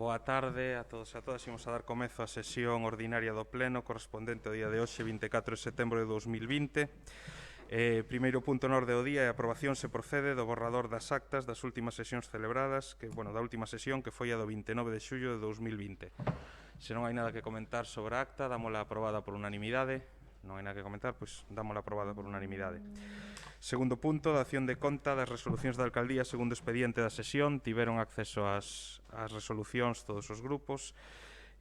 Boa tarde a todos e a todas. Imos a dar comezo á sesión ordinaria do Pleno correspondente ao día de hoxe, 24 de setembro de 2020. Primeiro punto na orde do día é a aprobación se procede do borrador das actas das últimas sesións celebradas, da última sesión que foi a do 29 de xullo de 2020. Se non hai nada que comentar sobre a acta, dámola aprobada por unanimidade. Non hai nada que comentar, pois dámola aprobada por unanimidade. Segundo punto, dación de conta das resolucións da alcaldía segundo expediente da sesión. Tiveron acceso ás resolucións todos os grupos.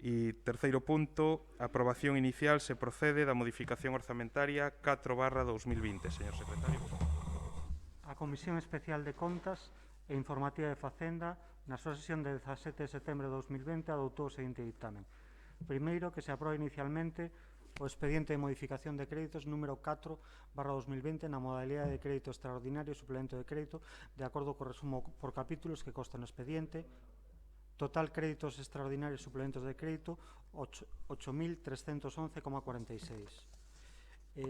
E terceiro punto, aprobación inicial se procede da modificación orzamentaria 4/2020. Señor secretario. A Comisión Especial de Contas e Informativa de Facenda, na súa sesión de 17 de setembro de 2020, adoptou o seguinte dictamen. Primeiro, que se aprobe inicialmente o expediente de modificación de créditos número 4/2020 na modalidade de crédito extraordinario e suplemento de crédito de acordo co resumo por capítulos que consta no expediente. Total créditos extraordinarios e suplementos de crédito 8.311,46.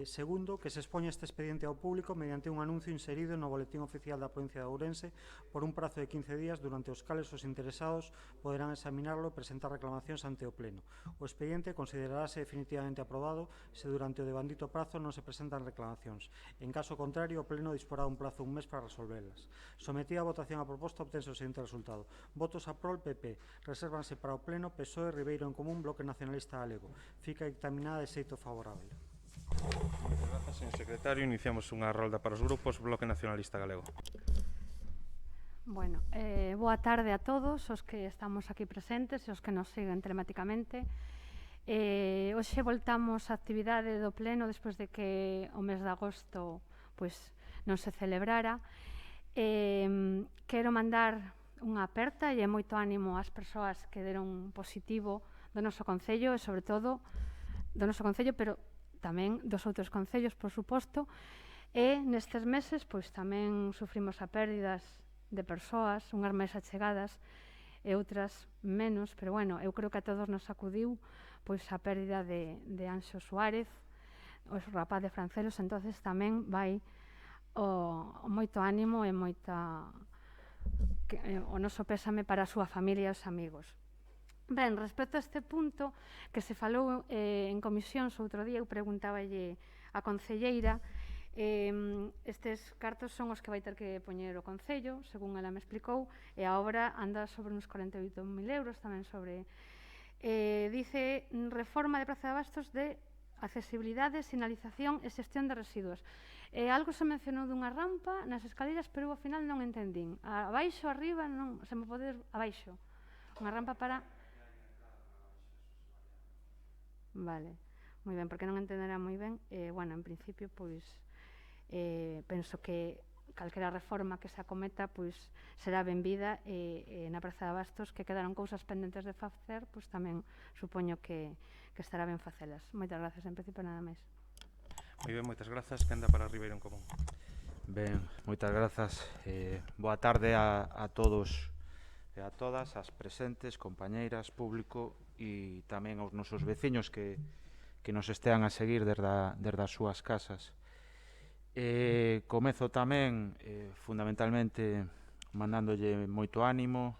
Segundo, que se expoña este expediente ao público mediante un anuncio inserido no Boletín Oficial da Provincia de Ourense por un prazo de 15 días durante os cales os interesados poderán examinarlo e presentar reclamacións ante o Pleno. O expediente considerarase definitivamente aprobado se durante o devandito prazo non se presentan reclamacións. En caso contrario, o Pleno disporá un plazo de un mes para resolvelas. Sometida a votación a proposta, obtense o seguinte resultado. Votos a prol PP. Resérvanse para o Pleno PSOE, Ribeiro en Común, Bloque Nacionalista Galego. Fica dictaminada de xeito favorable. Moitas grazas, señor secretario. Iniciamos unha rolda para os grupos. Bloque Nacionalista Galego. Bueno, boa tarde a todos os que estamos aquí presentes e os que nos siguen telemáticamente. Hoxe voltamos á actividade do Pleno despois de que o mes de agosto non se celebrara. Quero mandar unha aperta e moito ánimo ás persoas que deron positivo do noso Concello e, sobre todo, do noso Concello, pero tamén dos outros concellos, por suposto, e nestes meses tamén sufrimos a pérdidas de persoas, unhas máis achegadas e outras menos, pero bueno, eu creo que a todos nos sacudiu a pérdida de Anxo Suárez, o rapaz de Francelos, entonces tamén vai o moito ánimo e o noso pésame para a súa familia e os amigos. Ben, respecto a este punto que se falou en comisións outro día, eu preguntáballe a concelleira, estes cartos son os que vai ter que poñer o Concello, según ela me explicou, e a obra anda sobre uns 48.000 euros, tamén sobre... dice reforma de Praza de Abastos de accesibilidade, sinalización e xestión de residuos. Algo se mencionou dunha rampa nas escaleras, pero eu ao final non entendín. Abaixo, arriba, non, se me pode... Abaixo. Unha rampa para... Vale, moi ben, porque non entenderá moi ben. Bueno, en principio, penso que calquera reforma que se acometa será benvida e na Praza de Abastos que quedaron cousas pendentes de facer, tamén supoño que estará ben facelas. Moitas grazas, en principio nada máis. Moi ben, moitas grazas. Quenda para Ribeiro en Común. Ben, moitas grazas. Boa tarde a todos e a todas as presentes, compañeiras, público e tamén aos nosos veciños que nos estean a seguir desde as súas casas. Comezo tamén fundamentalmente mandándolle moito ánimo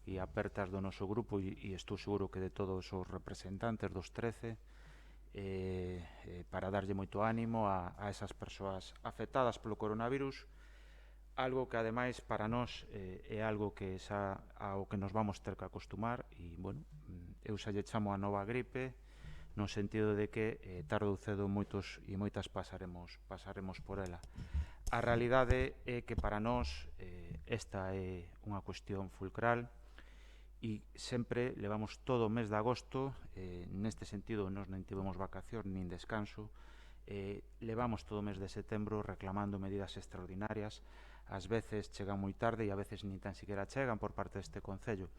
e apertas do noso grupo e estou seguro que de todos os representantes dos 13 para darlle moito ánimo a esas persoas afectadas polo coronavirus, algo que ademais para nós é algo que xa ao que nos vamos ter que acostumar e, bueno, eu xa lle chamo a nova gripe no sentido de que tarde ou cedo moitos e moitas pasaremos por ela. A realidade é que para nós esta é unha cuestión fulcral e sempre levamos todo o mes de agosto, neste sentido nós non tivemos vacación nin descanso, levamos todo o mes de setembro reclamando medidas extraordinarias, ás veces chegan moi tarde e a veces nin tan siquiera chegan por parte deste Concello.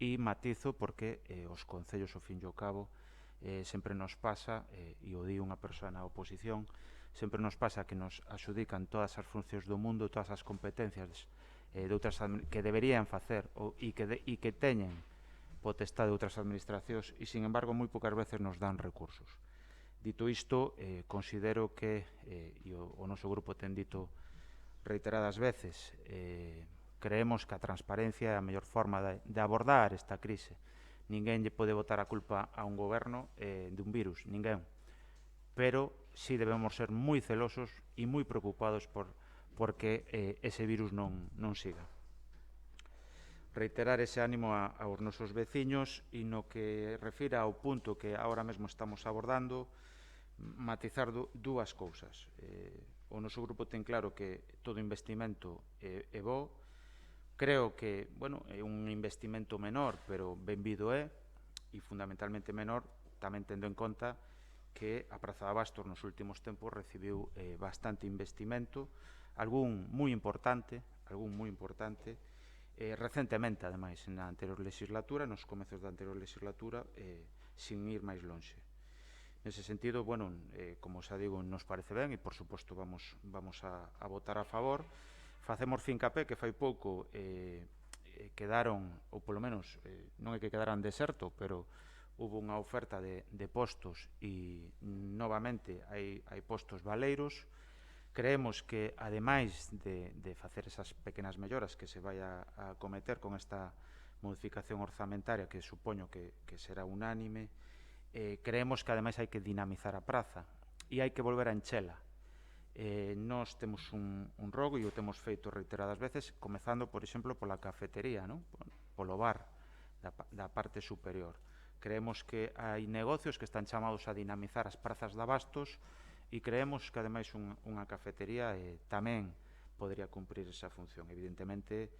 E matizo porque os Concellos, ao fin e ao cabo, sempre nos pasa, e o di unha persoa na oposición, sempre nos pasa que nos adxudican todas as funcións do mundo, todas as competencias de outras que deberían facer e que teñen potestade de outras administracións e, sin embargo, moi poucas veces nos dan recursos. Dito isto, considero que, e o noso grupo ten dito reiteradas veces, creemos que a transparencia é a mellor forma de abordar esta crise. Ninguén lle pode botar a culpa a un goberno dun virus, ninguén. Pero sí debemos ser moi celosos e moi preocupados porque ese virus non siga. Reiterar ese ánimo aos nosos veciños e no que refira ao punto que agora mesmo estamos abordando, matizar dúas cousas. O noso grupo ten claro que todo investimento é bo. Creo que, é un investimento menor, pero benvido é, e fundamentalmente menor, tamén tendo en conta que a Praza de Abastos nos últimos tempos recibiu bastante investimento, algún moi importante, recentemente, ademais, na anterior legislatura, nos comezos da anterior legislatura, sin ir máis lonxe. Nese sentido, como xa digo, nos parece ben e, por suposto, vamos a votar a favor. Facemos fincapé que fai pouco quedaron, ou polo menos, non é que quedaran deserto, pero hubo unha oferta de postos e, novamente, hai postos baleiros. Creemos que, ademais de facer esas pequenas melloras que se vai a cometer con esta modificación orzamentaria, que supoño que será unánime, creemos que, ademais, hai que dinamizar a praza e hai que volver a enchela. Nós temos un rogo e o temos feito reiteradas veces, comezando, por exemplo, pola cafetería, polo bar da parte superior. Creemos que hai negocios que están chamados a dinamizar as prazas de abastos e creemos que, ademais, unha cafetería tamén podría cumprir esa función. Evidentemente,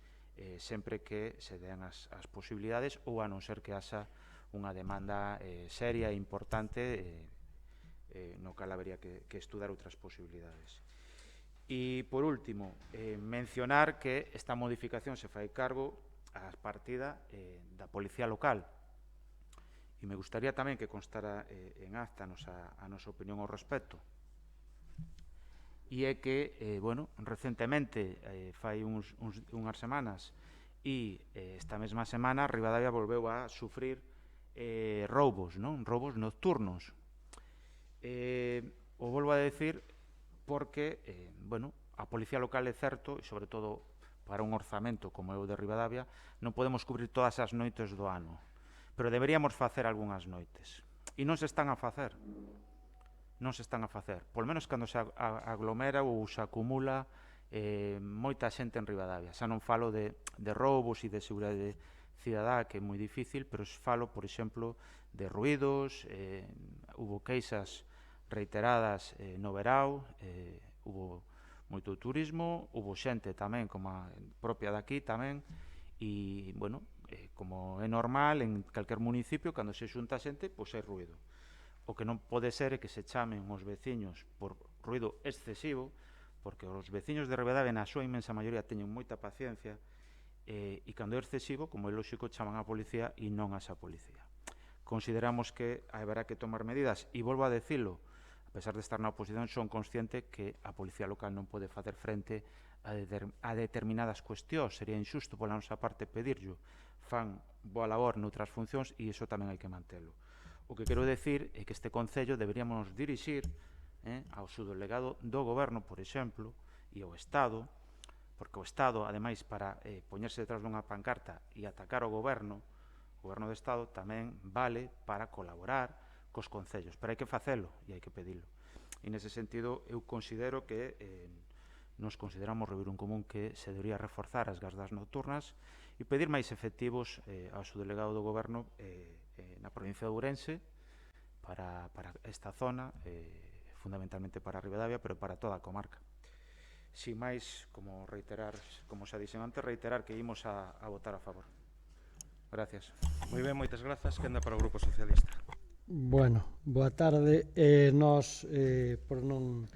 sempre que se den as posibilidades ou a non ser que haxa unha demanda seria e importante no cal habería que estudar outras posibilidades. E, por último, mencionar que esta modificación se fai cargo a partida da Policía Local. E me gustaría tamén que constara en acta a nosa opinión ao respecto. E é que, recentemente, fai unhas semanas e esta mesma semana Ribadavia volveu a sufrir roubos nocturnos. O volvo a decir porque, a Policía Local é certo, e sobre todo para un orzamento como é o de Ribadavia, non podemos cubrir todas as noites do ano, pero deberíamos facer algunhas noites. E non se están a facer. Polo menos cando se aglomera ou se acumula moita xente en Ribadavia. Xa non falo de roubos e de seguridade cidadá, que é moi difícil, pero falo, por exemplo, de ruídos. Hubo queixas reiteradas no verao, hubo moito turismo, hubo xente tamén como a propia daqui tamén, e, como é normal en calquer municipio, cando se xunta xente, pois hai ruído. O que non pode ser é que se chamen os veciños por ruído excesivo, porque os veciños de Ribadavia, na súa inmensa maioría, teñen moita paciencia, e cando é excesivo, como é lógico, chaman a policía e non a esa policía. Consideramos que haberá que tomar medidas, e volvo a decirlo, a pesar de estar na oposición, son consciente que a Policía Local non pode facer frente a determinadas cuestións. Sería injusto pola nosa parte pedirllo. Fan boa labor noutras funcións e iso tamén hai que mantelo. O que quero decir é que este Concello deberíamos dirixir ao subdelegado do Goberno, por exemplo, e ao Estado, porque o Estado, ademais, para poñerse detrás dunha pancarta e atacar o Goberno do Estado, tamén vale para colaborar cos concellos, pero hai que facelo e hai que pedilo. E nese sentido, eu considero que nos consideramos Rubir un Común que se debería reforzar as gardas nocturnas e pedir máis efectivos ao subdelegado do Goberno na provincia de Ourense para esta zona, fundamentalmente para Ribadavia, pero para toda a comarca. Sin máis, como xa dixen antes, reiterar que imos a votar a favor. Gracias. Moi ben, moitas grazas. Quenda para o Grupo Socialista. Bueno, boa tarde. Nós, por non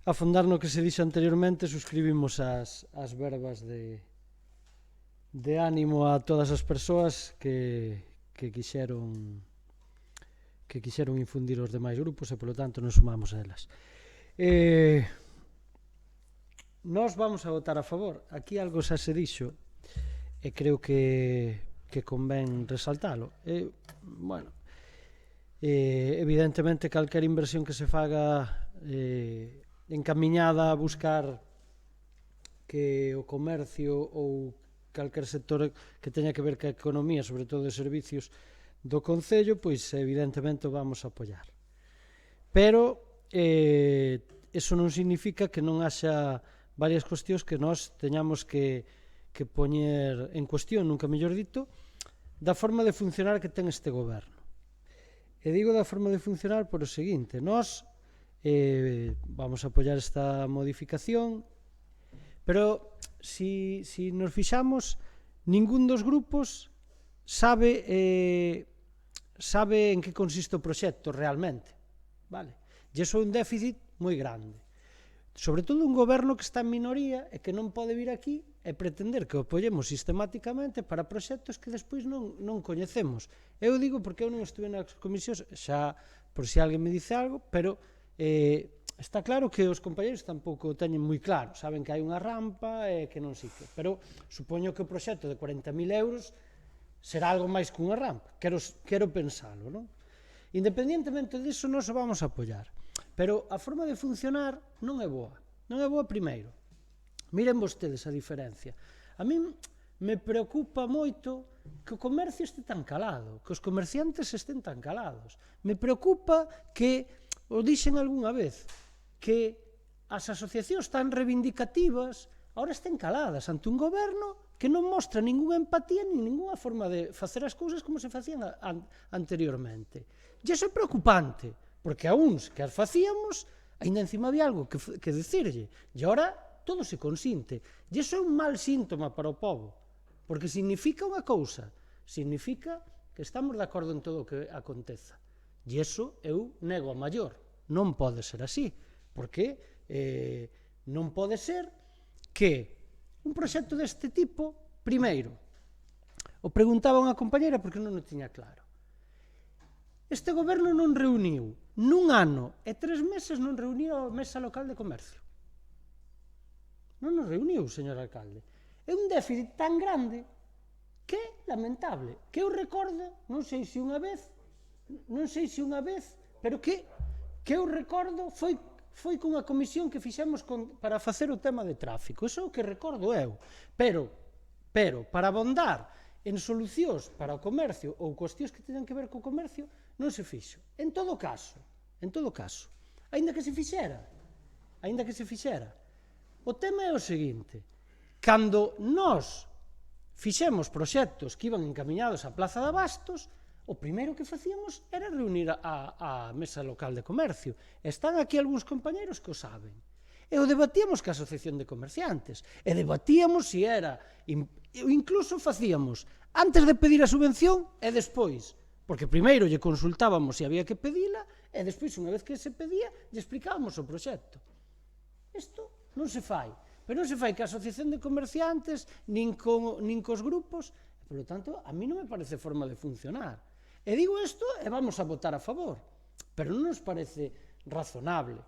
afondar no que se dixe anteriormente, suscribimos as verbas de ánimo a todas as persoas que quixeron infundir os demais grupos e, polo tanto, nos sumamos a elas. Nós vamos a votar a favor. Aquí algo xa se dixo e creo que convén resaltalo. Evidentemente, calquer inversión que se faga encamiñada a buscar que o comercio ou calquer sector que teña que ver ca economía, sobre todo de servicios do Concello, pois evidentemente o vamos a apoiar. Pero eso non significa que non haxa varias cuestións que nós teñamos que poñer en cuestión, nunca mellor dito, da forma de funcionar que ten este goberno. E digo da forma de funcionar por o seguinte: nós vamos a apoiar esta modificación, pero si nos fixamos, ningún dos grupos sabe en que consiste o proxecto realmente, vale? E iso é un déficit moi grande, sobre todo un goberno que está en minoría e que non pode vir aquí e pretender que o apoyemos sistemáticamente para proxectos que despois non coñecemos. Eu digo porque eu non estuve nas comisións, xa por si alguén me dice algo, pero está claro que os compañeros tampouco teñen moi claro, saben que hai unha rampa e que non sei que, pero supoño que o proxecto de 40.000 euros será algo máis que unha rampa, quero pensalo, non? Independientemente disso, nós o vamos a apoiar, pero a forma de funcionar non é boa, primeiro. Miren vostedes a diferencia. A min me preocupa moito que o comercio este tan calado, que os comerciantes estén tan calados. Me preocupa que, o dixen algunha vez, que as asociacións tan reivindicativas ahora estén caladas ante un goberno que non mostra ninguna empatía nin ninguna forma de facer as cousas como se facían anteriormente. E iso é preocupante, porque a uns que as facíamos, ainda encima había algo que dicirlle, e ahora todo se consinte. E iso é un mal síntoma para o povo, porque significa unha cousa, significa que estamos de acordo en todo o que aconteza. E iso eu nego a maior. Non pode ser así, porque non pode ser que un proxecto deste tipo, primeiro, o preguntaba unha compañera porque non o tiña claro. Este goberno non reuniu, nun ano e 3 meses non reuniu a Mesa Local de Comercio. Non nos reuniu, señor alcalde. É un déficit tan grande que é lamentable. Que eu recordo, non sei se unha vez, pero que eu recordo foi cunha comisión que fixemos para facer o tema de tráfico. Iso é o que recordo eu. Pero para abondar en solucións para o comercio ou cuestións que teñan que ver co comercio, non se fixo. En todo caso, aínda que se fixera, o tema é o seguinte: cando nós fixemos proxectos que iban encamiñados á Plaza de Abastos, o primeiro que facíamos era reunir a Mesa Local de Comercio. Están aquí algúns compañeros que o saben. E o debatíamos ca Asociación de Comerciantes. E debatíamos se era... Incluso facíamos antes de pedir a subvención e despois. Porque primeiro lle consultábamos se había que pedila e despois, unha vez que se pedía, lle explicábamos o proxecto. Isto non se fai. Pero non se fai ca Asociación de Comerciantes nin cos grupos. Por lo tanto, a mí non me parece forma de funcionar. E digo isto e vamos a votar a favor, pero non nos parece razonable.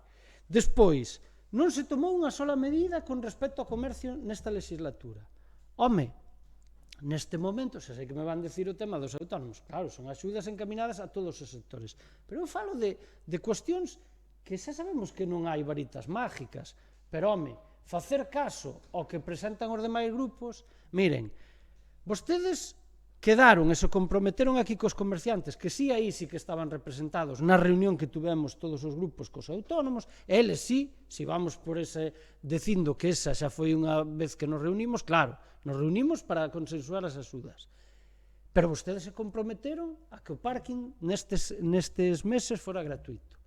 Despois, non se tomou unha sola medida con respecto ao comercio nesta legislatura. Home, neste momento, se sei que me van decir o tema dos autónomos, claro, son axudas encaminadas a todos os sectores, pero eu falo de cuestións que xa sabemos que non hai varitas mágicas, pero, home, facer caso ao que presentan os demais grupos, miren, vostedes quedaron e se comprometeron aquí cos comerciantes, que sí, aí sí que estaban representados na reunión que tuvemos todos os grupos cos autónomos, e eles sí, si vamos por ese, dicindo que esa xa foi unha vez que nos reunimos, claro, nos reunimos para consensuar as axudas. Pero vostedes se comprometeron a que o parking nestes meses fora gratuito.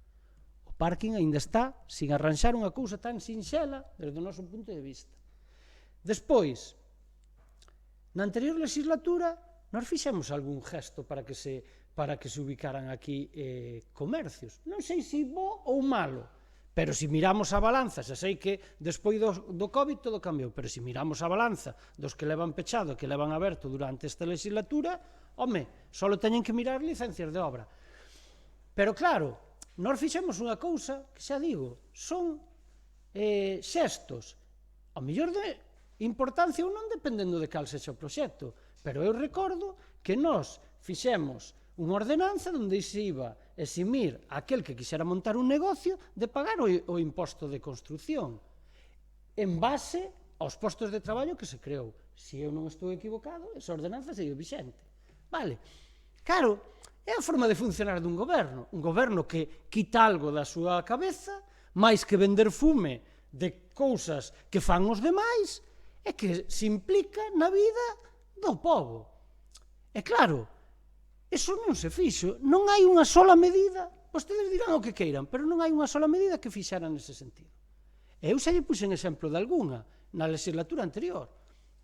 O parking aínda está sin arranxar unha cousa tan sinxela desde o noso punto de vista. Despois, na anterior legislatura, nós fixemos algún gesto para que se ubicaran aquí comercios. Non sei se bo ou malo, pero se miramos a balanza, xa sei que despois do COVID todo cambiou, pero se miramos a balanza dos que levan pechado e que levan aberto durante esta legislatura, home, só teñen que mirar licencias de obra. Pero claro, nós fixemos unha cousa que xa digo, son xestos, ao mellor de importancia ou non dependendo de cal sexa o proxecto, pero eu recordo que nós fixemos unha ordenanza onde se iba eximir aquel que quixera montar un negocio de pagar o imposto de construción en base aos postos de traballo que se creou. Se eu non estou equivocado, esa ordenanza segue vixente. Vale? Claro, é a forma de funcionar dun goberno que quita algo da súa cabeza, máis que vender fume de cousas que fan os demais, e que se implica na vida do povo. E claro, iso non se fixo, non hai unha sola medida, vostedes dirán o que queiran, pero non hai unha sola medida que fixera nese sentido. E eu xa lle puxen exemplo de algunha na legislatura anterior,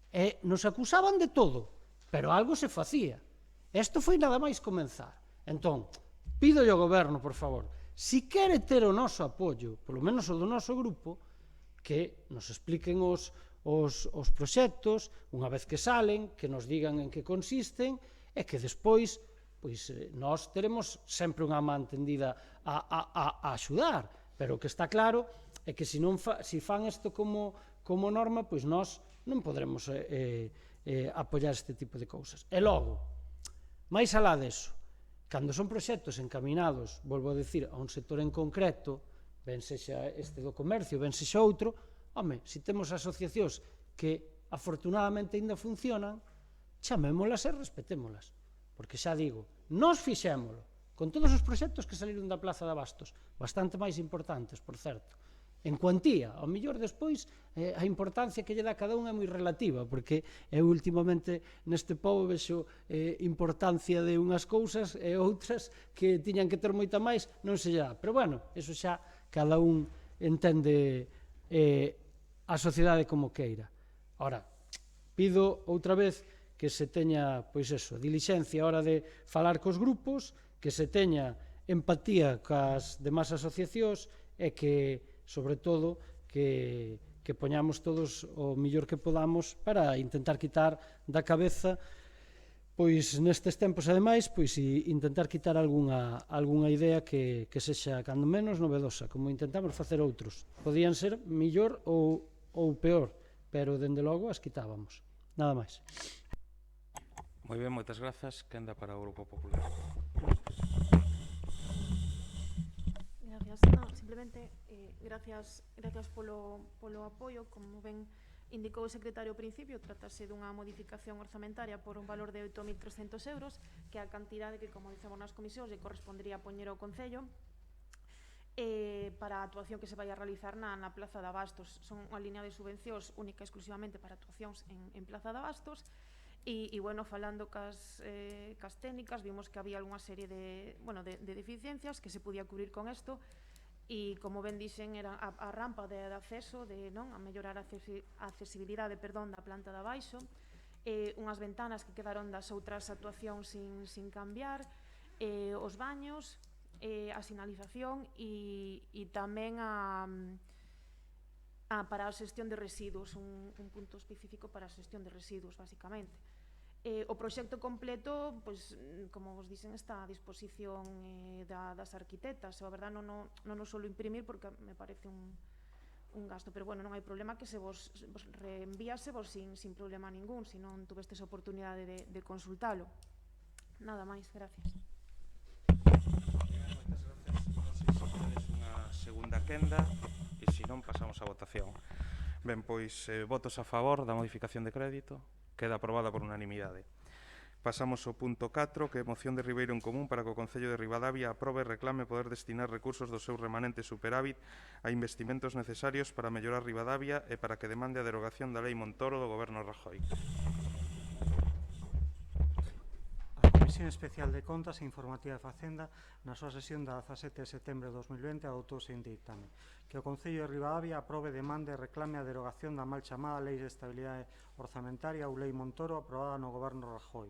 e nos acusaban de todo, pero algo se facía. Isto foi nada máis comenzar. Entón, pido ao goberno, por favor, si quere ter o noso apoio, polo menos o do noso grupo, que nos expliquen os proxectos, unha vez que salen, que nos digan en que consisten, e que despois nós teremos sempre unha man tendida a axudar, pero o que está claro é que se fan isto como norma, pois nós non poderemos apoiar este tipo de cousas. E logo, máis alá deso, cando son proxectos encaminados, volvo a decir, a un sector en concreto, ben sexa este do comercio, ben sexa outro, home, se temos asociacións que afortunadamente ainda funcionan, chamémolas e respetémolas. Porque xa digo, nós fixémolo, con todos os proxectos que saliron da Plaza de Abastos, bastante máis importantes, por certo, en cuantía, ao mellor despois a importancia que lle dá cada unha é moi relativa, porque eu últimamente neste pobo vexo importancia de unhas cousas e outras que tiñan que ter moita máis, non se lle dá. Pero bueno, eso xa cada un entende a sociedade como queira. Ora, pido outra vez que se teña, pois eso, dilixencia a hora de falar cos grupos, que se teña empatía cas demás asociacións e que, sobre todo, que poñamos todos o millor que podamos para intentar quitar da cabeza, pois nestes tempos, ademais, pois intentar quitar algunha idea que sexa cando menos novedosa, como intentamos facer outros. Podían ser millor ou peor, pero, dende logo, as quitábamos. Nada máis. Moi ben, moitas grazas. Quenda para o Grupo Popular. Gracias. Simplemente, gracias polo apoio. Como ben indicou o secretario ao principio, trátase dunha modificación orzamentaria por un valor de 8.300 euros, que é a cantidade que, como dicemos nas comisións, lle correspondería poñer ao Concello para a actuación que se vai a realizar na Plaza de Abastos. Son unha línea de subvencións única e exclusivamente para actuacións en Plaza de Abastos. E, bueno, falando cas técnicas, vimos que había algunha serie de deficiencias que se podía cubrir con isto, e, como ben dixen, era a rampa de acceso, a mellorar a accesibilidade da planta de abaixo, unhas ventanas que quedaron das outras actuacións sin cambiar, os baños, a sinalización e tamén para a xestión de residuos, un punto específico para a xestión de residuos, basicamente. O proxecto completo, como vos dixen, está a disposición das arquitectas. A verdade non o solo imprimir porque me parece un gasto, pero bueno, non hai problema que se vos reenvíasevos sin problema ningún, se non tuvestes oportunidade de consultalo. Nada máis, gracias. Moitas grazas. Non sei se tedes unha segunda quenda e se non pasamos a votación. Ben, pois votos a favor da modificación de crédito. Queda aprobada por unanimidade. Pasamos ao punto 4, que é moción de Ribeiro en Común para que o Concello de Ribadavia aprobe e reclame poder destinar recursos do seu remanente superávit a investimentos necesarios para mellorar Ribadavia e para que demande a derogación da Lei Montoro do Goberno Rajoy. A Comisión Especial de Contas e Informativa de Facenda, na súa sesión da 17 de setembro de 2020, adotouse en ditame que o Concello de Ribadavia aprobe, demande e reclame a derogación da mal chamada Lei de Estabilidade Orzamentaria ou Lei Montoro aprobada no Goberno Rajoy,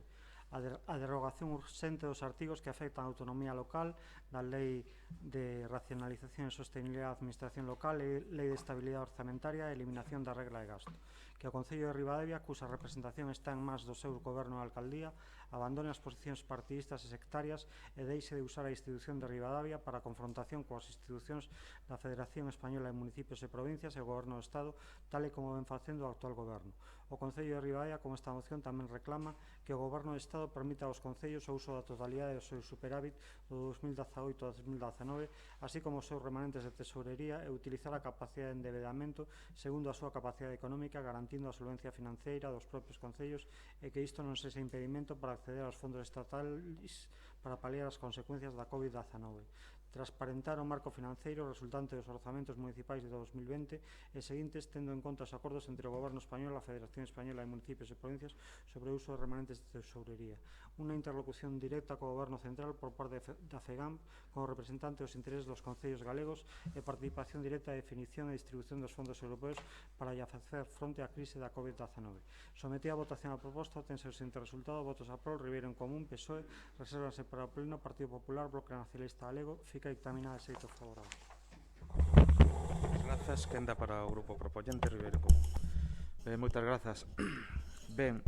a derogación urxente dos artigos que afectan a autonomía local da Lei de Racionalización e Sostenibilidade da Administración Local e Lei de Estabilidade Orzamentaria e eliminación da regla de gasto, que o Concello de Ribadavia, cusa representación está en más do seu goberno e alcaldía, abandone as posicións partidistas e sectarias e deixe de usar a institución de Ribadavia para a confrontación coas institucións da Federación Española de Municipios e Provincias e o Goberno do Estado, tal e como ven facendo o actual Goberno. O Concello de Ribadavia, con esta moción, tamén reclama que o Goberno do Estado permita aos concellos o uso da totalidade do seu superávit do 2018 2018 a 2019, así como os seus remanentes de tesourería e utilizar a capacidade de endeudamento segundo a súa capacidade económica, garantindo a solvencia financeira dos propios concellos e que isto non sexa impedimento para acceder aos fondos estatales para paliar as consecuencias da COVID-19. Transparentar o marco financeiro resultante dos orzamentos municipais de 2020 e seguintes, tendo en conta os acordos entre o Goberno español, a Federación Española de Municipios e Provincias sobre o uso de remanentes de tesourería. Unha interlocución directa co Goberno Central por parte da FEGAMP como representante dos intereses dos concellos galegos e participación directa de definición e distribución dos fondos europeos para facer fronte á crise da COVID-19. Sometida a votación a proposta, tense o seguinte resultado: votos a prol, Ribeiro en Común, PSOE, resérvanse para o Pleno, Partido Popular, Bloque Nacionalista Galego, fica dictaminada de xeito favorable. Grazas. Quenda para o grupo propoñente, Ribeiro Común. Moitas grazas. Ben,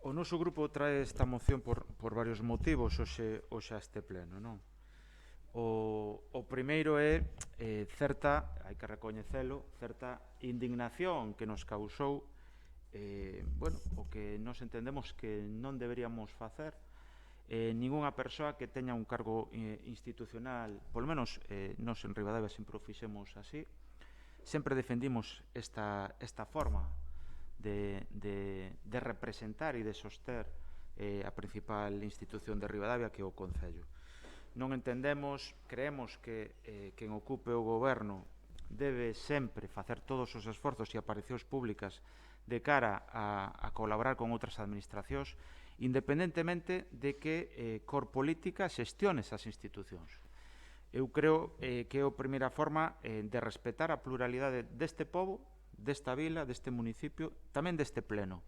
o noso grupo trae esta moción por varios motivos hoxe a este pleno, non? O primeiro é certa, hai que recoñecelo, certa indignación que nos causou o que nos entendemos que non deberíamos facer ningunha persoa que teña un cargo institucional, polo menos nos en Ribadavia sempre o fixemos así, sempre defendimos esta forma de representar e de soster a principal institución de Ribadavia, que é o Concello. Non entendemos, creemos que quen ocupe o goberno debe sempre facer todos os esforzos e aparicións públicas de cara a colaborar con outras administracións, independentemente de que cor política xestione esas institucións. Eu creo que é a primeira forma de respetar a pluralidade deste pobo, desta vila, deste municipio, tamén deste pleno.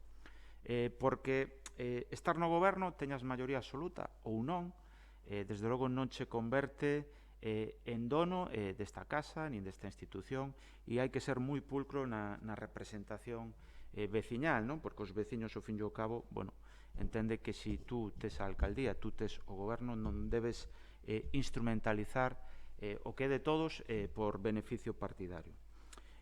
Porque estar no goberno, teñas maioría absoluta ou non, desde logo non che converte en dono desta casa, nin desta institución, e hai que ser moi pulcro na representación veciñal, non? Porque os veciños, ao fin e ao cabo, entende que se tú tes a alcaldía, tú tes o goberno, non debes instrumentalizar o que é de todos por beneficio partidario.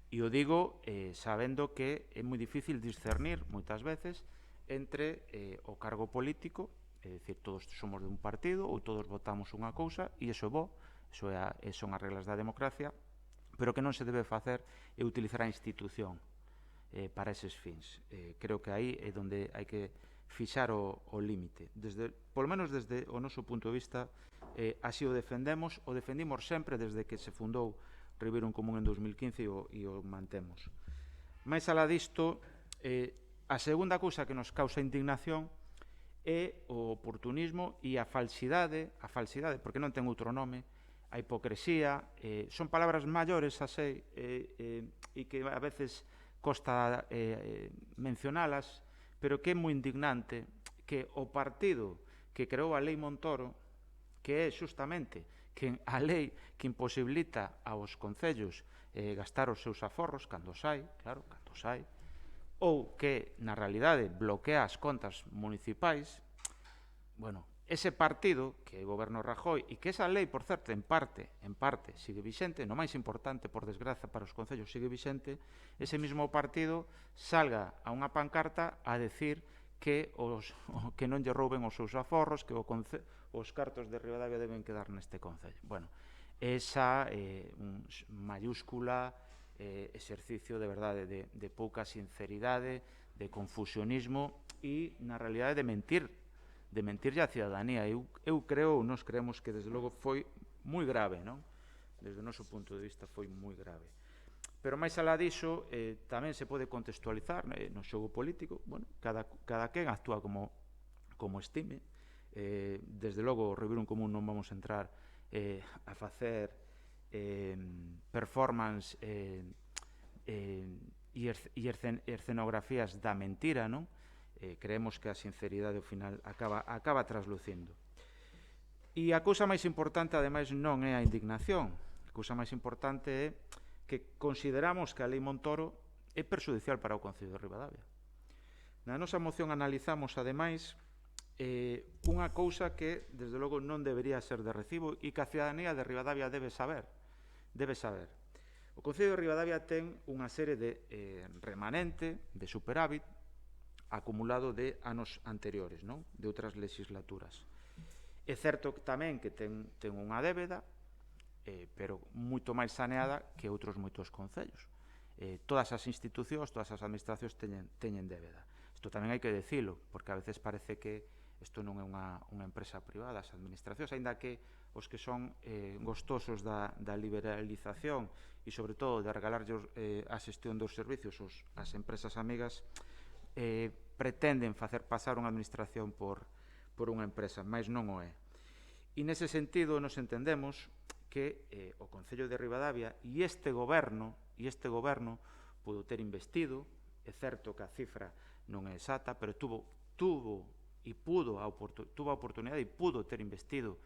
E o digo sabendo que é moi difícil discernir moitas veces entre o cargo político, é dicir, todos somos de un partido ou todos votamos unha cousa e iso é bo, iso son as reglas da democracia, pero que non se debe facer é utilizar a institución para eses fins. Creo que aí é onde hai que fixar o límite. Polo menos desde o noso punto de vista, así o defendemos, o defendimos sempre desde que se fundou Ribeiro en Común en 2015 e o mantemos. Mais alá disto, a segunda cousa que nos causa indignación é o oportunismo e a falsidade, porque non ten outro nome, a hipocresía, son palabras maiores, a sei, e que a veces costa mencionalas, pero que é moi indignante que o partido que creou a Lei Montoro, que é justamente a lei que imposibilita aos concellos gastar os seus aforros cando sai, ou que na realidade bloquea as contas municipais, ese partido, que é o goberno Rajoy, e que esa lei, por certo, en parte, sigue vixente, no máis importante, por desgraza, para os concellos sigue vixente, ese mismo partido salga a unha pancarta a decir que non lle rouben os seus aforros, que os cartos de Ribadavia deben quedar neste concello. Esa un mayúscula exercicio de verdade de pouca sinceridade, de confusionismo e, na realidade, de mentirlle á cidadanía. Eu creo, nós creemos que, desde logo, foi moi grave, non? Desde o noso punto de vista foi moi grave. Pero máis alá diso, tamén se pode contextualizar no xogo político. Cada quen actúa como estime. Desde logo, o Ribeiro en Común non vamos a entrar a facer performance e escenografías da mentira, non? Creemos que a sinceridade ao final acaba traslucindo. E a cousa máis importante, ademais, non é a indignación. A cousa máis importante é que consideramos que a Lei Montoro é perxudicial para o Concello de Ribadavia. Na nosa moción analizamos, ademais, unha cousa que, desde logo, non debería ser de recibo e que a cidadanía de Ribadavia debe saber. O Concello de Ribadavia ten unha serie de remanente, de superávit, acumulado de anos anteriores, non? De outras legislaturas. É certo que tamén que ten unha débeda, pero moito máis saneada que outros moitos concellos. Todas as institucións, todas as administracións teñen débeda. Isto tamén hai que dicilo, porque a veces parece que isto non é unha empresa privada, as administracións, aínda que os que son gostosos da liberalización e, sobre todo, de regalarlle a xestión dos servicios as empresas amigas, pretenden facer pasar unha administración por unha empresa, mais non o é. E nese sentido nos entendemos que o Concello de Ribadavia e este goberno pudo ter investido, é certo que a cifra non é exacta, pero tuvo a oportunidade e pudo ter investido,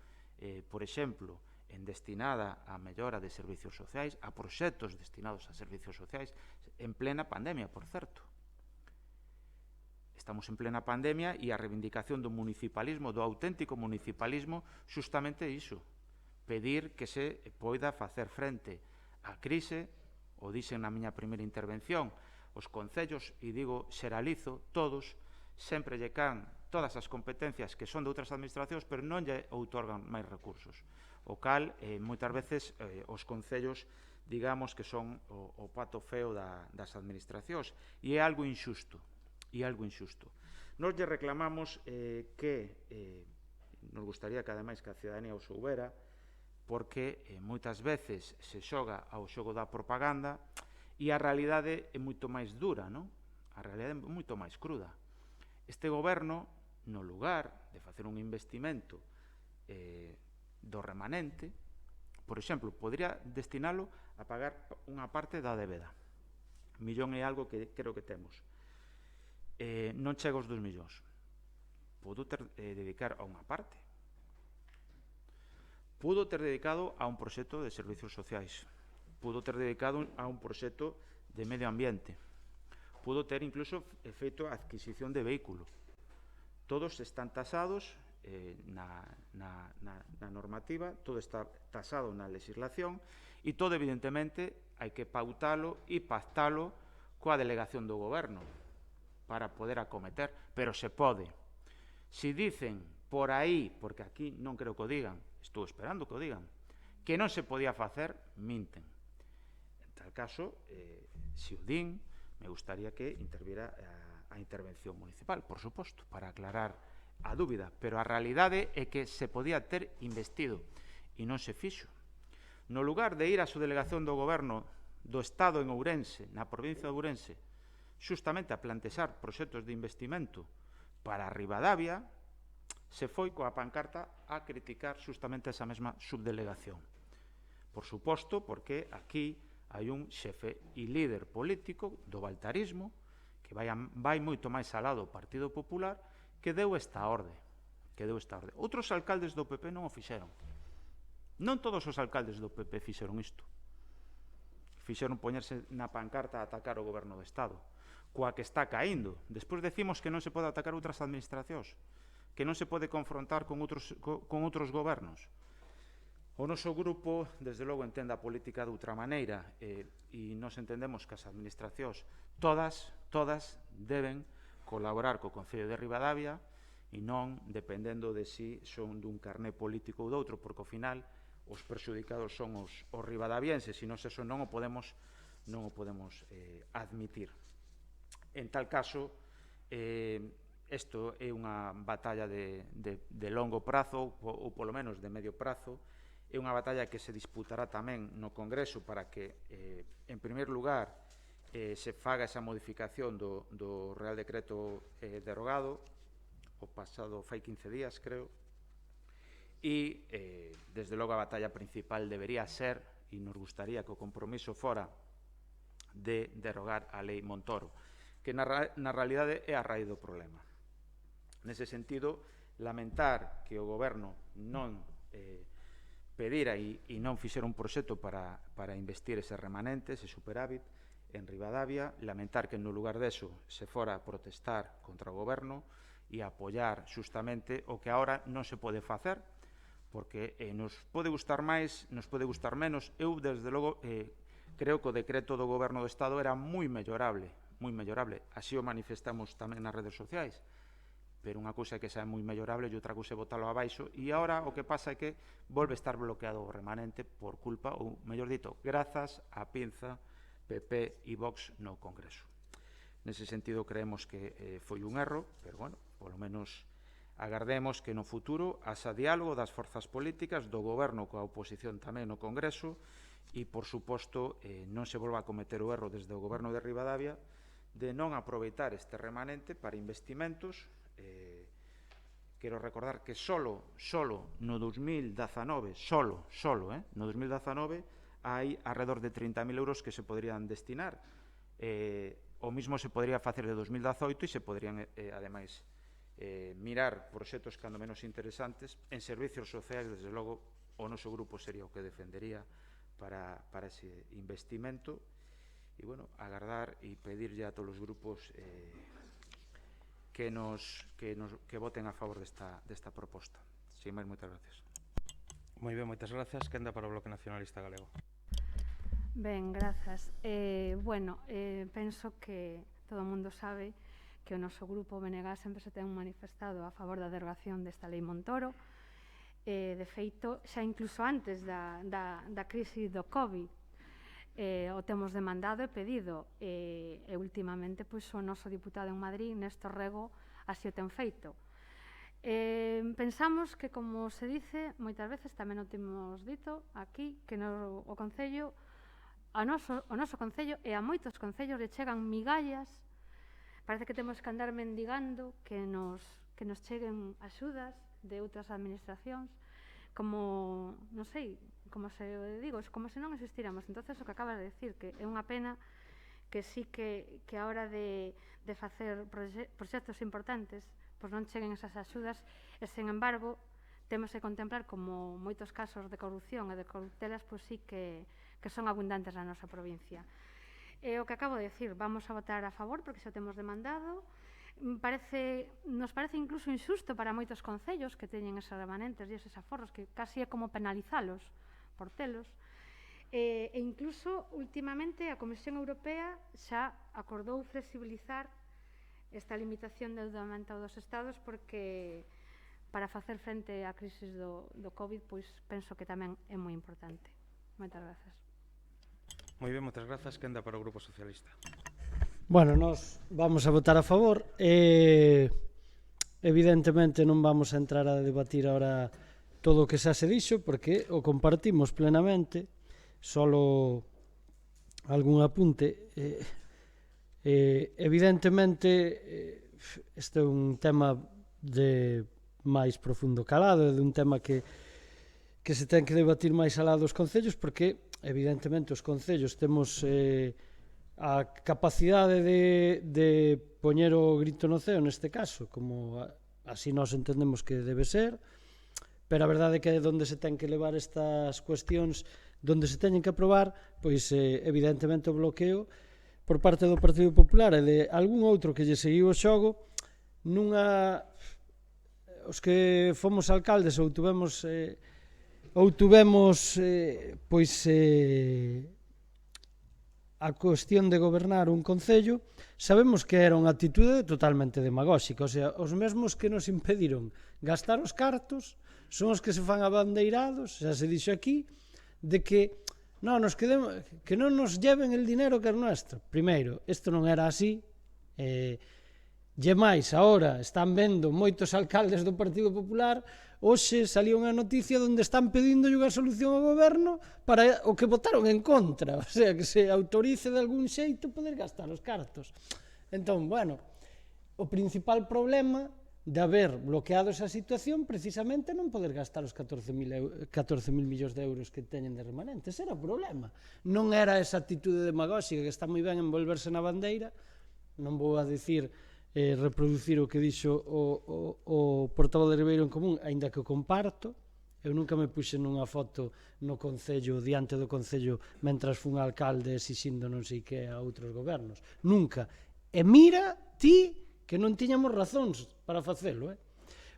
por exemplo, en destinada a mellora de servicios sociais, a proxectos destinados a servicios sociais, en plena pandemia, por certo. Estamos en plena pandemia e a reivindicación do municipalismo, do auténtico municipalismo, justamente iso, pedir que se poida facer frente á crise, o dixen na miña primeira intervención, os concellos, e digo xeralizo, todos, sempre lle can todas as competencias que son de outras administracións, pero non lle outorgan máis recursos. O cal, moitas veces, os concellos, digamos que son o pato feo das administracións, e é algo injusto. Nos lle reclamamos que nos gustaría que, ademais, que a ciudadanía o soubera, porque moitas veces se xoga ao xogo da propaganda e a realidade é moito máis dura, non? A realidade é moito máis cruda. Este goberno, no lugar de facer un investimento do remanente, por exemplo, podría destinalo a pagar unha parte da débeda. Millón é algo que creo que temos. Non chega aos 2 millóns. Podo dedicar a unha parte. Pudo ter dedicado a un proxecto de servicios sociais. Pudo ter dedicado a un proxecto de medio ambiente. Pudo ter incluso feito a adquisición de vehículo. Todos están tasados na normativa, todo está tasado na legislación e todo, evidentemente, hai que pautalo e pactalo coa delegación do goberno para poder acometer, pero se pode. Si dicen por aí, porque aquí non creo que o digan, estou esperando que o digan, que non se podía facer, minten. En tal caso, se o din, me gustaría que interviera a intervención municipal, por suposto, para aclarar a dúbida, pero a realidade é que se podía ter investido e non se fixo. No lugar de ir á subdelegación do goberno do Estado en Ourense, na provincia de Ourense, justamente a plantexar proxectos de investimento para Ribadavia, se foi coa pancarta a criticar justamente esa mesma subdelegación. Por suposto, porque aquí hai un xefe e líder político do baltarismo que vai moito máis alá do Partido Popular, que deu esta orde. Outros alcaldes do PP non o fixeron. Non todos os alcaldes do PP fixeron isto. Fixeron poñerse na pancarta a atacar o goberno do Estado, coa que está caíndo. Despois decimos que non se pode atacar outras administracións, que non se pode confrontar con outros gobernos. O noso grupo, desde logo, entende a política de outra maneira e nos entendemos que as administracións todas deben colaborar co Concello de Ribadavia e non dependendo de si son dun carné político ou doutro, porque ao final os perxudicados son os ribadavienses e nós eso non o podemos admitir. En tal caso, isto é unha batalla de longo prazo ou polo menos de medio prazo. É unha batalla que se disputará tamén no Congreso para que, en primeiro lugar, se faga esa modificación do Real Decreto derogado, o pasado fai 15 días, creo, e, desde logo, a batalla principal debería ser, e nos gustaría que o compromiso fora de derogar a Lei Montoro, que na realidade é a raíz do problema. Nese sentido, lamentar que o Goberno non pedira e non fixera un proxecto para investir ese remanente, ese superávit en Ribadavia, lamentar que no lugar deso se fora a protestar contra o Goberno e apoiar justamente o que agora non se pode facer, porque nos pode gustar máis, nos pode gustar menos. Eu, desde logo, creo que o decreto do Goberno do Estado era moi mellorable, así o manifestamos tamén nas redes sociais, pero unha cousa é que sea moi mellorable e outra cousa é botalo abaixo, e agora o que pasa é que volve a estar bloqueado o remanente por culpa, ou mellor dito, grazas á pinza PP e Vox no Congreso. Nese sentido creemos que foi un erro, pero bueno, polo menos agardemos que no futuro haxa diálogo das forzas políticas, do goberno coa oposición tamén no Congreso, e, por suposto, non se volva a cometer o erro desde o goberno de Ribadavia de non aproveitar este remanente para investimentos. Quero recordar que solo no 2019, no 2019 hai alrededor de 30.000 euros que se podrían destinar. O mismo se podría facer de 2018 e se podrían, ademais, mirar proxectos cando menos interesantes en servicios sociais. Desde logo, o noso grupo sería o que defendería para ese investimento, e, bueno, agardar e pedirlle a todos os grupos que voten a favor desta proposta. Sin máis, moitas gracias. Moi ben, moitas grazas. Quenda para o Bloque Nacionalista Galego. Ben, grazas. Penso que todo o mundo sabe que o noso grupo BNG sempre se ten manifestado a favor da derogación desta lei Montoro. De feito, xa incluso antes da crise do COVID, o temos demandado e pedido, e últimamente o noso diputado en Madrid, Néstor Rego, así o ten feito. Pensamos que, como se dice, moitas veces tamén o temos dito aquí, que o Concello, o noso Concello e a moitos concellos le chegan migallas. Parece que temos que andar mendigando que nos cheguen axudas de outras administracións, como, non sei, como se digo, como se non existíramos. Entonces, o que acabas de decir, que é unha pena que sí que a hora de facer proxectos importantes, pois non cheguen esas axudas, e, sen embargo, temos que contemplar como moitos casos de corrupción e de corruptelas, pois sí que son abundantes na nosa provincia. E o que acabo de decir, vamos a votar a favor, porque xa temos demandado. Nos parece incluso injusto para moitos concellos que teñen esos remanentes e esos aforros, que casi é como penalizalos por telos. E incluso, últimamente, a Comisión Europea xa acordou flexibilizar esta limitación de endeudamento dos Estados, porque para facer frente á crise do COVID, pois penso que tamén é moi importante. Moitas grazas. Moi ben, moitas grazas. Quenda para o Grupo Socialista. Bueno, nós vamos a votar a favor. Evidentemente non vamos a entrar a debatir ahora todo o que xa se dixo, porque o compartimos plenamente. Solo algún apunte. Evidentemente, este é un tema de máis profundo calado, é un tema que se ten que debatir máis alá dos concellos, porque evidentemente os concellos temos a capacidade de poñer o grito no ceo neste caso, como así nós entendemos que debe ser, pero a verdade é que onde se ten que levar estas cuestións, onde se teñen que aprobar, pois evidentemente o bloqueo por parte do Partido Popular e de algún outro que lle seguiu o xogo, os que fomos alcaldes ou tuvemos a cuestión de gobernar un concello, sabemos que era unha actitude totalmente demagóxica. O sea, os mesmos que nos impediron gastar os cartos son os que se fan abandeirados, xa se dixo aquí, de que non nos lleven el dinero que é nuestro. Primeiro, isto non era así, e máis, agora están vendo moitos alcaldes do Partido Popular. Hoxe saliu unha noticia onde están pedindo unha solución ao goberno para o que votaron en contra, o sea, que se autorice de algún xeito poder gastar os cartos. Entón, bueno, o principal problema de haber bloqueado esa situación precisamente non poder gastar os 14.000 millóns de euros que teñen de remanentes. Era o problema. Non era esa actitude demagóxica que está moi ben envolverse na bandeira. Non vou a dicir reproducir o que dixo o portavoz de Ribeiro en Común, aínda que o comparto. Eu nunca me puxe nunha foto no Concello, diante do Concello, mentras fun alcalde exixindo non sei que a outros gobernos. Nunca. E mira ti que non tiñamos razóns para facelo.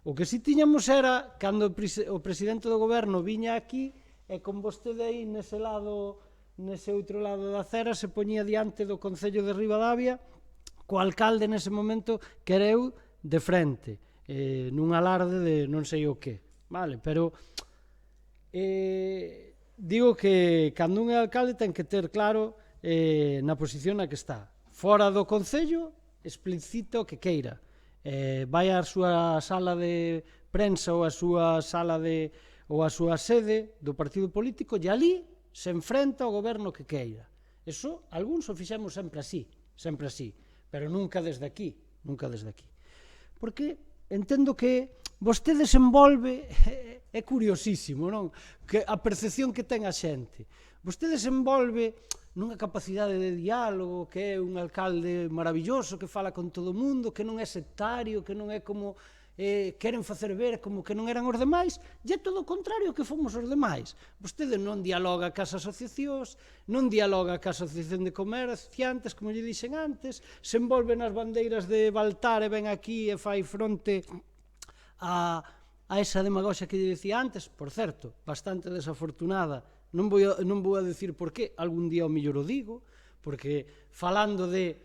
O que si tiñamos era cando o presidente do goberno viña aquí e con vostede aí nese outro lado da acera se poñía diante do Concello de Ribadavia co alcalde nese momento que era eu de frente. nun alarde de non sei o que, vale? Pero digo que cando un é alcalde ten que ter claro na posición na que está. Fora do Concello, explicita o que queira. Vai á súa sala de prensa ou a súa sala ou a súa sede do partido político e ali se enfrenta ao goberno que queira. Eso, algúns o fixemos sempre así, pero nunca desde aquí, Porque entendo que vostede desenvolve, é curiosísimo, non? Que a percepción que ten a xente. Vostede desenvolve nunha capacidade de diálogo, que é un alcalde maravilloso, que fala con todo o mundo, que non é sectario, que non é como queren facer ver como que non eran os demais, e é todo o contrario que fomos os demais. Vostede non dialoga cas asociacións, non dialoga cas asociación de comerciantes, como lle dixen antes, se envolve nas bandeiras de Baltar e ven aquí e fai fronte a esa demagoxia que lle dicía antes, por certo, bastante desafortunada. Non vou a decir por qué, algún día o mellor o digo, porque falando de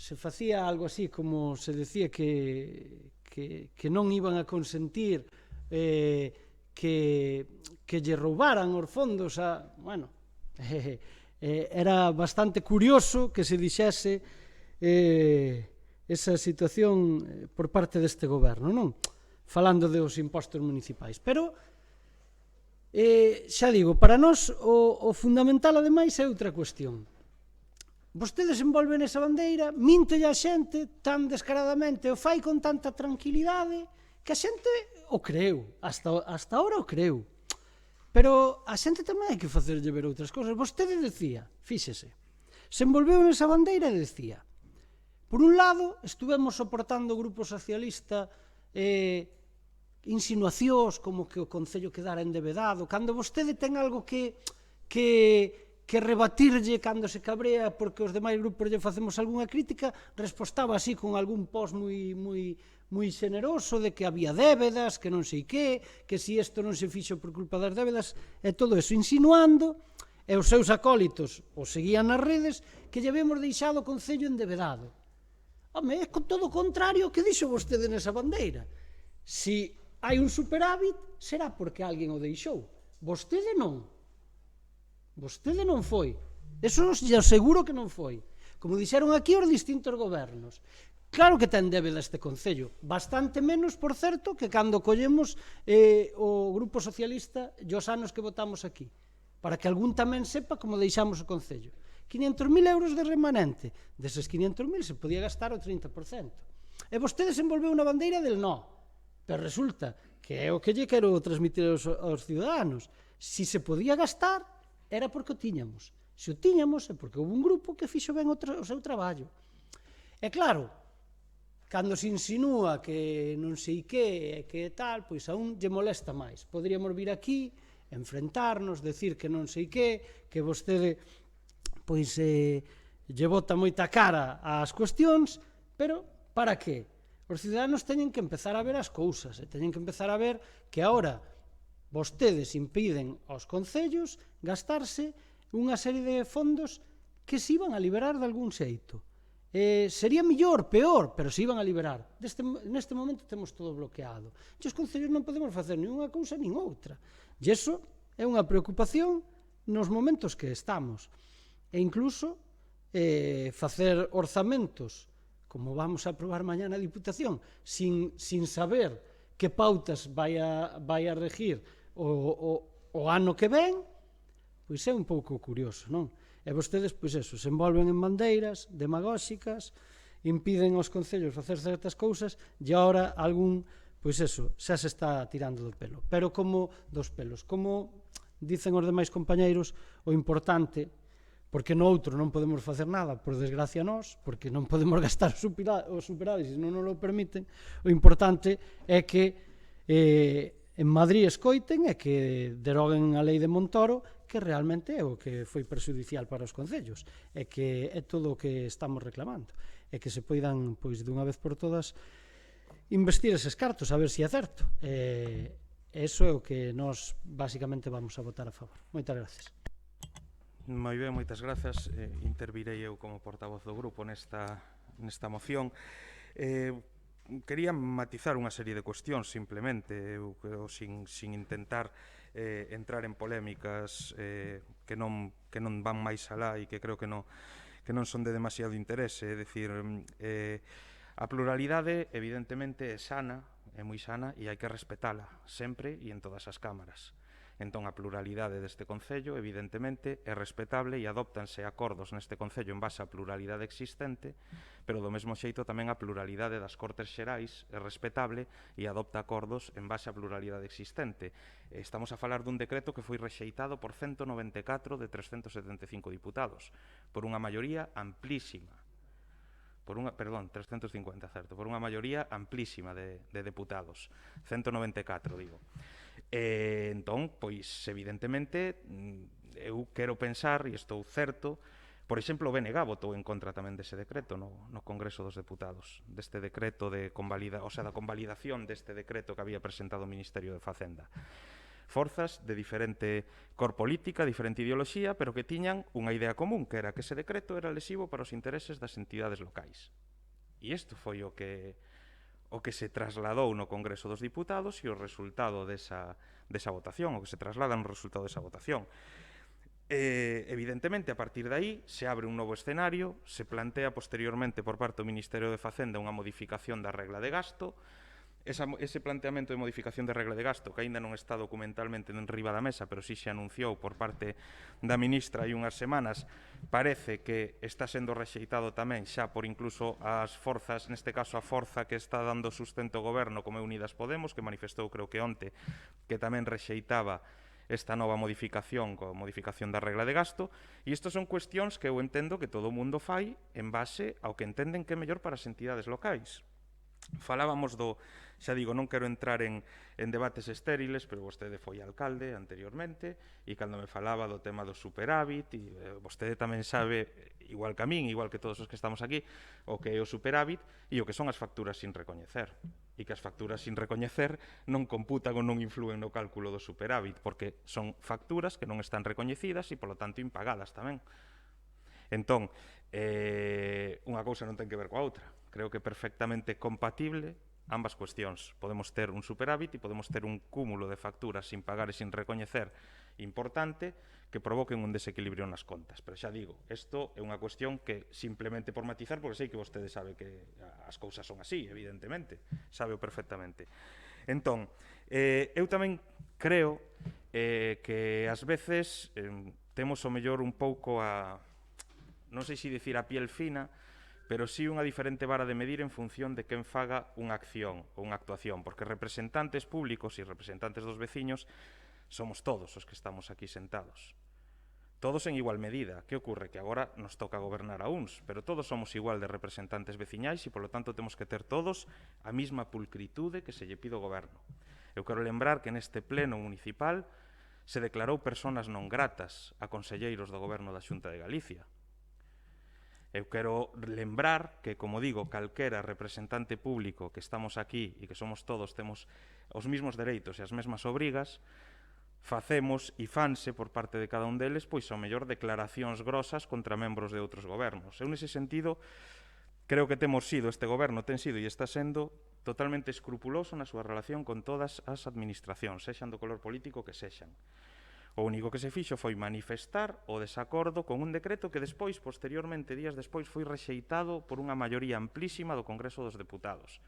se facía algo así como se decía que non iban a consentir que lle roubaran os fondos a... Bueno, era bastante curioso que se dixese esa situación por parte deste goberno, non? Falando dos impostos municipais. Pero, xa digo, para nós o fundamental, ademais, é outra cuestión. Vostedes envolven esa bandeira, míntelle a xente tan descaradamente, o fai con tanta tranquilidade, que a xente o creu, hasta ahora o creu. Pero a xente tamén hai que facerlle ver outras cousas. Vostede decía, fíxese, se envolveu nesa bandeira e decía, por un lado, estuvemos soportando o Grupo Socialista insinuacións como que o Concello quedara endebedado, cando vostede ten algo que rebatirlle cando se cabrea porque os demais grupos lle facemos algunha crítica, respostaba así con algún post moi xeneroso de que había débedas, que non sei que si isto non se fixo por culpa das débedas, e todo eso insinuando, e os seus acólitos o seguían nas redes, que lle habíamos deixado o Concello endebedado. Home, é con todo o contrario que dixo vostede nesa bandeira. Si hai un superávit, será porque alguén o deixou. Vostede non. Vostede non foi. Eso lle aseguro que non foi. Como dixeron aquí os distintos gobernos. Claro que ten débeda este Concello. Bastante menos, por certo, que cando collemos o Grupo Socialista e os anos que votamos aquí. Para que algún tamén sepa como deixamos o Concello. 500.000 euros de remanente. Deses 500.000 se podía gastar o 30%. E vostede se envolveu na bandeira del no. Pero resulta que é o que lle quero transmitir aos ciudadanos. Si se podía gastar, era porque o tiñamos. Se o tiñamos é porque houve un grupo que fixo ben o seu traballo. E claro, cando se insinúa que non sei que, que tal, pois a un lle molesta máis. Poderíamos vir aquí, enfrentarnos, decir que non sei que vostede pois lle bota moita cara ás cuestións, pero para que? Os ciudadanos teñen que empezar a ver as cousas, e teñen que empezar a ver que agora vostedes impiden aos concellos gastarse unha serie de fondos que se iban a liberar de algún xeito. Sería mellor, peor, pero se iban a liberar. Neste momento temos todo bloqueado. E os concellos non podemos facer nin unha cousa nin outra. E iso é unha preocupación nos momentos que estamos. E incluso facer orzamentos, como vamos a aprobar mañá na Diputación, sin saber que pautas vai a regir o ano que ven, pois é un pouco curioso, non? E vostedes, pois eso, se envolven en bandeiras demagóxicas, impiden aos concellos facer certas cousas, e agora algún, pois eso, xa se está tirando do pelo. Pero como dos pelos, como dicen os demais compañeiros, o importante, porque no outro non podemos facer nada, por desgracia nós, porque non podemos gastar os superávits se non nos lo permiten, o importante é que en Madrid escoiten e que deroguen a lei de Montoro, que realmente é o que foi perxudicial para os concellos, e que é todo o que estamos reclamando, e que se poidan, pois, dunha vez por todas, investir eses cartos, a ver se é certo. Eso é o que nós, basicamente, vamos a votar a favor. Moitas gracias. Moi ben, moitas grazas. Intervirei eu como portavoz do grupo nesta moción. quería matizar unha serie de cuestións simplemente, eu creo, sin intentar entrar en polémicas que non van máis alá e que creo que non son de demasiado interese. É dicir, a pluralidade evidentemente é sana, é moi sana, e hai que respetala sempre e en todas as cámaras. Entón, a pluralidade deste Concello, evidentemente, é respetable e adóptanse acordos neste Concello en base á pluralidade existente, pero do mesmo xeito tamén a pluralidade das Cortes Xerais é respetable e adopta acordos en base á pluralidade existente. Estamos a falar dun decreto que foi rexeitado por 194 de 375 diputados, por unha maioría amplísima. 350, certo, por unha maioría amplísima de deputados. 194, digo. Entón, pois, evidentemente, eu quero pensar, e estou certo, por exemplo, o BNG votou en contra tamén dese decreto no Congreso dos Deputados, deste decreto da convalidación deste decreto que había presentado o Ministerio de Facenda. Forzas de diferente cor política, diferente ideoloxía, pero que tiñan unha idea común, que era que ese decreto era lesivo para os intereses das entidades locais. E isto foi o que se trasladou no Congreso dos Diputados e o resultado desa votación, o que se traslada no resultado desa votación. Evidentemente, a partir de aí, se abre un novo escenario, se plantea posteriormente por parte do Ministerio de Facenda unha modificación da regla de gasto. Ese planteamento de modificación de regla de gasto, que aínda non está documentalmente en riba da mesa, pero sí se anunciou por parte da ministra hai unhas semanas, parece que está sendo rexeitado tamén xa por incluso as forzas, neste caso a forza que está dando sustento ao goberno, como é Unidas Podemos, que manifestou, creo que onte, que tamén rexeitaba esta nova modificación, coa modificación da regla de gasto, e isto son cuestións que eu entendo que todo o mundo fai en base ao que entenden que é mellor para as entidades locais. Falábamos xa digo, non quero entrar en debates estériles, pero vostede foi alcalde anteriormente, e cando me falaba do tema do superávit, e vostede tamén sabe, igual que a min, igual que todos os que estamos aquí, o que é o superávit e o que son as facturas sin recoñecer. E que as facturas sin recoñecer non computan ou non influen no cálculo do superávit, porque son facturas que non están recoñecidas e, polo tanto, impagadas tamén. Entón, unha cousa non ten que ver coa outra. Creo que é perfectamente compatible ambas cuestións. Podemos ter un superávit e podemos ter un cúmulo de facturas sin pagar e sin recoñecer importante que provoquen un desequilibrio nas contas. Pero xa digo, isto é unha cuestión que simplemente por matizar, porque sei que vostede sabe que as cousas son así, evidentemente, sábeo perfectamente. Entón, eu tamén creo que ás veces temos o mellor un pouco non sei se dicir a piel fina, pero sí unha diferente vara de medir en función de quen faga unha acción ou unha actuación, porque representantes públicos e representantes dos veciños somos todos os que estamos aquí sentados. Todos en igual medida. Que ocorre? Que agora nos toca gobernar a uns, pero todos somos igual de representantes veciñais e, polo tanto, temos que ter todos a mesma pulcritude que se lle pide ao goberno. Eu quero lembrar que neste pleno municipal se declarou personas non gratas a conselleiros do goberno da Xunta de Galicia. Eu quero lembrar que, como digo, calquera representante público que estamos aquí e que somos todos, temos os mesmos dereitos e as mesmas obrigas, facemos e fanse por parte de cada un deles, pois ao mellor declaracións grosas contra membros de outros gobernos. Eu, nese sentido, creo que este goberno ten sido e está sendo totalmente escrupuloso na súa relación con todas as administracións, sexan do color político que sexan. O único que se fixo foi manifestar o desacordo con un decreto que despois, posteriormente, días despois, foi rexeitado por unha maioría amplísima do Congreso dos Deputados.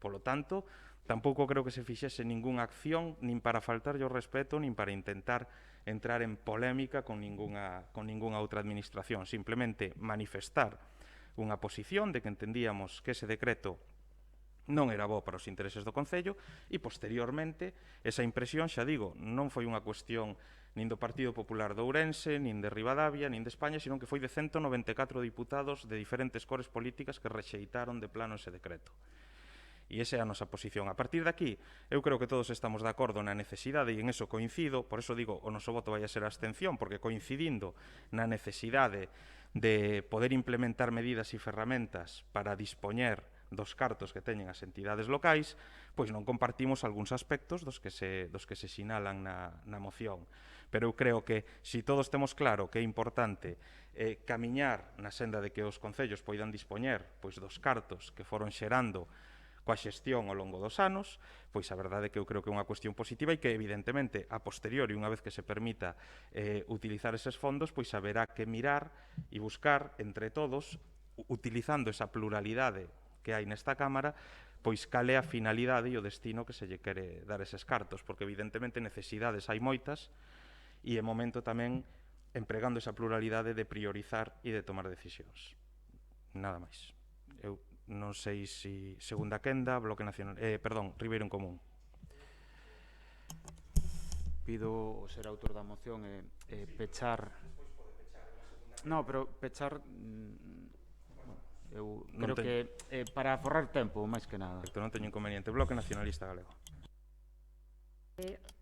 Polo tanto, tampouco creo que se fixese ningunha acción nin para faltarlle o respeto, nin para intentar entrar en polémica con ningunha outra administración. Simplemente manifestar unha posición de que entendíamos que ese decreto non era bo para os intereses do Concello e, posteriormente, esa impresión, xa digo, non foi unha cuestión nin do Partido Popular de Ourense, nin de Ribadavia, nin de España, sino que foi de 194 diputados de diferentes cores políticas que rexeitaron de plano ese decreto. E esa é a nosa posición. A partir de aquí, eu creo que todos estamos de acordo na necesidade, e en eso coincido, por eso digo, o noso voto vai a ser a abstención, porque coincidindo na necesidade de poder implementar medidas e ferramentas para dispoñer dos cartos que teñen as entidades locais, pois non compartimos algúns aspectos dos que se sinalan na moción. Pero eu creo que, se todos temos claro que é importante camiñar na senda de que os concellos poidan dispoñer pois dos cartos que foron xerando coa xestión ao longo dos anos, pois a verdade é que eu creo que é unha cuestión positiva e que evidentemente a posteriori, unha vez que se permita utilizar eses fondos, pois haberá que mirar e buscar entre todos, utilizando esa pluralidade que hai nesta Cámara, pois cal é a finalidade e o destino que se lle quere dar eses cartos, porque evidentemente necesidades hai moitas e é momento tamén empregando esa pluralidade de priorizar e de tomar decisións. Nada máis. Eu non sei se Segunda Quenda, Bloque Nacional, Ribeiro en Común. Pido o ser autor da moción e pechar. No, pero pechar eu creo que para aforrar tempo, máis que nada. Non teño inconveniente. Bloque Nacionalista Galego.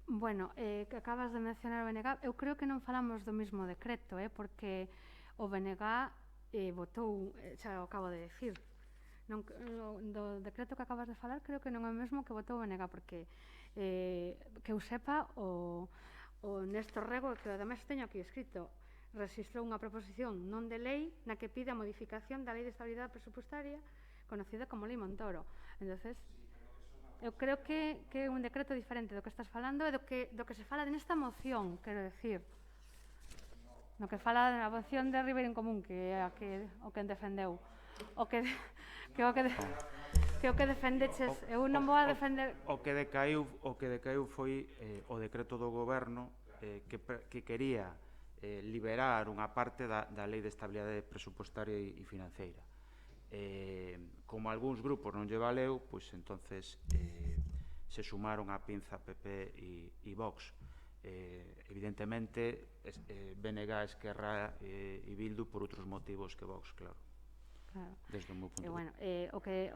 Bueno, que acabas de mencionar o BNG, eu creo que non falamos do mesmo decreto, porque o BNG votou, xa o acabo de decir, do decreto que acabas de falar creo que non é o mesmo que votou o BNG, porque que eu sepa o Néstor Rego, que ademais teño aquí escrito, registrou unha proposición non de lei na que pide a modificación da Lei de Estabilidade Presupuestaria conocida como Lei Montoro. Entonces, eu creo que é un decreto diferente do que estás falando e do que se fala nesta moción, quero decir. No que fala da moción de Ribeiro en Común, que é o que defendeu. O que defendeches, eu non vou a defender... O que decaiu foi o decreto do goberno que quería liberar unha parte da Lei de Estabilidade Presupuestaria e Financeira. Como algúns grupos non lle valeu, pois entonces se sumaron a pinza PP e Vox. Evidentemente BNG, Esquerra e Bildu por outros motivos que Vox, claro. Desde o meu punto de vista. Bueno, o que...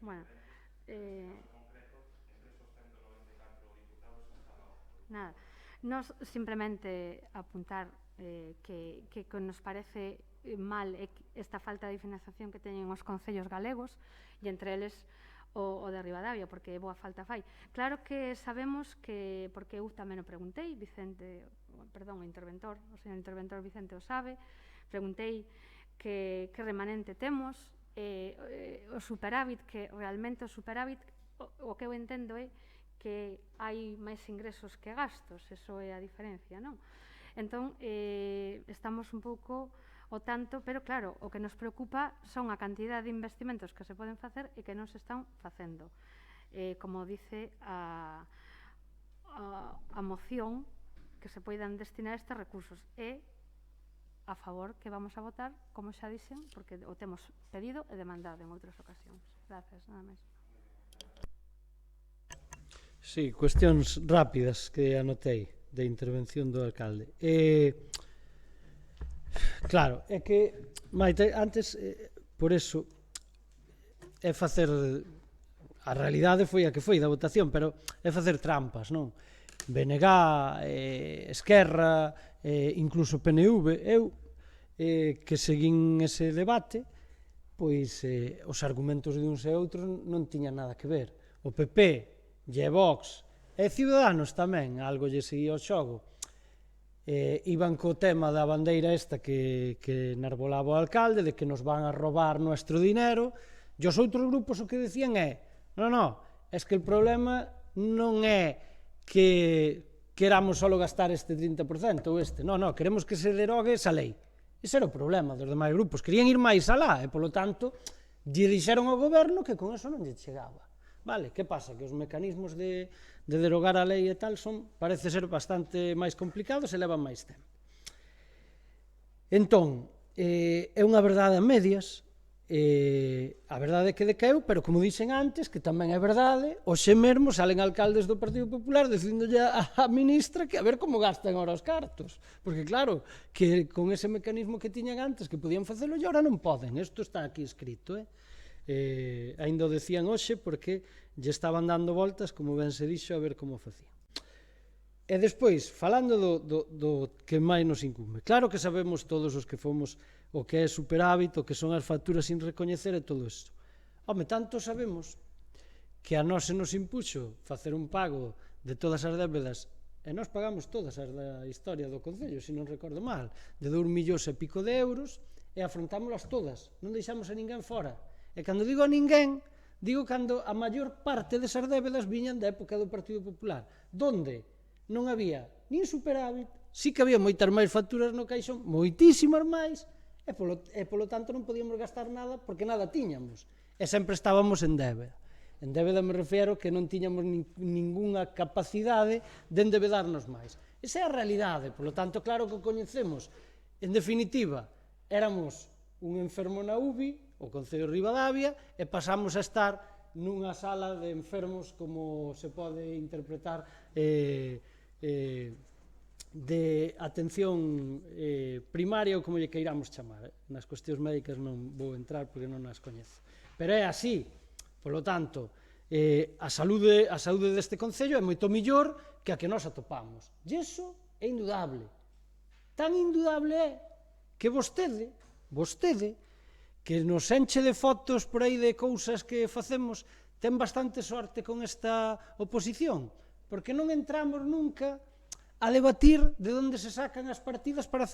Bueno, nada, nos simplemente apuntar que nos parece mal esta falta de financiación que teñen os concellos galegos e entre eles o de Ribadavia, porque boa falta fai. Claro que sabemos que, porque eu tamén o preguntei, o señor interventor Vicente o sabe, preguntei que remanente temos, o superávit, que realmente o superávit, o que eu entendo é que hai máis ingresos que gastos, eso é a diferencia, non? Entón, estamos un pouco o tanto, pero claro, o que nos preocupa son a cantidad de investimentos que se poden facer e que non se están facendo. Como dice a moción, que se poidan destinar estes recursos, e a favor que vamos a votar, como xa dixen, porque o temos pedido e demandado en outras ocasións. Gracias, nada máis. Sí, cuestións rápidas que anotei de intervención do alcalde. Claro, é que Maite, antes, por eso é facer, a realidade foi a que foi da votación, pero é facer trampas, non? BNG, Esquerra, incluso PNV, eu que seguín ese debate, pois os argumentos de uns e outros non tiñan nada que ver. O PP, e Vox, e Ciudadanos tamén, algo lle seguía o xogo, iban co tema da bandeira esta que narbolaba o alcalde, de que nos van a robar nuestro dinero, e os outros grupos o que decían é, non, é que el problema non é que queramos só gastar este 30% ou este, non, queremos que se derogue esa lei. Ese era o problema dos demais grupos, querían ir máis alá, e polo tanto, lle dixeron ao goberno que con eso non lle chegaba. Vale, que pasa? Que os mecanismos de derogar a lei e tal parece ser bastante máis complicados e levan máis tempo. Entón, é unha verdade a medias, a verdade é que decaeu, pero como dixen antes, que tamén é verdade, hoxe mesmo salen alcaldes do Partido Popular dicindolle a ministra que a ver como gastan ahora os cartos, porque claro, que con ese mecanismo que tiñan antes, que podían facelo e ahora non poden, isto está aquí escrito, ainda o decían hoxe porque lle estaban dando voltas, como ben se dixo, a ver como facían. E despois, falando do que máis nos incumbe, claro que sabemos todos os que fomos o que é superávit, o que son as facturas sin recoñecer e todo isto. Home, tanto sabemos que a nós se nos impuxo facer un pago de todas as débedas, e nós pagamos todas as da historia do Concello, se non recordo mal, de 2 millóns e pico de euros, e afrontámolas todas, non deixamos a ninguén fora. E cando digo a ninguén, digo cando a maior parte desas débedas viñan da época do Partido Popular, donde non había nin superávit, sí que había moitas máis facturas no caixón, moitísimas máis, e polo tanto non podíamos gastar nada porque nada tiñamos, e sempre estábamos en débeda. En débeda me refiero que non tiñamos ningunha capacidade de endebedarnos máis. Esa é a realidade, polo tanto, claro que o coñecemos. En definitiva, éramos un enfermo na UBI, o Concello de Ribadavia, e pasamos a estar nunha sala de enfermos, como se pode interpretar, de atención primaria ou como lle queiramos chamar. Nas cuestións médicas non vou entrar porque non as coñezo. Pero é así. Polo tanto, a saúde deste Concello é moito millor que a que nós atopamos. E iso é indudable. Tan indudable é que vostede, que nos enche de fotos por aí de cousas que facemos, ten bastante sorte con esta oposición, porque non entramos nunca a debatir de onde se sacan as partidas para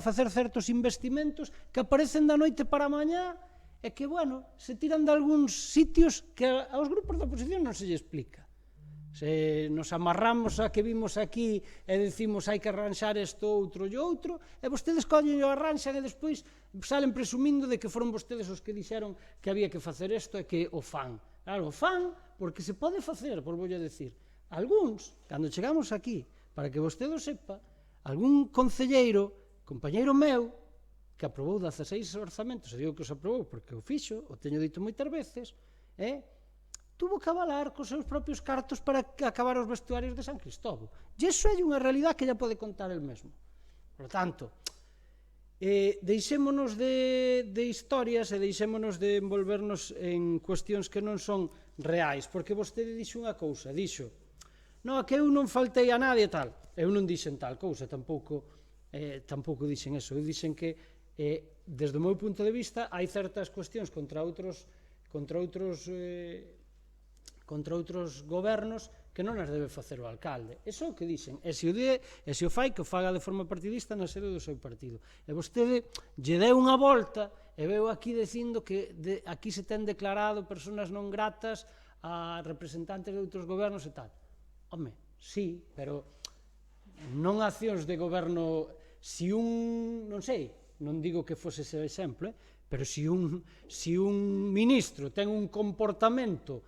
facer certos investimentos que aparecen da noite para a mañá e que, bueno, se tiran de algúns sitios que aos grupos da oposición non se lle explica. Se nos amarramos a que vimos aquí e decimos hai que arranxar isto, outro e outro, e vostedes collen e o arranxan e despois salen presumindo de que foron vostedes os que dixeron que había que facer isto e que o fan. Claro, o fan porque se pode facer, por voulle decir. Algúns, cando chegamos aquí, para que vostede o sepa, algún concelleiro, compañeiro meu, que aprobou 16 orzamentos, e digo que os aprobou porque o fixo, o teño dito moitas veces, tuvo que avalar cos seus propios cartos para acabar os vestuarios de San Cristóbal. E iso é unha realidad que lla pode contar el mesmo. Por tanto, deixémonos de historias e deixémonos de envolvernos en cuestións que non son reais, porque vostede dixo unha cousa, dixo, non, que eu non faltei a nadie e tal. Eu non dixen tal cousa, tampouco dixen eso. Eu dixen que desde o meu punto de vista hai certas cuestións contra outros gobernos que non as debe facer o alcalde. Eso é o que dixen. E se o fai, que o faga de forma partidista na sede do seu partido. E vostede lle deu unha volta e veu aquí dicindo que aquí se ten declarado persoas non gratas a representantes de outros gobernos e tal. Home, sí, pero non accións de goberno. Si non sei, non digo que fose ese exemplo, pero si un ministro ten un comportamento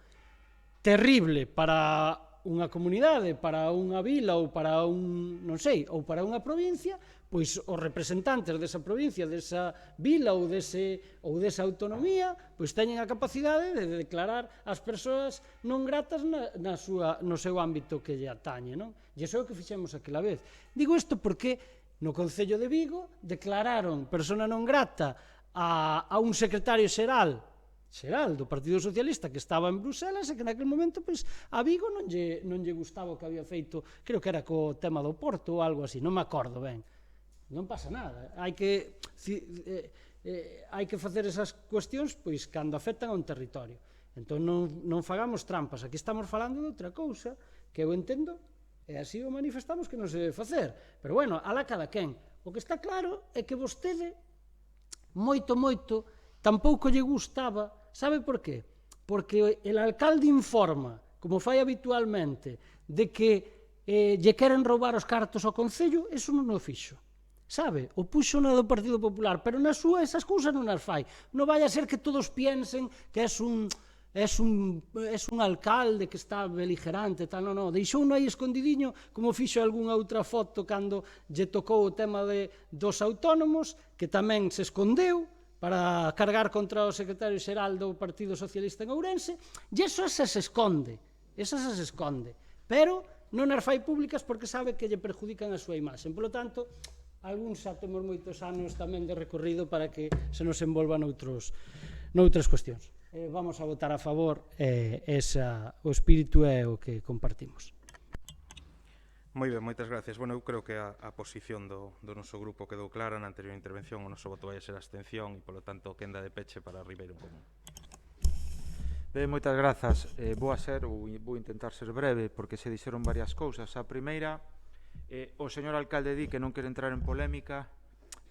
terrible para unha comunidade, para unha vila ou para non sei, ou para unha provincia, pois os representantes desa provincia, desa vila ou desa autonomía, pois teñen a capacidade de declarar as persoas non gratas no seu ámbito que lle atañe, non? E iso é o que fixemos aquela vez. Digo isto porque no Concello de Vigo declararon persona non grata a un secretario xeral do Partido Socialista que estaba en Bruselas e que naquele momento a Vigo non lle gustaba o que había feito, creo que era co tema do Porto ou algo así, non me acordo ben. Non pasa nada, hai que facer esas cuestións pois cando afectan a un territorio. Entón non fagamos trampas, aquí estamos falando de outra cousa que eu entendo e así o manifestamos que non se debe facer. Pero bueno, alá cada quen. O que está claro é que vostede moito tampouco lle gustaba. Sabe por qué? Porque el alcalde informa, como fai habitualmente, de que lle queren roubar os cartos ao Concello, eso non o fixo. Sabe? O puxo na do Partido Popular, pero na súa esas cousas non as fai. Non vai a ser que todos piensen que é un alcalde que está beligerante, tal, non, deixou no aí escondidiño, como fixo algunha outra foto cando lle tocou o tema dos autónomos, que tamén se escondeu para cargar contra o secretario xeral do Partido Socialista en Ourense, e eso se esconde, pero non as fai públicas porque sabe que lle perjudican a súa imaxe. Por lo tanto, algúns xa temos moitos anos tamén de recorrido para que se nos envolvan noutras cuestións. Vamos a votar a favor, o espírito é o que compartimos. Moi ben, moitas gracias. Bueno, eu creo que a posición do noso grupo quedou clara na anterior intervención. O noso voto vai a ser abstención e, polo tanto, quenda de peche para Ribeiro en Común. Ben, moitas grazas. Vou intentar ser breve, porque se dixeron varias cousas. A primeira, o señor alcalde di que non quere entrar en polémica,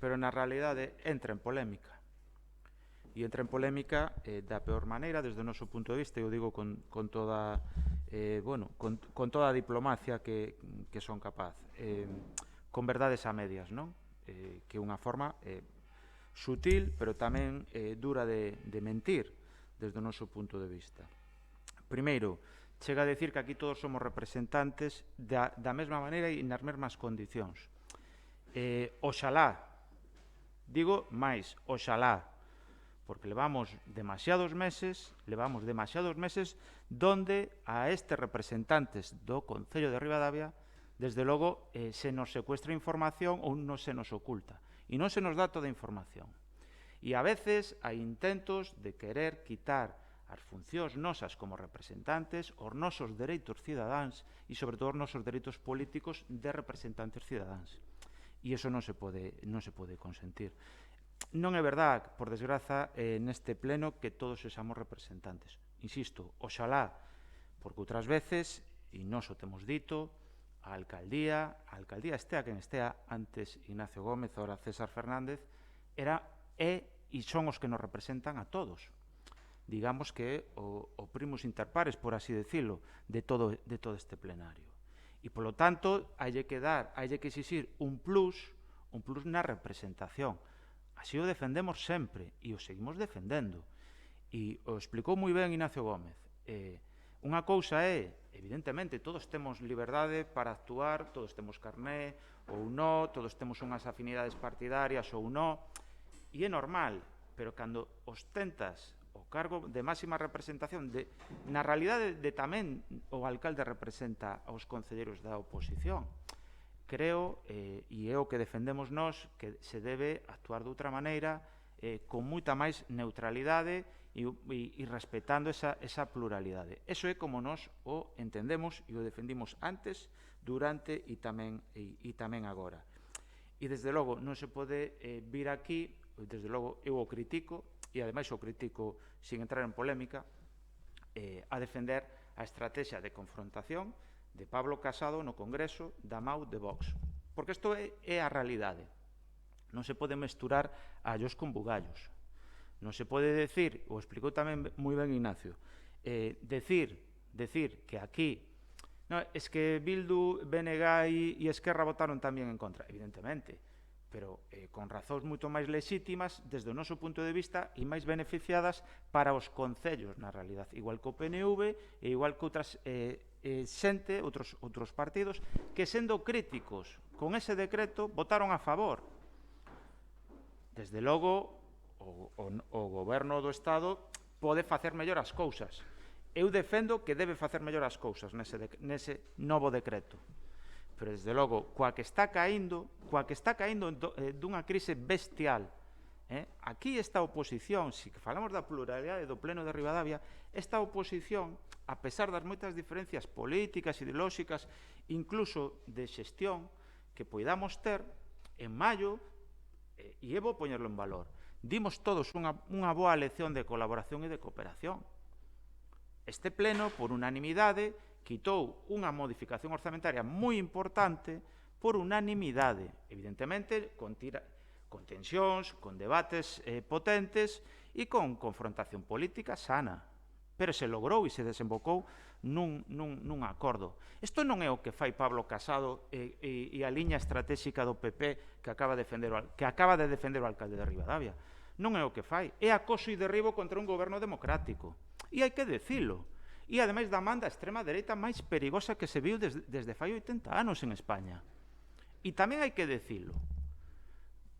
pero na realidade entra en polémica. E entra en polémica da peor maneira, desde o noso punto de vista, eu digo con toda a diplomacia que son capaz, con verdades a medias, non? Que é unha forma sutil, pero tamén dura de mentir, desde o noso punto de vista. Primeiro, chega a decir que aquí todos somos representantes da mesma maneira e nas mesmas condicións. Oxalá, digo máis, oxalá, porque levamos demasiados meses donde a estes representantes do Concello de Ribadavia, desde logo, se nos secuestra información ou non se nos oculta, e non se nos dá toda a información. E a veces hai intentos de querer quitar as funcións nosas como representantes, os nosos dereitos cidadáns e, sobre todo, os nosos dereitos políticos de representantes cidadáns. E iso non se pode consentir. Non é verdade, por desgraza, neste pleno que todos sexamos representantes. Insisto, oxalá, porque outras veces, e nós o temos dito, a alcaldía estea quen estea, antes Ignacio Gómez, ahora César Fernández, e son os que nos representan a todos. Digamos que o primus inter pares, por así decirlo, de todo este plenario. E, polo tanto, hai que exixir un plus na representación. Así o defendemos sempre, e o seguimos defendendo. E o explicou moi ben Ignacio Gómez. Unha cousa é, evidentemente, todos temos liberdade para actuar, todos temos carné ou non, todos temos unhas afinidades partidarias ou non, e é normal, pero cando ostentas o cargo de máxima representación, na realidade de tamén o alcalde representa aos concelleiros da oposición, creo, e é o que defendemos nós, que se debe actuar de outra maneira, con moita máis neutralidade e respetando esa pluralidade. Eso é como nós o entendemos e o defendimos antes, durante e tamén agora. E, desde logo, non se pode vir aquí, desde logo, eu o critico, e ademais o critico sin entrar en polémica, a defender a estrategia de confrontación de Pablo Casado no Congreso da MAU de Vox. Porque isto é a realidade. Non se pode mesturar allos con bugallos. Non se pode decir, o explicou tamén moi ben Ignacio, decir que aquí es que Bildu, BNG e Esquerra votaron tamén en contra, evidentemente, pero con razóns moito máis lexítimas desde o noso punto de vista e máis beneficiadas para os concellos, na realidade, igual que o PNV e igual que outras xente, outros partidos, que sendo críticos con ese decreto votaron a favor. Desde logo, o goberno do Estado pode facer mellor as cousas. Eu defendo que debe facer mellor as cousas nese novo decreto. Pero, desde logo, coa que está caíndo dunha crise bestial. Aquí esta oposición, se falamos da pluralidade do pleno de Ribadavia, esta oposición, a pesar das moitas diferencias políticas, ideolóxicas, incluso de xestión, que poidamos ter, en maio, e é bo poñerlo en valor, dimos todos unha boa lección de colaboración e de cooperación. Este pleno, por unanimidade, quitou unha modificación orzamentaria moi importante por unanimidade, evidentemente con tensións, con debates potentes e con confrontación política sana, pero se logrou e se desembocou nun acordo. Isto non é o que fai Pablo Casado e a liña estratégica do PP que acaba de defender o alcalde de Ribadavia. Non é o que fai, é acoso e derribo contra un goberno democrático. E hai que decilo. E, ademais, da man da extrema dereita máis perigosa que se viu desde fai 80 anos en España. E tamén hai que decilo,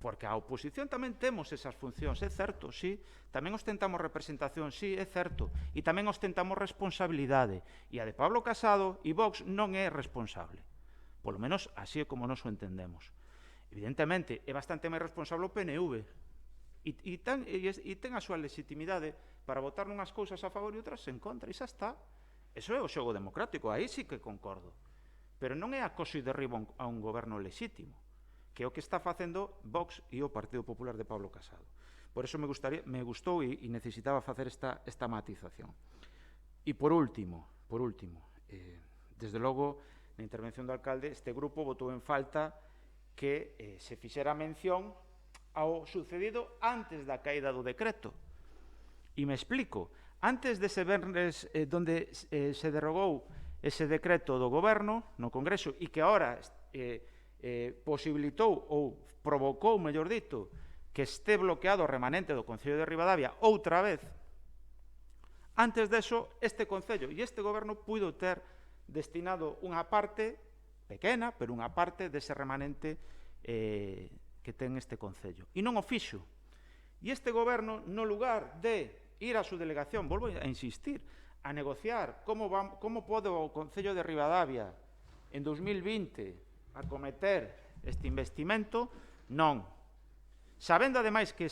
porque a oposición tamén temos esas funcións, é certo, sí, tamén ostentamos representación, sí, é certo, e tamén ostentamos responsabilidade, e a de Pablo Casado e Vox non é responsable, polo menos así é como nos o entendemos. Evidentemente, é bastante máis responsable o PNV, e ten a súa legitimidade para votar nunhas cousas a favor e outras en contra, e xa está. Eso é o xogo democrático, aí sí que concordo. Pero non é acoso e derribo a un goberno lexítimo, que é o que está facendo Vox e o Partido Popular de Pablo Casado. Por eso me gustou e necesitaba facer esta matización. E por último, desde logo, na intervención do alcalde, este grupo votou en falta que se fixera mención ao sucedido antes da caída do decreto. E me explico. Antes dese venres donde se derrogou ese decreto do goberno no Congreso e que agora posibilitou ou provocou, mellor dito, que este bloqueado o remanente do Concello de Ribadavia outra vez. Antes deso, este Concello e este goberno puido ter destinado unha parte pequena, pero unha parte dese remanente que ten este Concello. E non o fixo. E este goberno, no lugar de ir á súa delegación, volvo a insistir, a negociar como pode o Concello de Ribadavia en 2020 acometer este investimento, non. Sabendo, ademais, que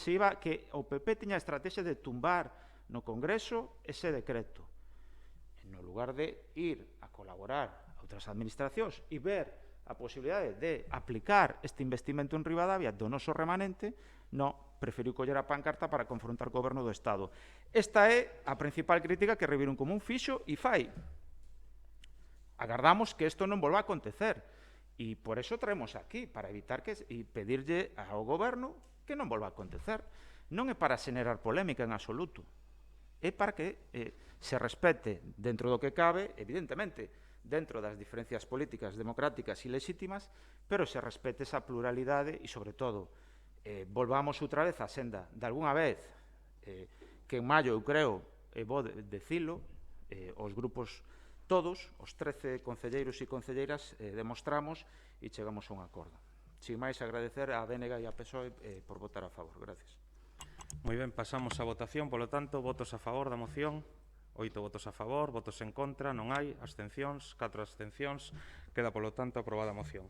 o PP tiña a estrategia de tumbar no Congreso ese decreto. No lugar de ir a colaborar a outras administracións e ver a posibilidade de aplicar este investimento en Ribadavia do noso remanente, non, preferiu coller a pancarta para confrontar co goberno do Estado. Esta é a principal crítica que Reviron Común fixo e fai. Agardamos que isto non volva a acontecer. E por eso traemos aquí, para evitar e pedirlle ao goberno que non volva a acontecer. Non é para xenerar polémica en absoluto. É para que se respete dentro do que cabe, evidentemente, dentro das diferencias políticas, democráticas e legítimas, pero se respete esa pluralidade e, sobre todo, volvamos outra vez á senda de algunha vez que en maio, eu creo, é bo decilo, os grupos todos, os 13 concelleiros e concelleiras, demostramos e chegamos a un acordo. Sin máis, agradecer a BNG e a PSOE por votar a favor. Gracias. Moi ben, pasamos a votación. Polo tanto, votos a favor da moción. 8 votos a favor, votos en contra, non hai, abstencións, 4 abstencións. Queda, polo tanto, aprobada a moción.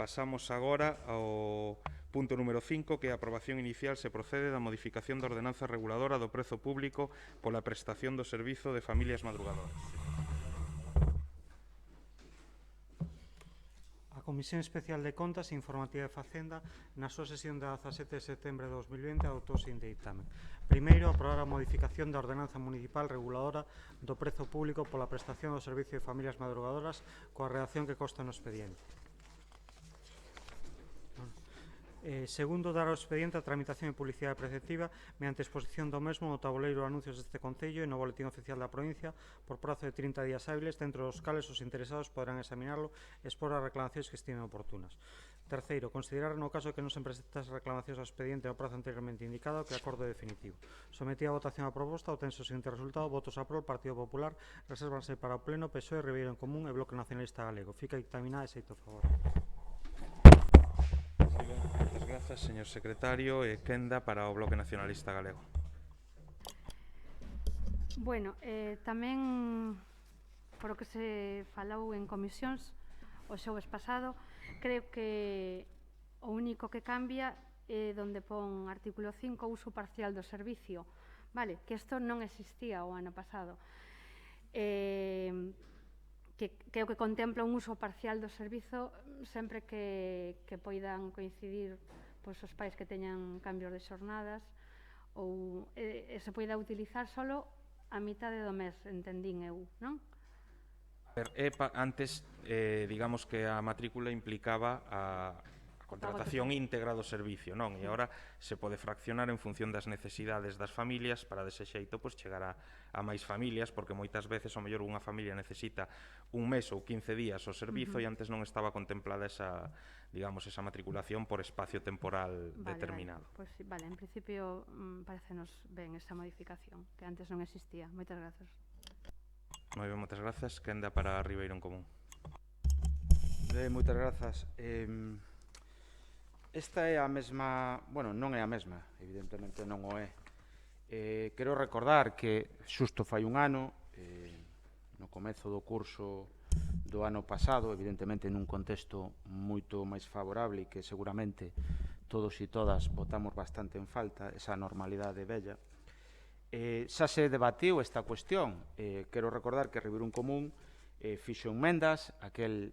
Pasamos agora ao punto número 5, que é a aprobación inicial se procede da modificación da ordenanza reguladora do prezo público pola prestación do servizo de familias madrugadoras. A Comisión Especial de Contas e Informativa de Facenda, na súa sesión de 17 de setembro de 2020, adoptou o seguinte dictamen. Primeiro, aprobar a modificación da ordenanza municipal reguladora do prezo público pola prestación do servicio de familias madrugadoras coa redacción que consta no expediente. Segundo, dar ao expediente a tramitación e publicidade preceptiva mediante exposición do mesmo no tabuleiro de anuncios deste Concello e no boletín oficial da provincia por prazo de 30 días hábiles, dentro dos cales os interesados poderán examinarlo e expor as reclamacións que estimen oportunas. Terceiro, considerar no caso que non se presenten as reclamacións ao expediente no prazo anteriormente indicado que acordo definitivo. Sometida a votación a proposta, obtense o seguinte resultado: votos a prol, Partido Popular, resérvanse para o Pleno, PSOE, Reviron Común e Bloque Nacionalista Galego. Fica dictaminada e xeito a favor. Moitas grazas, señor secretario. E quenda para o Bloque Nacionalista Galego. Bueno, tamén, por o que se falou en comisións o xoves pasado, creo que o único que cambia é donde pon artículo 5, uso parcial do servicio, vale? Que isto non existía o ano pasado. Que o que contempla un uso parcial do servizo sempre que poidan coincidir pois, os pais que teñan cambios de xornadas ou se poida utilizar solo a mitade do mes, entendín eu, non? Antes, digamos que a matrícula implicaba a contratación íntegra do servicio, non? E agora se pode fraccionar en función das necesidades das familias para dese xeito pois, chegar a máis familias, porque moitas veces o mellor unha familia necesita un mes ou 15 días o servizo e antes non estaba contemplada esa, digamos, esa matriculación por espacio temporal determinado. Pois, vale, en principio parecenos ben esa modificación, que antes non existía. Moitas grazas. Moi ben, moitas grazas. Quenda para Ribeiro en Común. Moitas grazas. Esta é a mesma, bueno, non é a mesma, evidentemente non o é. Quero recordar que xusto fai un ano, no comezo do curso do ano pasado, evidentemente nun contexto moito máis favorable e que seguramente todos e todas votamos bastante en falta, esa normalidade bella, xa se debatiu esta cuestión. Quero recordar que Ribeirón Común fixo enmendas aquel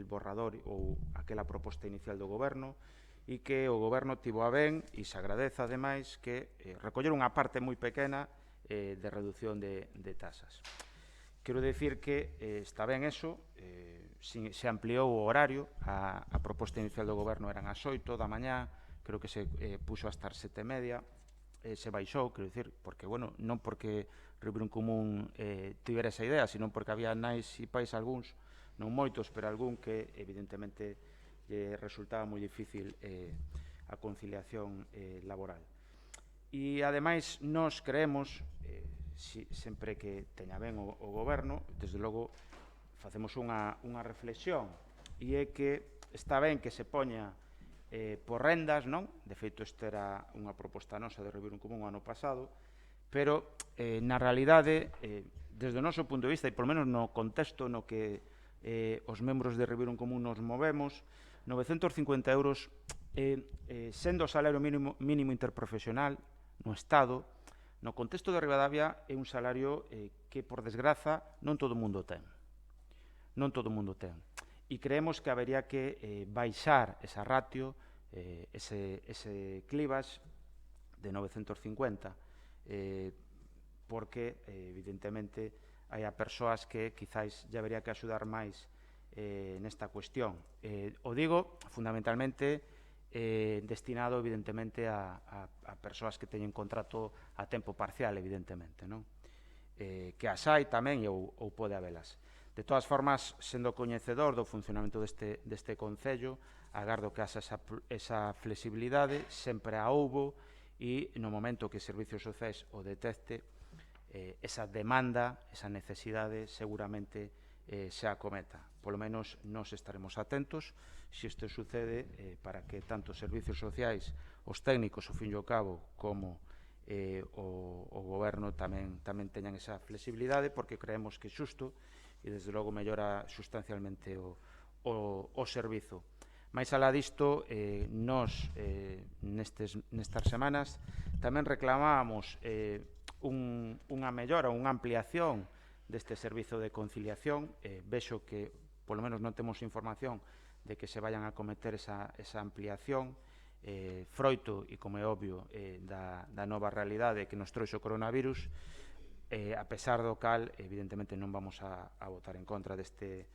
borrador ou aquela proposta inicial do goberno e que o goberno tivo a ben, e se agradece ademais, que recoller unha parte moi pequena de reducción de tasas. Quero decir que está ben eso, se ampliou o horario, a proposta inicial do Goberno eran as 8 da mañá, creo que se puxo hasta as 7:30, se baixou, quero dicir, porque, bueno, non porque Río Común tivera esa idea, sino porque había nais e pais algúns, non moitos, pero algún que evidentemente resultaba moi difícil a conciliación laboral. E, ademais, nós creemos, sempre que teña ben o Goberno, desde logo facemos unha reflexión, e é que está ben que se poña por rendas, non? De feito, esta era unha proposta nosa de Río Común o ano pasado, pero, na realidade, desde o noso punto de vista, e polo menos no contexto no que os membros de Río Común nos movemos, 950 euros, sendo o salario mínimo interprofesional no Estado, no contexto de Ribadavia é un salario que, por desgraza, non todo o mundo ten. Non todo o mundo ten. E creemos que habería que baixar esa ratio, ese clivas de 950, porque, evidentemente, hai a persoas que quizáis lle habería que axudar máis nesta cuestión. O digo, fundamentalmente, destinado, evidentemente, a persoas que teñen contrato a tempo parcial, evidentemente, non? Que as hai tamén ou pode habelas. De todas formas, sendo coñecedor do funcionamento deste Concello, agardo que haxa esa flexibilidade, sempre a houbo, e no momento que Servicios Sociais o detecte, esa demanda, esa necesidade, seguramente se acometa. Polo menos nos estaremos atentos se isto sucede, para que tanto os servicios sociais, os técnicos, ao fin e ao cabo, como o Goberno tamén teñan esa flexibilidade, porque creemos que é xusto e, desde logo, mellora sustancialmente o servizo. Mais alá disto, nos nestas semanas tamén reclamábamos unha mellora, unha ampliación deste servizo de conciliación. Vexo que, polo menos, non temos información de que se vayan a cometer esa ampliación, froito, e como é obvio, da nova realidade que nos trouxe o coronavirus, a pesar do cal, evidentemente, non vamos a votar en contra deste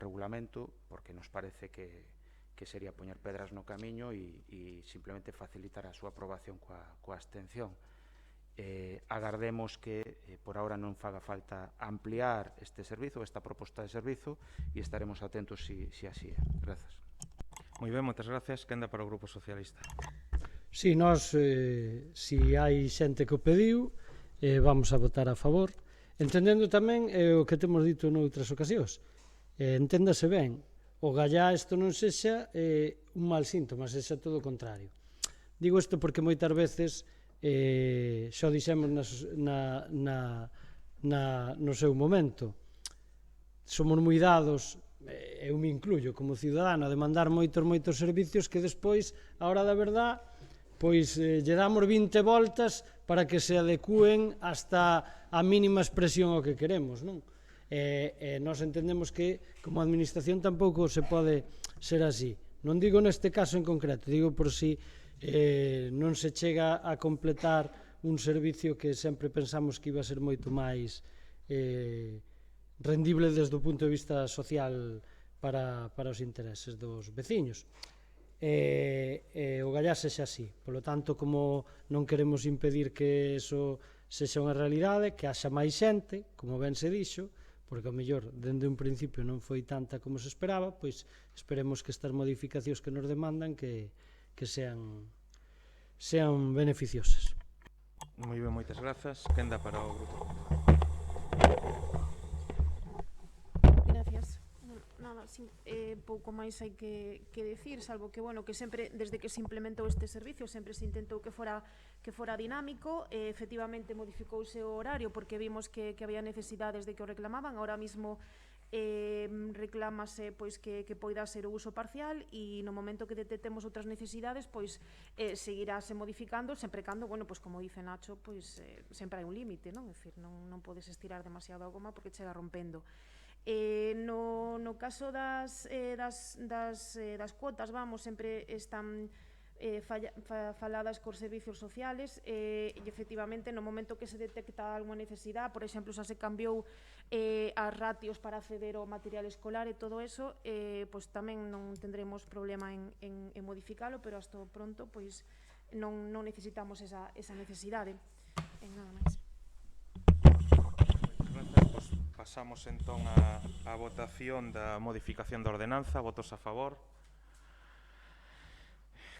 regulamento, porque nos parece que sería poñer pedras no camiño e simplemente facilitar a súa aprobación coa abstención. Agardemos que por ahora non faga falta ampliar este servizo, esta proposta de servizo, e estaremos atentos se así é. Grazas. Moi ben, moitas gracias. Quenda para o Grupo Socialista. Si, nós, si hai xente que o pediu, vamos a votar a favor, entendendo tamén o que temos dito noutras ocasións. Enténdase ben, o gallá isto non sexa un mal síntoma, sexa todo o contrario. Digo isto porque moitas veces xa dixemos no seu momento, somos moi dados, eu me incluyo como ciudadano, a demandar moitos servicios que despois, a hora da verdad, pois lle damos 20 voltas para que se adecúen hasta a mínima expresión ao que queremos, non? Nós entendemos que como administración tampouco se pode ser así. Non digo neste caso en concreto, digo por si non se chega a completar un servicio que sempre pensamos que iba a ser moito máis rendible desde o punto de vista social para os intereses dos veciños. O gallá sexa así. Por lo tanto, como non queremos impedir que eso sexa unha realidade, que haxa máis xente, como ben se dixo, porque ao mellor dende un principio non foi tanta como se esperaba, pois esperemos que estas modificacións que nos demandan que sean beneficiosas. Moi ben, moitas grazas. Quenda para o Grupo. Gracias. Nada, pouco máis hai que decir, salvo que, bueno, que sempre, desde que se implementou este servicio, sempre se intentou que fora dinámico. Efectivamente, modificouse o horario porque vimos que había necesidades de que o reclamaban. Ahora mismo reclámase pois que poida ser o uso parcial, e no momento que detectemos outras necesidades, pois seguirase modificando, sempre cando, bueno, pois como dice Nacho, pois sempre hai un límite, non? É dicir, non podes estirar demasiado a goma porque chega rompendo. No caso das cuotas, vamos, sempre están faladas cos servicios sociales e efectivamente no momento que se detecta alguna necesidade, por exemplo, xa se cambiou as ratios para acceder ao material escolar e todo eso, pois tamén non tendremos problema en modificalo, pero hasta pronto pois non necesitamos esa necesidade. E nada máis. Grazas, pois pasamos entón a votación da modificación da ordenanza. Votos a favor.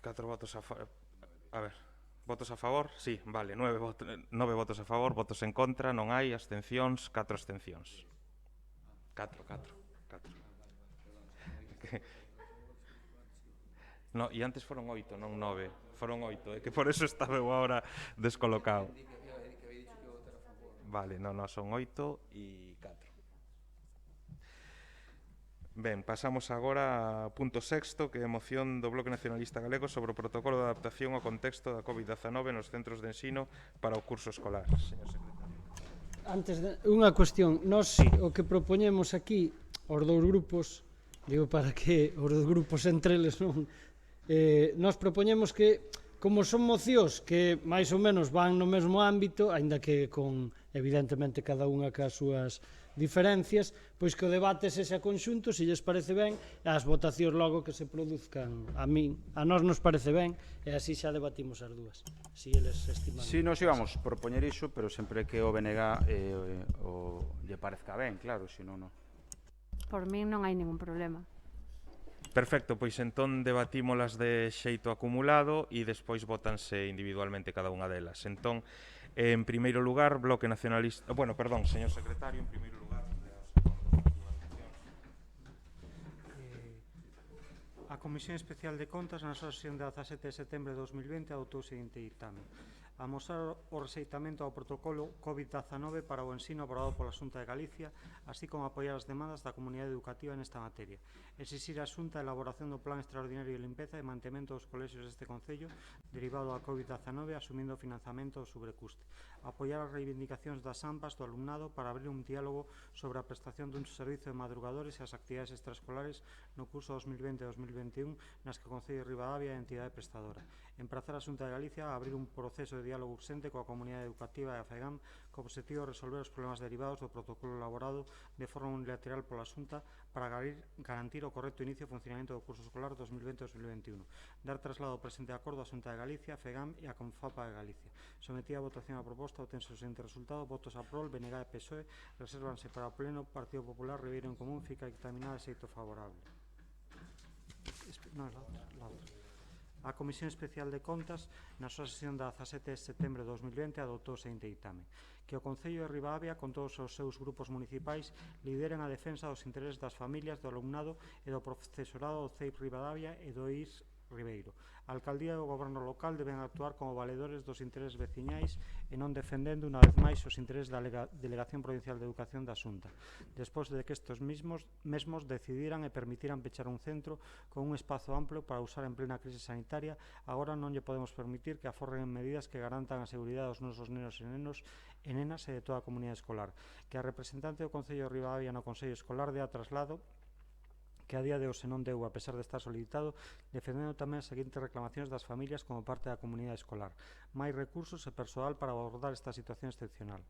4 votos a favor. A ver, votos a favor? Sí, vale, 9 votos a favor, votos en contra, non hai, abstencións, 4 abstencións. 4. No, e antes foron 8, non 9. Foron 8, é que por eso estaba eu agora descolocado. Vale, non, son 8 e 4. Ben, pasamos agora ao punto sexto, que é a moción do Bloque Nacionalista Galego sobre o protocolo de adaptación ao contexto da COVID-19 nos centros de ensino para o curso escolar. Señor secretario. Antes de unha cuestión, nós o que propoñemos aquí aos dous grupos, digo para que os dous grupos entre eles non, nós propoñemos que, como son mocións que máis ou menos van no mesmo ámbito, aínda que con, evidentemente, cada unha cas súas diferencias, pois que o debate sexa conxunto, se lles parece ben, e as votacións logo que se produzcan. A nós nos parece ben, e así xa debatimos as dúas, se eles estiman. Si, nos íbamos propoñer iso, pero sempre que o BNG lle parezca ben, claro, se non, non. Por min non hai ningún problema. Perfecto, pois entón debatímolas de xeito acumulado e despois votanse individualmente cada unha delas. Entón, en primeiro lugar, Bloque Nacionalista... Bueno, perdón, señor secretario, en primeiro lugar... A Comisión Especial de Contas, na súa sesión de 17 de setembro de 2020, adoptou o seguinte ditame: amosar o rexeitamento ao protocolo COVID-19 para o ensino aprobado pola Xunta de Galicia, así como apoiar as demandas da comunidade educativa nesta materia. Exixir á Xunta a elaboración do plan extraordinario de limpeza e mantemento dos colexios deste Concello derivado da COVID-19, asumindo o financiamento do sobrecuste. Apoiar as reivindicacións das AMPAs do alumnado para abrir un diálogo sobre a prestación dun servizo de madrugadores e as actividades extraescolares no curso 2020-2021 nas que o Concello de Ribadavia é a entidade prestadora. Emprazar a Xunta de Galicia a abrir un proceso de diálogo urxente coa comunidade educativa e a FEGAM co objetivo de resolver os problemas derivados do protocolo elaborado de forma unilateral pola Xunta para garantir o correcto inicio e funcionamento do curso escolar 2020-2021. Dar traslado ao presente acordo á Xunta de Galicia, a FEGAM e a Confapa de Galicia. Sometida a votación a proposta obtense o seguinte resultado: votos a prol, BNG e PSOE, resérvanse para o Pleno, Partido Popular, Ribeiro en Común, fica dictaminada de xeito favorable. Non, la outra. A Comisión Especial de Contas, na súa sesión da 17 de setembro de 2020, adoptou o seguinte ditame: que o Concello de Ribadavia, con todos os seus grupos municipais, lideren a defensa dos intereses das familias, do alumnado e do profesorado do CEIP Ribadavia e do IS Ribeiro. A Alcaldía e o Goberno local deben actuar como valedores dos intereses veciñais e non defendendo unha vez máis os intereses da Delegación Provincial de Educación da Xunta, despois de que estes mesmos decidiran e permitiran pechar un centro con un espazo amplo para usar en plena crise sanitaria. Agora non lle podemos permitir que aforren en medidas que garantan a seguridade dos nosos nenos e nenas e de toda a comunidade escolar. Que a representante do Concello de Ribadavia no Consello Escolar dea traslado que a día de hoxe non deu, a pesar de estar solicitado, defendendo tamén as seguintes reclamacións das familias como parte da comunidade escolar: máis recursos e persoal para abordar esta situación excepcional,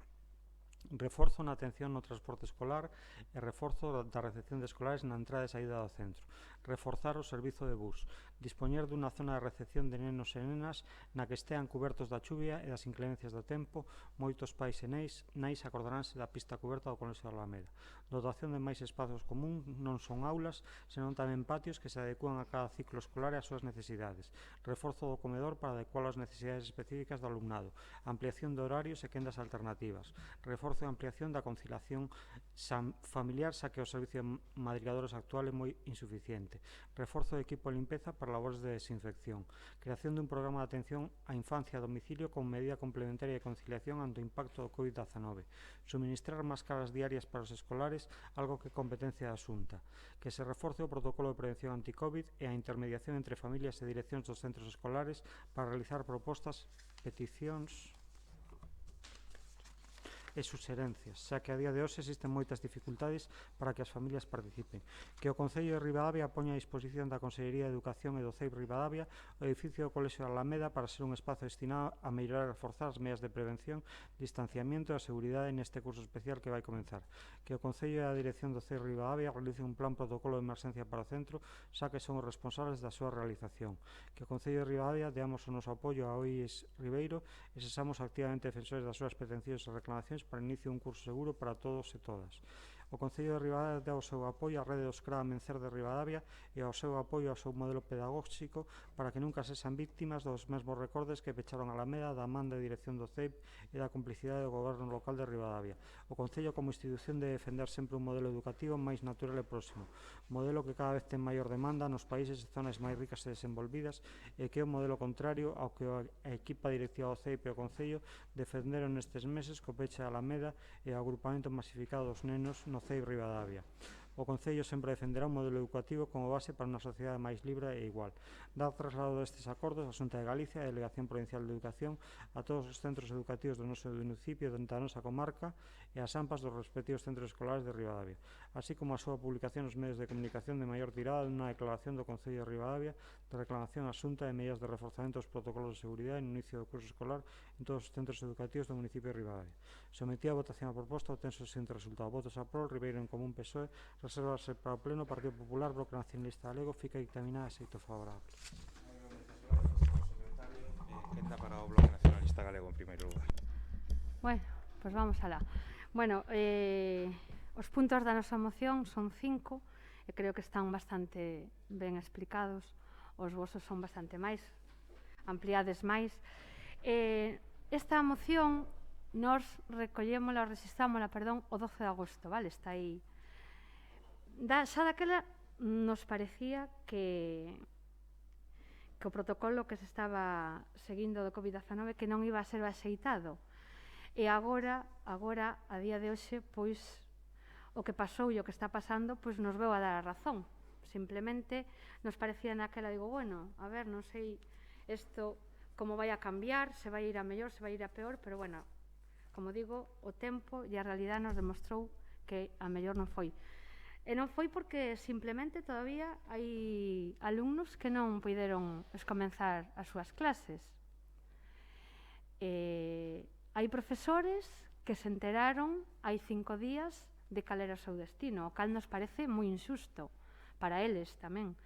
reforzo na atención no transporte escolar e reforzo da recepción de escolares na entrada e saída do centro, reforzar o servizo de bus, dispoñer dunha zona de recepción de nenos e nenas na que estean cubertos da chuvia e das inclemencias do tempo. Moitos pais e nais acordaránse da pista coberta do Colexio de Alameda. Dotación de máis espazos común, non son aulas, senón tamén patios que se adecúan a cada ciclo escolar e ás súas necesidades. Reforzo do comedor para adecuar as necesidades específicas do alumnado. Ampliación de horarios e quendas alternativas. Reforzo e ampliación da conciliación familiar, xa que o servicio de madrigadores actual é moi insuficiente. Reforzo de equipo de limpeza para labores de desinfección. Creación dun programa de atención á infancia a domicilio con medida complementaria de conciliación ante o impacto do COVID-19. Suministrar máscaras diarias para os escolares, algo que é competencia da Xunta. Que se reforce o protocolo de prevención anti-COVID e a intermediación entre familias e direccións dos centros escolares para realizar propostas, peticións e suxerencias, xa que a día de hoxe existen moitas dificultades para que as familias participen. Que o Concello de Ribadavia poña a disposición da Consellería de Educación e do CEIP Ribadavia o edificio do Colexio de Alameda para ser un espazo destinado a mellorar e reforzar as medidas de prevención, distanciamento e a seguridade neste curso especial que vai comenzar. Que o Concello e a Dirección do CEIP Ribadavia realicen un plan protocolo de emerxencia para o centro, xa que son os responsables da súa realización. Que o Concello de Ribadavia deamos o noso apoio a OIS Ribeiro e sexamos activamente defensores das súas pretensións e reclamacións para o inicio dun curso seguro para todos e todas. O Concello de Ribadavia dá o seu apoio á rede dos CRA Mencer de Ribadavia e ao seu apoio ao seu modelo pedagóxico para que nunca sexan víctimas dos mesmos recordes que pecharon a Alameda da man da dirección do CEIP e da complicidade do goberno local de Ribadavia. O Concello como institución debe defender sempre un modelo educativo máis natural e próximo, modelo que cada vez ten maior demanda nos países e zonas máis ricas e desenvolvidas e que é o modelo contrario ao que a equipa directiva do CEIP e o Concello defenderon nestes meses co peche a Alameda e o agrupamento masificado dos nenos no CEIP Ribadavia. O Concello sempre defenderá un modelo educativo como base para unha sociedade máis libre e igual. Dá traslado destes acordos a Xunta de Galicia e a Delegación Provincial de Educación a todos os centros educativos do noso municipio da nosa comarca e as AMPAs dos respectivos centros escolares de Ribadavia, así como a súa publicación nos medios de comunicación de maior tirada nunha declaración do Concello de Ribadavia de reclamación á Xunta e medidas de reforzamento dos protocolos de seguridade no inicio do curso escolar en todos os centros educativos do municipio de Ribadavia. Sometida a votación a proposta, obtense o seguinte resultado: votos a prol, Ribeiro en Común, PSOE, reservarse para o Pleno, Partido Popular, Bloque Nacionalista Galego, fica dictaminada e xeito favorable. Quenda para o Bloque Nacionalista Galego en primeiro lugar. Bueno, pues vamos alá. Bueno, os puntos da nosa moción son 5 e creo que están bastante ben explicados. Os vosos son bastante máis, ampliades máis. Esta moción nos registámola, o 12 de agosto, vale? Está aí. Xa daquela nos parecía que o protocolo que se estaba seguindo do COVID-19 que non iba a ser axeitado. E agora, a día de hoxe, pois, o que pasou e o que está pasando, pois nos veu a dar a razón. Simplemente nos parecía naquela, digo, bueno, a ver, non sei isto como vai a cambiar, se vai ir a mellor, se vai ir a peor, pero bueno, como digo, o tempo e a realidade nos demostrou que a mellor non foi. E non foi porque simplemente todavía hai alumnos que non puideron comenzar as súas clases. Hai profesores que se enteraron hai 5 días de cal era o seu destino, o cal nos parece moi injusto para eles tamén.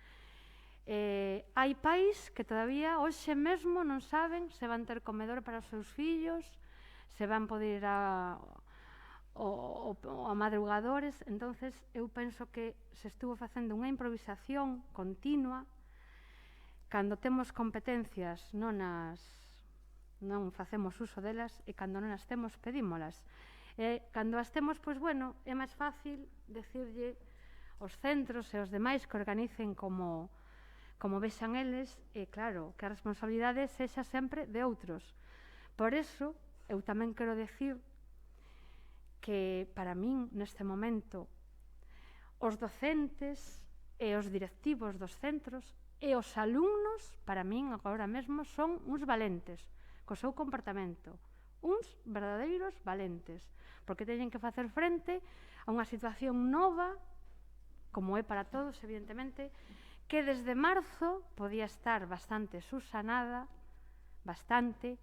Hai pais que todavía hoxe mesmo non saben se van ter comedor para os seus fillos, se van poder ir a madrugadores. Entonces eu penso que se estuvo facendo unha improvisación continua cando temos competencias non facemos uso delas e cando non as temos pedímolas. Cando as temos, pois bueno, é máis fácil decirlle aos centros e aos demais que organicen como vexan eles, e claro, que a responsabilidade sexa sempre de outros. Por eso, eu tamén quero decir que para min, neste momento, os docentes e os directivos dos centros e os alumnos, para min, agora mesmo, son uns valentes, co seu comportamento, uns verdadeiros valentes, porque teñen que facer frente a unha situación nova, como é para todos, evidentemente, que desde marzo podía estar bastante subsanada, bastante,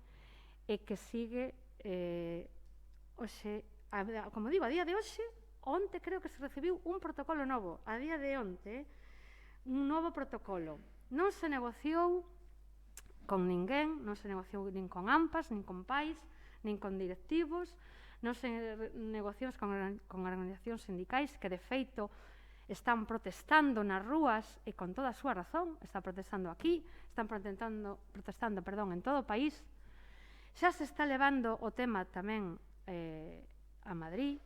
e que sigue, hoxe, como digo, a día de hoxe, onte creo que se recibiu un protocolo novo, a día de onte, un novo protocolo. Non se negociou con ninguén, non se negociou nin con AMPAs, nin con pais, nin con directivos, non se negociou con organizacións sindicais que, de feito, están protestando nas rúas e con toda a súa razón, están protestando aquí, están protestando en todo o país. Xa se está levando o tema tamén a Madrid.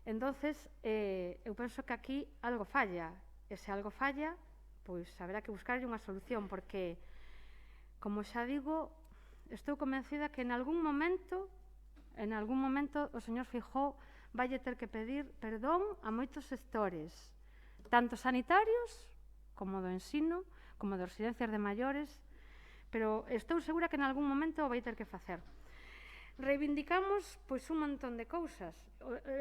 Entonces, eu penso que aquí algo falla, e se algo falla, pois haberá que buscarlle unha solución, porque, como xa digo, estou convencida que en algún momento o señor Feijóo vai ter que pedir perdón a moitos sectores, tanto sanitarios, como do ensino, como de residencias de maiores, pero estou segura que en algún momento o vai ter que facer. Reivindicamos pois un montón de cousas.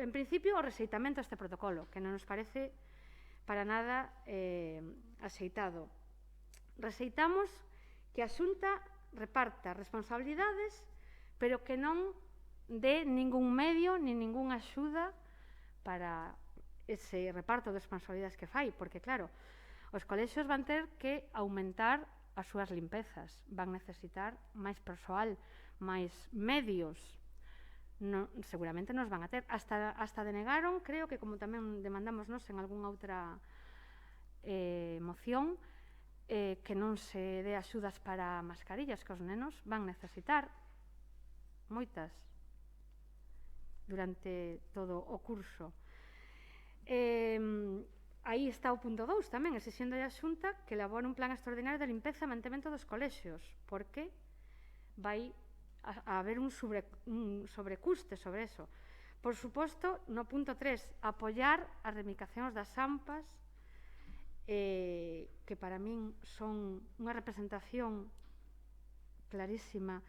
En principio, o rexeitamento a este protocolo, que non nos parece para nada axeitado. Rexeitamos que a Xunta reparta responsabilidades, pero que non dé ningún medio ni ningunha axuda para ese reparto de responsabilidades que fai, porque claro, os colexios van ter que aumentar as súas limpezas, van necesitar máis persoal, máis medios, seguramente nos van a ter. Hasta denegaron, creo que como tamén demandamos nos en algunha outra moción, que non se dé axudas para mascarillas, que os nenos van necesitar moitas durante todo o curso. Aí está o punto 2 tamén, exixindo a Xunta que elabore un plan extraordinario de limpeza e mantemento dos colexios, porque vai a haber un sobrecuste sobre eso. Por suposto, no punto 3, apoiar as reivindicacións das AMPAs, que para min son unha representación clarísima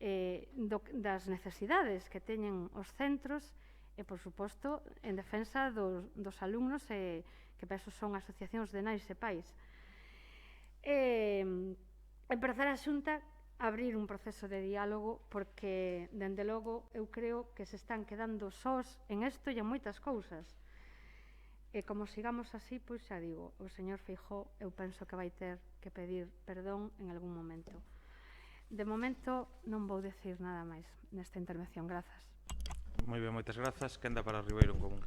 das necesidades que teñen os centros e, por suposto, en defensa dos alumnos, que para eso son asociacións de nais e pais. Empezar a Xunta a abrir un proceso de diálogo, porque, dende logo, eu creo que se están quedando sós en isto e en moitas cousas. E como sigamos así, pois xa digo, o señor Feijóo eu penso que vai ter que pedir perdón en algún momento. De momento non vou decir nada máis nesta intervención. Grazas. Moi ben, moitas grazas. Quenda para Ribeiro en Común.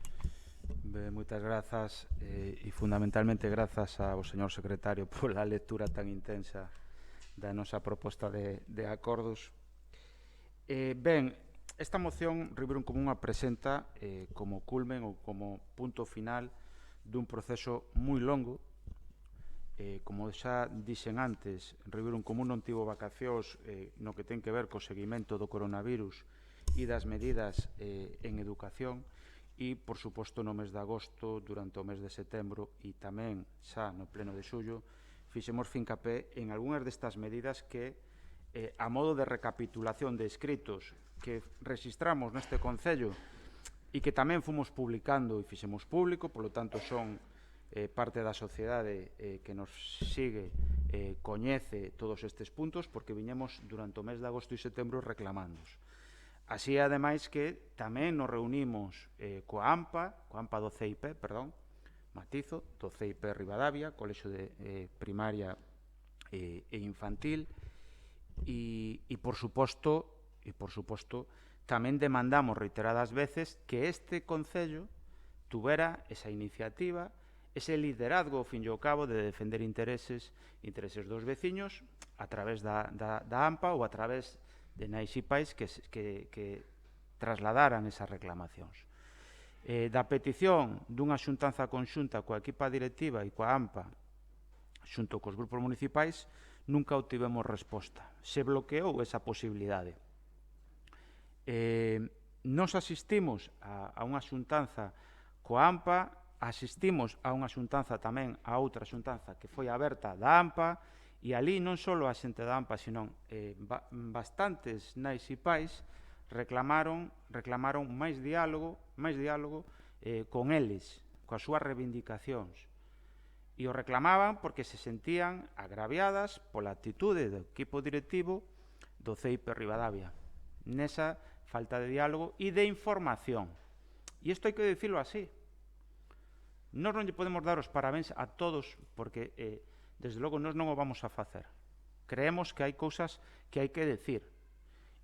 Ben, moitas grazas e fundamentalmente grazas ao señor secretario pola lectura tan intensa da nosa proposta de acordos. Ben, esta moción Ribeiro en Común a presenta como culmen ou como punto final dun proceso moi longo. Como xa dixen antes, Ribeiro en Común non tivo vacacións no que ten que ver co seguimento do coronavirus e das medidas en educación e, por suposto, no mes de agosto, durante o mes de setembro e tamén xa no pleno de xullo, fixemos fincapé en algunhas destas medidas que, a modo de recapitulación de escritos que registramos neste Concello e que tamén fomos publicando e fixemos público, polo tanto son parte da sociedade que nos sigue, coñece todos estes puntos, porque viñemos durante o mes de agosto e setembro reclamándos. Así, ademais, que tamén nos reunimos coa AMPA do CIP, matizo, do CIP Ribadavia, Colexio de Primaria e Infantil, e por suposto, tamén demandamos reiteradas veces que este Concello tuvera esa iniciativa, ese liderazgo, ao fin e ao cabo, de defender intereses dos veciños a través da AMPA ou a través de nais e pais que trasladaran esas reclamacións. Da petición dunha xuntanza conxunta coa equipa directiva e coa AMPA xunto cos grupos municipais nunca obtivemos resposta. Se bloqueou esa posibilidade. Nos asistimos a unha xuntanza coa AMPA, asistimos a unha xuntanza tamén a outra xuntanza que foi aberta da AMPA, e ali non só a xente da AMPA, senón bastantes nais e pais reclamaron máis diálogo con eles, coas súas reivindicacións. E o reclamaban porque se sentían agraviadas pola actitude do equipo directivo do CIP Ribadavia, nesa falta de diálogo e de información. E isto hai que dicilo así. Nós non lle podemos dar os parabéns a todos, porque, desde logo, nós non o vamos a facer. Creemos que hai cousas que hai que decir.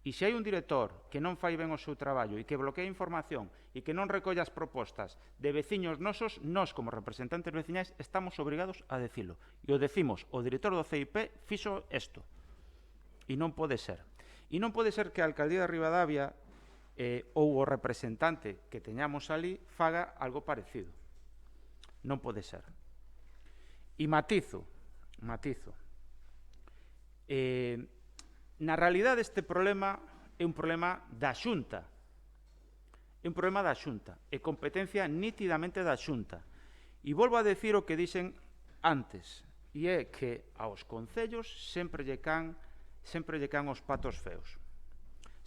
E se hai un director que non fai ben o seu traballo e que bloquea información e que non recolle as propostas de veciños nosos, nós, como representantes veciñais, estamos obrigados a decilo. E o decimos, o director do CIP fixo isto. E non pode ser. E non pode ser que a Alcaldía de Ribadavia ou o representante que teñamos ali faga algo parecido. Non pode ser. E matizo. Na realidade, este problema é un problema da Xunta. É competencia nítidamente da Xunta. E volvo a decir o que dixen antes, e é que aos concellos sempre lle can os patos feos.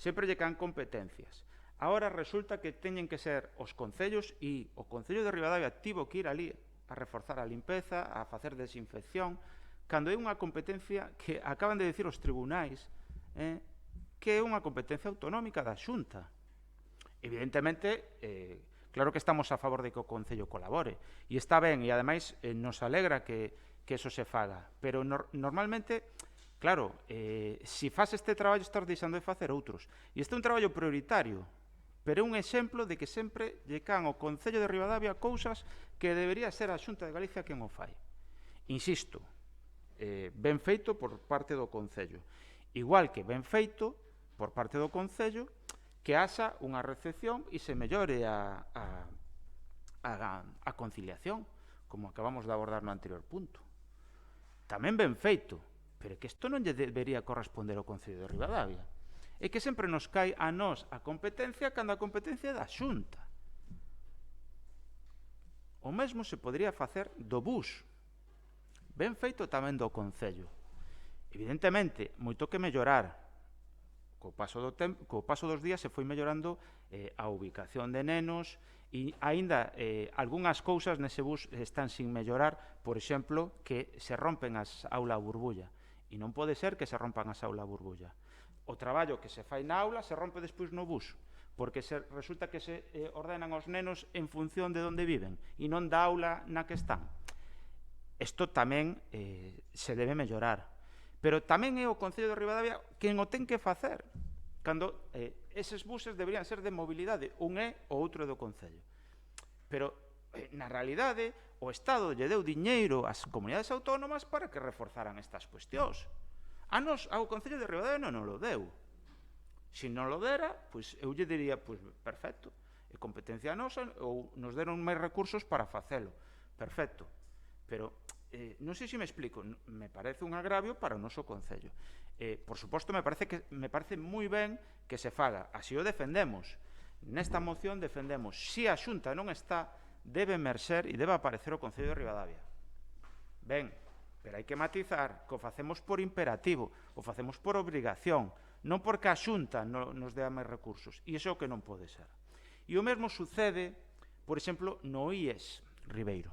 sempre lle can competencias. Ahora resulta que teñen que ser os concellos e o Concello de Ribadavia tivo que ir ali a reforzar a limpeza, a facer desinfección, cando é unha competencia que acaban de decir os tribunais que é unha competencia autonómica da Xunta. Evidentemente, claro que estamos a favor de que o Concello colabore, e está ben, e ademais nos alegra que eso se faga, pero normalmente, claro, se faz este traballo estás deixando de facer outros, e este é un traballo prioritario, pero é un exemplo de que sempre lle can ao Concello de Ribadavia cousas que debería ser a Xunta de Galicia quen o fai. Insisto, ben feito por parte do Concello, igual que ben feito por parte do Concello que haxa unha recepción e se mellore a conciliación, como acabamos de abordar no anterior punto. Tamén ben feito, pero que isto non lle debería corresponder ao Concello de Ribadavia. É que sempre nos cai a nós a competencia cando a competencia é da Xunta. O mesmo se podría facer do bus. Ben feito tamén do Concello. Evidentemente, moito que mellorar. Co paso dos días se foi mellorando a ubicación de nenos e aínda algunhas cousas nese bus están sin mellorar, por exemplo, que se rompen as aulas burbulla. E non pode ser que se rompan as aulas burbulla. O traballo que se fai na aula se rompe despois no bus, porque resulta que se ordenan os nenos en función de onde viven e non da aula na que están. Isto tamén se debe mellorar. Pero tamén é o Concello de Ribadavia quen o ten que facer, cando eses buses deberían ser de mobilidade, un é o outro do Concello. Pero, na realidade, o Estado lle deu diñeiro ás comunidades autónomas para que reforzaran estas cuestións. Ao Concello de Ribadavia non o deu. Se non lo dera, pois eu lle diría, pois perfecto, é competencia nosa, ou nos deron máis recursos para facelo. Perfecto. Pero non sei se me explico, me parece un agravio para o noso Concello. Por suposto, me parece moi ben que se faga, así o defendemos. Nesta moción defendemos, se a Xunta non está, debe emerxer e debe aparecer o Concello de Ribadavia. Ben, pero hai que matizar que o facemos por imperativo, o facemos por obrigación, non porque a Xunta nos dea máis recursos, e iso é o que non pode ser. E o mesmo sucede, por exemplo, no IES Ribeiro,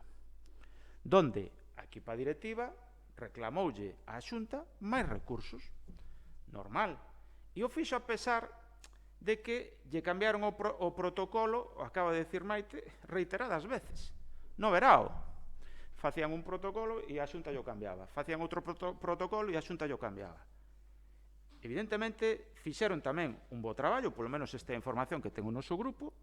donde a equipa directiva reclamoulle á Xunta máis recursos. Normal. E o fixo a pesar de que lle cambiaron o protocolo, acaba de decir Maite, reiteradas veces. No verao. Facían un protocolo e a Xunta yo cambiaba. Facían outro protocolo e a Xunta yo cambiaba. Evidentemente, fixeron tamén un bo traballo, polo menos esta información que ten o noso grupo,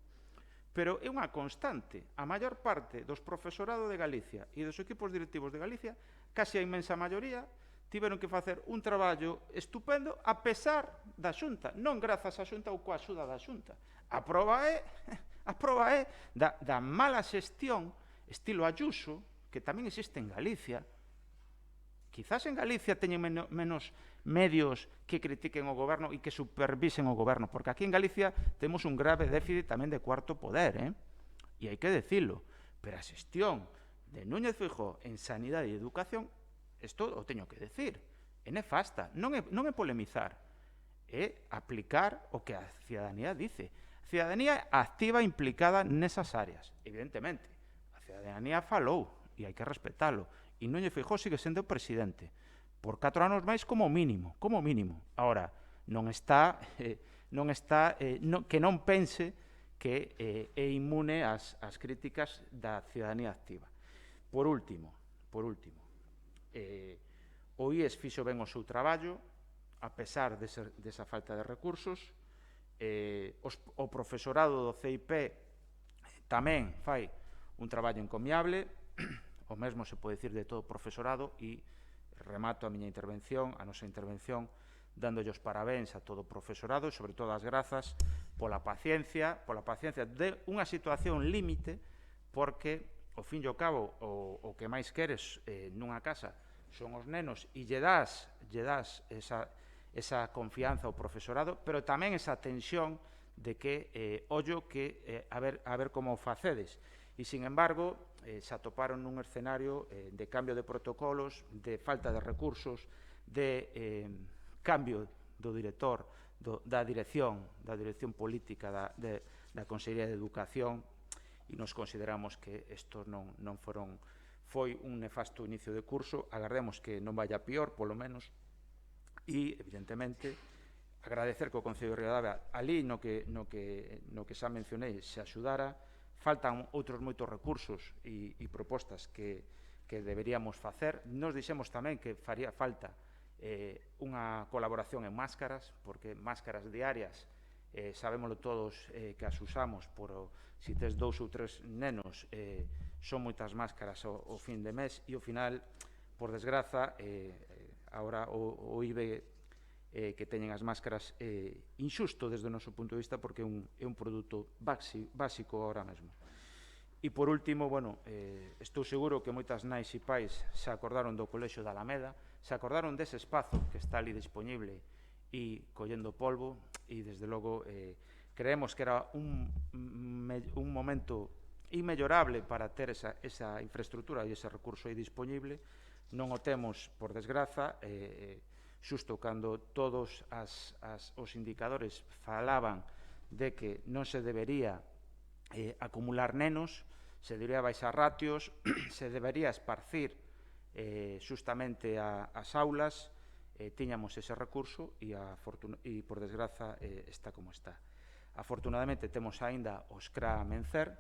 pero é unha constante. A maior parte dos profesorado de Galicia e dos equipos directivos de Galicia, case a inmensa maioría, tiveron que facer un traballo estupendo a pesar da Xunta, non grazas á Xunta ou coa axuda da Xunta. A proba é da mala xestión estilo Ayuso, que tamén existe en Galicia. Quizás en Galicia teñen menos medios que critiquen o goberno e que supervisen o goberno, porque aquí en Galicia temos un grave déficit tamén de cuarto poder, e hai que decirlo, pero a xestión de Núñez Feijóo en sanidade e educación, isto o teño que decir, é nefasta, non é polemizar, é aplicar o que a cidadanía dice. A cidadanía activa implicada nesas áreas, evidentemente, a cidadanía falou e hai que respetalo, e Núñez Feijóo sigue sendo o presidente por 4 anos máis como mínimo. Ahora, que non pense que é inmune ás críticas da cidadanía activa. Por último, o IES fixo ben o seu traballo, a pesar desa falta de recursos. O profesorado do CIP tamén fai un traballo encomiable, o mesmo se pode dicir de todo o profesorado, e remato a miña intervención, a nosa intervención, dándolle os parabéns a todo o profesorado e sobre todo as grazas pola paciencia de unha situación límite, porque ao fin e ao cabo o que máis queres nunha casa son os nenos e lle das esa confianza ao profesorado, pero tamén esa tensión de que ollo que a ver como o facedes. E, sin embargo, se atoparon nun escenario de cambio de protocolos, de falta de recursos, de cambio do director da dirección política da Consellería de Educación, e nos consideramos que isto foi un nefasto inicio de curso. Agardemos que non vaya pior, polo menos, e, evidentemente, agradecer que o Concello de Ribadavia, ali no que xa mencionei, se axudara. Faltan outros moitos recursos e propostas que deberíamos facer. Nos dixemos tamén que faría falta unha colaboración en máscaras, porque máscaras diarias, sabémoslo todos que as usamos, se tes 2 ou 3 nenos, son moitas máscaras ao fin de mes, e ao final, por desgraza, agora o IBE que teñen as máscaras injusto desde o noso punto de vista, porque é un produto básico ahora mesmo. E por último, estou seguro que moitas nais e pais se acordaron do Colexio da Alameda, se acordaron dese espazo que está ali disponible e collendo polvo, e desde logo creemos que era un momento inmellorable para ter esa infraestructura e ese recurso aí disponible. Non o temos, por desgraza, xusto cando todos os indicadores falaban de que non se debería acumular nenos, se debería baixar ratios, se debería esparcir xustamente as aulas, tiñamos ese recurso e por desgraza está como está. Afortunadamente temos aínda os CRA a mencer,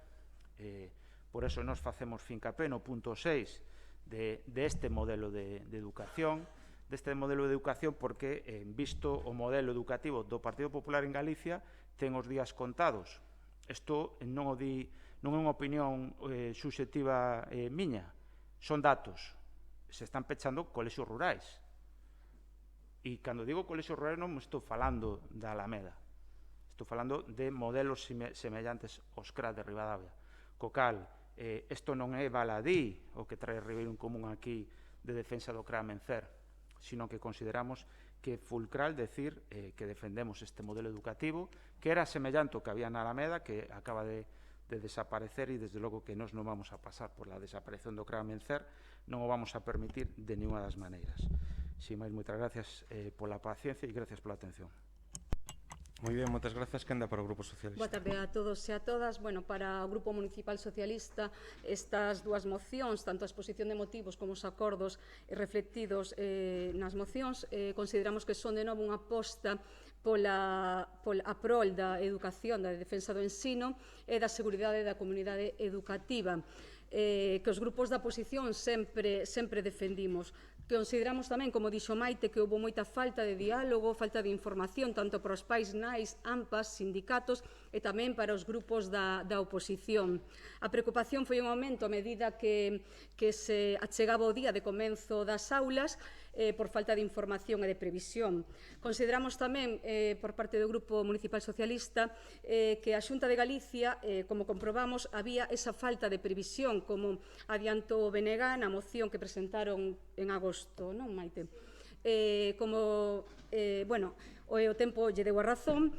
por eso nos facemos fincapé no punto 6 deste modelo de educación, porque, visto o modelo educativo do Partido Popular en Galicia, ten os días contados. Isto non é unha opinión subxectiva miña, son datos. Se están pechando colexios rurais. E cando digo colexios rurais non me estou falando da Alameda, estou falando de modelos semellantes aos CRA de Ribadavia. Co cal, isto non é baladí o que trae Ribeiro en Común aquí de defensa do CRA a mencer, sino que consideramos que é fulcral decir que defendemos este modelo educativo, que era semellante ao que había na Alameda, que acaba de desaparecer, e desde logo que nós non vamos a pasar por la desaparición do CRA a mencer, non o vamos a permitir de ninguna das maneiras. Sin máis, moitas gracias pola paciencia e gracias pola atención. Moi ben, moitas grazas. Quen dá para o Grupo Socialista? Boa tarde a todos e a todas. Para o Grupo Municipal Socialista, estas dúas mocións, tanto a exposición de motivos como os acordos reflectidos nas mocións, consideramos que son de novo unha aposta pola prol da educación, da defensa do ensino e da seguridade da comunidade educativa, que os grupos da oposición sempre defendimos. Consideramos tamén, como dixo Maite, que houve moita falta de diálogo, falta de información, tanto para os pais, nais, AMPAs, sindicatos e tamén para os grupos da oposición. A preocupación foi un aumento a medida que se achegaba o día de comenzo das aulas, por falta de información e de previsión. Consideramos tamén, por parte do Grupo Municipal Socialista, que a Xunta de Galicia, como comprobamos, había esa falta de previsión, como adiantou o BNG na moción que presentaron en agosto, non, Maite? O tempo lle deu a razón,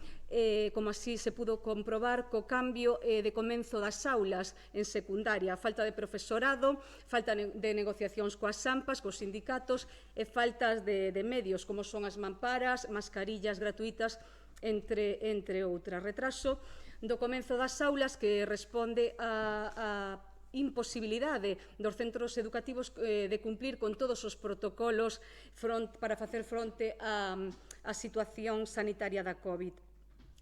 como así se pudo comprobar co cambio de comenzo das aulas en secundaria, falta de profesorado, falta de negociacións coas AMPAs, cos sindicatos e faltas de medios, como son as mamparas, mascarillas gratuitas, entre outras. Retraso do comenzo das aulas que responde a imposibilidade dos centros educativos de cumplir con todos os protocolos para facer fronte á situación sanitaria da COVID.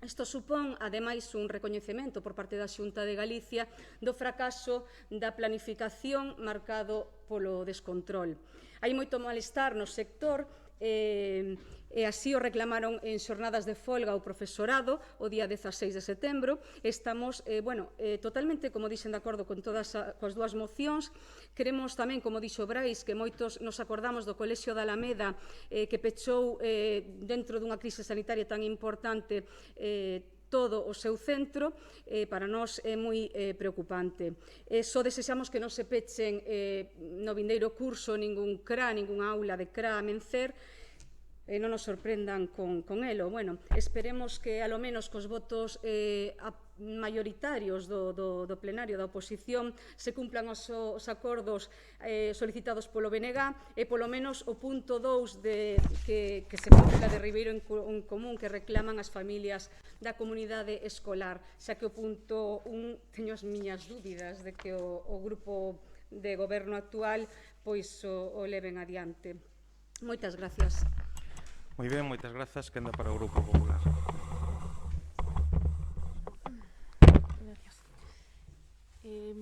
Isto supón, ademais, un recoñecemento por parte da Xunta de Galicia do fracaso da planificación marcado polo descontrol. Hai moito malestar no sector e así o reclamaron en xornadas de folga o profesorado o día 16 de setembro. Estamos, totalmente, como dixen, de acordo con todas as dúas mocións. Queremos tamén, como dixo Brais, que moitos nos acordamos do Colexio da Alameda que pechou dentro dunha crise sanitaria tan importante todo o seu centro, para nós é moi preocupante. Só desexamos que non se pechen no vindeiro curso ningún CRA, ningunha aula de CRA a mencer, non nos sorprendan con elo. Bueno, esperemos que alo menos cos votos maioritarios do plenario da oposición se cumplan os acordos solicitados polo BNG e polo menos o punto 2 que se cumpla de Ribeiro en Común que reclaman as familias da comunidade escolar, xa que o punto 1 teño as miñas dúbidas de que o grupo de goberno actual pois o leven adiante. Moitas gracias. Moi ben, moitas grazas. Quenda para o Grupo Popular. Gracias.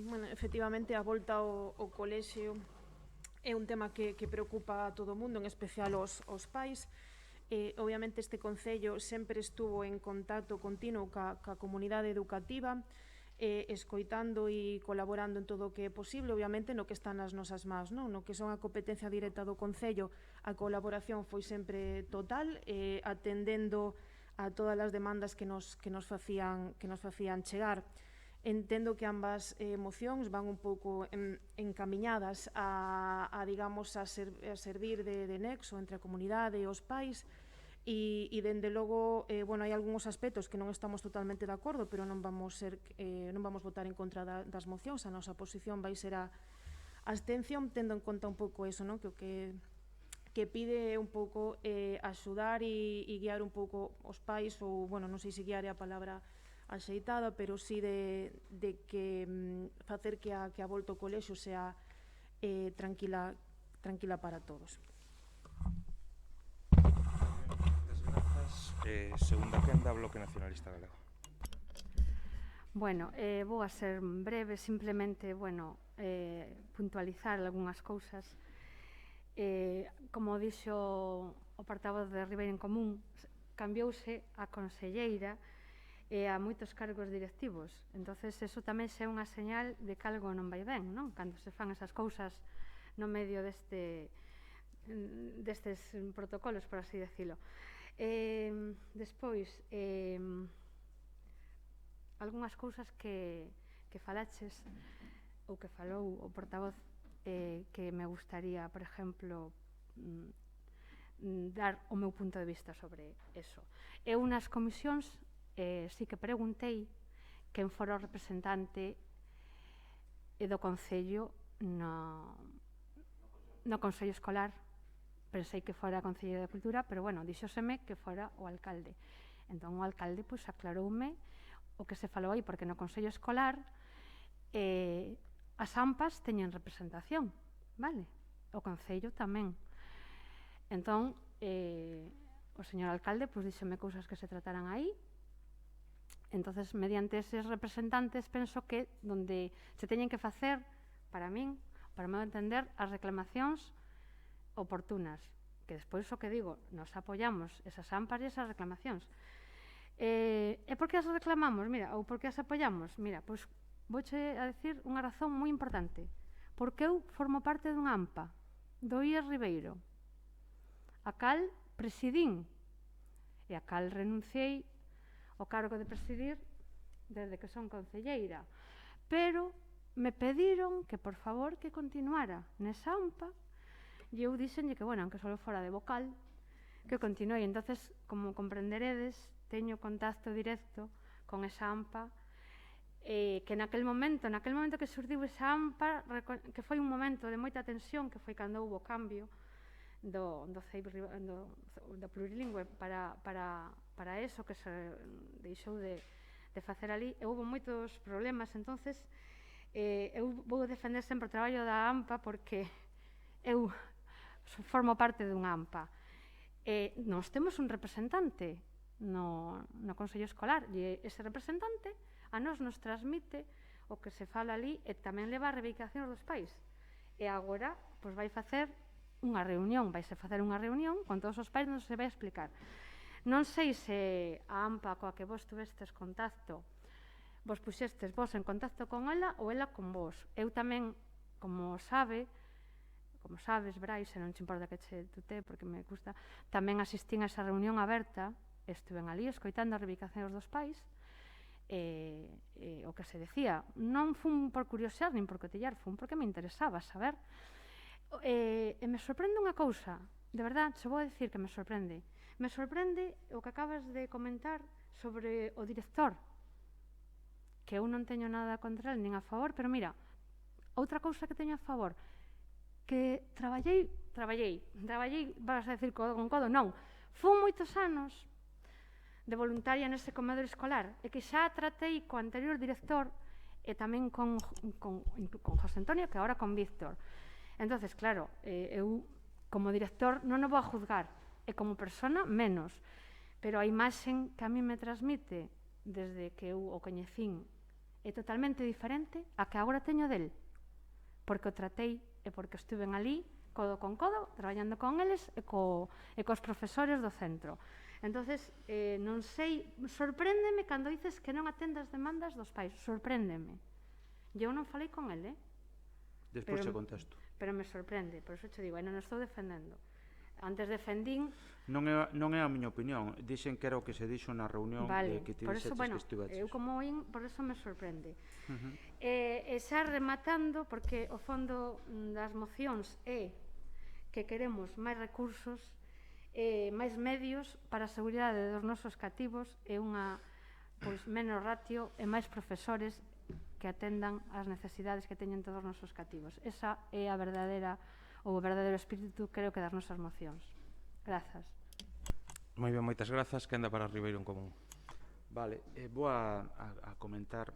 Bueno, efectivamente, a volta ao colexio é un tema que preocupa a todo o mundo, en especial aos pais. Obviamente, este Concello sempre estuvo en contacto continuo ca comunidade educativa, escoitando e colaborando en todo o que é posible, obviamente no que está nas nosas mans, no que son a competencia directa do Concello, a colaboración foi sempre total, atendendo a todas as demandas que nos facían chegar. Entendo que ambas mocións van un pouco encamiñadas a servir de nexo entre a comunidade e os pais, e dende logo, hai algúns aspectos que non estamos totalmente de acordo, pero non vamos votar en contra das mocións. A nosa posición vai ser a abstención, tendo en conta un pouco eso, que o que pide un pouco axudar e guiar un pouco os pais, ou, non sei se guiar é a palabra axeitada, pero sí de que facer que a volta ao colexio sea tranquila para todos. Segunda quenda, Bloque Nacionalista Galego. Bueno, vou a ser breve, simplemente, puntualizar algunhas cousas. Como dixo o portavoz de Ribeiro en Común, cambiouse a conselleira e a moitos cargos directivos. Entonces, eso tamén é unha señal de que algo non vai ben, non? Cando se fan esas cousas no medio destes protocolos, por así decirlo. Despois, algunhas cousas que falaches ou que falou o portavoz que me gustaría, por exemplo, dar o meu punto de vista sobre eso. Eu nas comisións sí que preguntei quen fora o representante do Concello no Consello Escolar. Pensei que fora a Concelleira de Cultura, pero, díxoseme que fora o alcalde. Entón, o alcalde, aclaroume o que se falou aí, porque no Consello Escolar as AMPAs teñen representación, vale? O Concello tamén. Entón, o señor alcalde díxome cousas que se trataran aí. Entonces, mediante eses representantes, penso que donde se teñen que facer, para min, para meu entender, as reclamacións oportunas, que despois o que digo, nos apoiamos esas AMPAs e esas reclamacións. E por que as reclamamos? Mira, ou por que as apoiamos? Mira, pois vouche a decir unha razón moi importante. Porque eu formo parte dunha AMPA, do IES Ribeiro, a cal presidín, e a cal renunciei ao cargo de presidir desde que son concelleira. Pero me pediron que, por favor, que continuara nesa AMPA. E eu dixenlle que, aunque só fora de vocal, que continuei. Entonces, como comprenderedes, teño contacto directo con esa AMPA, que naquel momento que surdiu esa AMPA, que foi un momento de moita tensión, que foi cando houve o cambio do plurilingüe para eso, que se deixou de facer ali, e houve moitos problemas. Entonces, eu vou defender sempre o traballo da AMPA, porque eu formo parte dunha AMPA. Nós temos un representante no Consello Escolar, e ese representante a nos transmite o que se fala ali e tamén leva a reivindicacións dos pais. E agora, vai facer unha reunión, vaise facer unha reunión con todos os pais onde se vai explicar. Non sei se a AMPA coa que vos tuvestes contacto, vos puxestes vos en contacto con ela ou ela con vos. Eu tamén, como sabes, Brais, e non te importa que che tutee porque me gusta, tamén asistín a esa reunión aberta, estuven ali escoitando as reivindicacións dos pais, o que se decía. Non fun por curiosidade nin por cotillar, fun porque me interesaba saber. E me sorprende unha cousa, de verdad, se vou a decir que me sorprende. Me sorprende o que acabas de comentar sobre o director, que eu non teño nada contra el nin a favor, pero mira, outra cousa que teño a favor, que traballei, vas a decir codo con codo, non, fun moitos anos de voluntaria nese comedor escolar e que xa tratei co anterior director e tamén con José Antonio, que agora con Víctor. Entonces, claro, eu como director non o vou a juzgar e como persona menos, pero a imaxen que a mí me transmite desde que eu o coñecín é totalmente diferente a que agora teño del, porque o tratei e porque estuven ali codo con codo, traballando con eles e cos profesores do centro. Entonces, non sei, sorpréndeme cando dices que non atende as demandas dos pais, sorpréndeme. Eu non falei con ele, Despois te contesto. pero me sorprende, por eso te digo, non estou defendendo. Antes defendín... Non é a miña opinión, dixen que era o que se dixo na reunión que ti dixetes que estiveches. Eu como oín, por eso me sorprende. E xa rematando, porque o fondo das mocións é que queremos máis recursos, máis medios para a seguridade dos nosos cativos e unha menos ratio e máis profesores que atendan as necesidades que teñen todos os nosos cativos. Esa é a verdadeira o verdadeiro espírito, creo que, das nosas mocións. Grazas. Moi ben, moitas grazas. Que anda para Ribeiro en Común? Vale, vou a comentar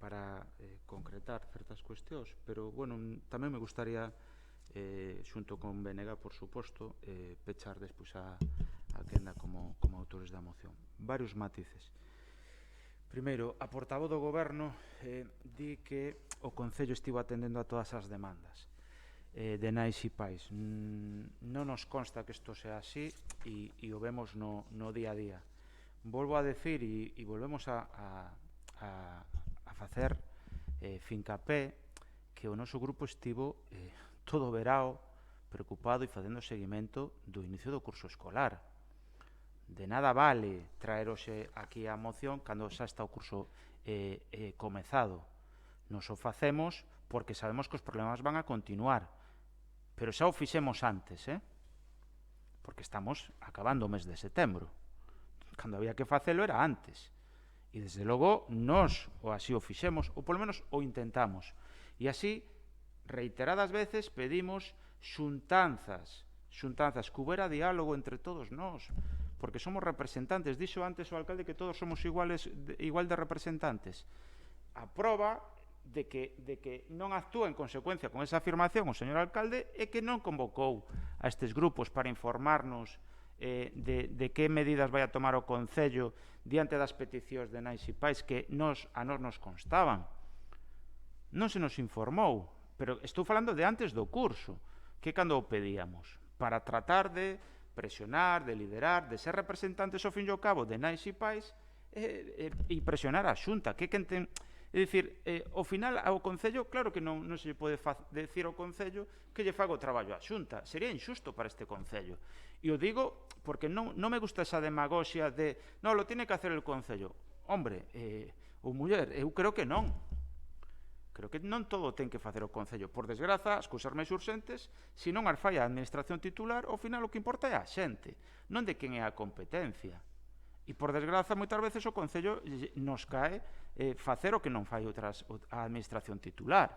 para concretar certas cuestións, pero, bueno, tamén me gustaría, xunto con BNG, por suposto, pechar despois a quenda como autores da moción. Varios matices. Primeiro, a portavoz do Goberno di que o Concello estivo atendendo a todas as demandas de nais e pais. Non nos consta que isto sea así e o vemos no día a día. Volvo a decir e volvemos a facer fincapé que o noso grupo estivo todo o verao preocupado e facendo seguimento do inicio do curso escolar. De nada vale traerose aquí a moción cando xa está o curso comezado. Nos o facemos porque sabemos que os problemas van a continuar, pero xa o fixemos antes, porque estamos acabando o mes de setembro. Cando había que facelo era antes. E, desde logo, nós así o fixemos, ou polo menos o intentamos. E así, reiteradas veces, pedimos xuntanzas que houbera diálogo entre todos nós, porque somos representantes. Dixo antes o alcalde que todos somos igual de representantes. A prova de que non actúa en consecuencia con esa afirmación o señor alcalde é que non convocou a estes grupos para informarnos de que medidas vai a tomar o Concello diante das peticións de nais e pais que a nós nos constaban. Non se nos informou, pero estou falando de antes do curso, que cando o pedíamos, para tratar de presionar, de liderar, de ser representantes ao fin e ao cabo de nais e pais e presionar a Xunta, que quen ten... É dicir, ao final, ao Concello, claro que non se pode decir ao Concello que lle faga o traballo á Xunta. Sería injusto para este Concello. E o digo porque non me gusta esa demagoxia de non, lo tiene que hacer el Concello. Hombre, ou muller, eu creo que non. Creo que non todo ten que facer o Concello. Por desgraza, as cousas máis urxentes, se non as fai a administración titular, ao final o que importa é a xente, non de quen é a competencia. E, por desgraza, moitas veces o Concello nos cae facer o que non fai a administración titular.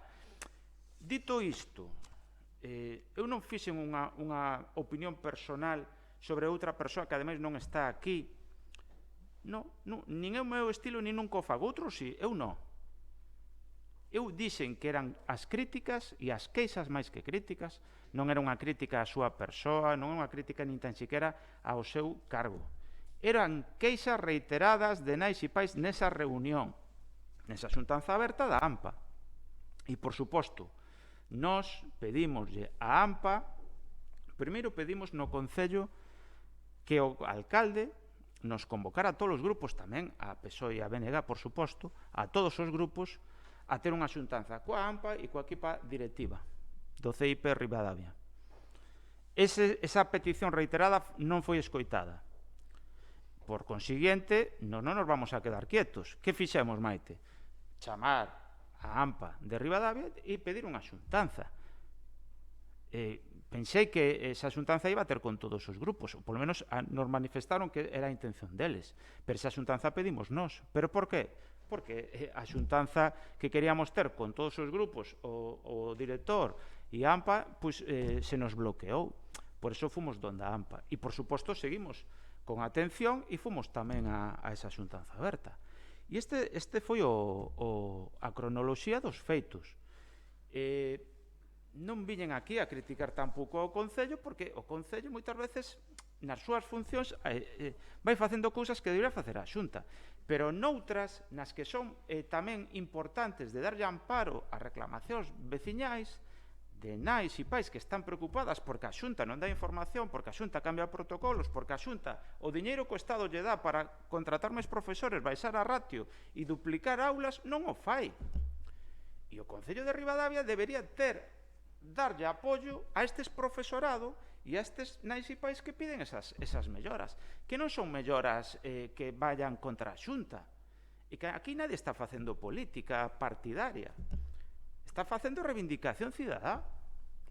Dito isto, eu non fixen unha opinión personal sobre outra persoa que, ademais, non está aquí. Nin é o meu estilo, nin nunca o fago. Outro si, eu non. Eu dixen que eran as críticas e as queixas máis que críticas. Non era unha crítica á súa persoa, non é unha crítica nin tan siquiera ao seu cargo. Eran queixas reiteradas de nais e pais nesa reunión, nesa xuntanza aberta da AMPA. E, por suposto, nós pedimoslle a AMPA, primeiro pedimos no Concello que o alcalde nos convocara a todos os grupos, tamén a PSOE e a BNG, por suposto, a todos os grupos, a ter unha xuntanza coa AMPA e coa equipa directiva do CIP Ribadavia. Esa petición reiterada non foi escoitada. Por consiguiente, non nos vamos a quedar quietos. Que fixemos, Maite? Chamar a AMPA de Ribadavia e pedir unha xuntanza. pensei que esa xuntanza iba a ter con todos os grupos, ou polo menos nos manifestaron que era a intención deles, pero esa xuntanza pedimos nós. Pero por qué? Porque a xuntanza que queríamos ter con todos os grupos, o director e a AMPA, pois se nos bloqueou. Por eso fomos donde a AMPA. E, por suposto, seguimos con atención e fomos tamén a esa xuntanza aberta. E este foi a cronoloxía dos feitos. Non viñen aquí a criticar tampouco ao Concello, porque o Concello moitas veces nas súas funcións vai facendo cousas que debería facer a Xunta, pero noutras nas que son tamén importantes de darlle amparo a reclamacións veciñais de nais e pais que están preocupadas porque a Xunta non dá información, porque a Xunta cambia protocolos, porque a Xunta o diñeiro que o Estado lle dá para contratar máis profesores, baixar a ratio e duplicar aulas, non o fai. E o Concello de Ribadavia debería darlle apoio a estes profesorado e a estes nais e pais que piden esas melloras, que non son melloras que vayan contra a Xunta, e que aquí nadie está facendo política partidaria, está facendo reivindicación cidadá,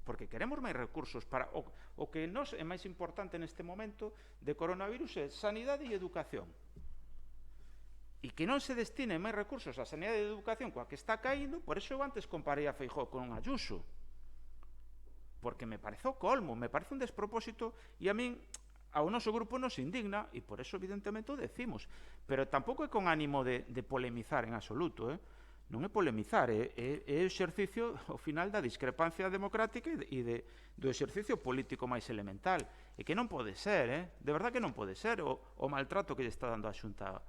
porque queremos máis recursos para o que nos é máis importante neste momento de coronavirus é sanidade e educación, e que non se destinen máis recursos á sanidade e educación coa que está caíndo. Por eso eu antes comparei a Feijóo con Ayuso, porque me parece o colmo, me parece un despropósito, e a min, ao noso grupo nos indigna, e por eso evidentemente o decimos, pero tampouco é con ánimo de polemizar en absoluto, non é polemizar, é exercicio ao final da discrepancia democrática e do exercicio político máis elemental, e que non pode ser, de verdad que non pode ser o maltrato que lle está dando a Xunta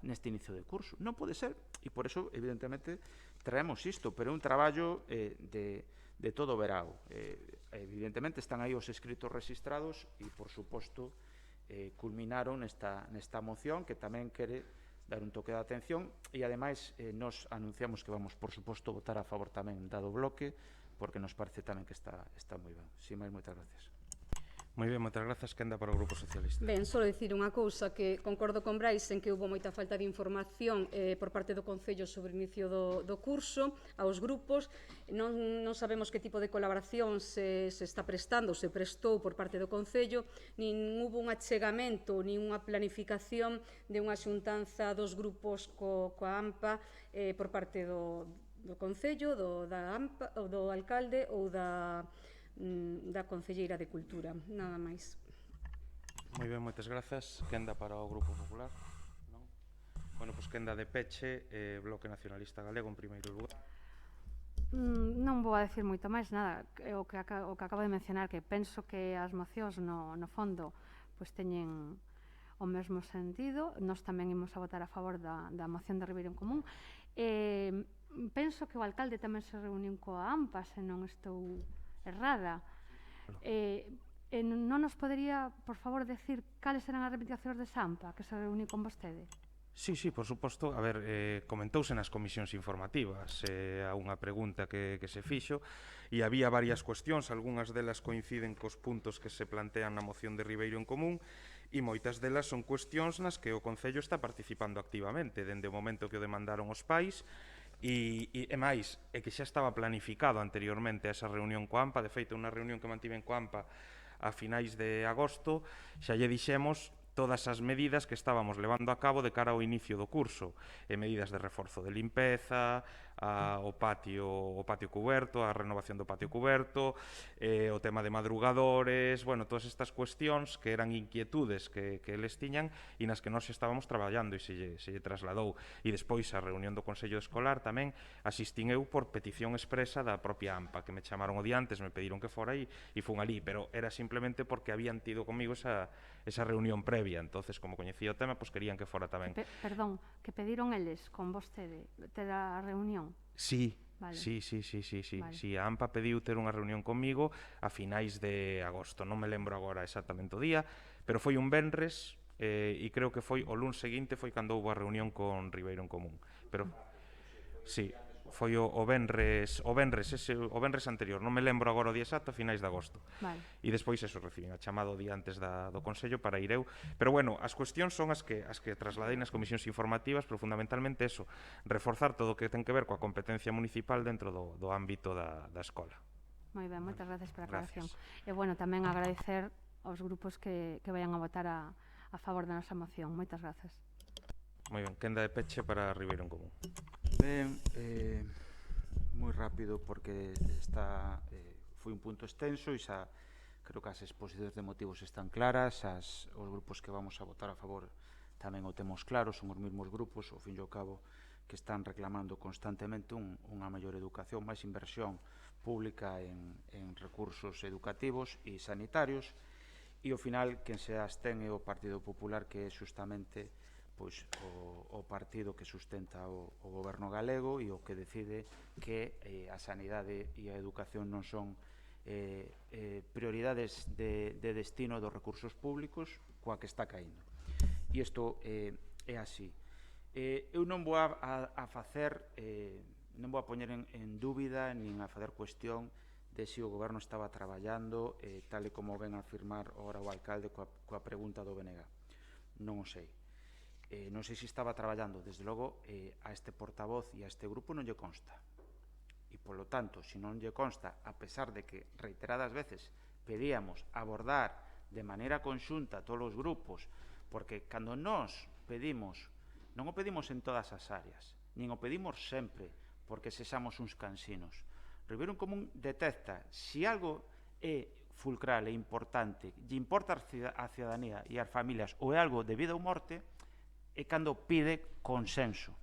neste inicio de curso, non pode ser, e por eso evidentemente traemos isto, pero é un traballo de todo o verao. Evidentemente están aí os escritos registrados e, por suposto, culminaron nesta moción que tamén quere dar un toque de atención e, ademais, nos anunciamos que vamos, por suposto, votar a favor tamén dado bloque, porque nos parece tamén que está moi ben. Sin máis, moitas gracias. Moi ben, moitas grazas. Quenda para o Grupo Socialista. Ben, só dicir unha cousa, que concordo con Brais en que houve moita falta de información por parte do Concello sobre o inicio do curso aos grupos. Non sabemos que tipo de colaboración se está prestando, se prestou por parte do Concello, nin hubo un achegamento, nin unha planificación de unha xuntanza dos grupos coa AMPA por parte do Concello, da AMPA, ou do alcalde ou da Concelleira de Cultura, nada máis. Moi ben, moitas grazas. Quenda para o Grupo Popular? Non? Bueno, pois quenda de peche, Bloque Nacionalista Galego en primeiro lugar. Non vou a decir moito máis, nada, o que acabo de mencionar, que penso que as mocións no fondo pois teñen o mesmo sentido. Nós tamén imos a votar a favor da moción de Ribeiro en Común. Penso que o alcalde tamén se reuniu coa AMPA, se non estou errada. Non nos podería, por favor, decir cales eran as reivindicacións de Sampa que se reuniu con vostede? Sí, por suposto. A ver, comentouse nas comisións informativas a unha pregunta que se fixo, e había varias cuestións, algunhas delas coinciden cos puntos que se plantean na moción de Ribeiro en Común, e moitas delas son cuestións nas que o Concello está participando activamente, dende o momento que o demandaron os pais, e máis, é que xa estaba planificado anteriormente a esa reunión coa AMPA. De feito, unha reunión que mantiven coa AMPA a finais de agosto, xa lle dixemos todas as medidas que estábamos levando a cabo de cara ao inicio do curso, medidas de reforzo de limpeza, o patio cuberto, a renovación do patio cuberto, o tema de madrugadores, bueno, todas estas cuestións que eran inquietudes que eles tiñan e nas que nós estábamos traballando, e se lle trasladou. E despois a reunión do Consello Escolar tamén asistín eu por petición expresa da propia AMPA, que me chamaron o día antes, me pediron que fora aí e fun ali, pero era simplemente porque habían tido comigo esa reunión previa. Entonces, como coñecía o tema, pues querían que fora tamén. Perdón, que pediron eles con vostede ter a reunión? Sí, vale. Sí. Vale. Sí, a AMPA pediu ter unha reunión comigo a finais de agosto. Non me lembro agora exactamente o día, pero foi un venres, e creo que foi o luns seguinte foi cando houve a reunión con Ribeiro en Común. Pero sí, foi o venres anterior, non me lembro agora o día exacto, a finais de agosto. Vale. E despois eso, recibín a chamado o día antes do Consello para ir eu. Pero bueno, as cuestións son as que trasladei nas comisións informativas, pero fundamentalmente eso, reforzar todo o que ten que ver coa competencia municipal dentro do ámbito da escola. Moi ben, moitas gracias pola aclaración. Gracias. E, bueno, tamén agradecer aos grupos que vayan a votar a favor da nosa moción. Moitas gracias. Moi ben, quenda de peche para Ribeiro en Común. Ben, moi rápido porque foi un punto extenso e xa creo que as exposicións de motivos están claras, os grupos que vamos a votar a favor tamén o temos claro, son os mesmos grupos, ao fin e ao cabo, que están reclamando constantemente unha maior educación, máis inversión pública en recursos educativos e sanitarios, e ao final quen se abstén é o Partido Popular, que é justamente pois, o partido que sustenta o goberno galego e o que decide que a sanidade e a educación non son prioridades de destino dos recursos públicos coa que está caíndo. E isto é así. Eu non vou a facer, non vou a poñer en dúbida nin a facer cuestión de se o goberno estaba traballando tal e como ven a afirmar ora o alcalde coa pregunta do BNG. Non o sei. Non sei se estaba traballando, desde logo a este portavoz e a este grupo non lle consta. E, polo tanto, se non lle consta, a pesar de que reiteradas veces pedíamos abordar de maneira conxunta a todos os grupos, porque cando nós pedimos, non o pedimos en todas as áreas, nin o pedimos sempre porque sexamos uns cansinos. Ribeiro en Común detecta se algo é fulcral e importante, lle importa a ciudadanía e as familias ou é algo de vida ou morte, é cando pide consenso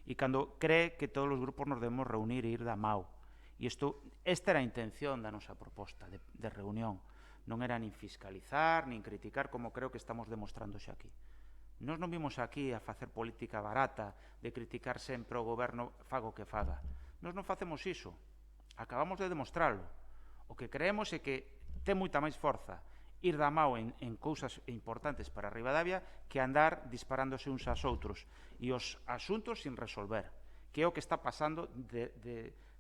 e cando cree que todos os grupos nos debemos reunir e ir da mao. E esta era a intención da nosa proposta de reunión. Non era nin fiscalizar, nin criticar, como creo que estamos demostrando xa aquí. Nós non vimos aquí a facer política barata de criticar sempre o goberno faga o que faga. Nós non facemos iso. Acabamos de demostrarlo. O que creemos é que ten moita máis forza ir da mao en cousas importantes para Ribadavia que andar disparándose uns aos outros e os asuntos sin resolver, que é o que está pasando,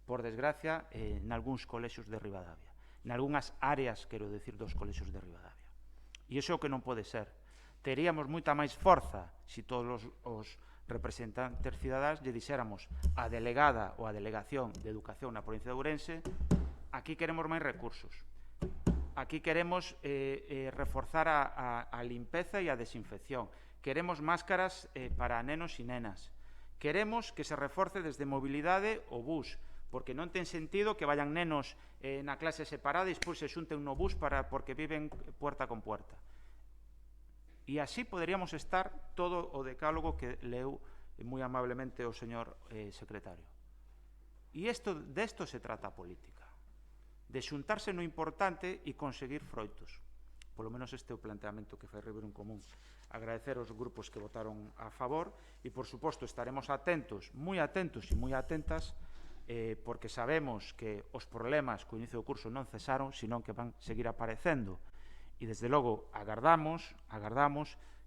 por desgracia, nalgúns colexios de Ribadavia, nalgúnas áreas, quero decir, dos colexios de Ribadavia. E iso é o que non pode ser. Teríamos moita máis forza se todos os representantes cidadáns lle dixéramos a delegada ou a delegación de educación na provincia de Ourense: aquí queremos máis recursos. Aquí queremos reforzar a limpeza e a desinfección. Queremos máscaras para nenos e nenas. Queremos que se reforce desde mobilidade o bus, porque non ten sentido que vayan nenos na clase separada e despois se xunten no bus porque viven puerta con puerta. E así poderíamos estar todo o decálogo que leu moi amablemente o señor secretario. E desto se trata a política, de xuntarse no importante e conseguir froitos. Polo menos este é o planteamento que fai Ribeiro en Común. Agradecer aos grupos que votaron a favor e, por suposto, estaremos atentos, moi atentos e moi atentas, porque sabemos que os problemas co inicio do curso non cesaron, senón que van seguir aparecendo. E, desde logo, agardamos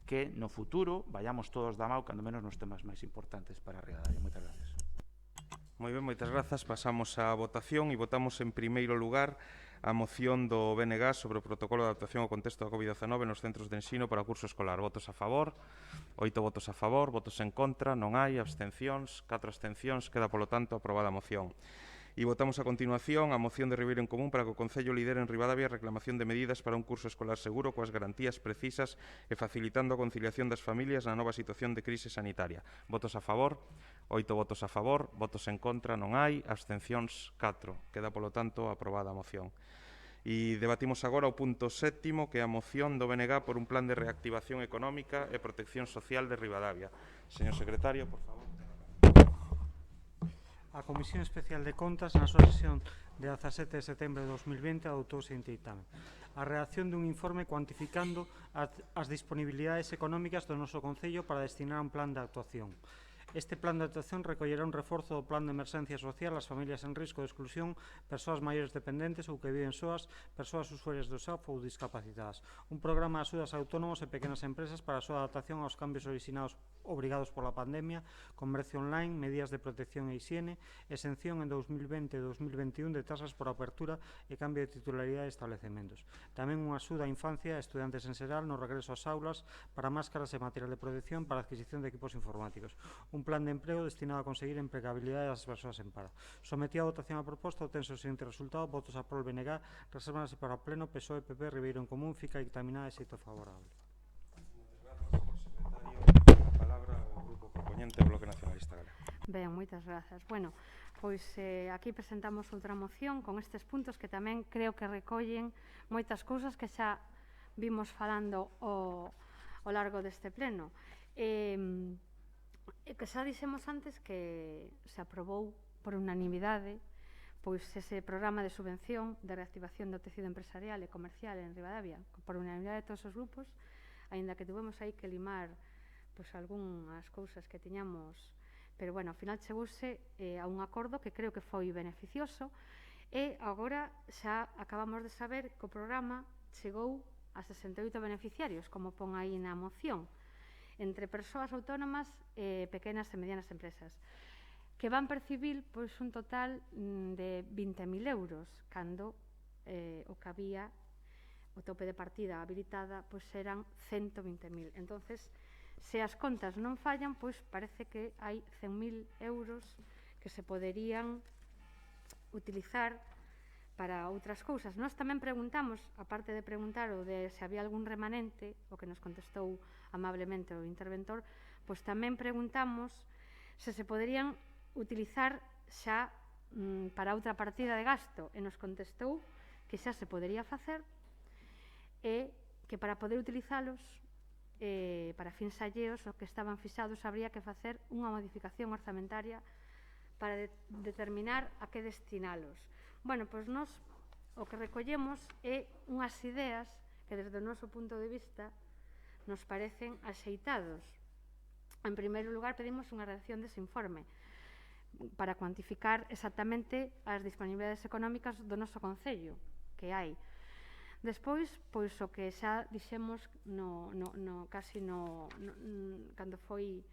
que no futuro vayamos todos da mao, cando menos nos temas máis importantes para a Ribadavia. Moitas gracias. Moi ben, moitas grazas. Pasamos á votación e votamos en primeiro lugar a moción do BNG sobre o protocolo de adaptación ao contexto da COVID-19 nos centros de ensino para o curso escolar. Votos a favor, 8 votos a favor, votos en contra, non hai, abstencións, 4 abstencións, queda polo tanto aprobada a moción. E votamos a continuación a moción de Ribeiro en Común para que o Concello lidere en Ribadavia a reclamación de medidas para un curso escolar seguro coas garantías precisas e facilitando a conciliación das familias na nova situación de crise sanitaria. Votos a favor, 8 votos a favor, votos en contra non hai, abstencións 4. Queda, polo tanto, aprobada a moción. E debatimos agora o punto 7º, que é a moción do BNG por un plan de reactivación económica e protección social de Ribadavia. Señor secretario, por favor. A Comisión Especial de Contas, na súa sesión de 17 de setembro de 2020, adoptou o seguinte ditame: a redacción dun informe cuantificando as disponibilidades económicas do noso Concello para destinar a un plan de actuación. Este plan de actuación recollerá un reforzo do plan de emerxencia social ás familias en risco de exclusión, persoas maiores dependentes ou que viven soas, persoas usuarias do SAF ou discapacitadas. Un programa de axudas a autónomos e pequenas empresas para a súa adaptación aos cambios originados obrigados pola pandemia, comercio online, medidas de protección e higiene, exención en 2020 e 2021 de tasas por apertura e cambio de titularidade de establecementos. Tamén unha axuda á infancia e estudantes en xeral no regreso ás aulas para máscaras e material de protección para a adquisición de equipos informáticos. Un plan de emprego destinado a conseguir a empregabilidade das persoas en paro. Sometí a votación a proposta, obtense o seguinte resultado: votos a prol BNG, resérvanse para o pleno, PSOE, PP, Ribeiro en Común, fica dictaminada de xeito favorable. Propoñente do Bloque Nacionalista Galego. Ben, moitas grazas. Bueno, pois aquí presentamos outra moción con estes puntos que tamén creo que recollen moitas cousas que xa vimos falando ao largo deste pleno. Que xa dixemos antes que se aprobou por unanimidade pois ese programa de subvención de reactivación do tecido empresarial e comercial en Ribadavia, por unanimidade de todos os grupos, aínda que tuvemos aí que limar pois algunhas cousas que tiñamos, pero bueno, ao final chegouse a un acordo que creo que foi beneficioso, e agora xa acabamos de saber que o programa chegou a 68 beneficiarios, como pon aí na moción, entre persoas autónomas e pequenas e medianas empresas, que van percibir pois un total de 20.000 euros, cando o que había, o tope de partida habilitada, pois eran 120.000. Entonces, se as contas non fallan, pois parece que hai 100.000 euros que se poderían utilizar para outras cousas. Nós tamén preguntamos, aparte de preguntar o de se había algún remanente, o que nos contestou amablemente o interventor, pois tamén preguntamos se se poderían utilizar xa para outra partida de gasto, e nos contestou que xa se podería facer e que para poder utilizalos para fins alleos o que estaban fixados habría que facer unha modificación orzamentaria para determinar a que destinalos. Bueno, pois nós o que recollemos é unhas ideas que desde o noso punto de vista nos parecen axeitados. En primeiro lugar, pedimos unha redacción dese informe para cuantificar exactamente as disponibilidades económicas do noso concello que hai. Despois, pois o que xa dixemos cando foi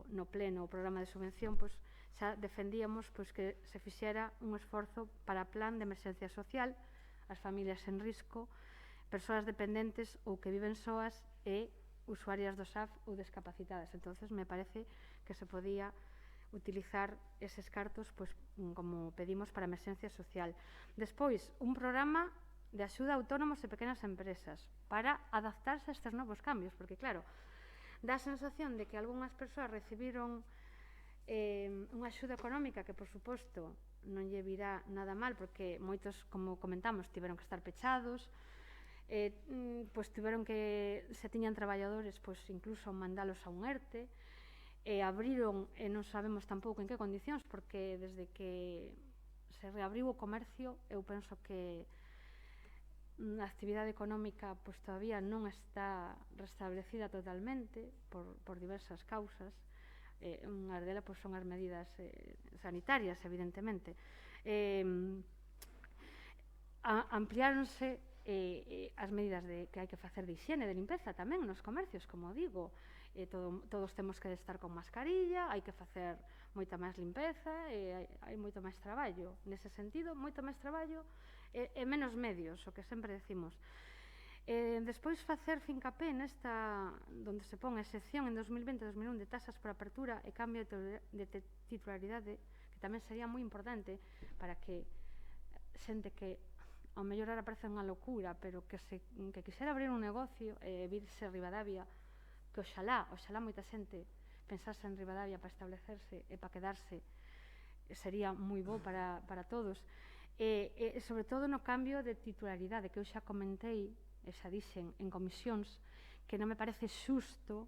no pleno o programa de subvención, pois xa defendíamos pois que se fixera un esforzo para plan de emerxencia social, as familias en risco, persoas dependentes ou que viven soas e usuarias do SAF ou discapacitadas. Entonces, me parece que se podía utilizar eses cartos pois como pedimos para emerxencia social. Despois, un programa de axuda a autónomos e pequenas empresas para adaptarse a estes novos cambios, porque claro, dá a sensación de que algunhas persoas recibiron unha axuda económica que, por suposto, non lle virá nada mal, porque moitos, como comentamos, tiveron que estar pechados, pois tiveron que, se tiñan traballadores, pois incluso mandalos a un ERTE, abriron, e non sabemos tampouco en que condicións, porque desde que se reabriu o comercio, eu penso que a actividade económica pois todavía non está restablecida totalmente por diversas causas. Unhas delas pois son as medidas sanitarias, evidentemente. Ampliáronse as medidas que hai que facer de higiene, de limpeza tamén nos comercios, como digo. Todos temos que estar con mascarilla, hai que facer moita máis limpeza, hai moito máis traballo. Nese sentido, moito máis traballo e menos medios, o que sempre decimos. Despois facer fincapé nesta, onde se pon a excepción en 2020-2021 de tasas por apertura e cambio de titularidade, que tamén sería moi importante para que xente que ao mellor ahora parece unha locura, pero que quixera abrir un negocio e virse a Ribadavia, que oxalá moita xente pensase en Ribadavia para establecerse e para quedarse, sería moi bo para todos. E sobre todo no cambio de titularidade, que eu xa comentei e xa dixen en comisións que non me parece xusto,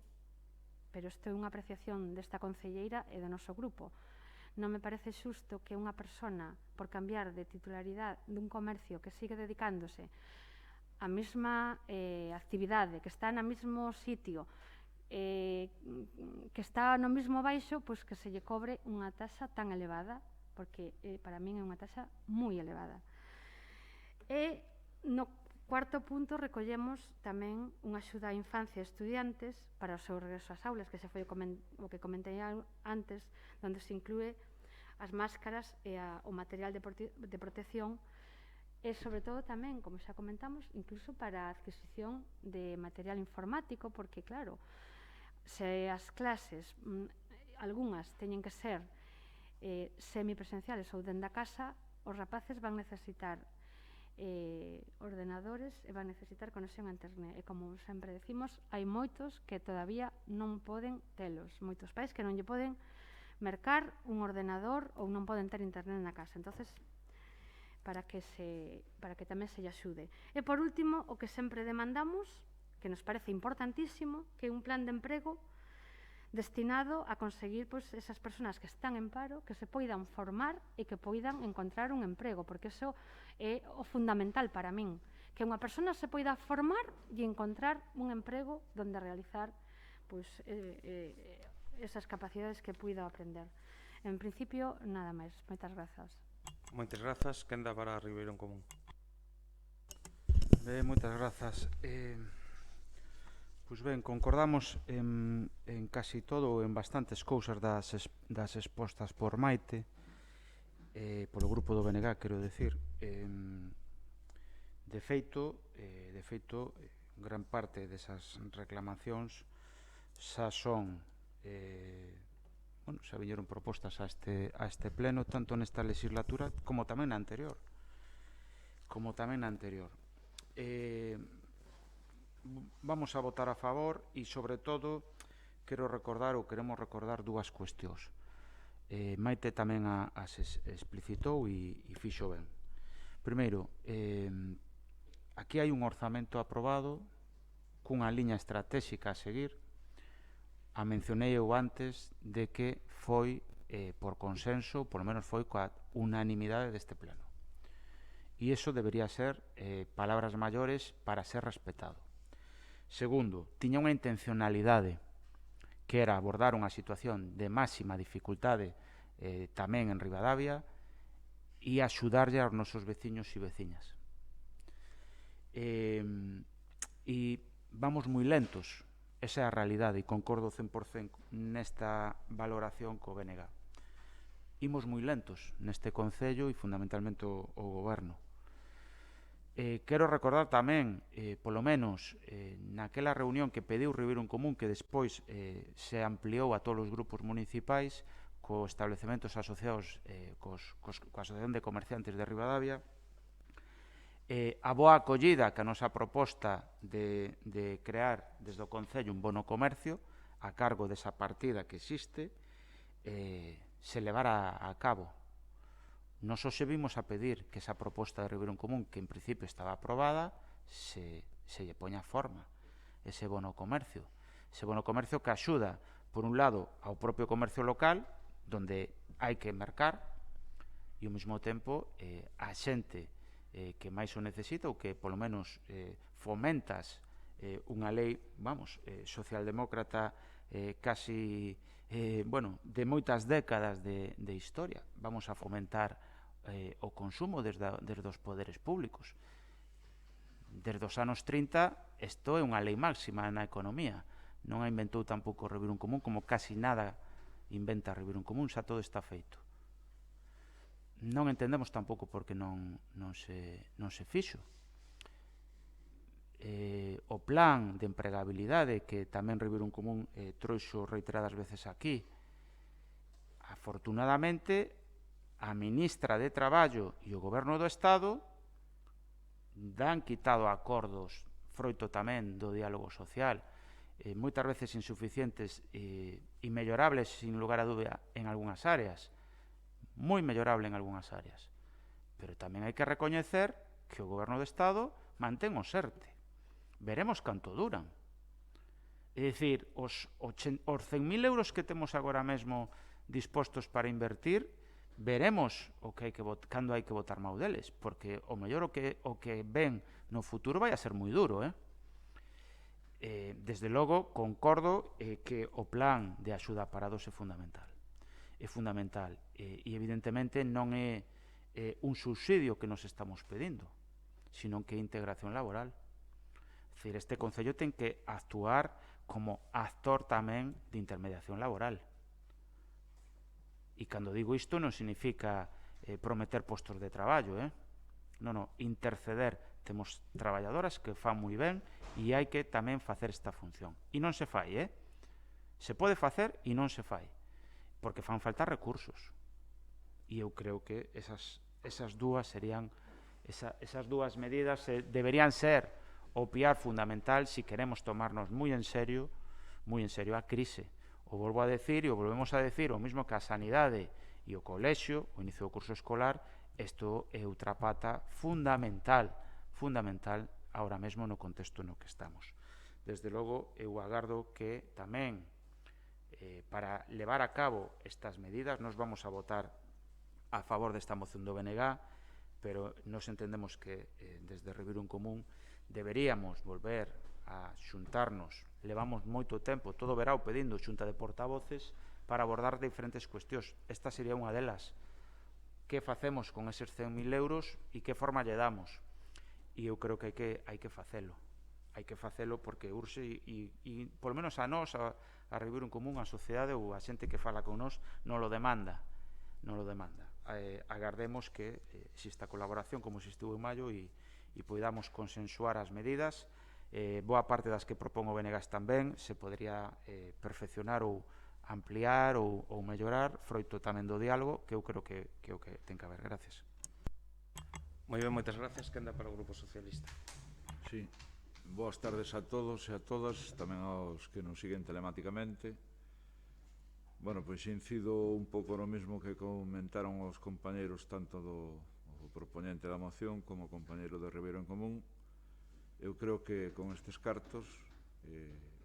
pero isto é unha apreciación desta concelleira e do noso grupo, non me parece xusto que unha persona, por cambiar de titularidade dun comercio que sigue dedicándose á mesma actividade, que está no mesmo sitio, que está no mesmo baixo, pois que se lle cobre unha taxa tan elevada, porque para min é unha taxa moi elevada. E cuarto punto recollemos tamén unha axuda a infancia e estudiantes para o seu regreso ás aulas, que se foi o que comentei antes, onde se inclúe as máscaras e o material de protección e, sobre todo, tamén, como xa comentamos, incluso para a adquisición de material informático, porque, claro, se as clases, algunhas teñen que ser semipresenciales ou dende a casa, os rapaces van necesitar ordenadores e van necesitar conexión a internet. E como sempre decimos, hai moitos que todavía non poden telos. Moitos pais que non lle poden mercar un ordenador ou non poden ter internet na casa. Entonces, para que tamén se lle axude. E por último, o que sempre demandamos, que nos parece importantísimo, que é un plan de emprego destinado a conseguir esas persoas que están en paro, que se poidan formar e que poidan encontrar un emprego, porque iso é o fundamental para min, que unha persona se poida formar e encontrar un emprego onde realizar esas capacidades que poida aprender. En principio, nada máis. Moitas grazas. Moitas grazas. Quen dá para Ribeiro en Común? Moitas grazas. Pois ben, concordamos en casi todo, en bastantes cousas das expostas por Maite, polo grupo do BNG, quero decir. De feito, gran parte desas reclamacións xa son, xa viñeron propostas a este pleno, tanto nesta legislatura como tamén na anterior. Vamos a votar a favor e, sobre todo, queremos recordar dúas cuestións. Maite tamén as explicitou e fixo ben. Primeiro, aquí hai un orzamento aprobado cunha liña estratégica a seguir. A mencionei eu antes de que foi por consenso, polo menos foi coa unanimidade deste pleno. E iso debería ser palabras maiores para ser respetado. Segundo, tiña unha intencionalidade que era abordar unha situación de máxima dificultade tamén en Ribadavia e axudarlle aos nosos veciños e veciñas. E vamos moi lentos, esa é a realidade, e concordo 100% nesta valoración co BNG. Imos moi lentos neste Concello e fundamentalmente o Goberno. Quero recordar tamén, polo menos, naquela reunión que pediu Ribeiro en Común, que despois se ampliou a todos os grupos municipais, cos establecementos asociados coa Asociación de Comerciantes de Ribadavia, a boa acollida que a nosa proposta de crear desde o Concello un bono comercio a cargo desa partida que existe se levara a cabo. Nos hoxe vimos a pedir que esa proposta de Ribeiro en Común, que en principio estaba aprobada, se lle poña forma, ese bono comercio. Ese bono comercio que axuda, por un lado, ao propio comercio local, donde hai que mercar, e ao mesmo tempo a xente que máis o necesita, ou que polo menos fomentas unha lei, socialdemócrata casi, de moitas décadas de historia. Vamos a fomentar o consumo desde os poderes públicos. Desde os anos 30 isto é unha lei máxima na economía. Non a inventou tampouco o Ribeiro en Común, como casi nada inventa Ribeiro en Común, xa todo está feito. Non entendemos tampouco porque non se fixo. O plan de empregabilidade que tamén Ribeiro en Común trouxo reiteradas veces aquí, afortunadamente a ministra de Traballo e o Goberno do Estado dan quitado acordos froito tamén do diálogo social, moitas veces insuficientes e mellorables, sin lugar a dúbida, en algunhas áreas, moi mellorable en algunhas áreas, pero tamén hai que recoñecer que o Goberno do Estado mantén o SERTE. Veremos canto duran. É dicir, os 100.000 euros que temos agora mesmo dispostos para invertir, veremos cando hai que botar mau deles, porque o mellor o que ven no futuro vai a ser moi duro. Desde logo, concordo que o plan de axuda a parados é fundamental. É fundamental e evidentemente non é un subsidio que nos estamos pedindo. sino que integración laboral. É dicir, este Concello ten que actuar como actor tamén de intermediación laboral. E cando digo isto non significa prometer postos de traballo, non, interceder. Temos traballadoras que fan moi ben e hai que tamén facer esta función. E non se fai, se pode facer e non se fai, porque fan falta recursos. E eu creo que esas dúas serían, esas dúas medidas deberían ser o piar fundamental se queremos tomarnos moi en serio a crise. O volvo a decir e o volvemos a decir, o mismo que a sanidade e o colexio, o inicio do curso escolar, isto é outra pata fundamental ahora mesmo no contexto no que estamos. Desde logo, eu agardo que tamén para levar a cabo estas medidas nos vamos a votar a favor desta moción do BNG, pero nos entendemos que desde Rebiro en Común deberíamos volver a xuntarnos. Levamos moito tempo, todo o verao pedindo xunta de portavoces para abordar diferentes cuestións. Esta sería unha delas. Que facemos con eses 100.000 euros e que forma lle damos? E eu creo que hai que facelo. Hai que facelo porque urxe e polo menos a nós, a Rebiro en Común, a sociedade ou a xente que fala con nós non lo demanda. Agardemos que exista colaboración como existiu en maio e poidamos consensuar as medidas. Boa parte das que propón o Benegas tamén se podría perfeccionar ou ampliar ou mellorar froito tamén do diálogo, que eu creo que é o que ten que haber. Gracias. Moi ben, moitas gracias. Quenda para o Grupo Socialista. Sí. Boas tardes a todos e a todas, tamén aos que nos siguen telemáticamente. Bueno, pois incido un pouco no mesmo que comentaron os compañeros tanto do propoñente da moción como o compañeiro de Rebiro en Común. Eu creo que con estes cartos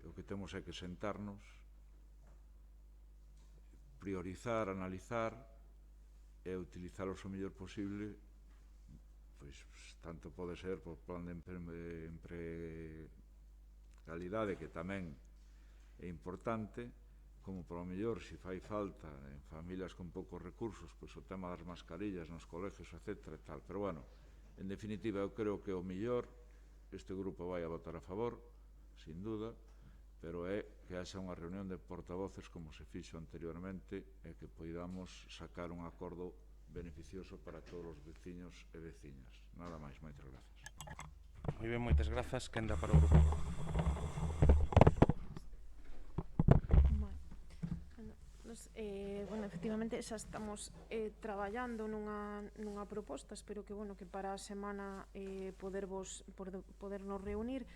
o que temos é que sentarnos, priorizar, analizar e utilizalos o mellor posible, pois tanto pode ser por plan de empregalidade, que tamén é importante, como por o mellor, se fai falta en familias con poucos recursos, pois o tema das mascarillas nos colegios, etc. e tal. Pero bueno, en definitiva, eu creo que o mellor, este grupo vai a votar a favor, sin duda, pero é que haxa unha reunión de portavoces como se fixo anteriormente e que poidamos sacar un acordo beneficioso para todos os veciños e veciñas. Nada máis, moitas gracias. Moi ben, moitas grazas. Quenda para o Grupo. Bueno, efectivamente xa estamos traballando nunha proposta, espero que para a semana podernos reunir.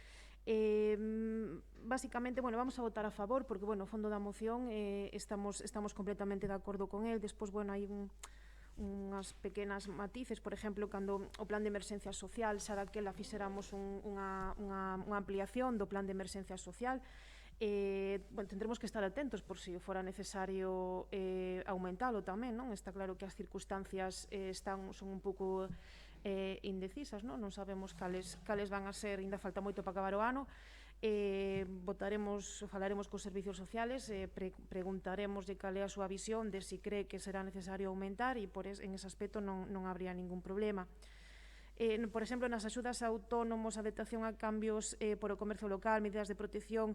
Básicamente, vamos a votar a favor porque, o fondo da moción estamos completamente de acordo con el. Despois, hai unhas pequenas matices, por exemplo, cando o plan de emerxencia social, xa daquela fixéramos unha ampliación do plan de emerxencia social. Tendremos que estar atentos por si fora necesario aumentalo tamén, non? Está claro que as circunstancias son un pouco indecisas, non sabemos cales van a ser, ainda falta moito para acabar o ano. Falaremos cos servicios sociales, preguntaremos de cal é a súa visión de si cree que será necesario aumentar e en ese aspecto non habría ningún problema. Por exemplo, nas axudas a autónomos, adaptación a cambios por o comercio local, medidas de protección,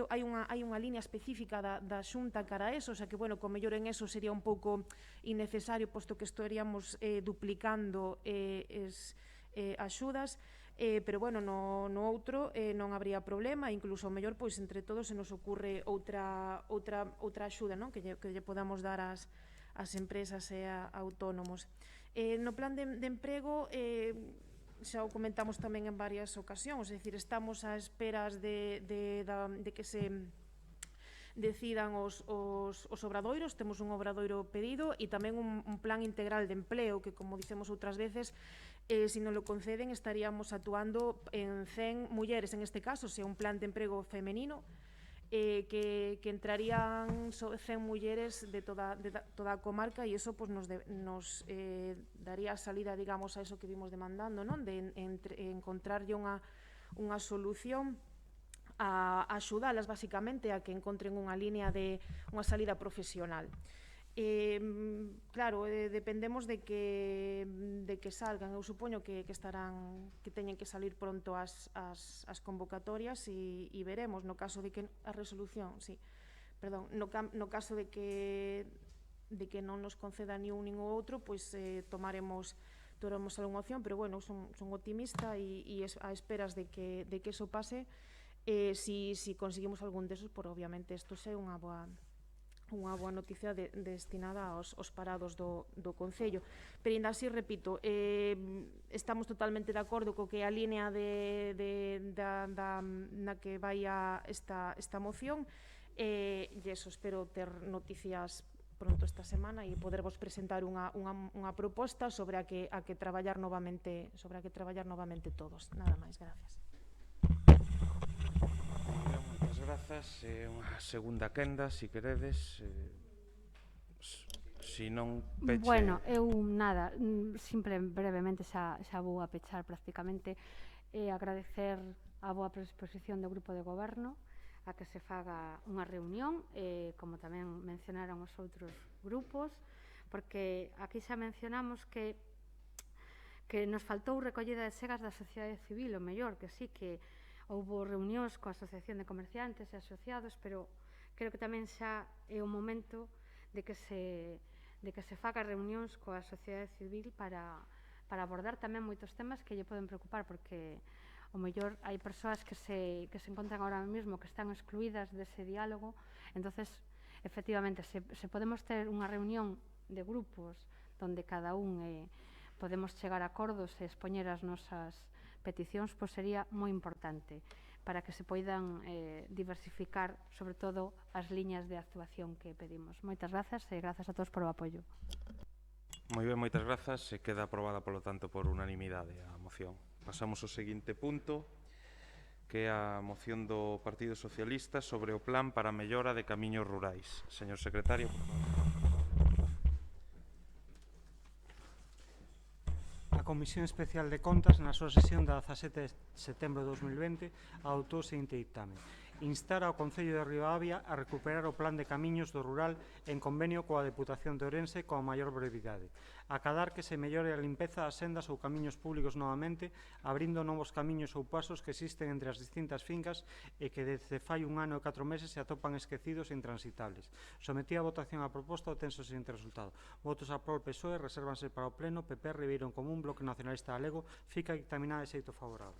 hai unha línea específica da Xunta cara a eso, o sea que, co mellor en eso sería un pouco innecesario, posto que estaríamos duplicando axudas, pero, no outro non habría problema, incluso o mellor, entre todos se nos ocurre outra axuda, non? Que lle podamos dar ás empresas e a autónomos. No plan de emprego, xa o comentamos tamén en varias ocasións, é dicir, estamos á esperas de que se decidan os obradoiros, temos un obradoiro pedido e tamén un plan integral de empleo que, como dicemos outras veces, se non lo conceden estaríamos actuando en 100 mulleres, en este caso, se un plan de emprego femenino, que entrarían 100 mulleres de toda a comarca e eso nos daría salida, digamos, a eso que vimos demandando, non? De encontrarlle unha solución a axudalas, basicamente, a que encontren unha línea de unha salida profesional. Claro, dependemos de que salgan. Eu supoño que teñen que salir pronto as convocatorias e veremos no caso de que a resolución, no caso de que non nos conceda ni un nin o outro, pois tomaremos algunha opción, pero bueno, son optimista e a esperas de que eso pase. Si conseguimos algún desos, obviamente isto é unha boa noticia destinada aos parados do Concello. Pero ainda así, repito, estamos totalmente de acordo co que é a línea na que vai esta moción, e eso, espero ter noticias pronto esta semana e podervos presentar unha proposta sobre a que traballar novamente todos. Nada máis, gracias. Moitas grazas. Unha segunda quenda, se queredes. Se non peche... Bueno, eu nada, brevemente xa vou a pechar prácticamente, agradecer a boa predisposición do Grupo de Goberno a que se faga unha reunión, como tamén mencionaron os outros grupos, porque aquí xa mencionamos que nos faltou recollida de segas da sociedade civil, o mellor, que sí que houbo reunións coa Asociación de Comerciantes e asociados, pero creo que tamén xa é o momento de que se faga reunións coa sociedade civil para abordar tamén moitos temas que lle poden preocupar, porque o mellor hai persoas que se encontran ahora mesmo que están excluídas dese diálogo. Entonces, efectivamente, se podemos ter unha reunión de grupos donde cada un podemos chegar a acordos e expoñer as nosas peticións, pois sería moi importante para que se poidan diversificar, sobre todo, as liñas de actuación que pedimos. Moitas grazas e grazas a todos por o apoio. Moi ben, moitas grazas. Se queda aprobada, polo tanto, por unanimidade a moción. Pasamos ao seguinte punto, que é a moción do Partido Socialista sobre o plan para a mellora de camiños rurais. Señor secretario, por favor. A Comisión Especial de Contas, na súa sesión da 17 de setembro de 2020, adoptou o seguinte dictamen: instar ao Concello de Ribadavia a recuperar o plan de camiños do rural en convenio coa Deputación de Ourense coa maior brevidade, acadar que se mellore a limpeza das sendas ou camiños públicos novamente, abrindo novos camiños ou pasos que existen entre as distintas fincas e que desde fai 1 ano e 4 meses se atopan esquecidos e intransitables. Sometía a votación a proposta o tenso seguinte resultado: votos a prol PSOE, resérvanse para o Pleno, PP, Ribeiro en Común, Bloque Nacionalista Galego, fica dictaminada de xeito favorable.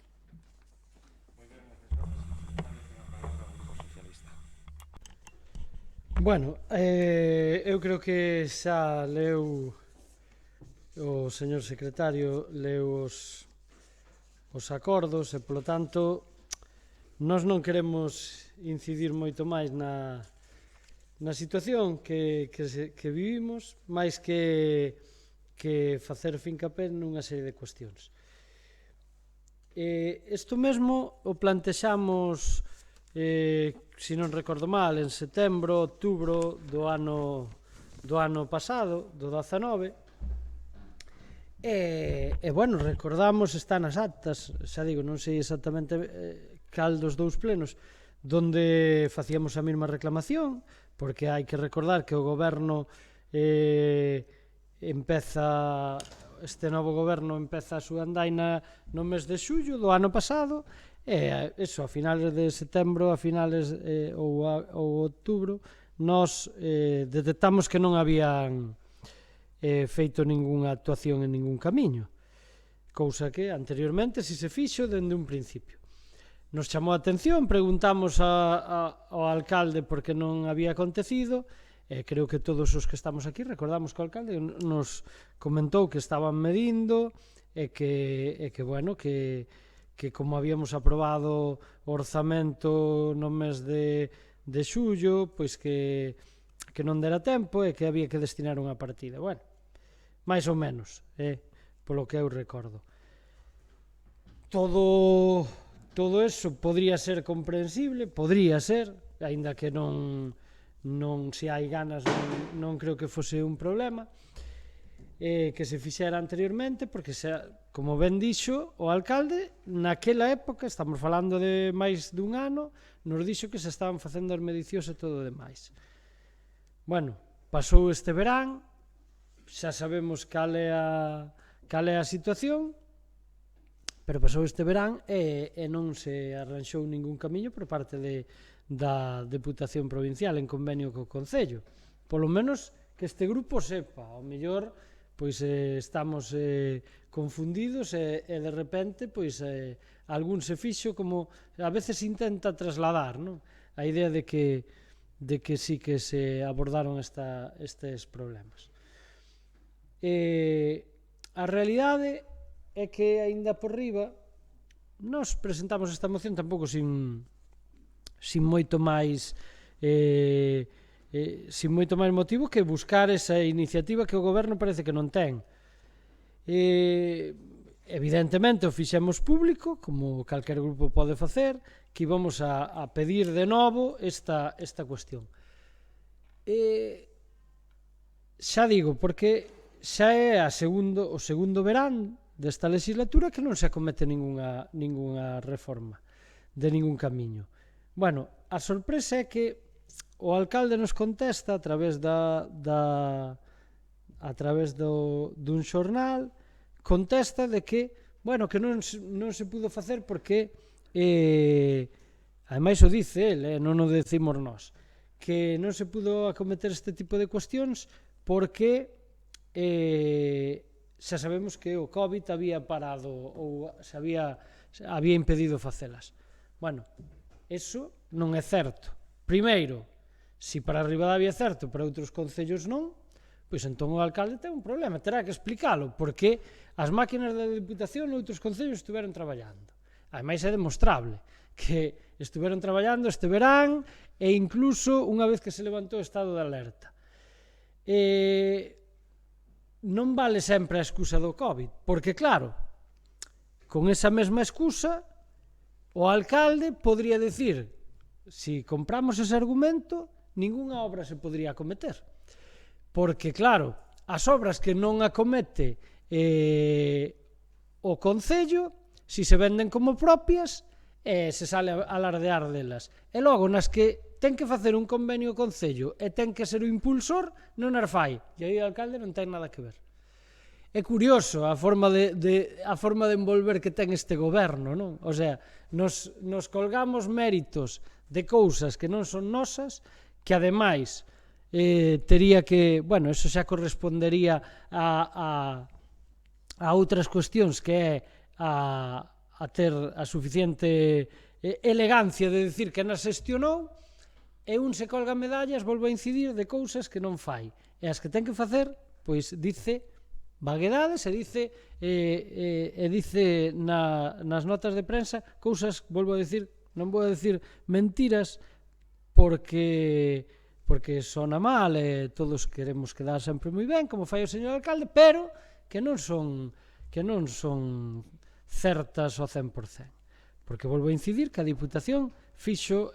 Bueno, eu creo que xa leu o señor secretario, leu os acordos e, polo tanto, nós non queremos incidir moito máis na situación que vivimos, máis que facer fincapé nunha serie de cuestións. Isto mesmo o plantexamos, se non recordo mal, en setembro, outubro do ano pasado, do 19, e bueno, recordamos, está nas actas, xa digo, non sei exactamente cal dos dous plenos, donde facíamos a mesma reclamación, porque hai que recordar que o goberno este novo goberno empeza a súa andaina no mes de xullo do ano pasado, e eso, a finales de setembro, a finales ou outubro, nós detectamos que non habían feito ningunha actuación en ningún camiño, cousa que anteriormente si se fixo dende un principio. Nos chamou a atención, preguntamos ao alcalde por que non había acontecido, e creo que todos os que estamos aquí recordamos que o alcalde nos comentou que estaban medindo e que bueno, que como habíamos aprobado o orzamento no mes de xullo, pois que non dera tempo e que había que destinar unha partida. Bueno, máis ou menos, polo que eu recordo. Todo eso podría ser comprensible, podría ser, aínda que non se hai ganas, non creo que fose un problema, que se fixera anteriormente, porque, como ben dixo o alcalde, naquela época, estamos falando de máis dun ano, nos dixo que se estaban facendo as medicións e todo o demais. Bueno, pasou este verán, xa sabemos cal é a situación, pero pasou este verán e non se arranxou ningún camiño por parte da Deputación Provincial en convenio co Concello. Polo menos que este grupo sepa, ao mellor pois estamos confundidos e de repente pois algún se fixo, como a veces intenta trasladar, non? A idea de que sí que se abordaron estes problemas. A realidade é que, aínda por riba, nós presentamos esta moción tampouco sin moito máis motivo que buscar esa iniciativa que o goberno parece que non ten. Evidentemente o fixemos público, como calquer grupo pode facer, que íbamos a pedir de novo esta cuestión. Xa digo, porque xa é o segundo verán desta legislatura que non se acomete ningunha reforma de ningún camiño. Bueno, a sorpresa é que o alcalde nos contesta a través dun xornal, contesta de que, bueno, que non se pudo facer porque, ademais o dice el, non o decimos nós, que non se pudo acometer este tipo de cuestións porque xa sabemos que o COVID había parado ou había impedido facelas. Bueno, eso non é certo. Primeiro, se para Ribadavia é certo, para outros concellos non, pois entón o alcalde ten un problema, terá que explicalo, porque as máquinas da Diputación noutros concellos estiveron traballando. Ademais é demostrable que estiveron traballando este verán e incluso unha vez que se levantou o estado de alerta. Non vale sempre a excusa do COVID, porque claro, con esa mesma excusa, o alcalde podría decir, se compramos ese argumento, ningunha obra se podría acometer. Porque, claro, as obras que non acomete o Concello, se se venden como propias, se sale a alardear delas. E logo, nas que ten que facer un convenio o Concello e ten que ser o impulsor, non as fai. E aí o alcalde non ten nada que ver. É curioso a forma de envolver que ten este goberno, non? O sea, nos colgamos méritos de cousas que non son nosas, que ademais tería que, bueno, eso xa correspondería a outras cuestións, que é a ter a suficiente elegancia de decir que nas xestionou, e un se colga medallas, volve a incidir de cousas que non fai. E as que ten que facer, pois dice vaguedades e dice nas notas de prensa cousas, volvo a decir, non vou a decir mentiras, porque sona mal e todos queremos quedar sempre moi ben, como fai o señor alcalde, pero que non son certas ao 100%. Porque volvo a incidir que a Diputación fixo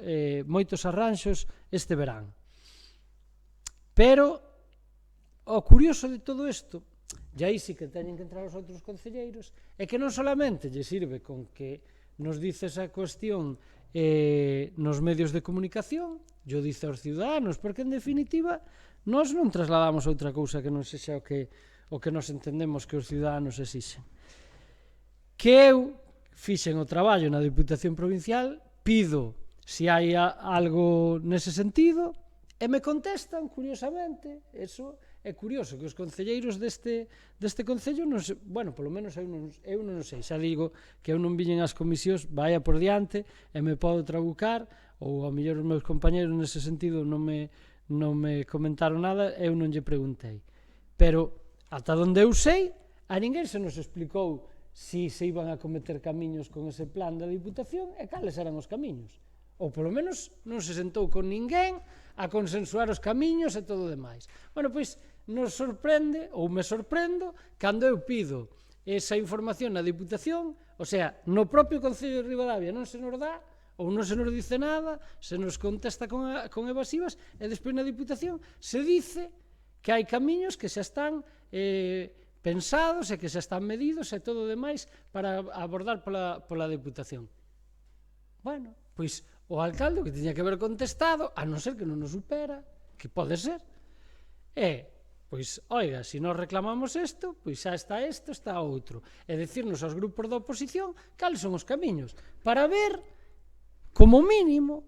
moitos arranxos este verán. Pero o curioso de todo isto, e aí sí que teñen que entrar os outros concelleiros, é que non solamente lle sirve con que nos dice esa cuestión nos medios de comunicación, yo dice aos ciudadanos, porque en definitiva nós non trasladamos outra cousa que non sexa o que nos entendemos que os ciudadanos exixen. Que eu fixen o traballo na Diputación Provincial, pido se hai algo nese sentido, e me contestan, curiosamente, eso é curioso, que os concelleiros deste concello, bueno, polo menos eu non sei, xa digo que eu non viñen ás comisións, vaya por diante, e me podo trabucar, ou ao mellor os meus compañeros nese sentido non me comentaron nada, eu non lle preguntei. Pero, ata onde eu sei, a ninguén se nos explicou se iban a cometer camiños con ese plan da Diputación e cales eran os camiños. Ou polo menos non se sentou con ninguén a consensuar os camiños e todo o demais. Bueno, pois nos sorprende, ou me sorprendo, cando eu pido esa información na Diputación, o sea, no propio Concello de Ribadavia non se nos dá, ou non se nos dice nada, se nos contesta con evasivas, e despois na Diputación se dice que hai camiños que xa están pensados e que xa están medidos e todo o demais para abordar pola Diputación. Bueno, pois o alcalde que tiña que haber contestado, a non ser que non nos supera, que pode ser, pois, oiga, se nós reclamamos isto, pois xa está isto, está outro. E dicirnos aos grupos da oposición cales son os camiños, para ver, como mínimo,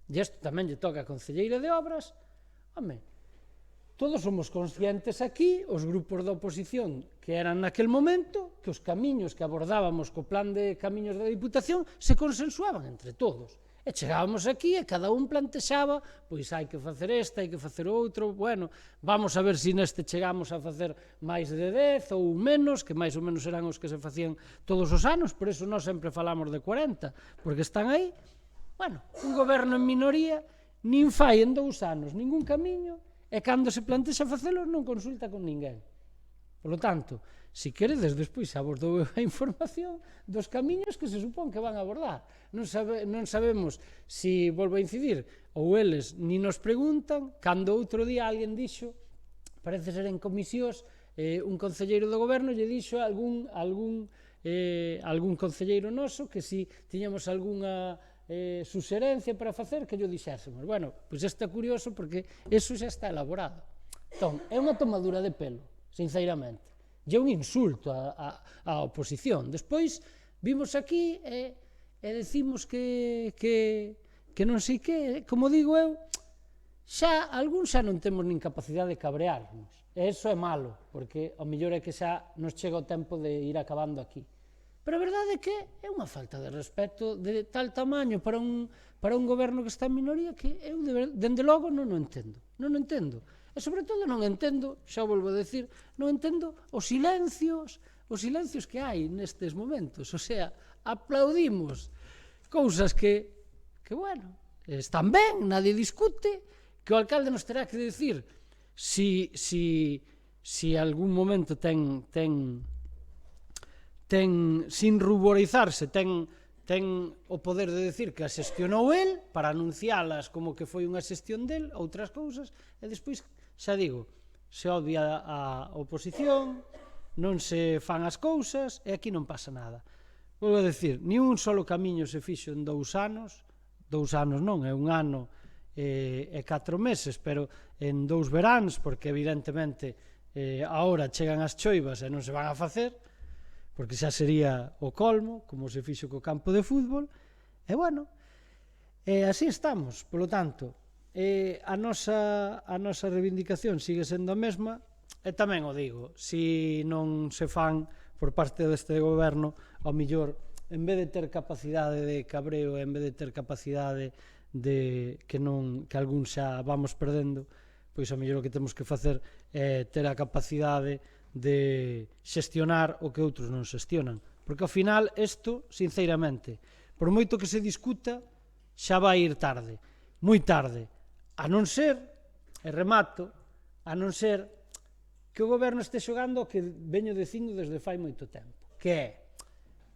e isto tamén lle toca a concelleira de obras, home, todos somos conscientes aquí, os grupos da oposición que eran naquel momento, que os camiños que abordábamos co plan de camiños da Diputación se consensuaban entre todos. E chegábamos aquí e cada un plantexaba, pois hai que facer esta, hai que facer outro, bueno, vamos a ver se neste chegamos a facer máis de 10 ou menos, que máis ou menos eran os que se facían todos os anos, por eso nós sempre falamos de 40, porque están aí, bueno, un goberno en minoría, nin fai en 2 anos ningún camiño, e cando se plantexa facelo non consulta con ninguén. Por lo tanto, se queredes, despois xa vos dou a información dos camiños que se supón que van a abordar. Non sabemos se, volvo a incidir, ou eles ni nos preguntan, cando outro día alguén dixo, parece ser en comisións, un concelleiro do goberno lle dixo a algún concelleiro noso que si tiñamos algunha suxerencia para facer que yo dixésemos. Bueno, pois isto é curioso porque eso xa está elaborado. Entón, é unha tomadura de pelo, sinceramente. E é un insulto á oposición. Despois, vimos aquí e decimos que non sei que, como digo eu, xa, algún xa non temos nin capacidade de cabrearnos. E iso é malo, porque ao mellor é que xa nos chega o tempo de ir acabando aquí. Pero a verdade é que é unha falta de respeto de tal tamaño para un goberno que está en minoría que eu, dende logo, non o entendo. Non o entendo. E, sobre todo, non entendo, xa volvo a decir, non entendo os silencios que hai nestes momentos. O sea, aplaudimos cousas que bueno, están ben, nadie discute, que o alcalde nos terá que decir si algún momento ten sin ruborizarse, ten o poder de decir que a xestionou el para anuncialas como que foi unha xestión del, outras cousas, e despois, xa digo, se odia a oposición, non se fan as cousas, e aquí non pasa nada. Volvo a decir, ni un solo camiño se fixo en 2 anos, 2 anos non, é 1 ano e 4 meses, pero en 2 veráns, porque evidentemente agora chegan as choivas e non se van a facer, porque xa sería o colmo, como se fixo co campo de fútbol, e bueno, así estamos. Polo tanto, a nosa reivindicación sigue sendo a mesma, e tamén o digo, se non se fan por parte deste goberno, ao millor, en vez de ter capacidade de cabreo, en vez de ter capacidade de que algún xa vamos perdendo, pois ao mellor o que temos que facer é ter a capacidade de xestionar o que outros non xestionan. Porque ao final, isto, sinceramente, por moito que se discuta, xa vai ir tarde, moi tarde, a non ser, e remato, a non ser que o goberno este xogando o que veño dicindo desde fai moito tempo, que é,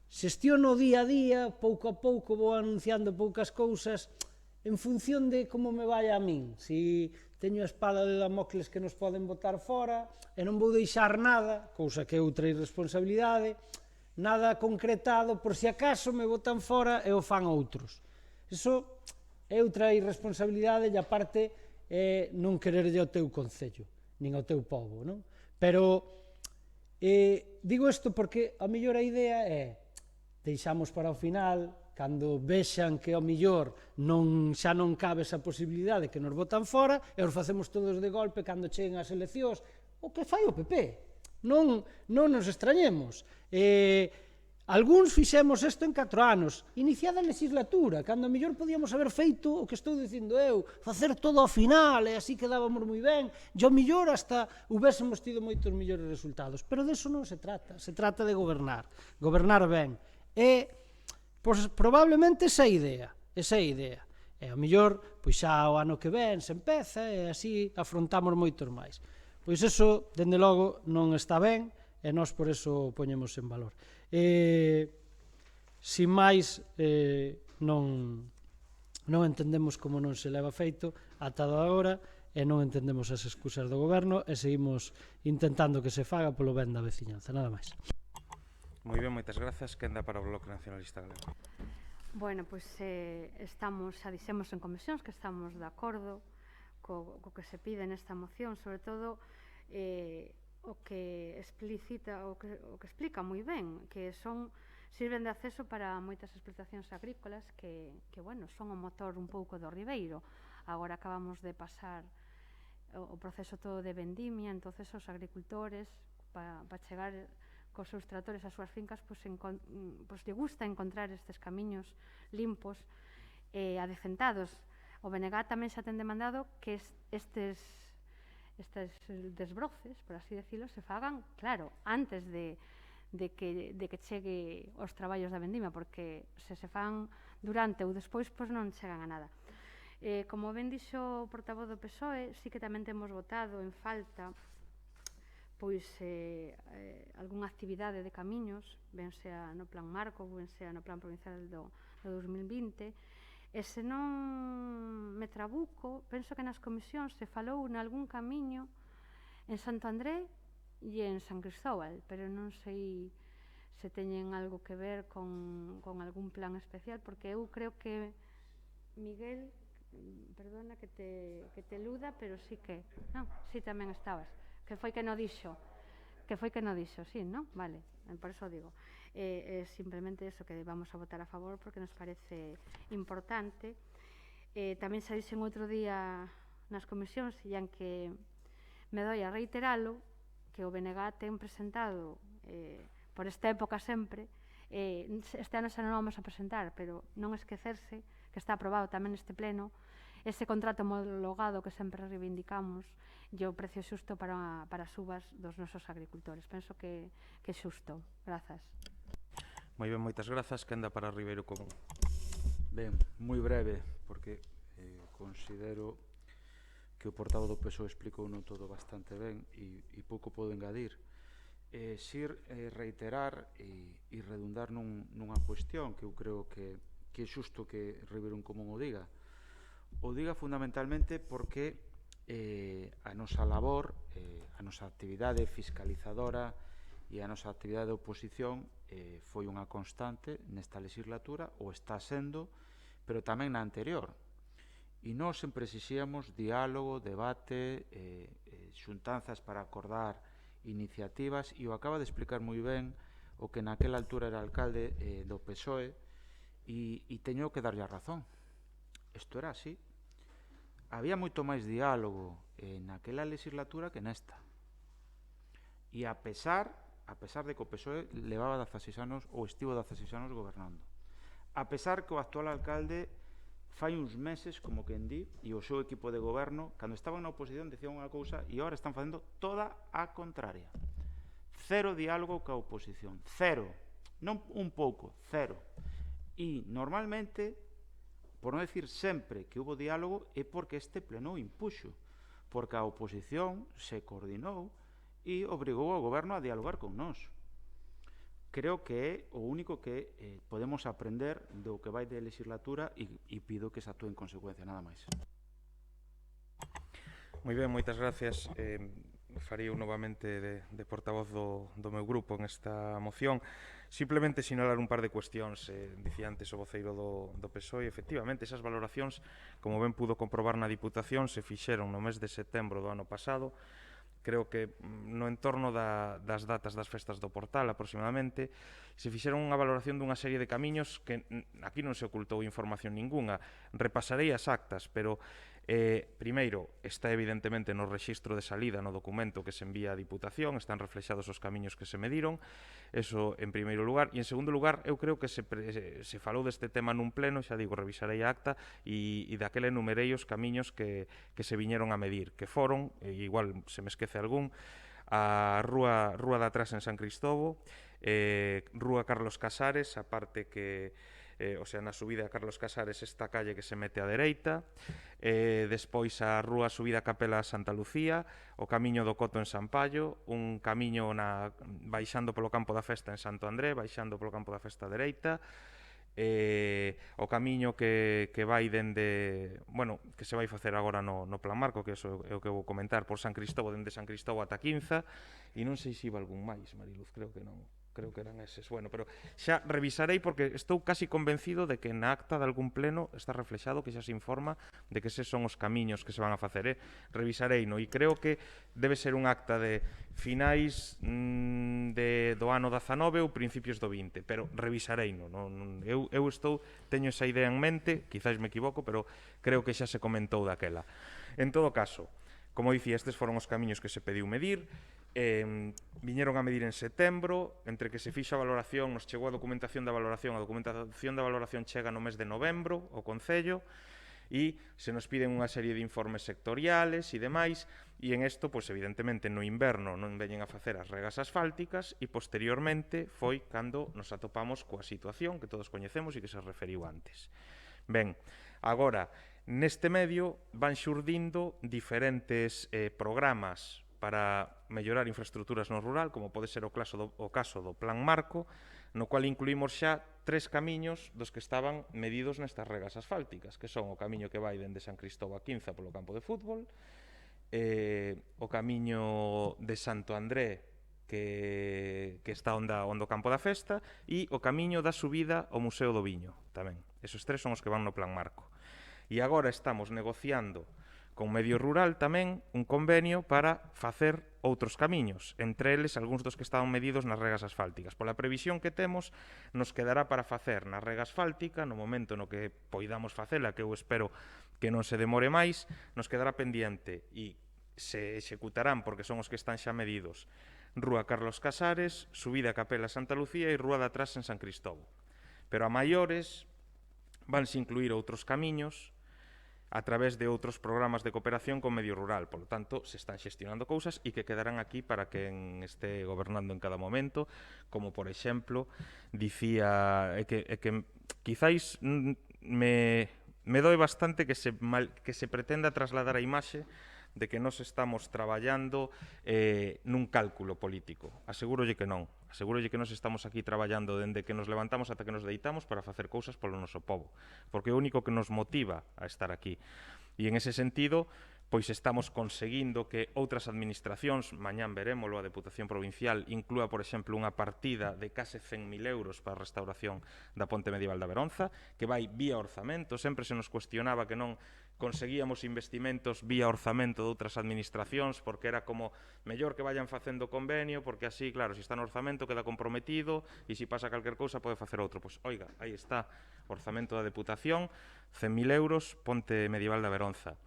xestiono día a día, pouco a pouco vou anunciando poucas cousas, en función de como me vai a min, se teño a espada de Damocles que nos poden botar fora e non vou deixar nada, cousa que é outra irresponsabilidade, nada concretado por se acaso me botan fora e o fan outros. Iso é outra irresponsabilidade e aparte é non quererlle ao teu concello, nin ao teu povo, non? Pero digo isto porque a mellor a idea é deixamos para o final, cando vexan que ao millor xa non cabe esa posibilidade que nos botan fora e os facemos todos de golpe cando cheguen as eleccións, o que fai o PP. Non nos extrañemos. Algúns fixemos isto en 4 anos, iniciada a legislatura, cando a mellor podíamos haber feito o que estou dicindo eu, facer todo ao final, e así quedábamos moi ben, e ao mellor hasta hubésemos tido moitos mellores resultados. Pero deso non se trata de gobernar ben. E probablemente esa é a idea. E ao mellor, pois xa o ano que ven se empeza e así afrontamos moitos máis. Pois eso, dende logo, non está ben e nós por eso o poñemos en valor. Sin máis, non entendemos como non se leva feito ata agora e non entendemos as excusas do goberno e seguimos intentando que se faga polo ben da veciñanza, nada máis. Moi ben, moitas grazas. Quen dá para o Bloque Nacionalista Galego? Bueno, pois xa dixemos en comisións que estamos de acordo co que se pide nesta moción, sobre todo o que explicita, o que explica moi ben, que sirven de acceso para moitas explotacións agrícolas que bueno, son o motor un pouco do Ribeiro. Agora acabamos de pasar o proceso todo de vendimia, entonces os agricultores para chegar cos seus tratores ás súas fincas, pois lle gusta encontrar estes camiños limpos e adecentados. O BNG tamén xa ten demandado que estes desbroces, por así decirlo, se fagan, claro, antes de que chegue os traballos da vendimia, porque se fan durante ou despois, pois non chegan a nada. Como ben dixo o portavoz do PSOE, sí que tamén temos votado en falta pois algunha actividade de camiños, ben sea no plan marco, ben sea no plan provincial do 2020, e se non me trabuco, penso que nas comisións se falou nalgún camiño en Santo André e en San Cristóbal, pero non sei se teñen algo que ver con algún plan especial, porque eu creo que Miguel, perdona que te eluda, pero sí que, non, sí tamén estabas, que foi que non dixo, sí, non? Vale, por eso digo. Simplemente eso, que vamos a votar a favor porque nos parece importante. Tamén se dixen outro día nas comisións, e aunque me doi a reiteralo, que o BNG ten presentado por esta época sempre, este ano xa non o vamos a presentar, pero non esquecerse que está aprobado tamén neste pleno ese contrato homologado que sempre reivindicamos e o precio xusto para as uvas dos nosos agricultores. Penso que é xusto. Grazas. Moi ben, moitas grazas. Quenda para Ribeiro Común. Ben, moi breve, porque considero que o portavoz do PSOE explicou todo bastante ben e pouco podo engadir. Reiterar e redundar nunha cuestión que eu creo que é xusto que Ribeiro Común o diga. O diga fundamentalmente porque a nosa labor, a nosa actividade fiscalizadora e a nosa actividade de oposición foi unha constante nesta legislatura, ou está sendo, pero tamén na anterior. E nós sempre exixíamos diálogo, debate, xuntanzas para acordar iniciativas, e o acaba de explicar moi ben o que naquela altura era alcalde do PSOE, e teño que darlle a razón. Isto era así. Había moito máis diálogo naquela legislatura que nesta. E a pesar de que o PSOE levaba 16 anos ou estivo 16 anos gobernando. A pesar que o actual alcalde fai uns meses, como quen di, e o seu equipo de goberno, cando estaban na oposición decían unha cousa e agora están facendo toda a contraria. Cero diálogo ca oposición. Cero. Non un pouco. Cero. E normalmente, por non decir sempre que hubo diálogo, é porque este pleno impuxo. Porque a oposición se coordinou e obrigou ao goberno a dialogar con nós. Creo que é o único que podemos aprender do que vai de legislatura e pido que se actúe en consecuencia, nada máis. Moi ben, moitas gracias. Faría novamente de portavoz do meu grupo en esta moción. Simplemente sinalar un par de cuestións. Dicía antes o voceiro do PSOE, efectivamente, esas valoracións, como ben pudo comprobar na Diputación, se fixeron no mes de setembro do ano pasado. Creo que no entorno das datas das festas do Portal, aproximadamente, se fixeron unha valoración dunha serie de camiños que aquí non se ocultou información ninguna. Repasarei as actas, pero primeiro, está evidentemente no rexistro de salida no documento que se envía á Diputación, están reflexados os camiños que se mediron, eso en primeiro lugar, e en segundo lugar, eu creo que se falou deste tema nun pleno, xa digo, revisarei a acta, e daquela enumerei os camiños que se viñeron a medir, que foron, igual se me esquece algún, a Rúa de Atrás en San Cristóbo, Rúa Carlos Casares, a parte que na subida a Carlos Casares, esta calle que se mete á dereita, despois a rúa subida a Capela Santa Lucía, o camiño do Coto en San Pallo, un camiño baixando polo campo da festa en Santo André, baixando polo campo da festa á dereita, o camiño que vai dende, que se vai facer agora no Plan Marco, que é o que vou comentar, por San Cristóbo, dende San Cristóbo ata Quinza, e non sei se iba algún máis, Mariluz, creo que non. creo que eran eses. Bueno, pero xa revisarei porque estou casi convencido de que na acta de algún pleno está reflexado que xa se informa de que eses son os camiños que se van a facer. Revisarei, no? E creo que debe ser un acta de finais do ano 19 ou principios do 20, pero revisarei, no? Eu teño esa idea en mente, quizás me equivoco, pero creo que xa se comentou daquela. En todo caso, como dicía, estes foron os camiños que se pediu medir. Viñeron a medir en setembro, entre que se fixa a valoración, nos chegou a documentación da valoración chega no mes de novembro ao Concello, e se nos piden unha serie de informes sectoriales e demais, e en isto, pois, evidentemente, no inverno non veñen a facer as regas asfálticas, e posteriormente foi cando nos atopamos coa situación que todos coñecemos e que se referiu antes. Ben, agora, neste medio van xurdindo diferentes programas para mellorar infraestructuras no rural, como pode ser o caso do Plan Marco, no cual incluímos xa 3 camiños dos que estaban medidos nestas regas asfálticas, que son o camiño que vai dende San Cristóbal a Quinza polo campo de fútbol, o camiño de Santo André, que está onde o campo da festa, e o camiño da subida ao Museo do Viño, tamén. Esos 3 son os que van no Plan Marco. E agora estamos negociando con Medio Rural tamén un convenio para facer outros camiños, entre eles algúns dos que estaban medidos nas regas asfálticas. Pola previsión que temos, nos quedará para facer na rega asfáltica, no momento no que poidamos facela, que eu espero que non se demore máis, nos quedará pendiente e se executarán, porque son os que están xa medidos, Rúa Carlos Casares, subida a Capela Santa Lucía e Rúa de Atrás en San Cristóbal. Pero a maiores vanse incluir outros camiños a través de outros programas de cooperación con Medio Rural. Por lo tanto, se están xestionando cousas e que quedarán aquí para quen este gobernando en cada momento, como, por exemplo, dicía que quizáis me doe bastante que se pretenda trasladar a imaxe de que nós estamos traballando nun cálculo político. Asegúrolle que non. Asegúrolle que nós estamos aquí traballando dende que nos levantamos ata que nos deitamos para facer cousas polo noso povo, porque é o único que nos motiva a estar aquí. E en ese sentido, pois estamos conseguindo que outras administracións, mañán verémolo, a Deputación Provincial inclúa, por exemplo, unha partida de case 100.000 euros para a restauración da Ponte Medieval da Veronza, que vai vía orzamento. Sempre se nos cuestionaba que non conseguíamos investimentos vía orzamento de outras administracións, porque era como mellor que vayan facendo convenio, porque así, claro, se está no orzamento queda comprometido e se pasa calquer cousa pode facer outro. Pois, oiga, aí está, orzamento da Deputación, 100.000 euros, Ponte Medieval da Veronza.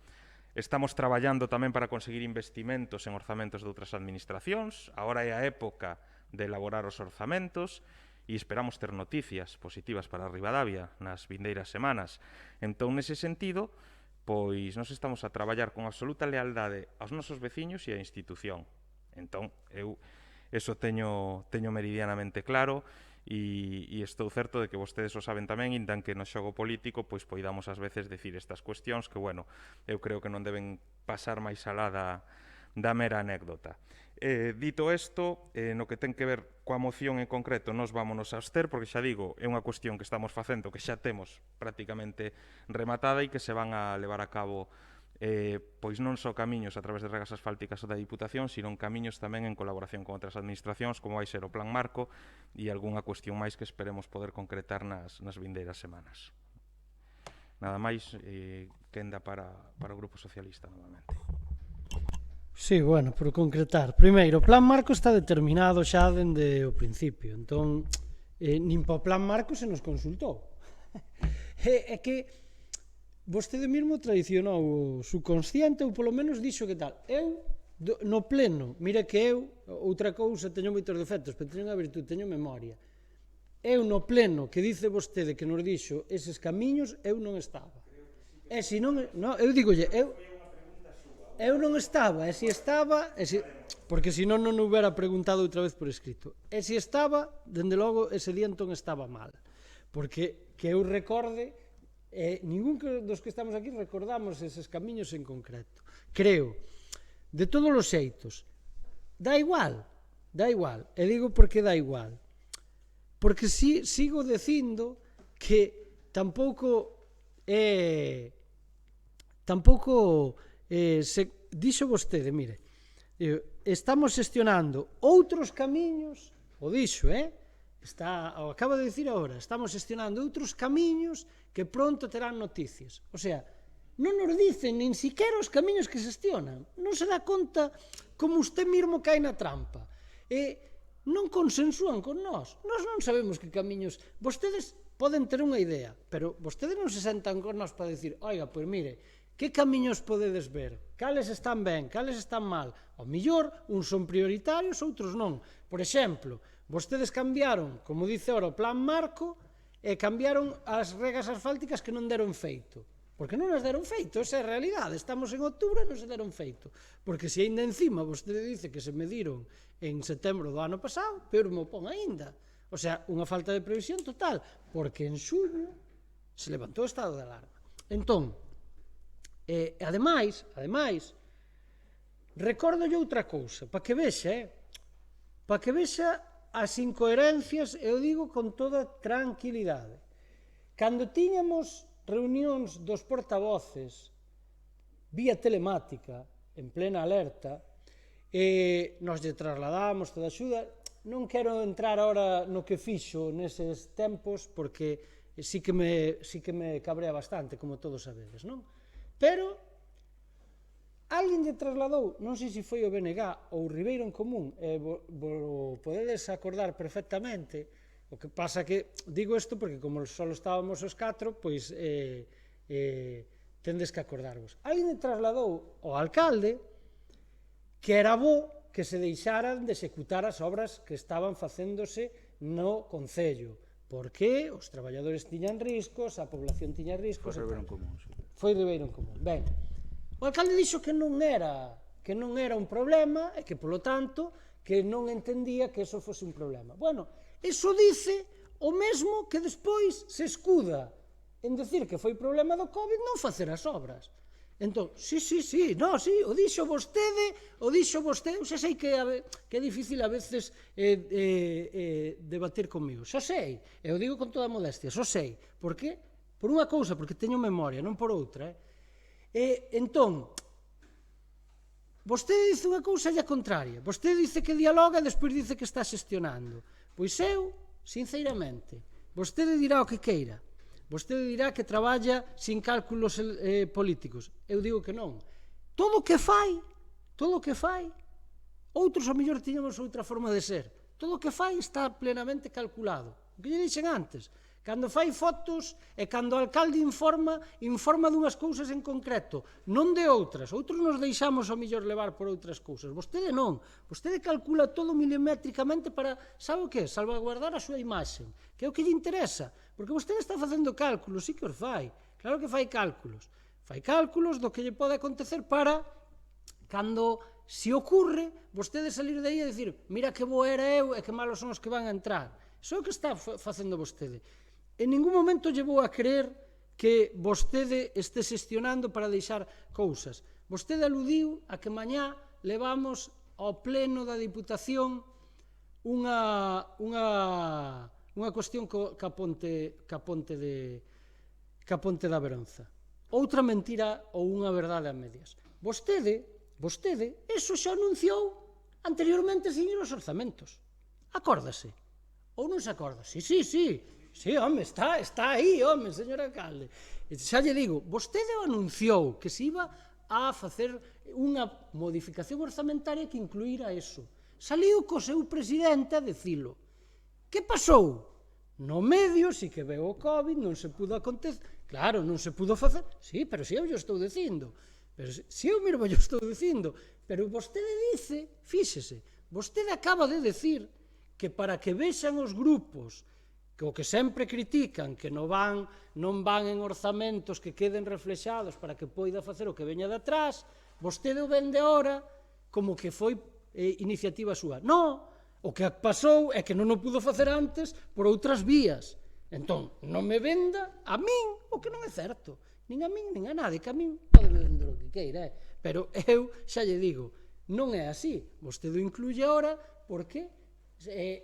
Estamos traballando tamén para conseguir investimentos en orzamentos de outras administracións. Agora é a época de elaborar os orzamentos e esperamos ter noticias positivas para Ribadavia nas vindeiras semanas. Entón, nese sentido, pois nós estamos a traballar con absoluta lealdade aos nosos veciños e á institución. Entón, eu eso teño meridianamente claro e estou certo de que vostedes o saben tamén, indan que no xogo político pois poidamos ás veces decir estas cuestións que, bueno, eu creo que non deben pasar máis alá da mera anécdota. Dito isto, no que ten que ver coa moción en concreto, nos vámonos a abster, porque xa digo, é unha cuestión que estamos facendo, que xa temos prácticamente rematada e que se van a levar a cabo pois non só camiños a través de regas asfálticas da Diputación, sino camiños tamén en colaboración con outras administracións, como vai ser o Plan Marco e algunha cuestión máis que esperemos poder concretar nas vindeiras semanas. Nada máis, quenda para o Grupo Socialista, novamente. Sí, bueno, por concretar. Primeiro, o Plan Marco está determinado xa dende o principio, entón, nin pa o Plan Marco se nos consultou. É que vostede mesmo traicionou o subconsciente, ou polo menos dixo que tal. Eu, no pleno, mira que eu, outra cousa, teño moitos defectos, pero teño unha virtud, teño memoria. Eu, no pleno, que dice vostede que nos dixo eses camiños, eu non estaba. E se non, eu digolle, eu non estaba, e se estaba, porque senón non houbera preguntado outra vez por escrito. E se estaba, dende logo, ese día entón estaba mal. Porque que eu recorde, ningún dos que estamos aquí recordamos eses camiños en concreto. Creo, de todos os xeitos, dá igual, e digo porque dá igual. Porque sigo dicindo que tampouco dixo vostede, mire, estamos xestionando outros camiños, o dixo, acaba de dicir agora, estamos xestionando outros camiños que pronto terán noticias. O sea, non nos dicen nin siquiera os camiños que xestionan. Non se dá conta como usted mesmo cae na trampa. Non consensúan con nós. Nós non sabemos que camiños... Vostedes poden ter unha idea, pero vostedes non se sentan con nós para dicir, oiga, pois mire, que camiños podedes ver? Cales están ben, cales están mal? Ao millor, uns son prioritarios, outros non. Por exemplo, vostedes cambiaron, como dice ora, o plan marco, e cambiaron as regas asfálticas que non deron feito. Porque non as deron feito, esa é a realidade. Estamos en outubro e non se deron feito. Porque se ainda encima vostede dice que se mediron en setembro do ano pasado, peor me pon ainda. O sea, unha falta de previsión total, porque en xuño se levantou o estado de alarma. Entón, ademais, recórdolle outra cousa, para que vexa as incoherencias, eu digo con toda tranquilidade. Cando tiñamos reunións dos portavoces vía telemática, en plena alerta, nos lle trasladamos toda a axuda. Non quero entrar ahora no que fixo neses tempos, porque sí que me cabrea bastante, como todos sabedes, non? Pero alguén lle trasladou, non sei se foi o BNG ou o Ribeiro en Común, podedes acordar perfectamente. O que pasa que digo isto porque como só estábamos os 4, pois tendes que acordarvos. Alguén lle trasladou ao alcalde que era bo que se deixaran de executar as obras que estaban facéndose no Concello, porque os traballadores tiñan riscos, a población tiña riscos. Foi Ribeiro en Común, sí. Foi Ribeiro en Común. Ben, o alcalde dixo que non era un problema e que, polo tanto, que non entendía que eso fose un problema. Bueno, eso dice o mesmo que despois se escuda en decir que foi problema do COVID non facer as obras. Entón, sí, o dixo vostede, eu xa sei que é difícil a veces debater comigo, xa sei, eu digo con toda modestia, xa sei, por qué? Por unha cousa, porque teño memoria, non por outra, entón, vostede dice unha cousa e a contraria, vostede dice que dialoga e despois dice que está xestionando, pois eu, sinceramente, vostede dirá o que queira, vostede dirá que traballa sin cálculos políticos. Eu digo que non. Todo o que fai, outros ao mellor tiñamos outra forma de ser. Todo o que fai está plenamente calculado. O que lle dixen antes, cando fai fotos e cando o alcalde informa dunhas cousas en concreto, non de outras. Outros nos deixamos ao mellor levar por outras cousas. Vostede non. Vostede calcula todo milimétricamente para, sabe o que? Salvaguardar a súa imaxe, que é o que lle interesa. Porque vostede está facendo cálculos, sí que os fai. Claro que fai cálculos. Fai cálculos do que lle pode acontecer para, cando se ocurre, vostede salir de aí e dicir, mira que bo era eu e que malos son os que van a entrar. Iso é o que está facendo vostede. En ningún momento lle vou a creer que vostede este xestionando para deixar cousas. Vostede aludiu a que mañá levamos ao pleno da Diputación unha cuestión ca ponte da Veronza. Outra mentira ou unha verdade a medias. Vostede, eso xa anunciou anteriormente sin ir aos orzamentos. Acórdase? Ou non se acorda? Sí. Sí, home, está aí, home, señor alcalde. Xa lle digo, vostede anunciou que se iba a facer unha modificación orzamentaria que incluíra eso. Saliu co seu presidente a dicilo. Que pasou? No medio, si que veo o COVID, non se pudo acontecer. Claro, non se pudo facer. Sí, pero si eu yo estou dicindo. Si eu mesmo yo estou dicindo. Pero vostede dice, fíxese, vostede acaba de decir que para que vexan os grupos que o que sempre critican, que non van en orzamentos que queden reflexados para que poida facer o que veña de atrás, vostede o vende ahora como que foi iniciativa súa. Non, o que pasou é que non o pudo facer antes por outras vías. Entón, non me venda a min o que non é certo. Nin a min, nin a nadie, que a min pode vender o que queira, pero eu xa lle digo, non é así. Vostede o incluye ahora porque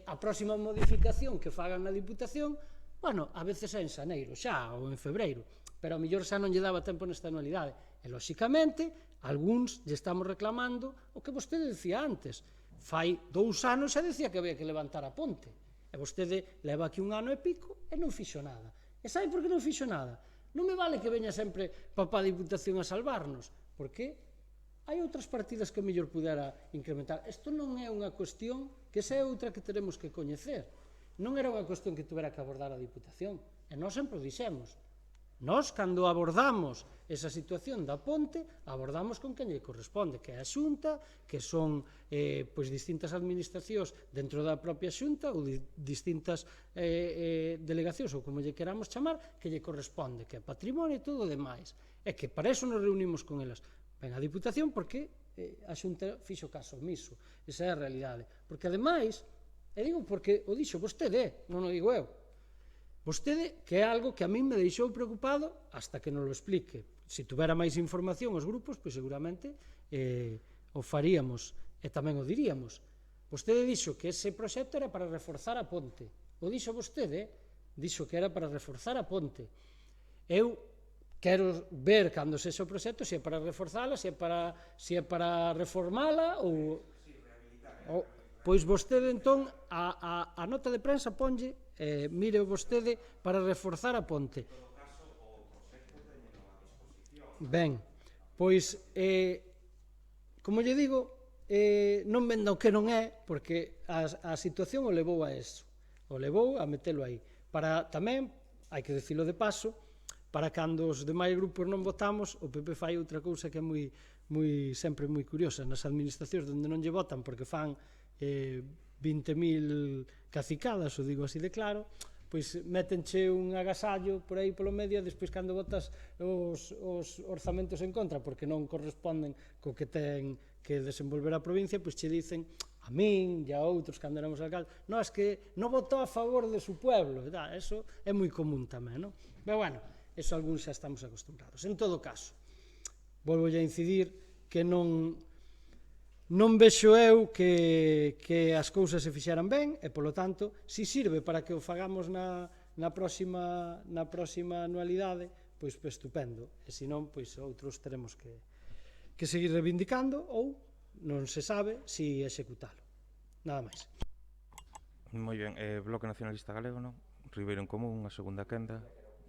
a próxima modificación que fagan na Diputación, bueno, a veces é en xaneiro xa, ou en febreiro, pero ao mellor xa non lle daba tempo nesta anualidade. E, lóxicamente, algúns lle estamos reclamando o que vostede decía antes. Fai 2 anos xa decía que había que levantar a ponte. E vostede leva aquí un ano e pico e non fixo nada. E sabe por que non fixo nada? Non me vale que veña sempre papá Diputación a salvarnos, porque hai outras partidas que mellor pudera incrementar. Isto non é unha cuestión, que esa é outra que teremos que coñecer. Non era unha cuestión que tuvera que abordar a Diputación. E nós sempre o dixemos. Nós, cando abordamos esa situación da ponte, abordamos con quen lle corresponde, que é a Xunta, que son distintas administracións dentro da propia Xunta ou distintas delegacións, ou como lle queramos chamar, que lle corresponde, que é patrimonio e todo o demais. E que para eso nos reunimos con elas. Ben, a Diputación, porque a Xunta fixo caso omiso. Esa é a realidade. Porque, ademais, e digo porque o dixo vostede, non o digo eu, vostede, que é algo que a min me deixou preocupado hasta que nos lo explique. Se tuvera máis información os grupos, pois seguramente o faríamos e tamén o diríamos. Vostede dixo que ese proxecto era para reforzar a ponte. O dixo vostede, dixo que era para reforzar a ponte. Eu quero ver cando sexa o proxecto se é para reforzala, se é para reformala ou... Pois vostede, entón, a nota de prensa ponlle, mire vostede, para reforzar a ponte. Ben, pois, como lle digo, non venda o que non é, porque a situación o levou a eso, o levou a metelo aí. Para tamén, hai que dicilo de paso, para cando os demais grupos non votamos, o PP fai outra cousa que é sempre moi curiosa. Nas administracións onde non lle votan porque fan 20.000 cacicadas, o digo así de claro, pois métenche un agasallo por aí polo medio e despois cando votas os orzamentos en contra porque non corresponden co que ten que desenvolver a provincia, pois che dicen a min e a outros cando éramos alcaldes, non, es que non votou a favor de su pueblo, eso é moi común tamén, non? Pero bueno, eso algúns xa estamos acostumbrados. En todo caso, volvo a incidir que non vexo eu que as cousas se fixeran ben e, polo tanto, si sirve para que o fagamos na próxima anualidade, pois estupendo. E se non, pois outros teremos que seguir reivindicando ou non se sabe si executalo. Nada máis. Moi ben. Bloque Nacionalista Galego, non? Ribeiro en Común, a segunda quenda.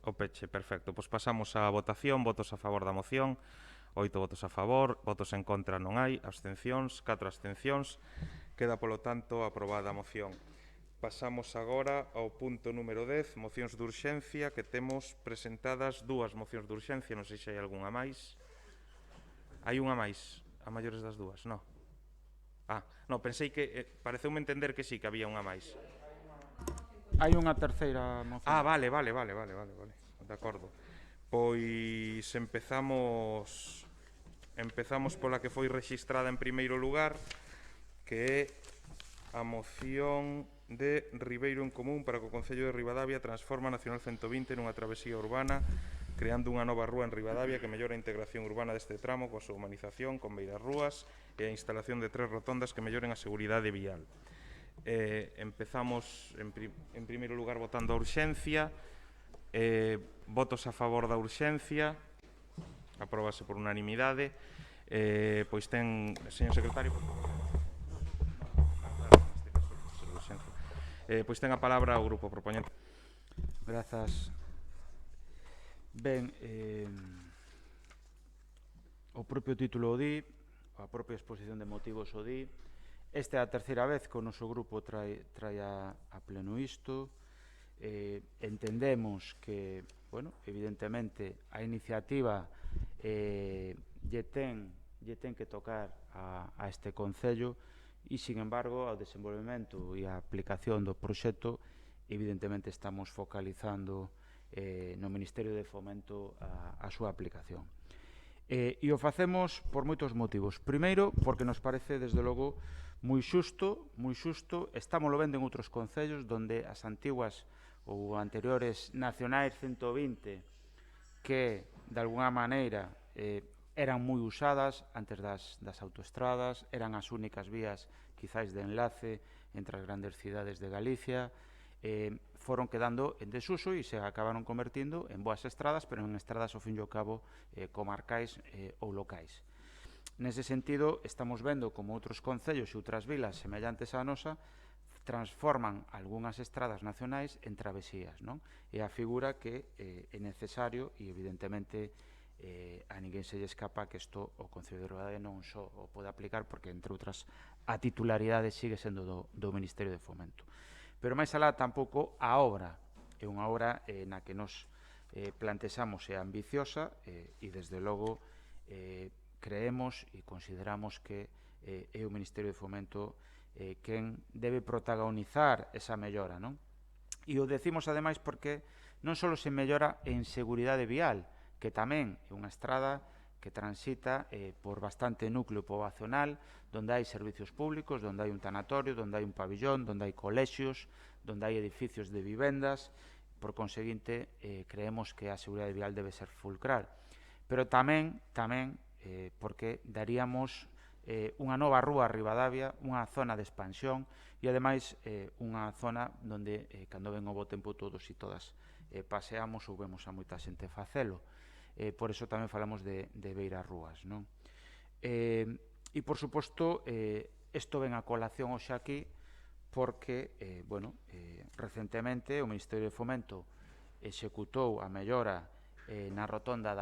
O peche, perfecto. Pois pasamos á votación. Votos a favor da moción. 8 votos a favor, votos en contra non hai, abstencións, 4 abstencións. Queda, polo tanto, aprobada a moción. Pasamos agora ao punto número 10, mocións de urxencia, que temos presentadas 2 mocións de urxencia, non sei se hai algunha máis. Hai unha máis, a maiores das 2, non? Non, pensei que, pareceume entender que sí, que había unha máis. Hai unha terceira moción. Vale. De acordo. Pois empezamos pola que foi rexistrada en primeiro lugar, que é a moción de Ribeiro en Común para que o Concello de Ribadavia transforma a Nacional 120 nunha travesía urbana, creando unha nova rúa en Ribadavia que mellora a integración urbana deste tramo coa súa humanización, con beiras rúas e a instalación de 3 rotondas que melloren a seguridade vial. Empezamos en primeiro lugar votando a urxencia. Votos a favor da urxencia, apróbase por unanimidade. Pois ten, señor secretario, pois ten a palabra o grupo propoñente. Grazas. Ben, o propio título o di, a propia exposición de motivos o di. Esta é a terceira vez que o noso grupo trae a pleno isto. Entendemos que, bueno, evidentemente a iniciativa lle ten que tocar a este Concello e, sin embargo, ao desenvolvemento e a aplicación do proxecto evidentemente estamos focalizando no Ministerio de Fomento a súa aplicación. E o facemos por moitos motivos. Primeiro, porque nos parece, desde logo, moi xusto, estámoslo vendo en outros concellos onde as antiguas ou anteriores nacionais 120 que, de alguna maneira, eran moi usadas antes das autoestradas, eran as únicas vías, quizáis, de enlace entre as grandes cidades de Galicia, foron quedando en desuso e se acabaron convertindo en boas estradas, pero en estradas, ao fin e ao cabo, comarcais ou locais. Nese sentido, estamos vendo como outros concellos e outras vilas semellantes á nosa transforman algunhas estradas nacionais en travesías, non? É a figura que é necesario e evidentemente a ninguén se lle escapa que isto o Concello de Ribadavia non só o pode aplicar porque, entre outras, a titularidade sigue sendo do Ministerio de Fomento. Pero máis alá tampouco a obra é unha obra na que nos plantexamos é ambiciosa e desde logo creemos e consideramos que é o Ministerio de Fomento quen debe protagonizar esa mellora, non? E o decimos ademais porque non só se mellora en seguridade vial, que tamén é unha estrada que transita por bastante núcleo poboacional, donde hai servicios públicos, donde hai un tanatorio, donde hai un pabillón, donde hai colexios, donde hai edificios de vivendas. Por conseguinte, creemos que a seguridade vial debe ser fulcral. Pero tamén porque daríamos unha nova rúa a Ribadavia, unha zona de expansión e, ademais, unha zona onde, cando ven o bo tempo, todos e todas paseamos ou vemos a moita xente facelo. Por iso tamén falamos de beiras rúas, non? E, por suposto, isto ven a colación hoxe aquí porque, recentemente o Ministerio de Fomento executou a mellora na rotonda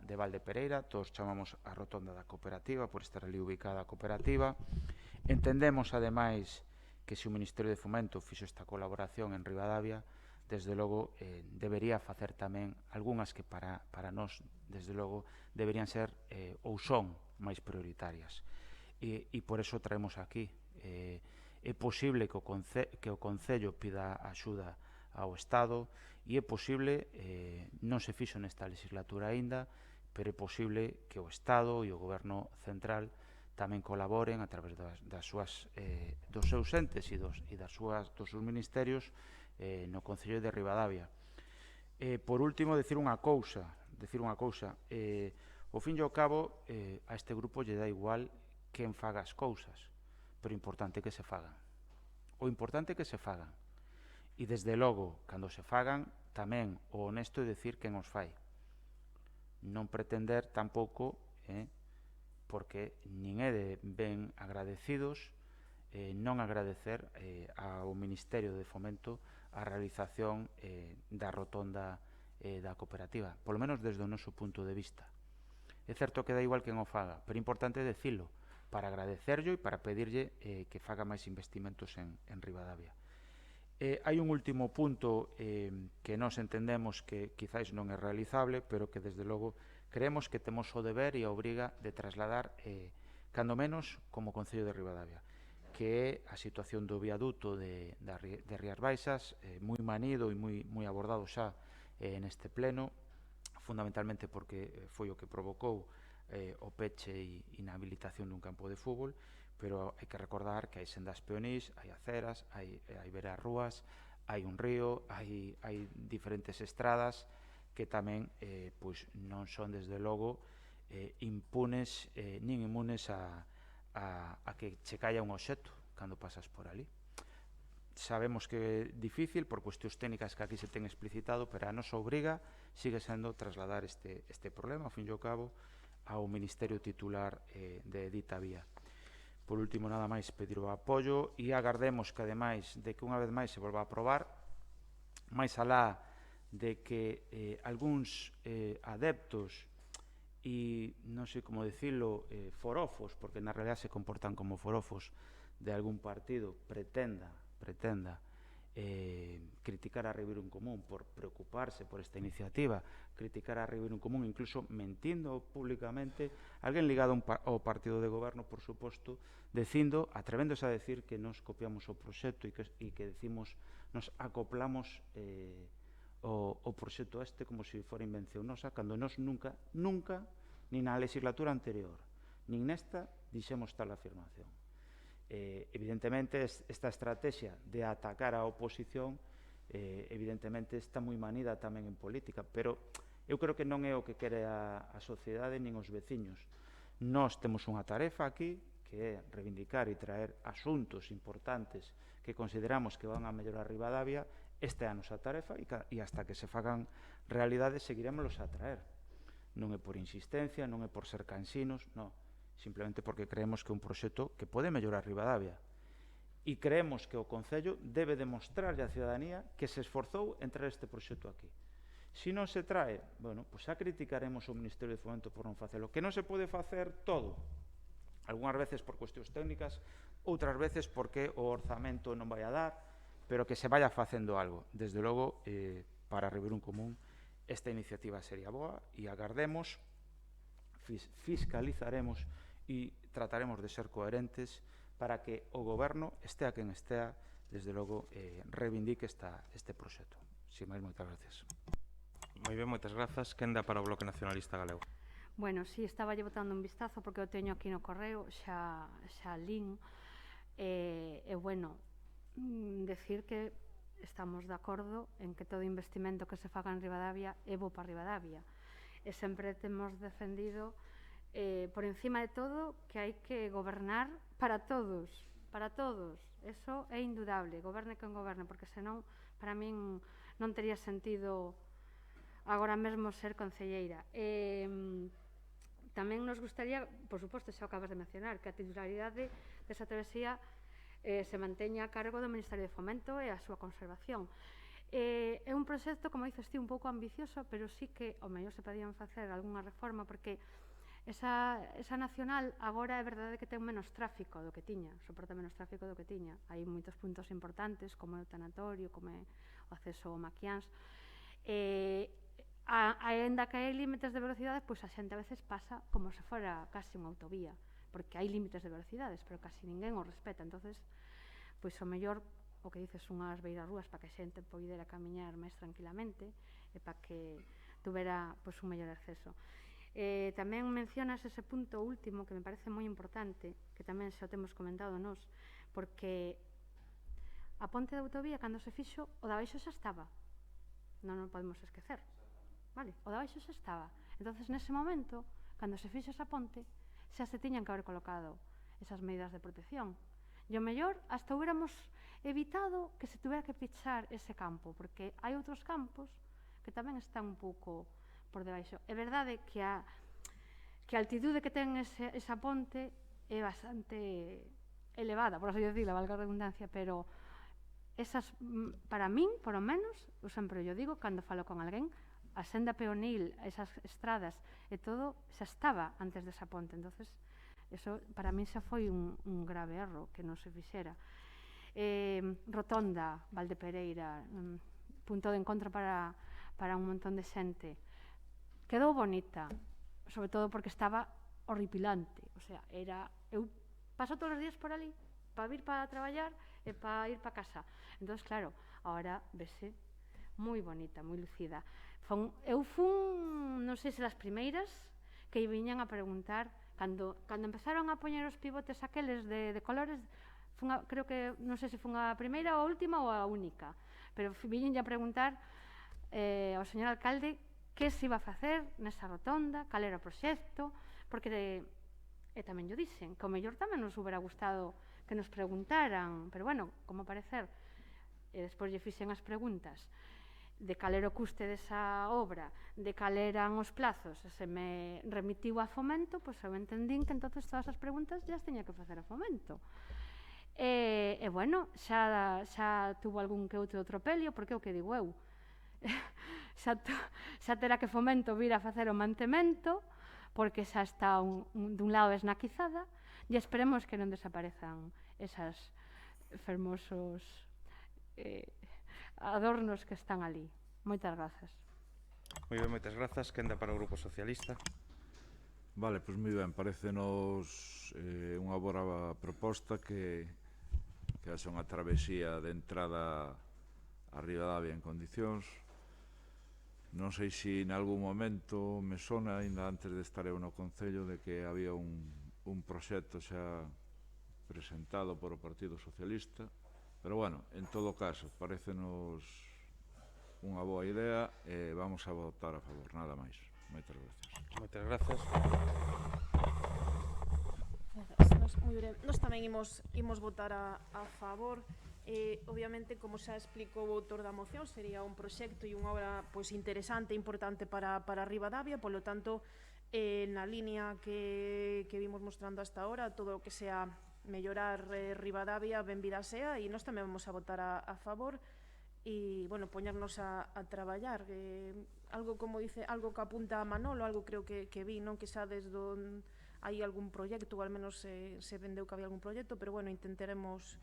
de Valdepereira, todos chamamos a rotonda da cooperativa, por estar ali ubicada a cooperativa. Entendemos, ademais, que se o Ministerio de Fomento fixo esta colaboración en Ribadavia, desde logo debería facer tamén algunhas que para nós, desde logo, deberían ser ou son máis prioritarias. E por eso traemos aquí. É posible que o Concello pida axuda ao Estado e é posible, non se fixo nesta legislatura aínda, pero é posible que o Estado e o Goberno Central tamén colaboren a través dos seus entes e dos seus ministerios no Concello de Ribadavia. Por último, decir unha cousa. Ao fin e ao cabo, a este grupo lle dá igual quen faga as cousas, pero o importante é que se fagan. O importante é que se fagan. E, desde logo, cando se fagan, tamén o honesto é decir quen os fai. Non pretender tampouco, porque nin é de ben agradecidos, non agradecer ao Ministerio de Fomento a realización da rotonda da cooperativa, polo menos desde o noso punto de vista. É certo que dá igual quen o faga, pero é importante decirlo para agradecerlo e para pedirlle que faga máis investimentos en Ribadavia. Hai un último punto que nós entendemos que quizáis non é realizable, pero que desde logo creemos que temos o deber e a obriga de trasladar, cando menos como Concello de Ribadavia, que é a situación do viaduto de Rías Baixas, moi manido e moi abordado xa neste pleno, fundamentalmente porque foi o que provocou o peche e inhabilitación dun campo de fútbol, pero hai que recordar que hai sendas peonís, hai aceras, hai veras rúas, hai un río, hai diferentes estradas que tamén non son, desde logo, impunes nin inmunes a que che caia un obxecto cando pasas por ali. Sabemos que é difícil por cuestións técnicas que aquí se ten explicitado, pero a nosa obriga sigue sendo trasladar este problema, ao fin e ao cabo, ao Ministerio titular de dita vía. Por último, nada máis pedir o apoio e agardemos que, ademais de que unha vez máis se volva a aprobar, máis alá de que algúns adeptos e, non sei como dicilo, forofos, porque na realidad se comportan como forofos de algún partido, pretenda criticar a Ribeirún Común por preocuparse por esta iniciativa, criticar a Ribeirún Común incluso mentindo públicamente, alguén ligado ao partido de goberno, por suposto, atrevéndose a decir que nos copiamos o proxecto e que decimos, nos acoplamos o proxecto como se fora invención nosa, cando nos nunca, nin na legislatura anterior, nin nesta, dixemos tal afirmación. Evidentemente, esta estrategia de atacar a oposición evidentemente está moi manida tamén en política, pero eu creo que non é o que quere a sociedade nin os veciños. Nós temos unha tarefa aquí, que é reivindicar e traer asuntos importantes que consideramos que van a mellorar Ribadavia. Esta é a nosa tarefa e hasta que se fagan realidades seguiremoslos a traer. Non é por insistencia, non é por ser cansinos, non. Simplemente porque creemos que é un proxecto que pode mellorar Ribadavia. E creemos que o Concello debe demostrarlle á ciudadanía que se esforzou en traer este proxecto aquí. Se non se trae, bueno, pois xa criticaremos o Ministerio de Fomento por non facelo. Que non se pode facer todo, algunhas veces por cuestións técnicas, outras veces porque o orzamento non vai a dar, pero que se vaya facendo algo. Desde logo, para Ribeirún Común, esta iniciativa sería boa e agardemos, fiscalizaremos e trataremos de ser coherentes para que o Goberno, estea quen estea, desde logo, reivindique este proxecto. Sin máis, moitas gracias. Moi ben, moitas grazas. Quen dá para o Bloque Nacionalista Galego? Bueno, si estaba lle botando un vistazo porque o teño aquí no correo, xa lín. Bueno, decir que estamos de acordo en que todo investimento que se faga en Ribadavia é bo para Ribadavia. E sempre temos defendido, por encima de todo, que hai que gobernar para todos, eso é indudable, goberne quen goberne, porque senón, para min, non tería sentido agora mesmo ser concelleira. Tamén nos gustaría, por suposto, xa o acabas de mencionar, que a titularidade desa travesía se manteña a cargo do Ministerio de Fomento e a súa conservación. É un proxecto, como dices ti, un pouco ambicioso, pero sí que ao mellor se podían facer algunha reforma, porque esa nacional agora é verdade que ten menos tráfico do que tiña, soporta menos tráfico do que tiña. Hai moitos puntos importantes, como é o tanatorio, como é o acceso ao Maquiáns. Aínda que hai límites de velocidade, pois a xente a veces pasa como se fora casi unha autovía, porque hai límites de velocidades, pero casi ninguén o respeta. Entonces, pois o mellor, o que dices, unhas beirarrúas para que a xente poidera camiñar máis tranquilamente e para que tuvera pois un mellor acceso. Tamén mencionas ese punto último que me parece moi importante, que tamén xa o temos comentado nós, porque a ponte de autovía, cando se fixo, o de abaixo xa estaba, non o podemos esquecer. Vale, o de abaixo xa estaba. Entonces, nese momento, cando se fixo esa ponte, xa se tiñan que haber colocado esas medidas de protección. E o mellor, hasta hubiéramos evitado que se tuvera que pichar ese campo, porque hai outros campos que tamén están un pouco por debaixo. É verdade que a altitude que ten esa ponte é bastante elevada, por así decirlo, valga a redundancia, pero esas, para min, por lo menos, eu sempre yo digo, cando falo con alguén, a senda peonil, esas estradas e todo, xa estaba antes desa ponte. Entonces, eso para min xa foi un grave erro que non se fixera. Rotonda, Valdepereira, punto de encontro para un montón de xente. Quedou bonita, sobre todo porque estaba horripilante. O sea, eu paso todos os días por ali para vir para traballar e para ir para casa. Entón, claro, agora vese moi bonita, moi lucida. Eu fun, non sei se das primeiras que viñan a preguntar, cando empezaron a poñer os pivotes aqueles de colores, creo que, non sei se fun a primeira ou a última ou a única, pero viñen a preguntar ao señor alcalde que se iba a facer nesa rotonda, cal era o proxecto, porque tamén yo dixen que o mellor tamén nos hubiera gustado que nos preguntaran, pero bueno, como parecer, e despois lle fixen as preguntas de cal era o custe desa obra, de cal eran os plazos, e se me remitiu a Fomento, pois eu entendín que entonces todas as preguntas já as teña que facer a Fomento. E bueno, xa tuvo algún que outro tropelio, porque é o que digo eu, xa terá que Fomento vir a facer o mantemento, porque xa está dun lado esnaquizada, e esperemos que non desaparezan esas fermosos adornos que están ali. Moitas grazas. Moi ben, moitas grazas. Quen dá para o Grupo Socialista? Vale, pois moi ben, parecenos unha boa proposta que haxa unha travesía de entrada a Ribadavia en condicións. Non sei se en algún momento me sona, ainda antes de estar eu no Concello, de que había un proxecto xa presentado por o Partido Socialista, pero bueno, en todo caso, parecenos unha boa idea e vamos a votar a favor, nada máis. Moitas gracias. Moitas grazas. Nos tamén imos votar a favor. Obviamente, como xa explicou o autor da moción, sería un proxecto e unha obra interesante e importante para Ribadavia, polo tanto, na línea que vimos mostrando hasta ahora, todo o que sea mellorar Ribadavia, benvida sea, e nós tamén vamos a votar a favor e, bueno, poñernos a traballar. Algo, como dice, algo que apunta a Manolo, algo creo que vi, non? Que xa desde hai algún proxecto, ou al menos se vendeu que había algún proxecto, pero, bueno, intentaremos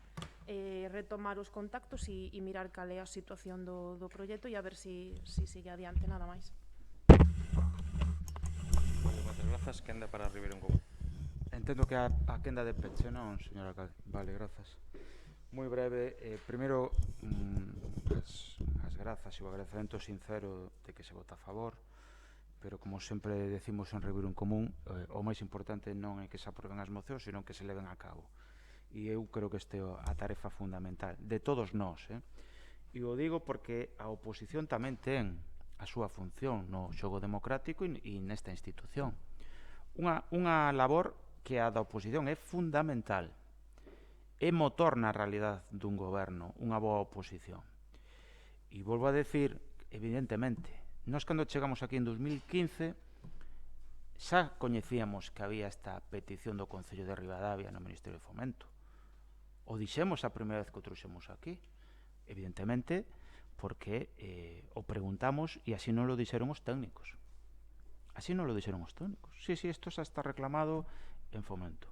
retomar os contactos e mirar cal é a situación do proxecto e a ver se sigue adiante, nada máis. Moitas grazas. Quenda para Ribeiro en Común. Entendo que a quenda de peche, non, señor alcalde? Vale, grazas. Moi breve, primeiro, as grazas e o agradecemento sincero de que se vota a favor, pero como sempre decimos en Ribeiro en Común, o máis importante non é que se aproben as mocións, sino que se leven a cabo. E eu creo que esta é a tarefa fundamental de todos nós. E o digo porque a oposición tamén ten a súa función no xogo democrático e nesta institución. Unha labor que a da oposición é fundamental, é motor na realidade dun goberno, unha boa oposición. E volvo a decir, evidentemente, nós cando chegamos aquí en 2015 xa coñecíamos que había esta petición do Concello de Ribadavia no Ministerio de Fomento. O dixemos a primeira vez que o trouxemos aquí, evidentemente, porque o preguntamos e así non lo dixeron os técnicos. Así non lo dixeron os técnicos. Sí, isto xa está reclamado en Fomento.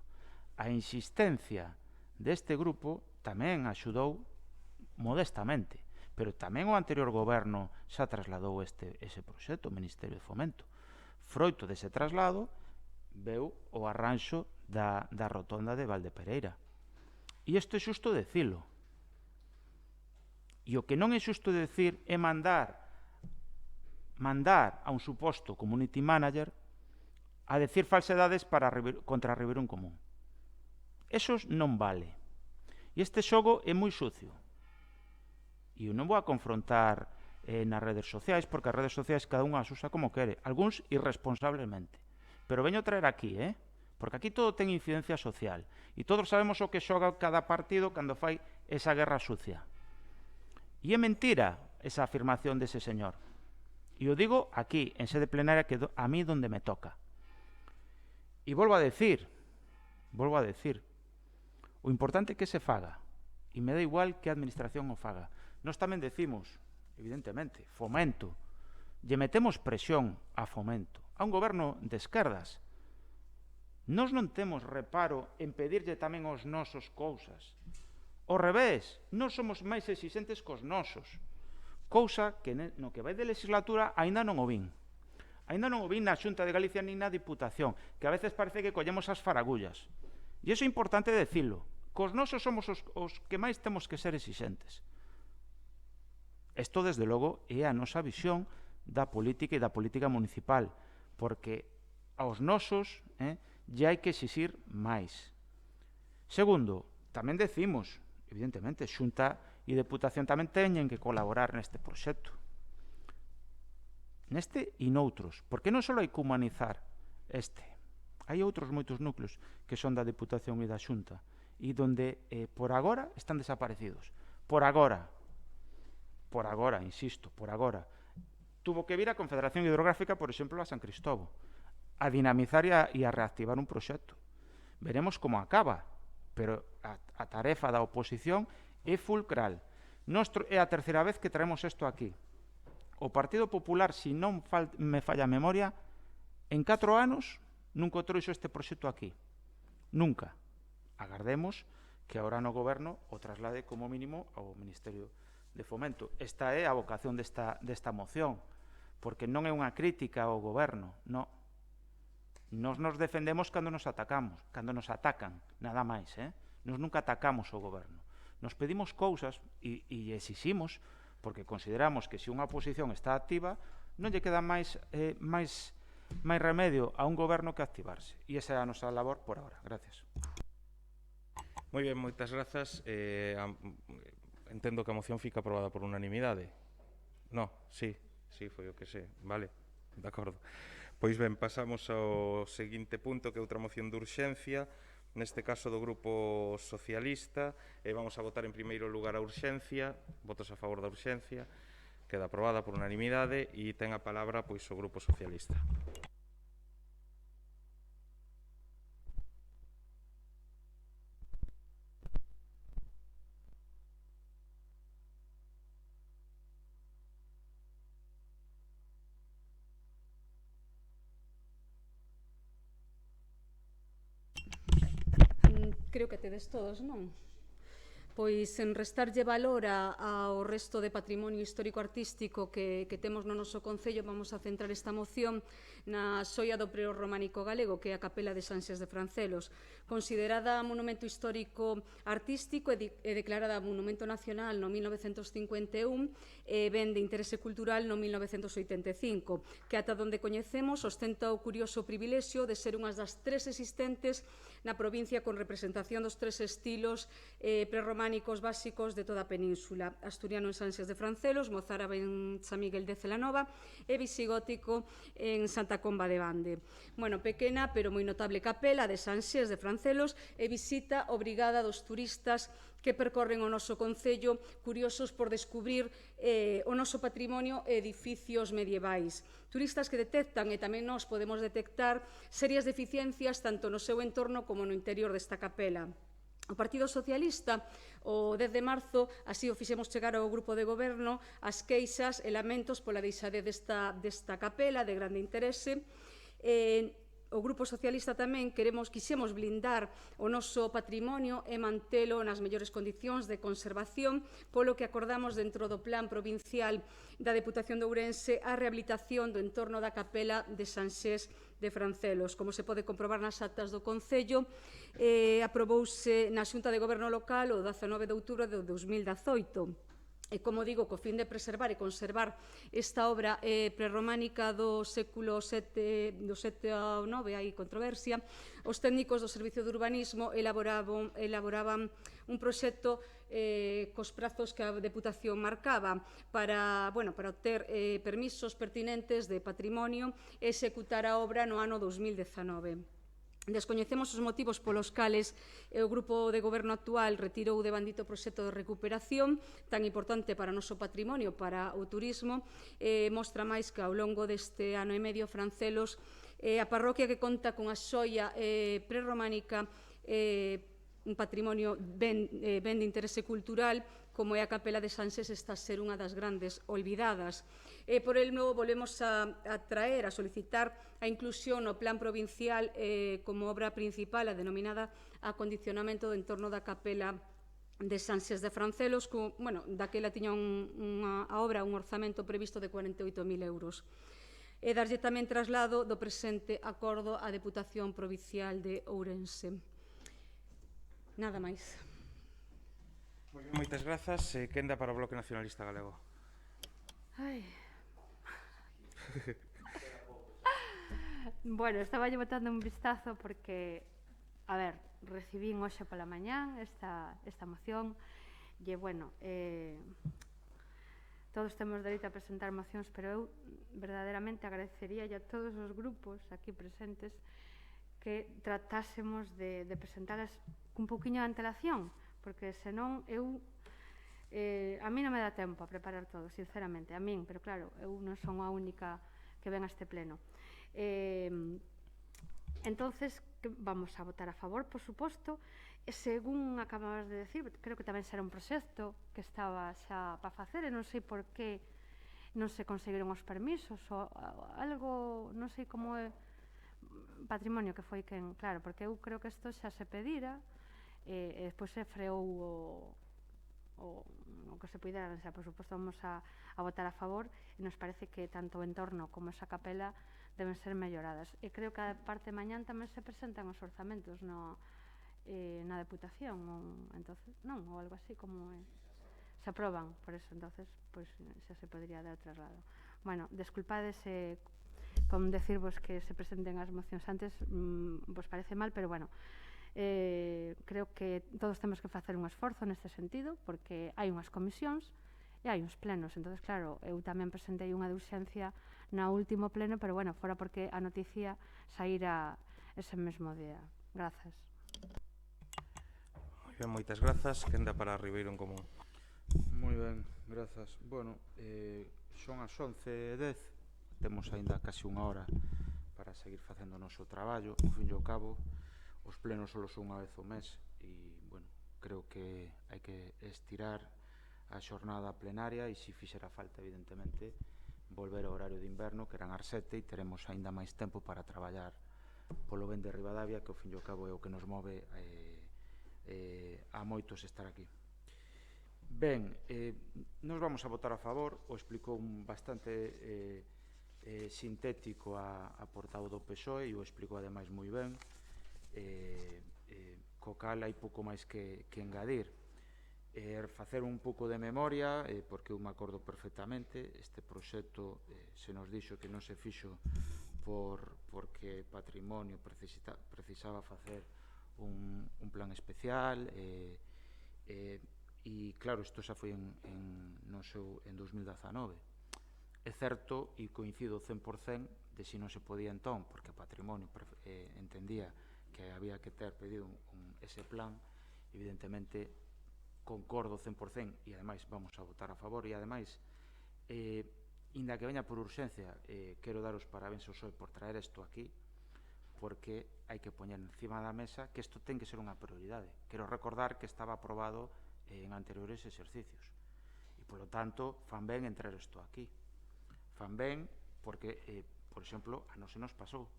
A insistencia deste grupo tamén axudou modestamente, pero tamén o anterior goberno xa trasladou ese proxecto ao Ministerio de Fomento. Froito dese traslado veu o arranxo da rotonda de Valdepereira. E isto é xusto decilo. E o que non é xusto decir é mandar a un suposto community manager a decir falsedades contra Ribeiro en Común. Eso non vale. E este xogo é moi sucio. E eu non vou a confrontar nas redes sociais, porque as redes sociais cada un as usa como quere, algúns irresponsablemente. Pero veño a traer aquí, porque aquí todo ten incidencia social. E todos sabemos o que xoga cada partido cando fai esa guerra sucia. E é mentira esa afirmación dese señor. E o digo aquí, en sede plenaria, que a mí donde me toca. E volvo a decir, o importante é que se faga, e me dá igual que a administración o faga. Nós tamén decimos, evidentemente, Fomento, lle metemos presión a Fomento, a un goberno de esquerdas. Nós non temos reparo en pedirlle tamén aos nosos cousas. Ao revés, nós somos máis exixentes cos nosos, cousa que no que vai de legislatura aínda non o vin. Ainda non o vi na Xunta de Galicia ni na Diputación, que a veces parece que collemos as faragullas. E iso é importante decirlo. Cos nosos somos os que máis temos que ser exixentes. Isto, desde logo, é a nosa visión da política e da política municipal, porque aos nosos ya hai que exixir máis. Segundo, tamén decimos, evidentemente, Xunta e Deputación tamén teñen que colaborar neste proxecto. Neste e noutros, porque non só hai que humanizar este. Hai outros moitos núcleos que son da Deputación e da Xunta e donde, por agora, están desaparecidos. Por agora, insisto, por agora. Tuvo que vir a Confederación Hidrográfica, por exemplo, a San Cristobo, a dinamizar e a reactivar un proxecto. Veremos como acaba, pero a tarefa da oposición é fulcral. É a terceira vez que traemos isto aquí. O Partido Popular, se non me falla a memoria, en 4 anos nunca trouxo este proxecto aquí. Nunca. Agardemos que agora no goberno o traslade como mínimo ao Ministerio de Fomento. Esta é a vocación desta moción, porque non é unha crítica ao goberno, non. Nos defendemos cando nos atacamos, cando nos atacan, nada máis, Nos nunca atacamos ao goberno. Nos pedimos cousas e exiximos, porque consideramos que se unha oposición está activa, non lle queda máis remedio a un goberno que activarse. E esa é a nosa labor por agora. Gracias. Moi ben, moitas grazas. Entendo que a moción fica aprobada por unanimidade. No, sí, foi o que sei. Vale, de acordo. Pois ben, pasamos ao seguinte punto, que é outra moción de urxencia, neste caso do Grupo Socialista. Vamos a votar en primeiro lugar a urxencia. Votos a favor da urxencia. Queda aprobada por unanimidade e ten a palabra pois o Grupo Socialista. creo que tedes todos, non? Pois en restarlle valor ao resto de patrimonio histórico-artístico que temos no noso concello, vamos a centrar esta moción na xoia do prerrománico galego, que é a Capela de Sanxes de Francelos, considerada monumento histórico artístico e declarada monumento nacional no 1951 e ben de interese cultural no 1985, que ata donde coñecemos ostenta o curioso privilexio de ser unhas das 3 existentes na provincia con representación dos 3 estilos prerrománicos básicos de toda a península: asturiano en Sanxes de Francelos, mozárabe en San Miguel de Celanova e visigótico en Santa Comba de Bande. Bueno, pequena pero moi notable capela de Sanxes de Francelos e visita obrigada dos turistas que percorren o noso concello curiosos por descubrir o noso patrimonio e edificios medievais. Turistas que detectan, e tamén nós podemos detectar, serias deficiencias tanto no seu entorno como no interior desta capela. O Partido Socialista, o 10 de marzo, así o fixemos chegar ao grupo de goberno, as queixas e lamentos pola deixade desta capela de grande interese. O Grupo Socialista tamén quixemos blindar o noso patrimonio e mantelo nas mellores condicións de conservación, polo que acordamos dentro do Plan Provincial da Deputación de Ourense a rehabilitación do entorno da capela de Sanxes de Francelos. Como se pode comprobar nas actas do Concello, aprobouse na Xunta de Goberno Local o 19 de outubro de 2018. E, como digo, co fin de preservar e conservar esta obra prerrománica do século VII ao IX, hai controversia, os técnicos do Servicio de Urbanismo elaboraban un proxecto cos prazos que a Deputación marcaba para obter permisos pertinentes de patrimonio e executar a obra no ano 2019. Descoñecemos os motivos polos cales o grupo de goberno actual retirou de bandito o proxecto de recuperación tan importante para o noso patrimonio, para o turismo. Mostra máis que ao longo deste ano e medio Francelos, a parroquia que conta con a xoia prerrománica, un patrimonio ben de interese cultural, como é a Capela de Sanxes, está a ser unha das grandes olvidadas. Por el novo volvemos a traer, a solicitar a inclusión no plan provincial como obra principal, a denominada acondicionamento do entorno da Capela de Sanxes de Francelos, daquela tiña a obra un orzamento previsto de 48.000 euros. E darlle tamén traslado do presente acordo á Deputación Provincial de Ourense. Nada máis. Moitas grazas. Quenda para o Bloque Nacionalista Galego. Ai. Bueno, estaba lle botando un vistazo porque, a ver, recibín hoxe pola mañán esta moción e, bueno, todos temos dereito a presentar mocións, pero eu verdadeiramente agradecería a todos os grupos aquí presentes que tratásemos de presentalas cun pouquiño de antelación, porque senón a mí non me dá tempo a preparar todo, sinceramente, a min, pero claro, eu non son a única que ven a este pleno. Entonces, vamos a votar a favor, por suposto, e según acababas de decir, creo que tamén será un proxecto que estaba xa para facer, e non sei por que non se conseguiron os permisos ou algo, non sei como é patrimonio que foi quen, claro, porque eu creo que isto xa se pedira e despois se freou o que se puidera, o sea, por suposto vamos a votar a favor e nos parece que tanto o entorno como esa capela deben ser melloradas. E creo que a parte de mañán tamén se presentan os orzamentos na Deputación, ou algo así como se aproban, por eso, entonces, pois xa se podría dar o traslado. Bueno, desculpades con decirvos que se presenten as mocións antes, vos parece mal, pero bueno, creo que todos temos que facer un esforzo neste sentido, porque hai unhas comisións e hai uns plenos. Entonces, claro, eu tamén presentei unha de urxencia na último pleno, pero bueno, fora porque a noticia saíra ese mesmo día. Grazas. Moi ben, moitas grazas. Quenda para Ribeiro en Común. Moi ben, grazas. Bueno, son as 11:10, temos aínda casi unha hora para seguir facendo o noso traballo. Ao fin e ao cabo, os plenos só son unha vez ao mes e, bueno, creo que hai que estirar a xornada plenaria e, se fixera falta, evidentemente, volver ao horario de inverno, que eran as 7, e teremos aínda máis tempo para traballar polo ben de Ribadavia, que ao fin e ao cabo é o que nos move a moitos estar aquí. Ben, nos vamos a votar a favor, o explicou bastante sintético a portavoz do PSOE e o explicou ademais moi ben, co cal hai pouco máis que engadir. Facer un pouco de memoria, porque eu me acordo perfectamente, este proxecto se nos dixo que non se fixo porque Patrimonio precisaba facer un plan especial, e claro, isto xa foi en 2019. É certo, e coincido 100%, de si non se podía entón, porque Patrimonio entendía que había que ter pedido ese plan, evidentemente concordo 100% e ademais vamos a votar a favor e ademais inda que veña por urxencia quero dar os parabéns ao PSOE por traer isto aquí porque hai que poñer encima da mesa que isto ten que ser unha prioridade. Quero recordar que estaba aprobado en anteriores exercicios e polo tanto fan ben en traer isto aquí, fan ben porque por exemplo a non se nos pasou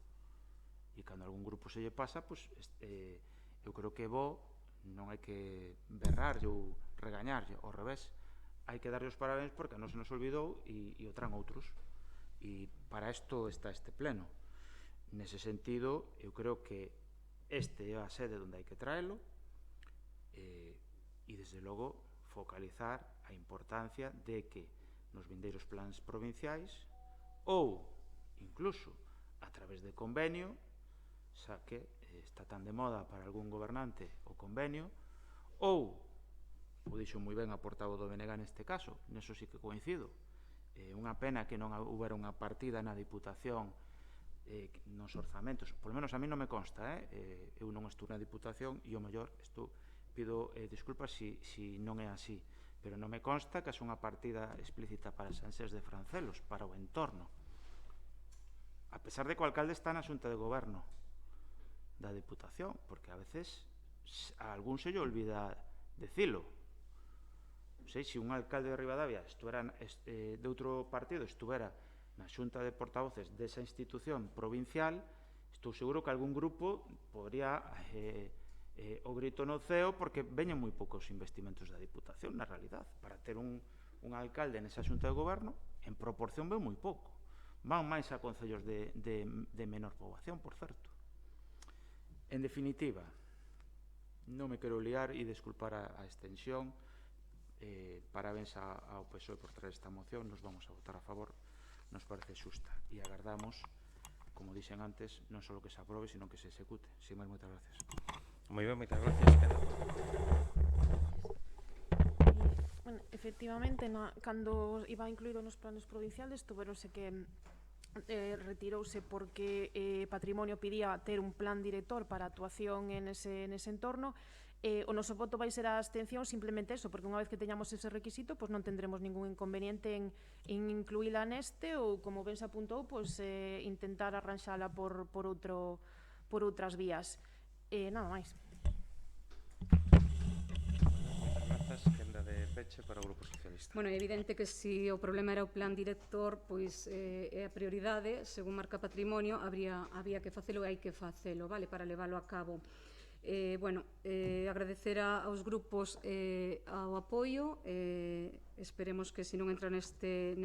e cando algún grupo se lle pasa pois, eu creo que é bo, non hai que berrarlle ou regañarlle, ao revés, hai que darlle os parabéns porque non se nos olvidou e o traen outros e para isto está este pleno. Nese sentido, eu creo que este é a sede onde hai que traelo e desde logo focalizar a importancia de que nos vindeiros plans provinciais ou incluso a través de convenio, xa que está tan de moda para algún gobernante o convenio, ou, o dixo moi ben a portavoz do BNG neste caso, neso sí que coincido, unha pena que non houbera unha partida na Diputación nos orzamentos, polo menos a mí non me consta, eu non estou na Diputación e o mellor pido disculpas se non é así, pero non me consta que haxa unha partida explícita para Sanxés de Francelos, para o entorno, a pesar de que o alcalde está na Xunta de Goberno da Diputación, porque a veces a algún se lle olvida decilo. Non sei, se un alcalde de Ribadavia de outro partido estuvera na Xunta de Portavoces desa institución provincial, estou seguro que algún grupo podría o grito no ceo porque veñen moi poucos investimentos da Diputación na realidad. Para ter un alcalde nesa Xunta de Goberno, en proporción ven moi pouco. Van máis a concellos de menor poboación, por certo. En definitiva, non me quero liar e desculpar a extensión. Parabéns ao PSOE por traer esta moción, nos vamos a votar a favor, nos parece xusta e agardamos, como dixen antes, non só que se aprobe, sino que se execute. Sin máis, moitas gracias. Moi ben, moitas gracias. Bueno, efectivamente, cando iba incluído nos planes provinciales, tuveronse que retirouse porque Patrimonio pedía ter un plan director para actuación en ese entorno. O noso voto vai ser a abstención simplemente eso, porque unha vez que teñamos ese requisito, pois non tendremos ningún inconveniente en incluíla neste ou, como ben se apuntou, pois intentar arranxala por outras vías. Nada máis. Quenda de peche para o Grupo Socialista. Bueno, é evidente que se o problema era o plan director, pois é a prioridade, según marca Patrimonio, había que facelo e hai que facelo, vale, para leválo a cabo. Agradecer aos grupos ao apoio, esperemos que se non entra nestes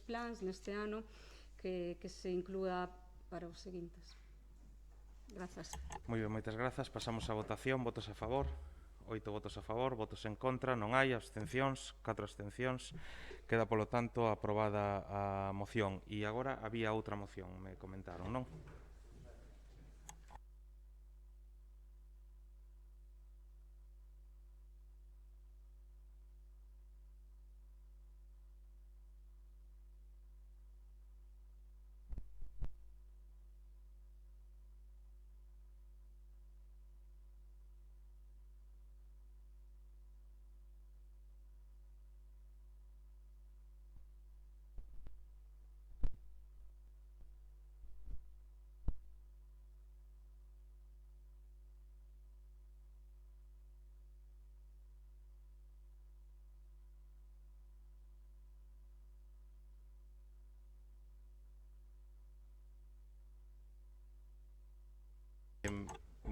plans, neste ano, que se inclúa para os seguintes. Grazas. Moi ben, moitas grazas. Pasamos á votación. Votos a favor. 8 votos a favor, votos en contra, non hai abstencións, 4 abstencións. Queda, polo tanto, aprobada a moción. E agora había outra moción, me comentaron, non?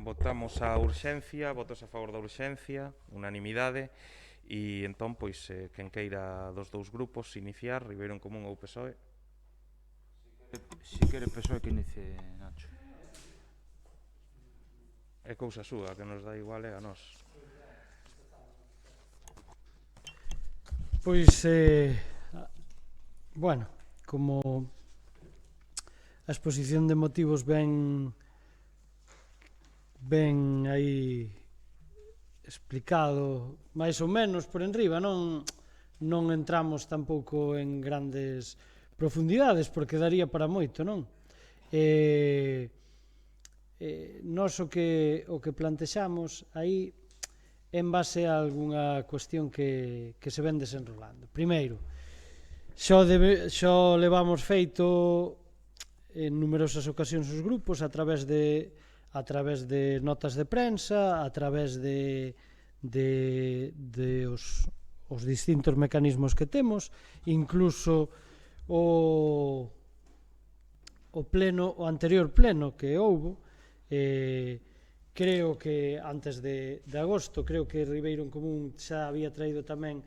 votamos a urxencia, votos a favor da urxencia, unanimidade, e entón, pois, quen queira dos dous grupos iniciar, Ribeiro en Común ou PSOE. Si quere PSOE que inicie, Nacho. É cousa súa, que nos dá igual a nós. Pois, bueno, como a exposición de motivos ben aí explicado máis ou menos por enriba, non entramos tampouco en grandes profundidades porque daría para moito, non? Nós o que plantexamos aí en base a algunha cuestión que se ven desenrolando. Primeiro, xo levamos feito en numerosas ocasións os grupos a través de notas de prensa, a través de os distintos mecanismos que temos, incluso o anterior pleno que houbo, creo que antes de agosto, creo que Ribeiro en Común xa había traído tamén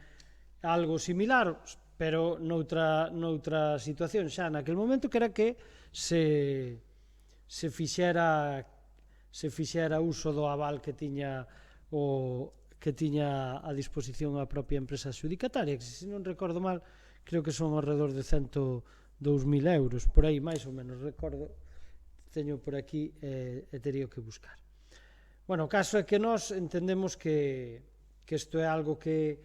algo similar, pero noutra situación xa naquel momento, que era que se fixera uso do aval que tiña a disposición a propia empresa adxudicataria, que se non recordo mal, creo que son ao redor de 102.000 euros, por aí máis ou menos, recordo, teño por aquí e teria que buscar. Bueno, o caso é que nós entendemos que isto é algo que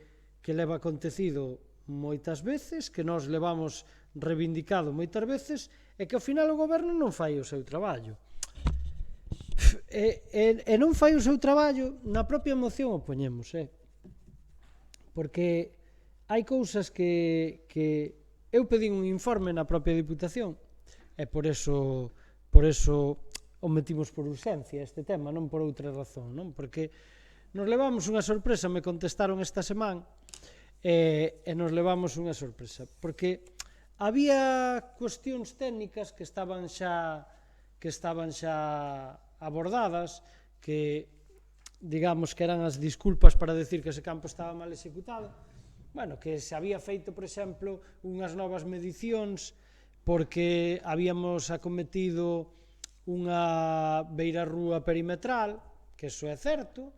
leva acontecido moitas veces, que nós levamos reivindicado moitas veces, e que ao final o goberno non fai o seu traballo. E non fai o seu traballo, na propia moción o poñemos, porque hai cousas que eu pedín un informe na propia Diputación, e por eso o metimos por urxencia este tema, non por outra razón, non? Porque nos levamos unha sorpresa, me contestaron esta semana, e nos levamos unha sorpresa, porque había cuestións técnicas que estaban xa abordadas, que digamos que eran as disculpas para decir que ese campo estaba mal executado, bueno, que se había feito, por exemplo, unhas novas medicións porque habíamos acometido unha beirarrúa perimetral, que iso é certo,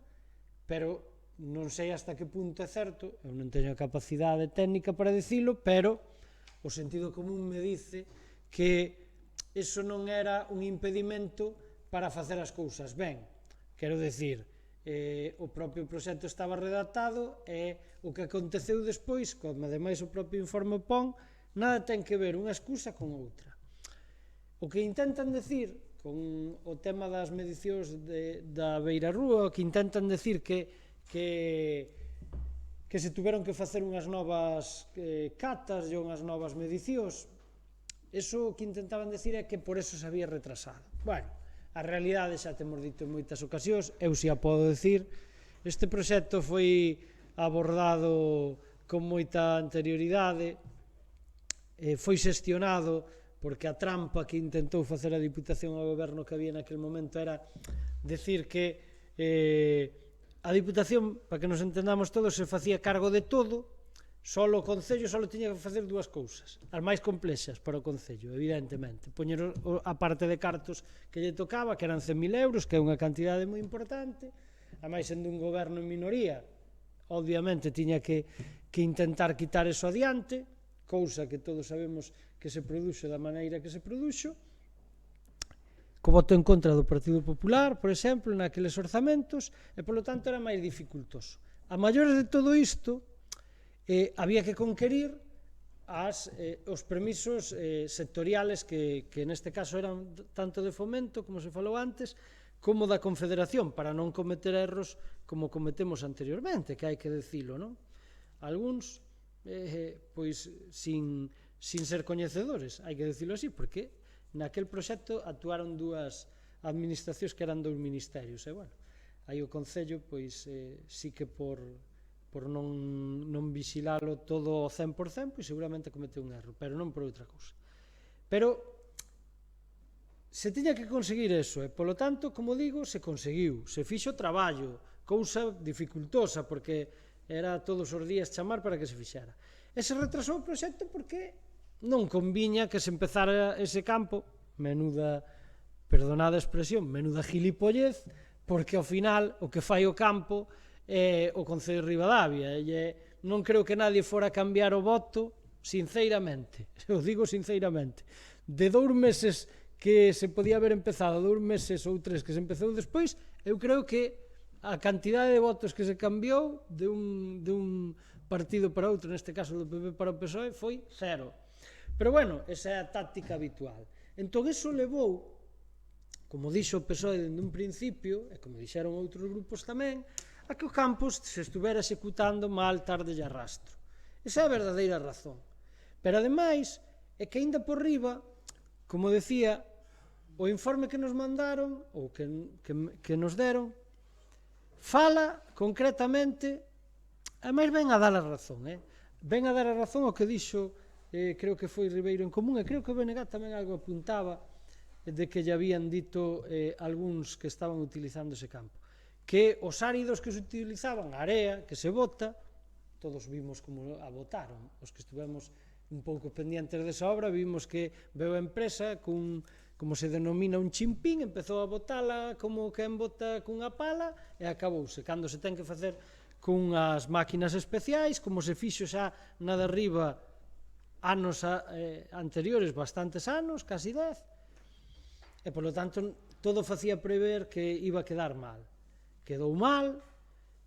pero non sei hasta que punto é certo, eu non teño a capacidade técnica para dicilo, pero o sentido común me dice que iso non era un impedimento para facer as cousas ben. Quero dicir, o propio proxecto estaba redactado e o que aconteceu despois, como ademais o propio informe pon, nada ten que ver unha excusa con outra. O que intentan decir con o tema das medicións da beirarrúa, que intentan decir que se tuveron que facer unhas novas catas e unhas novas medicións, eso que intentaban decir é que por eso se había retrasado. Bueno, a realidade xa temos dito en moitas ocasións, eu xa podo decir, este proxecto foi abordado con moita anterioridade, foi xestionado porque a trampa que intentou facer a Diputación ao goberno que había naquele momento era decir que a Diputación, para que nos entendamos todos, se facía cargo de todo, só o Concello só tiña que facer dúas cousas, as máis complexas para o Concello, evidentemente, poñer a parte de cartos que lle tocaba, que eran 100.000 euros, que é unha cantidade moi importante, ademais sendo un goberno en minoría, obviamente tiña que intentar quitar eso adiante, cousa que todos sabemos que se produxo da maneira que se produxo, co voto en contra do Partido Popular, por exemplo, naqueles orzamentos, e polo tanto era máis dificultoso. A maiores de todo isto, había que conquerir os permisos sectoriales que neste caso eran tanto de Fomento, como se falou antes, como da Confederación, para non cometer erros como cometemos anteriormente, que hai que decilo, non? Algúns, pois, sin ser coñecedores, hai que decilo así, porque naquel proxecto actuaron dúas administracións que eran dous ministerios, e, bueno, aí o Concello, pois, sí que por non vigilalo todo ao 100%, pois seguramente cometeu un erro, pero non por outra cousa. Pero se tiña que conseguir eso, e polo tanto, como digo, se conseguiu, se fixo traballo, cousa dificultosa, porque era todos os días chamar para que se fixera. E se retrasou o proxecto porque non conviña que se empezara ese campo, menuda, perdonada a expresión, menuda gilipollez, porque ao final o que fai o campo é o Concello de Ribadavia, e non creo que nadie fora a cambiar o voto, sinceramente, o digo sinceramente, de 2 meses que se podía haber empezado, 2 meses ou 3 que se empezou despois, eu creo que a cantidade de votos que se cambiou de un partido para outro, neste caso do PP para o PSOE, foi 0. Pero bueno, esa é a táctica habitual. Entón, iso levou, como dixo o PSOE dende un principio, e como dixeron outros grupos tamén, a que o campus se estuvera executando mal, tarde e arrastro. Esa é a verdadeira razón. Pero, ademais, é que aínda por riba, como decía, o informe que nos mandaron, ou que nos deron, fala concretamente, ademais ven a dar a razón, ven a dar a razón ao que dixo, creo que foi Ribeiro en Común, e creo que o BNG tamén algo apuntaba de que lle habían dito algúns que estaban utilizando ese campo, que os áridos que se utilizaban, a area que se bota, todos vimos como a botaron, os que estivemos un pouco pendientes desa obra, vimos que veo a empresa como se denomina un chimpín, empezou a botala como quen bota cunha pala e acabouse. Cando se ten que facer cunhas máquinas especiais, como se fixo xa na de arriba anos anteriores, bastantes anos, casi 10, e polo tanto todo facía prever que iba a quedar mal. Quedou mal,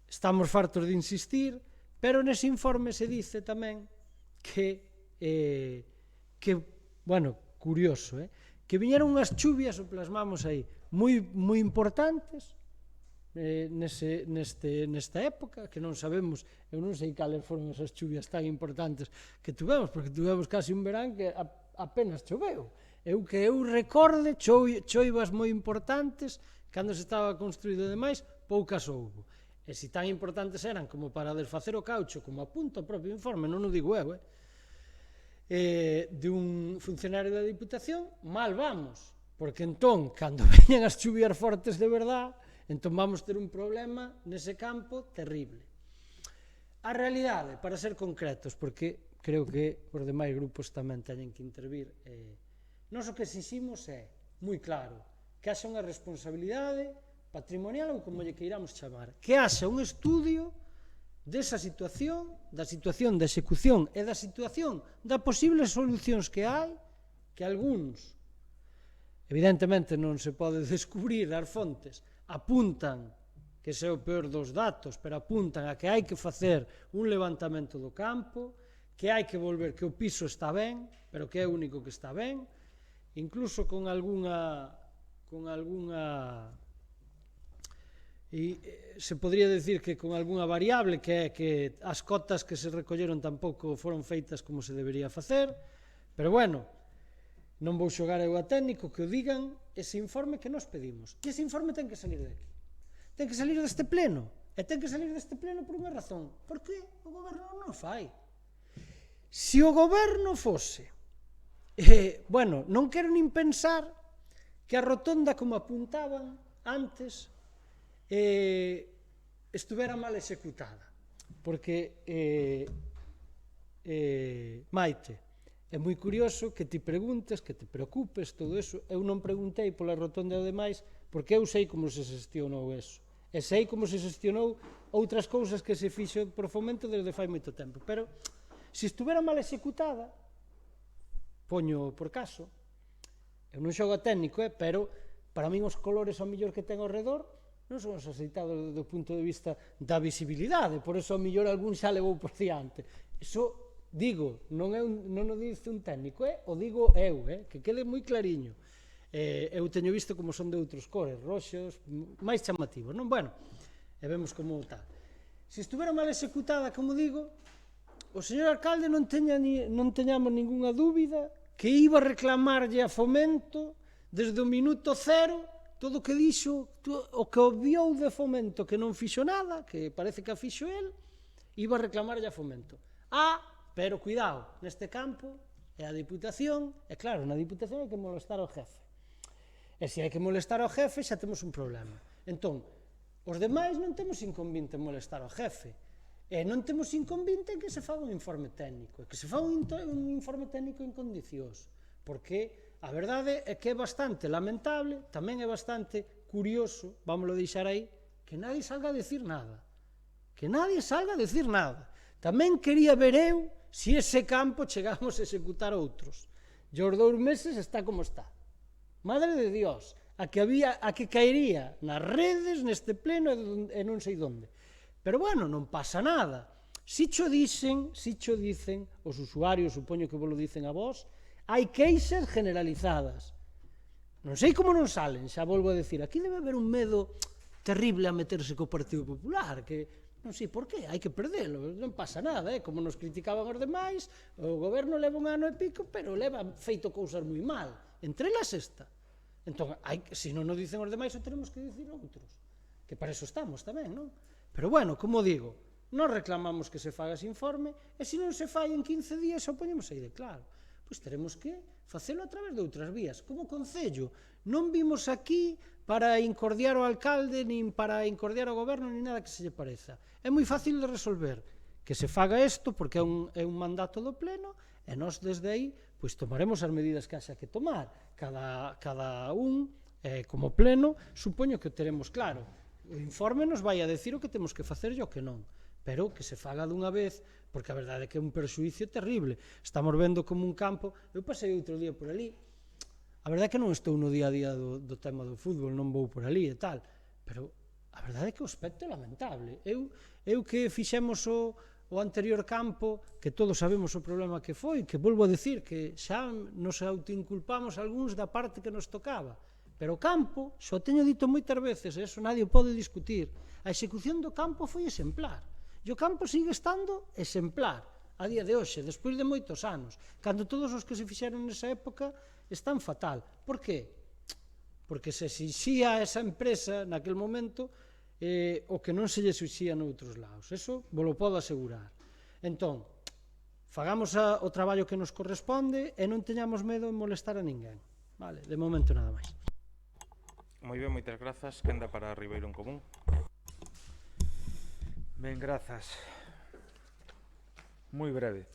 estamos fartos de insistir, pero nese informe se dice tamén que bueno, curioso, que viñeron unhas chuvias, o plasmamos aí, moi importantes nesta época, que non sabemos, eu non sei cales foron esas chuvias tan importantes que tuvemos, porque tuvemos casi un verán que apenas choveu. Eu recorde choivas moi importantes, cando se estaba construído demais, poucas houbo. E se tan importantes eran como para desfacer o caucho, como apunta o propio informe, non o digo eu, de un funcionario da Diputación, mal vamos, porque entón, cando veñan as chuvias fortes de verdad, entón vamos ter un problema nese campo terrible. A realidade, para ser concretos, porque creo que os demais grupos tamén teñen que intervir, nós o que exiximos é, moi claro, que haxa unha responsabilidade patrimonial ou como lle queiramos chamar, que haxa un estudio desa situación, da situación de execución e da situación das posibles solucións que hai, que algúns, evidentemente non se pode descubrir as fontes, apuntan que ese é o peor dos datos, pero apuntan a que hai que facer un levantamento do campo, que hai que volver, que o piso está ben, pero que é o único que está ben, incluso con algunha se podría decir que con algunha variable, que é que as cotas que se recolleron tampouco foron feitas como se debería facer, pero bueno, non vou xogar eu a técnico, que o digan ese informe que nos pedimos. E ese informe ten que salir de aquí, ten que salir deste pleno, e ten que salir deste pleno por unha razón, porque o goberno non o fai. Se o goberno fose, bueno, non quero nin pensar que a rotonda, como apuntaban antes, estuvera mal executada, porque Maite, é moi curioso que ti preguntes, que te preocupes, todo eso. Eu non preguntei pola rotonda e demais, porque eu sei como se xestionou eso, e sei como se xestionou outras cousas que se fixo por Fomento desde fai moito tempo, pero se estuvera mal executada, poño por caso, eu non xogo a técnico, pero para min os colores ao mellor que ten ao redor non son os aceitados do punto de vista da visibilidade, por eso ao mellor algún xa levou por diante. Iso, digo, non o dice un técnico, o digo eu, que quede moi clariño. Eu teño visto como son de outros cores, roxos, máis chamativos, non? Bueno, e vemos como tal. Se estuvera mal executada, como digo, o señor alcalde non teñamos ningunha dúbida que iba a reclamarlle a Fomento desde o minuto cero todo o que dixo, o que obviou de Fomento que non fixo nada, que parece que a fixo el, iba a reclamarlle a Fomento. Pero cuidado, neste campo é a Diputación, e claro, na Diputación hai que molestar ao jefe. E se hai que molestar ao jefe, xa temos un problema. Entón, os demais non temos inconvinte en molestar ao jefe. E non temos inconvinte en que se faga un informe técnico, que se faga un informe técnico en condicións. Porque a verdade é que é bastante lamentable, tamén é bastante curioso, vámoslo deixar aí, que nadie salga a decir nada. Que nadie salga a decir nada. Tamén quería ver eu se ese campo chegamos a executar outros. E os 2 meses está como está. Madre de Dios, a que caería nas redes, neste pleno e non sei onde. Pero bueno, non pasa nada. Si cho dicen os usuarios, supoño que vos lo dicen a vos, hai queixas generalizadas. Non sei como non salen, xa volvo a decir, aquí debe haber un medo terrible a meterse co Partido Popular, que non sei por qué, hai que perdelo, non pasa nada, como nos criticaban os demais, o goberno leva un ano e pico, pero leva feito cousas moi mal, entre elas esta. Entón, se non nos dicen os demais, o tenemos que dicir outros, que para eso estamos tamén, non? Pero bueno, como digo, non reclamamos que se faga ese informe, e se non se fai en 15 días, o poñemos aí de claro. Pois teremos que facelo a través de outras vías. Como concello, non vimos aquí para incordiar o alcalde, nin para incordiar o goberno, nin nada que se lle pareza. É moi fácil de resolver que se faga isto, porque é un mandato do pleno, e nós desde aí pois tomaremos as medidas que haxa que tomar. Cada un, como pleno, supoño que o teremos claro. O informe nos vai a decir o que temos que facer e o que non, pero que se faga dunha vez, porque a verdade é que é un perxuicio terrible. Estamos vendo como un campo, eu pasei outro día por ali, a verdade é que non estou no día a día do tema do fútbol, non vou por ali e tal, pero a verdade é que o aspecto é lamentable. Eu que fixemos o anterior campo, que todos sabemos o problema que foi, que volvo a decir que xa nos autoinculpamos algúns da parte que nos tocaba, pero o campo, xa o teño dito moitas veces, eso nadie pode discutir, a execución do campo foi exemplar, e o campo sigue estando exemplar a día de hoxe, despois de moitos anos, cando todos os que se fixeron nesa época están fatal. Por qué? Porque se exixía a esa empresa naquel momento o que non se lle exixía noutros lados. Eso vos lo podo asegurar. Entón, fagamos o traballo que nos corresponde e non teñamos medo en molestar a ninguén. Vale, de momento nada máis. Moi ben, moitas grazas. Quenda para Ribeiro en Común. Ben, grazas. Moi breve.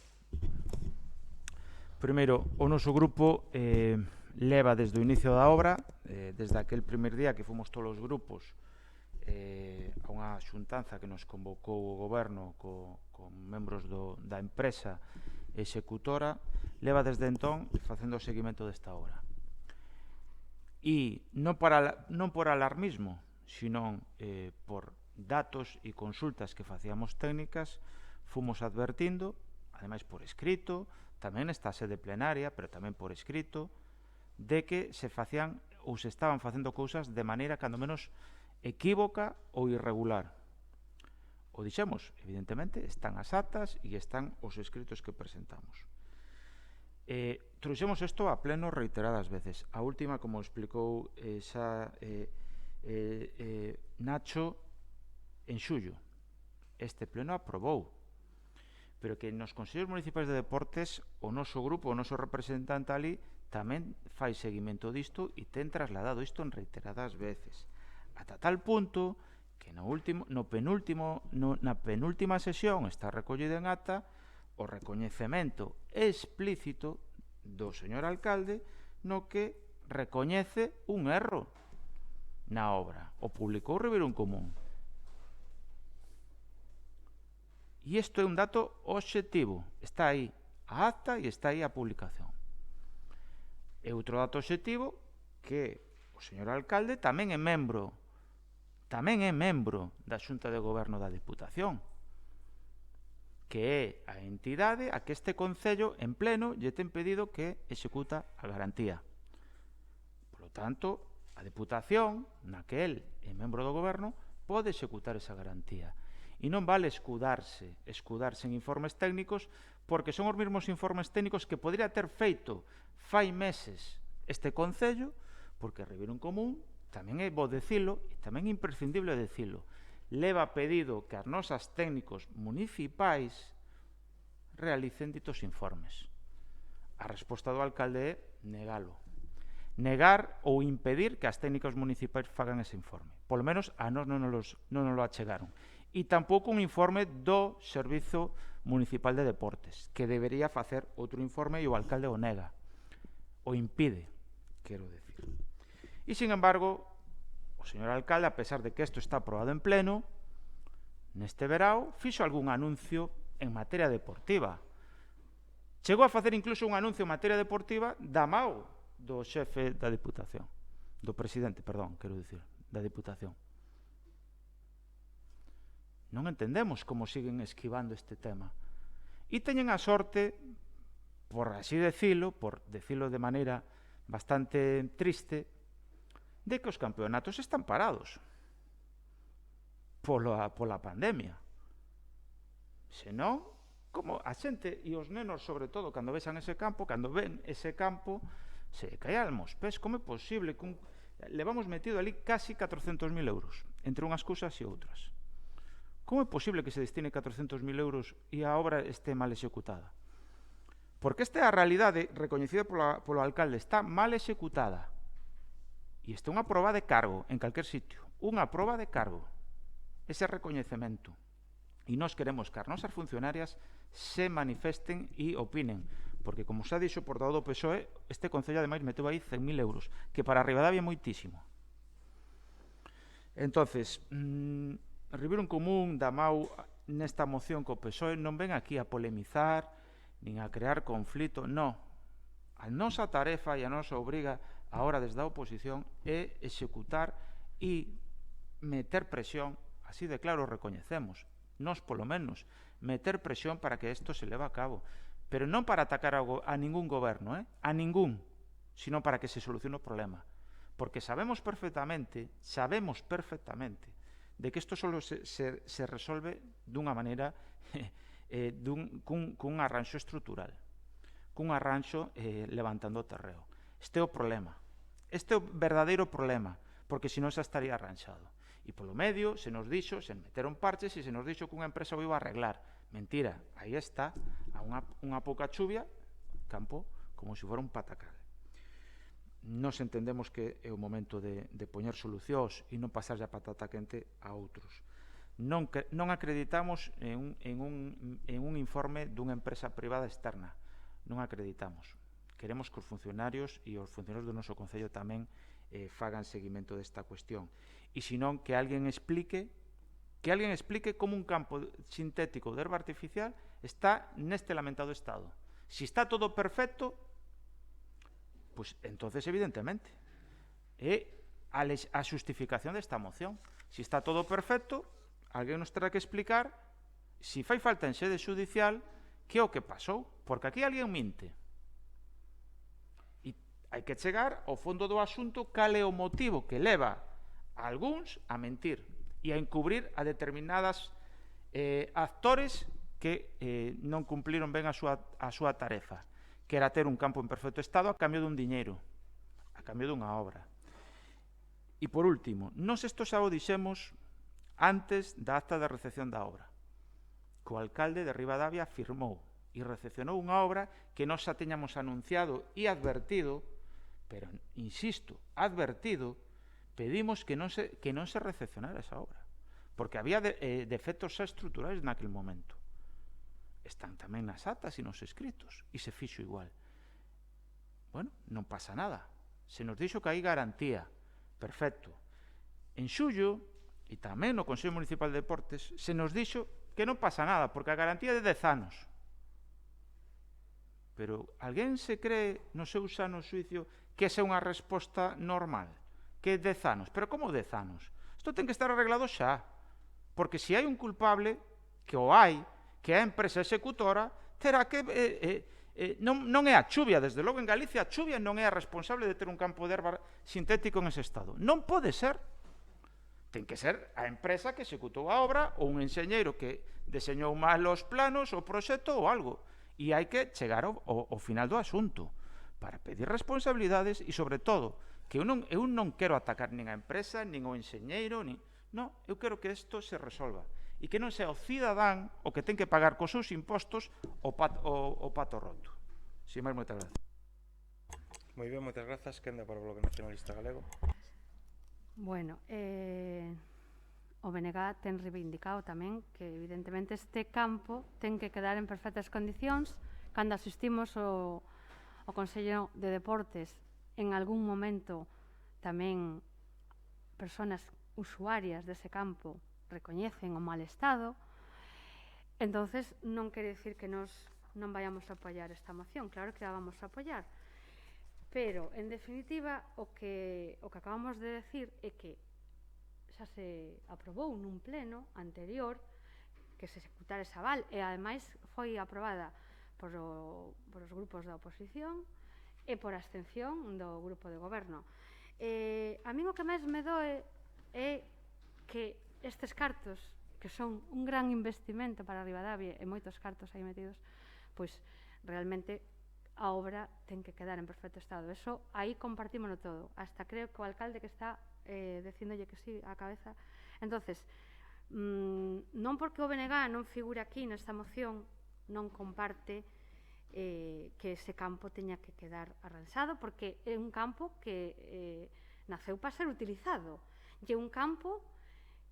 Primeiro, o noso grupo leva desde o inicio da obra, desde aquel primer día que fomos todos os grupos a unha xuntanza que nos convocou o goberno con membros da empresa executora, leva desde entón facendo o seguimento desta obra. E non por alarmismo, sino por datos e consultas que facíamos técnicas, fomos advertindo, ademais por escrito, tamén nesta sede plenaria, pero tamén por escrito, de que se facían ou se estaban facendo cousas de maneira cando menos equívoca ou irregular. O dixemos, evidentemente, están as actas e están os escritos que presentamos. Trouxemos isto a pleno reiteradas veces. A última, como explicou xa Nacho, en xullo. Este pleno aprobou, pero que nos Consellos Municipais de Deportes o noso grupo, o noso representante ali, tamén fai seguimento disto e ten trasladado isto en reiteradas veces. Ata tal punto que na penúltima sesión está recollido en acta o recoñecemento explícito do señor alcalde no que recoñece un erro na obra. O publicou Ribeiro en Común. E isto é un dato obxectivo. Está aí a acta e está aí a publicación. E outro dato obxectivo que o señor alcalde tamén é membro da Xunta de Goberno da Diputación, que é a entidade a que este Concello en pleno lle ten pedido que executa a garantía. Por lo tanto, a Diputación, na que el é membro do Goberno, pode executar esa garantía. E non vale escudarse en informes técnicos, porque son os mesmos informes técnicos que podría ter feito fai meses este Concello, porque Ribeiro en Común, tamén é bo dicilo, e tamén é imprescindible dicilo, leva pedido que as nosas técnicos municipais realicen ditos informes. A resposta do alcalde é negalo. negar ou impedir que as técnicas municipais fagan ese informe. Polo menos a nós non nos lo achegaron. E tampouco un informe do Servizo Municipal de Deportes, que debería facer outro informe e o alcalde o nega, o impide, quero decir. E, sin embargo, o señor alcalde, a pesar de que isto está aprobado en pleno, neste verao fixo algún anuncio en materia deportiva. Chegou a facer incluso un anuncio en materia deportiva da mao do xefe da Diputación, do presidente, perdón, quero dicir, da Diputación. Non entendemos como siguen esquivando este tema. E teñen a sorte, por así decilo de maneira bastante triste, de que os campeonatos están parados pola pandemia. Senón, como a xente e os nenos, sobre todo, cando ven ese campo, se caían os pés. Como é posible? Levamos metido ali casi 400.000 euros, entre unhas cousas e outras. Como é posible que se destine 400.000 euros e a obra este mal executada? Porque esta é a realidade recoñecida polo alcalde, está mal executada. E esta é unha proba de cargo en calquer sitio, unha proba de cargo, ese recoñecemento. E nós queremos que as nosas funcionarias se manifesten e opinen, porque, como xa dixo o portavoz do PSOE, este Concello ademais meteu aí 100.000 euros, que para Ribadavia é moitísimo. Entonces, Ribeiro en Común da MAU nesta moción co PSOE non ven aquí a polemizar nin a crear conflito, non. A nosa tarefa e a nosa obriga agora desde a oposición é executar e meter presión, así de claro recoñecemos, nós polo menos, meter presión para que isto se leve a cabo, pero non para atacar a ningún goberno, a ningún, sino para que se solucione o problema. Porque sabemos perfectamente de que isto só se resolve dunha maneira cun arranxo estrutural, cun arranxo levantando o terreo. Este é o problema, este é o verdadeiro problema, porque senón xa estaría arranxado. E polo medio se nos dixo, se meteron parches e se nos dixo que unha empresa o iba a arreglar. Mentira, aí está, a unha pouca chuvia, campo como se fora un patacal. Nos entendemos que é o momento de poñer solucións e non pasar a patata quente a outros. Non acreditamos en un informe dunha empresa privada externa. Non acreditamos. Queremos que os funcionarios e os funcionarios do noso Concello tamén fagan seguimento desta cuestión. E senón que alguén explique como un campo sintético de herba artificial está neste lamentado estado. Si está todo perfecto, pues entonces evidentemente é a xustificación desta moción. Si está todo perfecto, alguén nos terá que explicar si fai falta en sede xudicial que é o que pasou, porque aquí alguén minte. E hai que chegar ao fondo do asunto, cal é o motivo que leva a algúns a mentir e a encubrir a determinadas actores que non cumpliron ben a súa tarefa, que era ter un campo en perfecto estado a cambio dun diñeiro, a cambio dunha obra. E por último, nós isto xa o dixemos antes da acta de recepción da obra, que o alcalde de Ribadavia firmou e recepcionou unha obra que nós xa teñamos anunciado e advertido, pero, insisto, advertido, pedimos que non se recepcionara esa obra, porque había defectos xa estruturais naquele momento. Están tamén nas actas e nos escritos, e se fixo igual. Bueno, non pasa nada. Se nos dixo que hai garantía. Perfecto. En xullo, e tamén no Consello Municipal de Deportes, se nos dixo que non pasa nada, porque a garantía é de 10 anos. Pero alguén se cree no seu sano xuicio que esa é unha resposta normal? Que 10 anos? Pero como 10 anos? Isto ten que estar arreglado xa. Porque se hai un culpable, que o hai, que é a empresa executora, terá que... non é a chuvia, desde logo en Galicia a chuvia non é a responsable de ter un campo de herba sintético en ese estado. Non pode ser. Ten que ser a empresa que executou a obra ou un enxeñeiro que deseñou mal os planos, o proxecto ou algo. E hai que chegar ao final do asunto para pedir responsabilidades e, sobre todo, que eu non quero atacar nin a empresa, nin o enxeñeiro, non, eu quero que isto se resolva e que non sea o cidadán o que ten que pagar cos seus impostos o pato roto. Sin máis, moitas gracias. Moi ben, moitas grazas. Quenda para o Bloque Nacionalista Galego. Bueno, o BNG ten reivindicado tamén que evidentemente este campo ten que quedar en perfectas condicións. Cando asistimos ao Consello de Deportes, en algún momento tamén persoas usuarias dese campo recoñecen o mal estado. Entonces, non quere dicir que nos non vayamos a apoiar esta moción, claro que a vamos a apoiar. Pero, en definitiva, o que acabamos de decir é que xa se aprobou nun pleno anterior que se executara esa aval e, ademais, foi aprobada por os grupos da oposición e por abstención do grupo de goberno. A mí o que máis me doe é que estes cartos, que son un gran investimento para Ribadavia e moitos cartos aí metidos, pois realmente a obra ten que quedar en perfecto estado. Eso aí compartímono todo. Hasta creo que o alcalde que está dicíndolle que sí á cabeza. Entonces, non porque o BNG non figura aquí nesta moción, non comparte que ese campo teña que quedar arranxado, porque é un campo que naceu para ser utilizado. E é un campo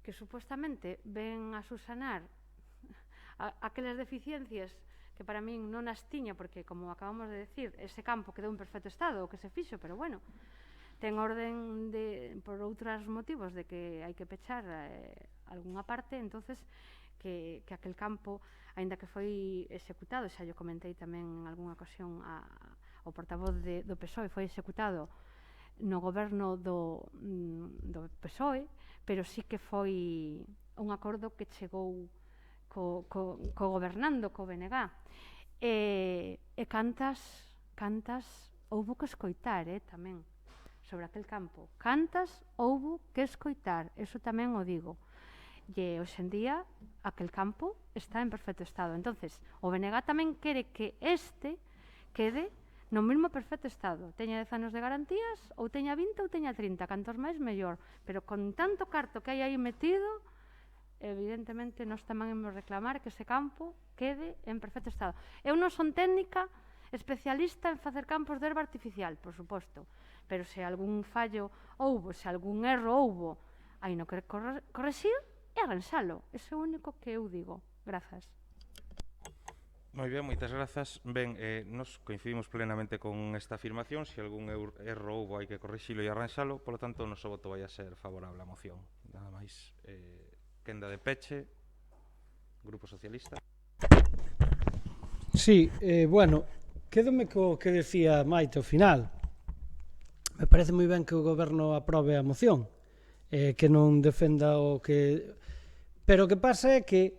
que supostamente ven a subsanar aquelas deficiencias que para min non as tiña, porque, como acabamos de decir, ese campo quedou en perfecto estado, o que se fixo, pero bueno, ten orden por outros motivos de que hai que pechar algunha parte, entonces que aquel campo, aínda que foi executado, xa yo comentei tamén en algunha ocasión ao portavoz do PSOE, foi executado no goberno do PSOE, pero sí que foi un acordo que chegou co gobernando, co BNG. E cantas houbo que escoitar tamén sobre aquel campo. Cantas houbo que escoitar, eso tamén o digo. E hoxe en día aquel campo está en perfecto estado. Entonces, o BNG tamén quere que este quede no mesmo perfecto estado. Teña 10 anos de garantías, ou teña 20 ou teña 30, cantos máis mellor. Pero con tanto carto que hai aí metido, evidentemente nós tamén imos reclamar que ese campo quede en perfecto estado. Eu non son técnica especialista en facer campos de herba artificial, por suposto, pero se algún fallo houbo, se algún erro houbo, hai no que correxir e arranxalo. Ese é o único que eu digo. Grazas. Moi ben, moitas grazas. Ben, nos coincidimos plenamente con esta afirmación. Se algún erro houbo, hai que correxilo e arranxalo. Por lo tanto, o noso voto vai a ser favorable á moción. Nada máis. Quenda de peche, Grupo Socialista. Sí, bueno, quédome co que decía Maite ao final. Me parece moi ben que o goberno aprobe a moción, que non defenda o que... Pero o que pasa é que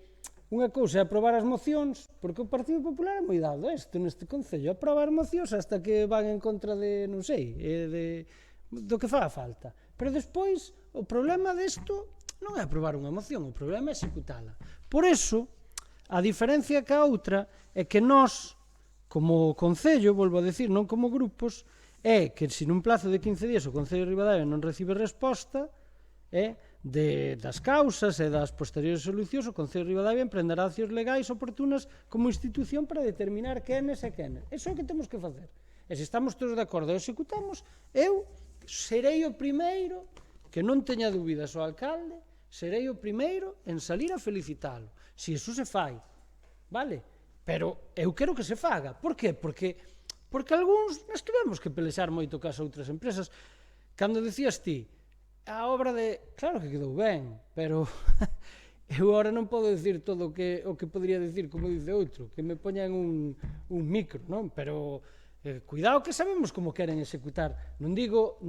unha cousa é aprobar as mocións, porque o Partido Popular é moi dado neste Concello, aprobar mocións hasta que van en contra de, non sei, do que faga falta. Pero despois, o problema desto non é aprobar unha moción, o problema é executala. Por eso, a diferencia que a outra é que nós, como Concello, volvo a decir, non como grupos, é que se nun plazo de 15 días o Concello de Ribadavia non recibe resposta das causas e das posteriores solucións, o Concello de Ribadavia emprenderá accións legais oportunas como institución para determinar quenes e quenes. Iso é o que temos que facer. E se estamos todos de acordo e executamos, eu serei o primeiro, que non teña dúbidas o alcalde, serei o primeiro en salir a felicitalo. Se iso se fai, vale? Pero eu quero que se faga. Por qué? Porque algúns nos tivemos que pelexar moito cas outras empresas. Cando decías ti, a obra de... Claro que quedou ben, pero eu agora non podo dicir todo o que podría dicir, como dice outro, que me poñan un micro, non? Pero cuidado que sabemos como queren executar. Non digo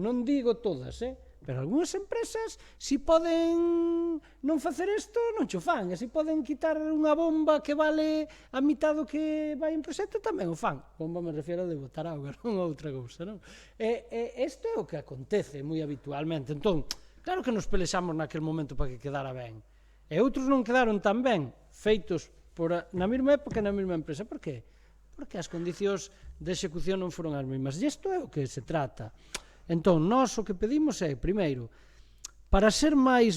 todas, pero algunhas empresas, se poden non facer isto, non cho fan. E se poden quitar unha bomba que vale a mitad do que vai en proxecto, tamén o fan. Bomba me refiero de botar auga, non a outra cousa, non? Isto é o que acontece moi habitualmente. Entón, claro que nos pelexamos naquel momento para que quedara ben. E outros non quedaron tan ben, feitos na mesma época e na mesma empresa. Por qué? Porque as condicións de execución non foron as mesmas. E isto é o que se trata. Entón, nós o que pedimos é, primeiro, para ser máis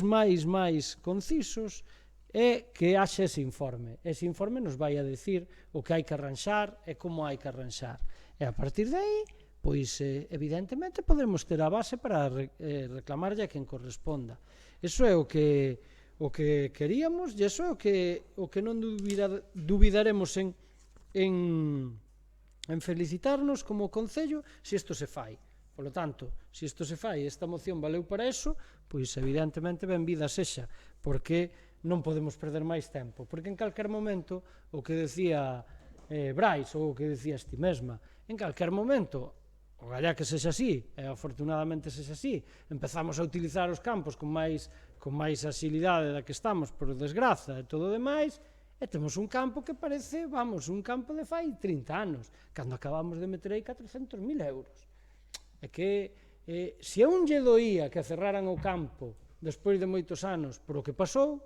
concisos, é que haxe ese informe. Ese informe nos vai a decir o que hai que arranxar e como hai que arranxar. E a partir de aí, pois evidentemente podremos ter a base para reclamarlle a quen corresponda. Iso é o que queríamos e iso é o que non dubidaremos en felicitarnos como Concello se isto se fai. Polo tanto, se isto se fai, esta moción valeu para iso, pois evidentemente benvida sexa, porque non podemos perder máis tempo, porque en calquer momento, o que decía Brais, ou o que decías ti mesma, en calquer momento, o gallá que sexa así, e afortunadamente sexa así, empezamos a utilizar os campos con máis axilidade da que estamos, por desgraza e todo o demais, e temos un campo que parece, un campo de fai 30 anos, cando acabamos de meter aí 400.000 euros. É que, se a un lle doía que cerraran o campo despois de moitos anos por o que pasou,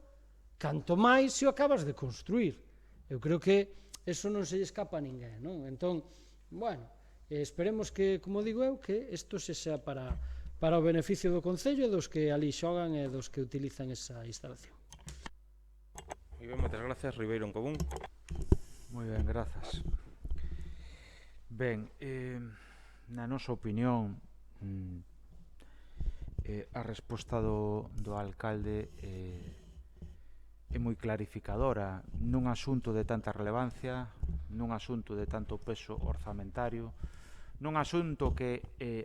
canto máis se o acabas de construir. Eu creo que eso non se lle escapa a ninguén, non? Entón, bueno, esperemos que, como digo eu, que isto se xa para o beneficio do Concello e dos que ali xogan e dos que utilizan esa instalación. Moi ben, moitas gracias. Ribeiro, en común. Moi ben, grazas. Ben, na nosa opinión, a resposta do alcalde é moi clarificadora nun asunto de tanta relevancia, nun asunto de tanto peso orzamentario, nun asunto que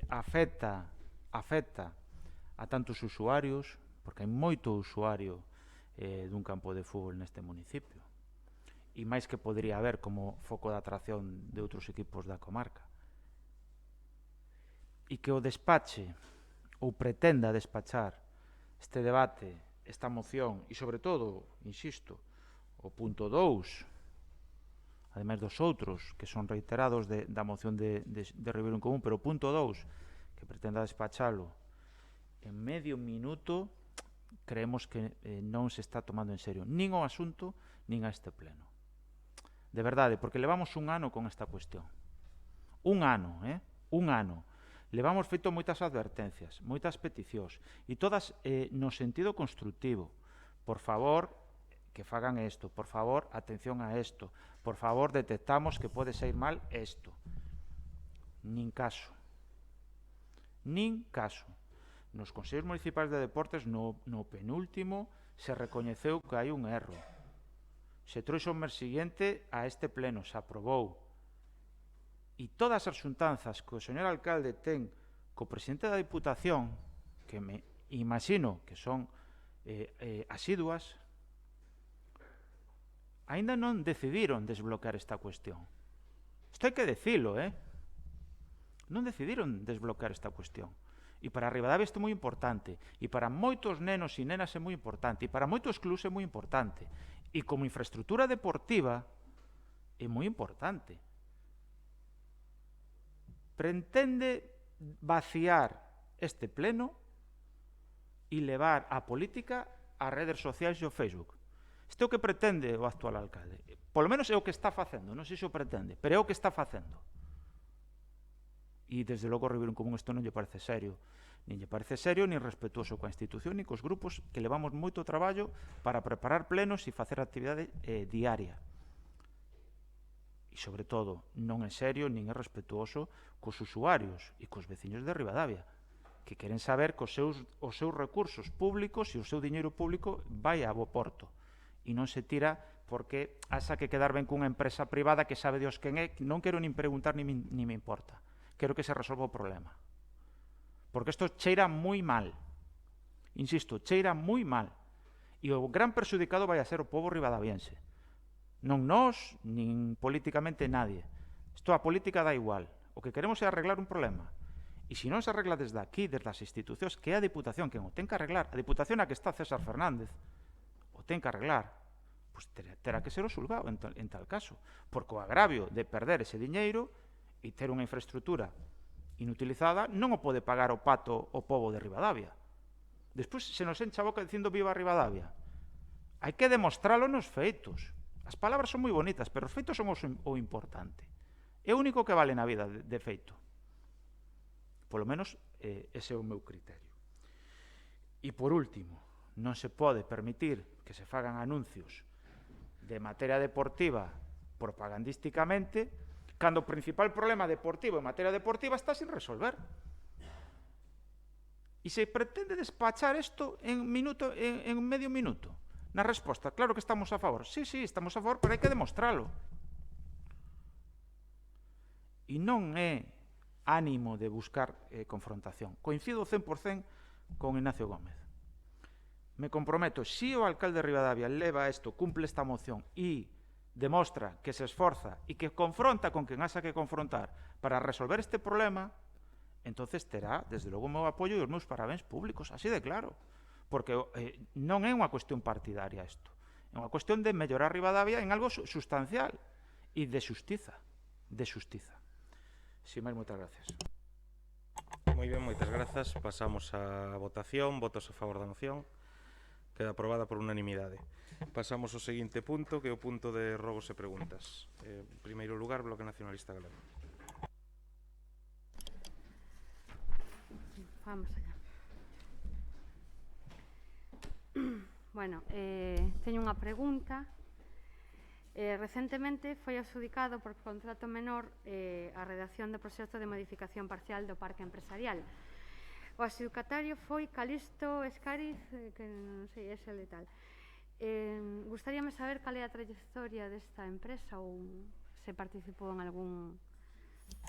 afecta a tantos usuarios, porque hai moito usuario dun campo de fútbol neste municipio, e máis que podría haber como foco de atracción de outros equipos da comarca. E que o despache, ou pretenda despachar este debate, esta moción, e sobre todo, insisto, o punto 2, ademais dos outros, que son reiterados da moción de Ribeiro en Común, pero o punto 2, que pretenda despachalo en medio minuto, creemos que non se está tomando en serio nin o asunto, nin a este pleno. De verdade, porque levamos un ano con esta cuestión. Un ano, un ano. Levamos feito moitas advertencias, moitas peticións, e todas no sentido constructivo. Por favor, que fagan isto. Por favor, atención a isto. Por favor, detectamos que pode sair mal isto. Nin caso. Nin caso. Nos Consellos Municipais de Deportes, no penúltimo, se recoñeceu que hai un erro. Se trouxo o mes seguinte a este pleno, se aprobou. E todas as xuntanzas que o señor alcalde ten co presidente da Diputación, que me imagino que son asiduas, aínda non decidiron desbloquear esta cuestión. Isto hai que decilo, non decidiron desbloquear esta cuestión. E para Ribadavia isto é moi importante, e para moitos nenos e nenas é moi importante, e para moitos clubs é moi importante, e como infraestructura deportiva é moi importante. Pretende vaciar este pleno e levar a política ás redes sociais e ao Facebook. Isto é o que pretende o actual alcalde. Polo menos é o que está facendo, non sei se o pretende, pero é o que está facendo. E desde logo Ribeiro en Común isto non lle parece serio, nin lle parece serio, nin respetuoso coa institución, nin cos grupos que levamos moito traballo para preparar plenos e facer actividade diaria. E, sobre todo, non é serio nin é respetuoso cos usuarios e cos veciños de Ribadavia, que queren saber que os seus recursos públicos e o seu diñeiro público vai a bo porto e non se tira porque asa que quedar ben cunha empresa privada que sabe Dios quen é, non quero nin preguntar ni me importa. Quero que se resolva o problema. Porque isto cheira moi mal. Insisto, cheira moi mal. E o gran perxudicado vai a ser o pobo ribadaviense. Non nós, nin políticamente nadie. Isto a política dá igual. O que queremos é arreglar un problema. E se non se arregla desde aquí, desde as institucións, que é a Diputación quen o ten que arreglar, a Diputación a que está César Fernández, o ten que arreglar, pois terá que ser o xulgado en tal caso. Porque o agravio de perder ese diñeiro e ter unha infraestructura inutilizada non o pode pagar o pato o pobo de Ribadavia. Despois se nos encha a boca dicindo viva Ribadavia. Hai que demostralo nos feitos. As palabras son moi bonitas, pero os feitos son o importante. É o único que vale na vida de feito. Polo menos ese é o meu criterio. E por último, non se pode permitir que se fagan anuncios de materia deportiva propagandísticamente Cando o principal problema deportivo en materia deportiva está sin resolver. E se pretende despachar isto en medio minuto. Na resposta, claro que estamos a favor. Sí, estamos a favor, pero hai que demostralo. E non é ánimo de buscar confrontación. Coincido 100% con Ignacio Gómez. Me comprometo, se o alcalde de Ribadavia leva isto, cumple esta moción e demostra que se esforza e que confronta con quen haxa que confrontar para resolver este problema, entonces terá, desde logo, o meu apoio e os meus parabéns públicos, así de claro. Porque non é unha cuestión partidaria isto. É unha cuestión de mellorar Ribadavia en algo sustancial e de xustiza. Sin máis, moitas gracias. Moi ben, moitas grazas. Pasamos á votación. Votos a favor da moción. Queda aprobada por unanimidade. Pasamos ao seguinte punto, que é o punto de rogos e preguntas. En primeiro lugar, Bloque Nacionalista Galego. Vamos allá. Bueno, teño unha pregunta. Recentemente foi adxudicado por contrato menor a redacción do proxecto de modificación parcial do Parque Empresarial. O adxudicatario foi Calisto Escariz, que non sei, é el e tal. Gustaríame saber cal é a trayectoria desta empresa ou se participou en algún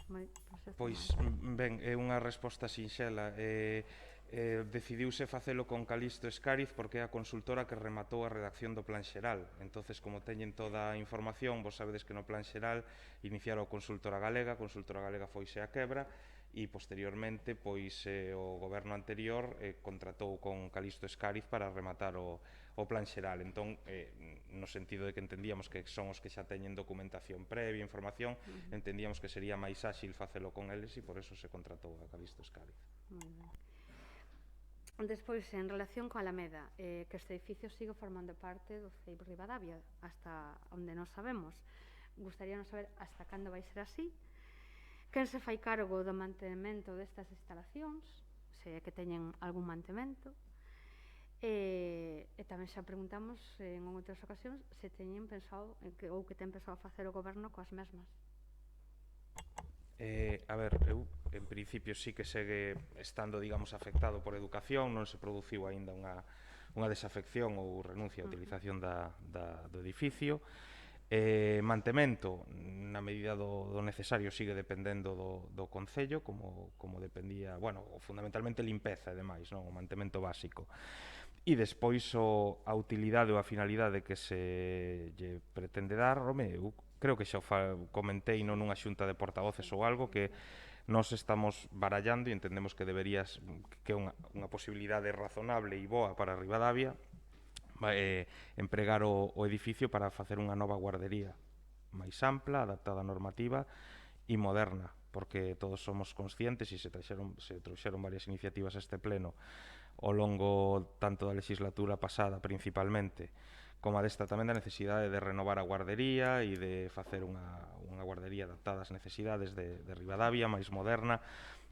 proxecto. Pois, ben, é unha resposta sinxela. Decidiuse facelo con Calisto Escariz porque é a consultora que rematou a redacción do Plan Xeral. Entonces, como teñen toda a información, vos sabedes que no Plan Xeral iniciaron a consultora galega foise a quebra e posteriormente pois o goberno anterior contratou con Calisto Escariz para rematar o Plan Xeral. Entón, no sentido de que entendíamos que son os que xa teñen documentación previa, información, entendíamos que sería máis áxil facelo con eles e por eso se contratou a Calisto Escariz. Despois, en relación coa Alameda, que este edificio sigue formando parte do CEIP Ribadavia, hasta onde non sabemos. Gustaríanos saber hasta cando vai ser así, quen se fai cargo do mantemento destas instalacións, se é que teñen algún mantemento, e tamén xa preguntamos en outras ocasións se teñen pensado ou que ten pensado facer o goberno coas mesmas. A ver, eu en principio sí que segue estando, digamos, afectado por educación, non se produciu aínda unha desafección ou renuncia á utilización do edificio. Mantemento, na medida do necesario, sigue dependendo do Concello, como dependía, bueno, fundamentalmente limpeza e demais, non? O mantemento básico. E despois a utilidade ou a finalidade que se lle pretende dar, eu creo que xa comentei nunha xunta de portavoces ou algo que nós estamos barallando e entendemos que que é unha posibilidade razonable e boa para Ribadavia empregar o edificio para facer unha nova guardería máis ampla, adaptada á normativa e moderna, porque todos somos conscientes e se trouxeron varias iniciativas a este pleno ao longo tanto da legislatura pasada principalmente como a desta tamén da necesidade de renovar a guardería e de facer unha guardería adaptada ás necesidades de Ribadavia, máis moderna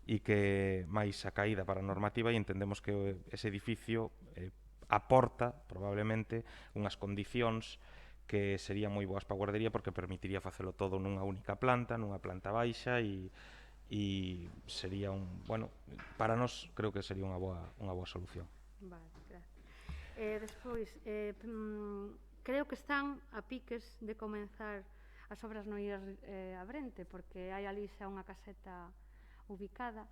e que máis a caída para a normativa, e entendemos que ese edificio aporta probablemente unhas condicións que serían moi boas para a guardería porque permitiría facelo todo nunha única planta, nunha planta baixa e sería para nós creo que sería unha boa solución. Vale, gracias. Despois, creo que están a piques de comenzar as obras no IES Abrente, porque hai ali xa unha caseta ubicada.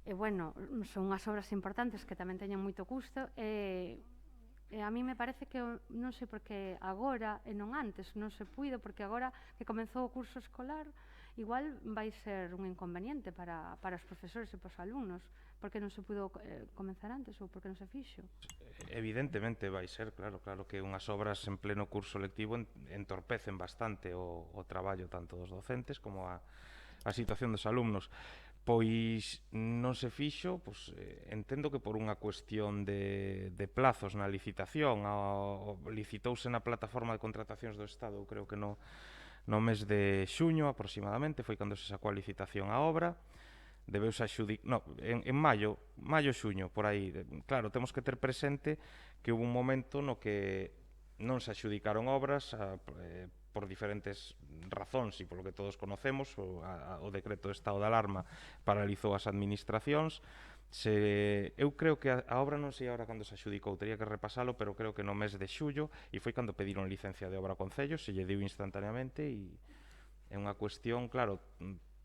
E, bueno, son unhas obras importantes que tamén teñen moito custo, e a mí me parece que, non sei por que agora e non antes, non se puido, porque agora que comenzou o curso escolar, igual vai ser un inconveniente para os profesores e para os alumnos, porque non se pudo comenzar antes ou porque non se fixo. Evidentemente vai ser, claro que unhas obras en pleno curso lectivo entorpecen bastante o traballo tanto dos docentes como a situación dos alumnos. Pois non se fixo, entendo que por unha cuestión de plazos na licitación, licitouse na plataforma de contratacións do Estado, eu creo que no mes de xuño aproximadamente, foi cando se sacou a licitación a obra, debeuse adxudicar, en maio, xuño, por aí. Claro, temos que ter presente que houve un momento no que non se adxudicaron obras por diferentes razóns e polo que todos conocemos, o decreto de estado de alarma paralizou as administracións. Eu creo que a obra non sei agora cando se adxudicou, teria que repasalo, pero creo que no mes de xullo, e foi cando pediron licencia de obra ao Concello, se lle deu instantaneamente, e é unha cuestión, claro,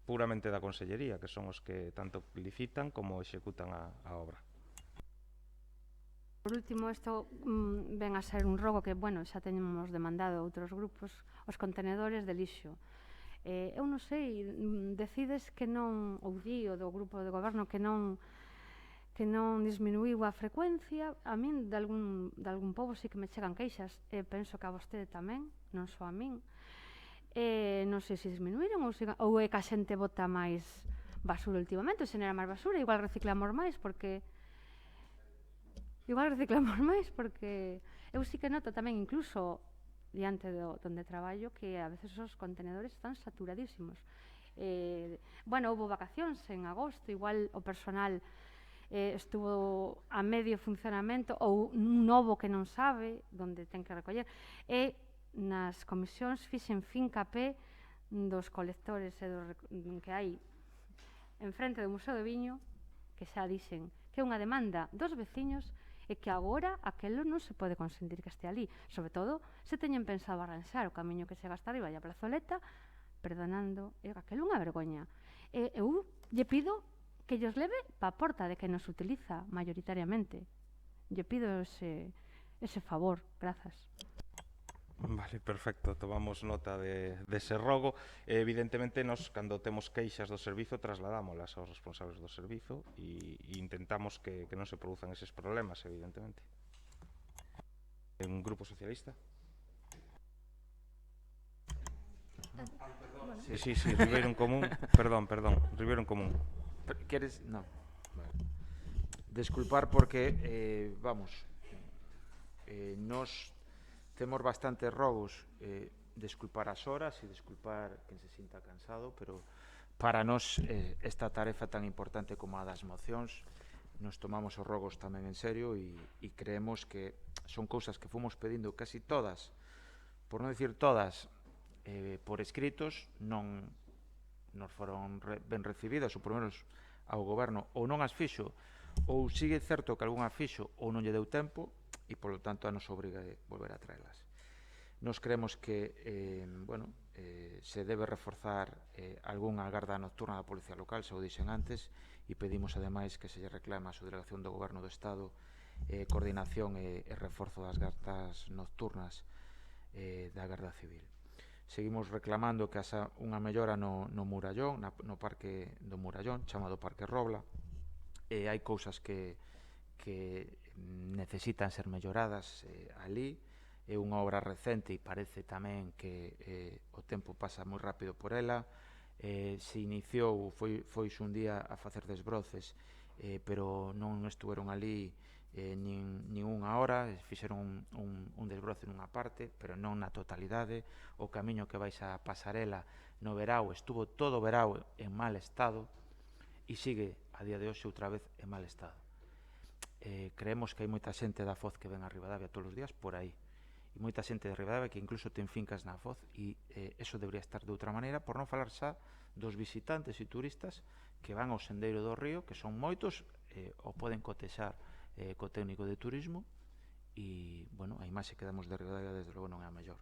puramente da Consellería, que son os que tanto licitan como executan a obra. Por último, isto ven a ser un rogo que, bueno, xa teñemos demandado outros grupos, os contenedores de lixo. Eu non sei, decides que non, ou di o do grupo de goberno que non disminuiu a frecuencia. A min de algún pobo sí que me chegan queixas, e penso que a vostede tamén, non só a min. Non sei se disminuíron ou é que a xente bota máis basura últimamente, xenera máis basura, igual reciclamos máis porque eu sí que noto tamén, incluso diante donde traballo, que a veces os contenedores están saturadísimos. Bueno, houve vacacións en agosto, igual o personal estuvo a medio funcionamento ou un novo que non sabe onde ten que recoller. E nas comisións fixen fincapé dos colectores que hai en frente do Museo do Viño, que xa dixen que é unha demanda dos veciños e que agora aquelo non se pode consentir que este ali, sobre todo se teñen pensado arranxar o camiño que chega hasta arriba e a plazoleta, perdonando, aquelo é unha vergoña. Eu lle pido que llos leve pa porta de que nos utiliza mayoritariamente. Lle pido ese favor, grazas. Vale, perfecto, tomamos nota dese rogo. Evidentemente, nos, cando temos queixas do servizo, trasladámolas aos responsables do servizo e intentamos que non se produzan eses problemas, evidentemente. Un grupo socialista? Sí, Ribeiro en Común. Perdón, Ribeiro en Común. Queres? No. Vale. Desculpar porque, nos temos bastantes rogos, desculpar as horas e desculpar quen se sinta cansado, pero para nós esta tarefa tan importante como a das mocións, nos tomamos os rogos tamén en serio e creemos que son cousas que fomos pedindo casi todas, por non dicir todas, por escritos, non nos foron ben recibidas, ou por menos ao goberno ou non as fixo, ou sigue certo que algunha fixo ou non lle deu tempo, e polo tanto a nos obriga a volver a traelas. Nos creemos que se debe reforzar algunha garda nocturna da Policía Local, se o dixen antes, e pedimos ademais que se lle reclama a Subdelegación do Goberno do Estado coordinación e reforzo das gardas nocturnas da Garda Civil. Seguimos reclamando que haxa unha mellora no Murallón, no parque do Murallón, chamado Parque Robla. Hai cousas que necesitan ser melloradas ali. É unha obra recente e parece tamén que o tempo pasa moi rápido por ela. Se iniciou, foise un día a facer desbroces, pero non estuveron ali nin unha hora, fixeron un desbroce nunha parte, pero non na totalidade. O camiño que vais a Pasarela no verao estuvo todo o verao en mal estado e sigue a día de hoxe outra vez en mal estado. Creemos que hai moita xente da Foz que ven a Ribadavia todos os días por aí, e moita xente de Ribadavia que incluso ten fincas na Foz, e eso debería estar de outra maneira, por non falar xa dos visitantes e turistas que van ao Sendeiro do Río, que son moitos, o poden cotexar co técnico de turismo, e, a imaxe que damos de Ribadavia desde logo non é a mellor.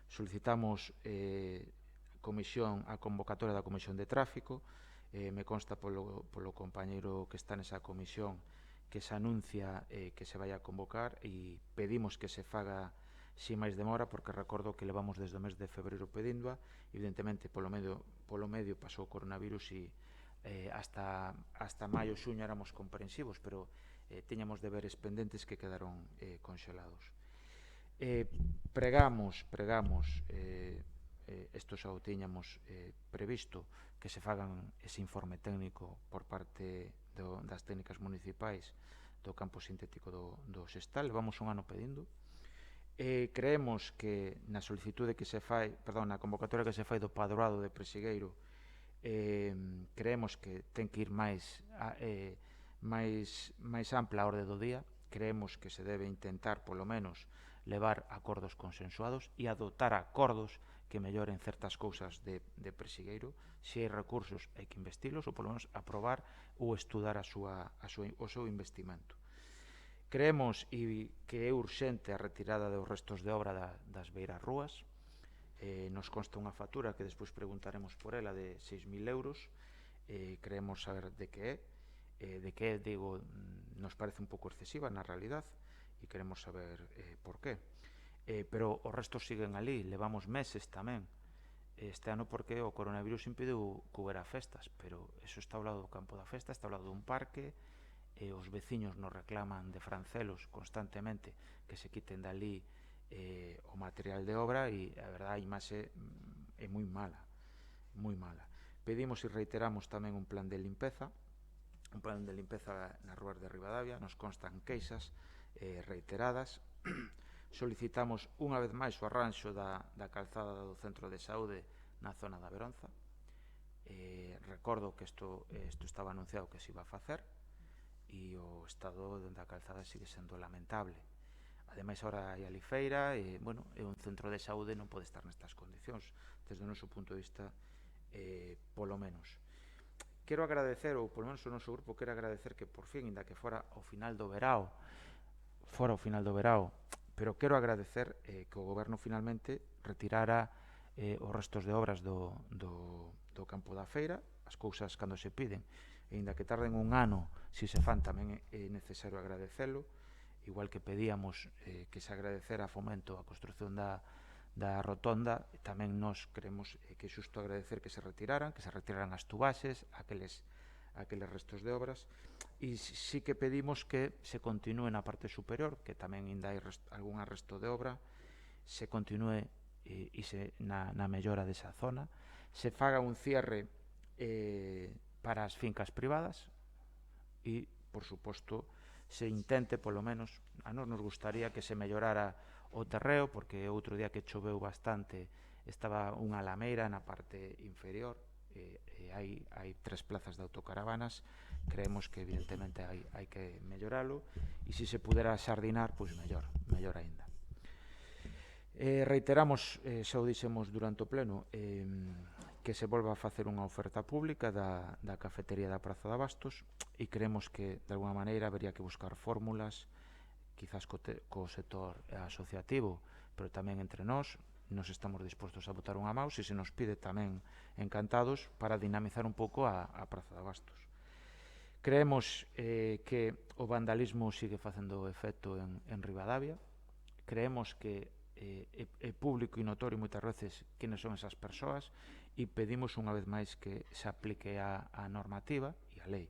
Solicitamos a convocatoria da Comisión de Tráfico. Me consta polo compañeiro que está nesa comisión que se anuncia que se vai a convocar, e pedimos que se faga sin máis demora, porque recordo que levamos desde o mes de febreiro pedíndoa. Evidentemente polo medio pasou o coronavirus e hasta maio, xuño éramos comprensivos, pero tiñamos deberes pendentes que quedaron conxelados. Pregamos, isto xa o tiñamos previsto, que se fagan ese informe técnico por parte das técnicas municipais do campo sintético do Xestal. Levamos un ano pedindo. Creemos que na solicitude que se fai, na convocatoria que se fai do padroado de Presigueiro, creemos que ten que ir máis ampla a orde do día. Creemos que se debe intentar, polo menos, levar acordos consensuados e adoptar acordos que melloren certas cousas de Presigueiro. Se hai recursos, hai que investilos, ou polo menos aprobar ou estudar o seu investimento. Creemos que é urxente a retirada dos restos de obra das beiras rúas. Nos consta unha factura que despois preguntaremos por ela de 6.000 euros. Creemos saber de que é, digo, nos parece un pouco excesiva na realidad e queremos saber por qué. Pero os restos siguen ali, levamos meses tamén este ano porque o coronavirus impediu que houbera festas, pero eso está ao lado do campo da festa, está ao lado dun parque, os veciños nos reclaman de Francelos constantemente que se quiten dali o material de obra e a verdade a imaxe é moi mala, moi mala. Pedimos e reiteramos tamén un plan de limpeza nas rúas de Ribadavia, nos constan queixas reiteradas. Solicitamos unha vez máis o arranxo da calzada do centro de saúde na zona da Veronza. Recordo que isto estaba anunciado que se iba a facer e o estado da calzada sigue sendo lamentable. Ademais, agora hai a Lifeira e, bueno, é un centro de saúde, non pode estar nestas condicións desde o noso punto de vista, polo menos. Quero agradecer, ou polo menos o noso grupo quero agradecer que por fin, inda que fora ao final do verao, pero quero agradecer que o goberno finalmente retirara os restos de obras do campo da feira. As cousas cando se piden, e inda que tarden un ano, se se fan tamén é necesario agradecelo, igual que pedíamos que se agradecera a Fomento a construción da rotonda, tamén nos queremos que é xusto agradecer que se retiraran as tubaxes, aqueles restos de obras, e sí que pedimos que se continúe na parte superior, que tamén ainda hai algún resto de obra, se continúe na mellora desa zona, se faga un cierre para as fincas privadas e, por suposto, se intente, polo menos, a nos gustaría que se mellorara o terreo, porque outro día que choveu bastante estaba unha lameira na parte inferior, hai 3 plazas de autocaravanas, creemos que evidentemente hai que melloralo, e se se pudera xardinar, pois mellor aínda. Reiteramos, xa o dixemos durante o pleno, que se volva a facer unha oferta pública da cafetería da Praza de Abastos, e creemos que de alguna maneira habería que buscar fórmulas, quizás co sector asociativo, pero tamén entre nós estamos dispostos a botar unha mão, se nos pide tamén encantados, para dinamizar un pouco a Praza de Abastos. Creemos que o vandalismo sigue facendo efecto en Ribadavia, creemos que é público e notorio moitas veces quenes son esas persoas, e pedimos unha vez máis que se aplique a normativa e a lei.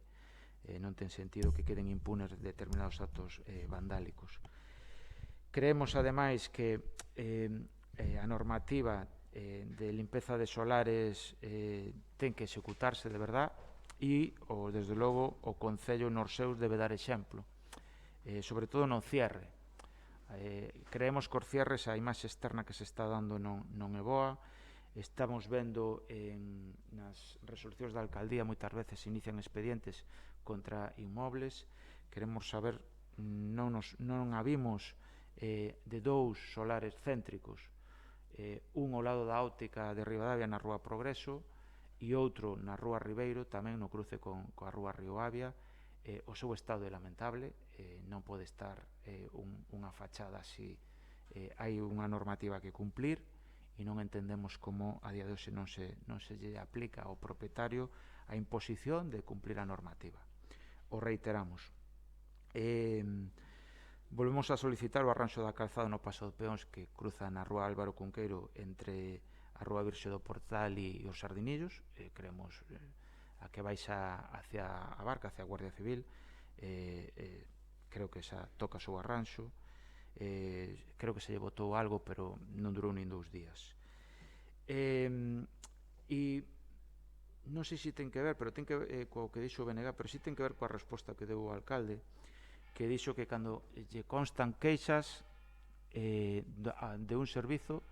Non ten sentido que queden impunes determinados actos vandálicos. Creemos, ademais, que a normativa de limpeza de solares ten que executarse de verdad e, desde logo, o Concello nos seus debe dar exemplo, sobre todo no cierre. Creemos que os cierres, a imaxe externa que se está dando non é boa. Estamos vendo nas resolucións da alcaldía moitas veces se inician expedientes contra inmobles. Queremos saber, non a vimos de 2 solares céntricos, un ao lado da óptica de Ribadavia na Rúa Progreso e outro na Rúa Ribeiro, tamén no cruce coa Rúa Rioavia. O seu estado é lamentable, non pode estar unha fachada así. Hai unha normativa que cumplir e non entendemos como a día de hoxe non se lle aplica ao propietario a imposición de cumplir a normativa. O reiteramos. Volvemos a solicitar o arranxo da calzada no paso de peóns que cruza na Rúa Álvaro Cunqueiro entre a Rúa Virxe do Portal e os Sardinillos. Creemos a que baixa hacia a Barca, hacia a Guardia Civil, creo que xa toca o seu arranxo. Creo que se lle botou algo, pero non durou nin 2 días. E non sei se ten que ver, pero ten que ver co que dixo o BNG, pero si ten que ver coa resposta que deu o alcalde, que dixo que cando lle constan queixas de un servizo,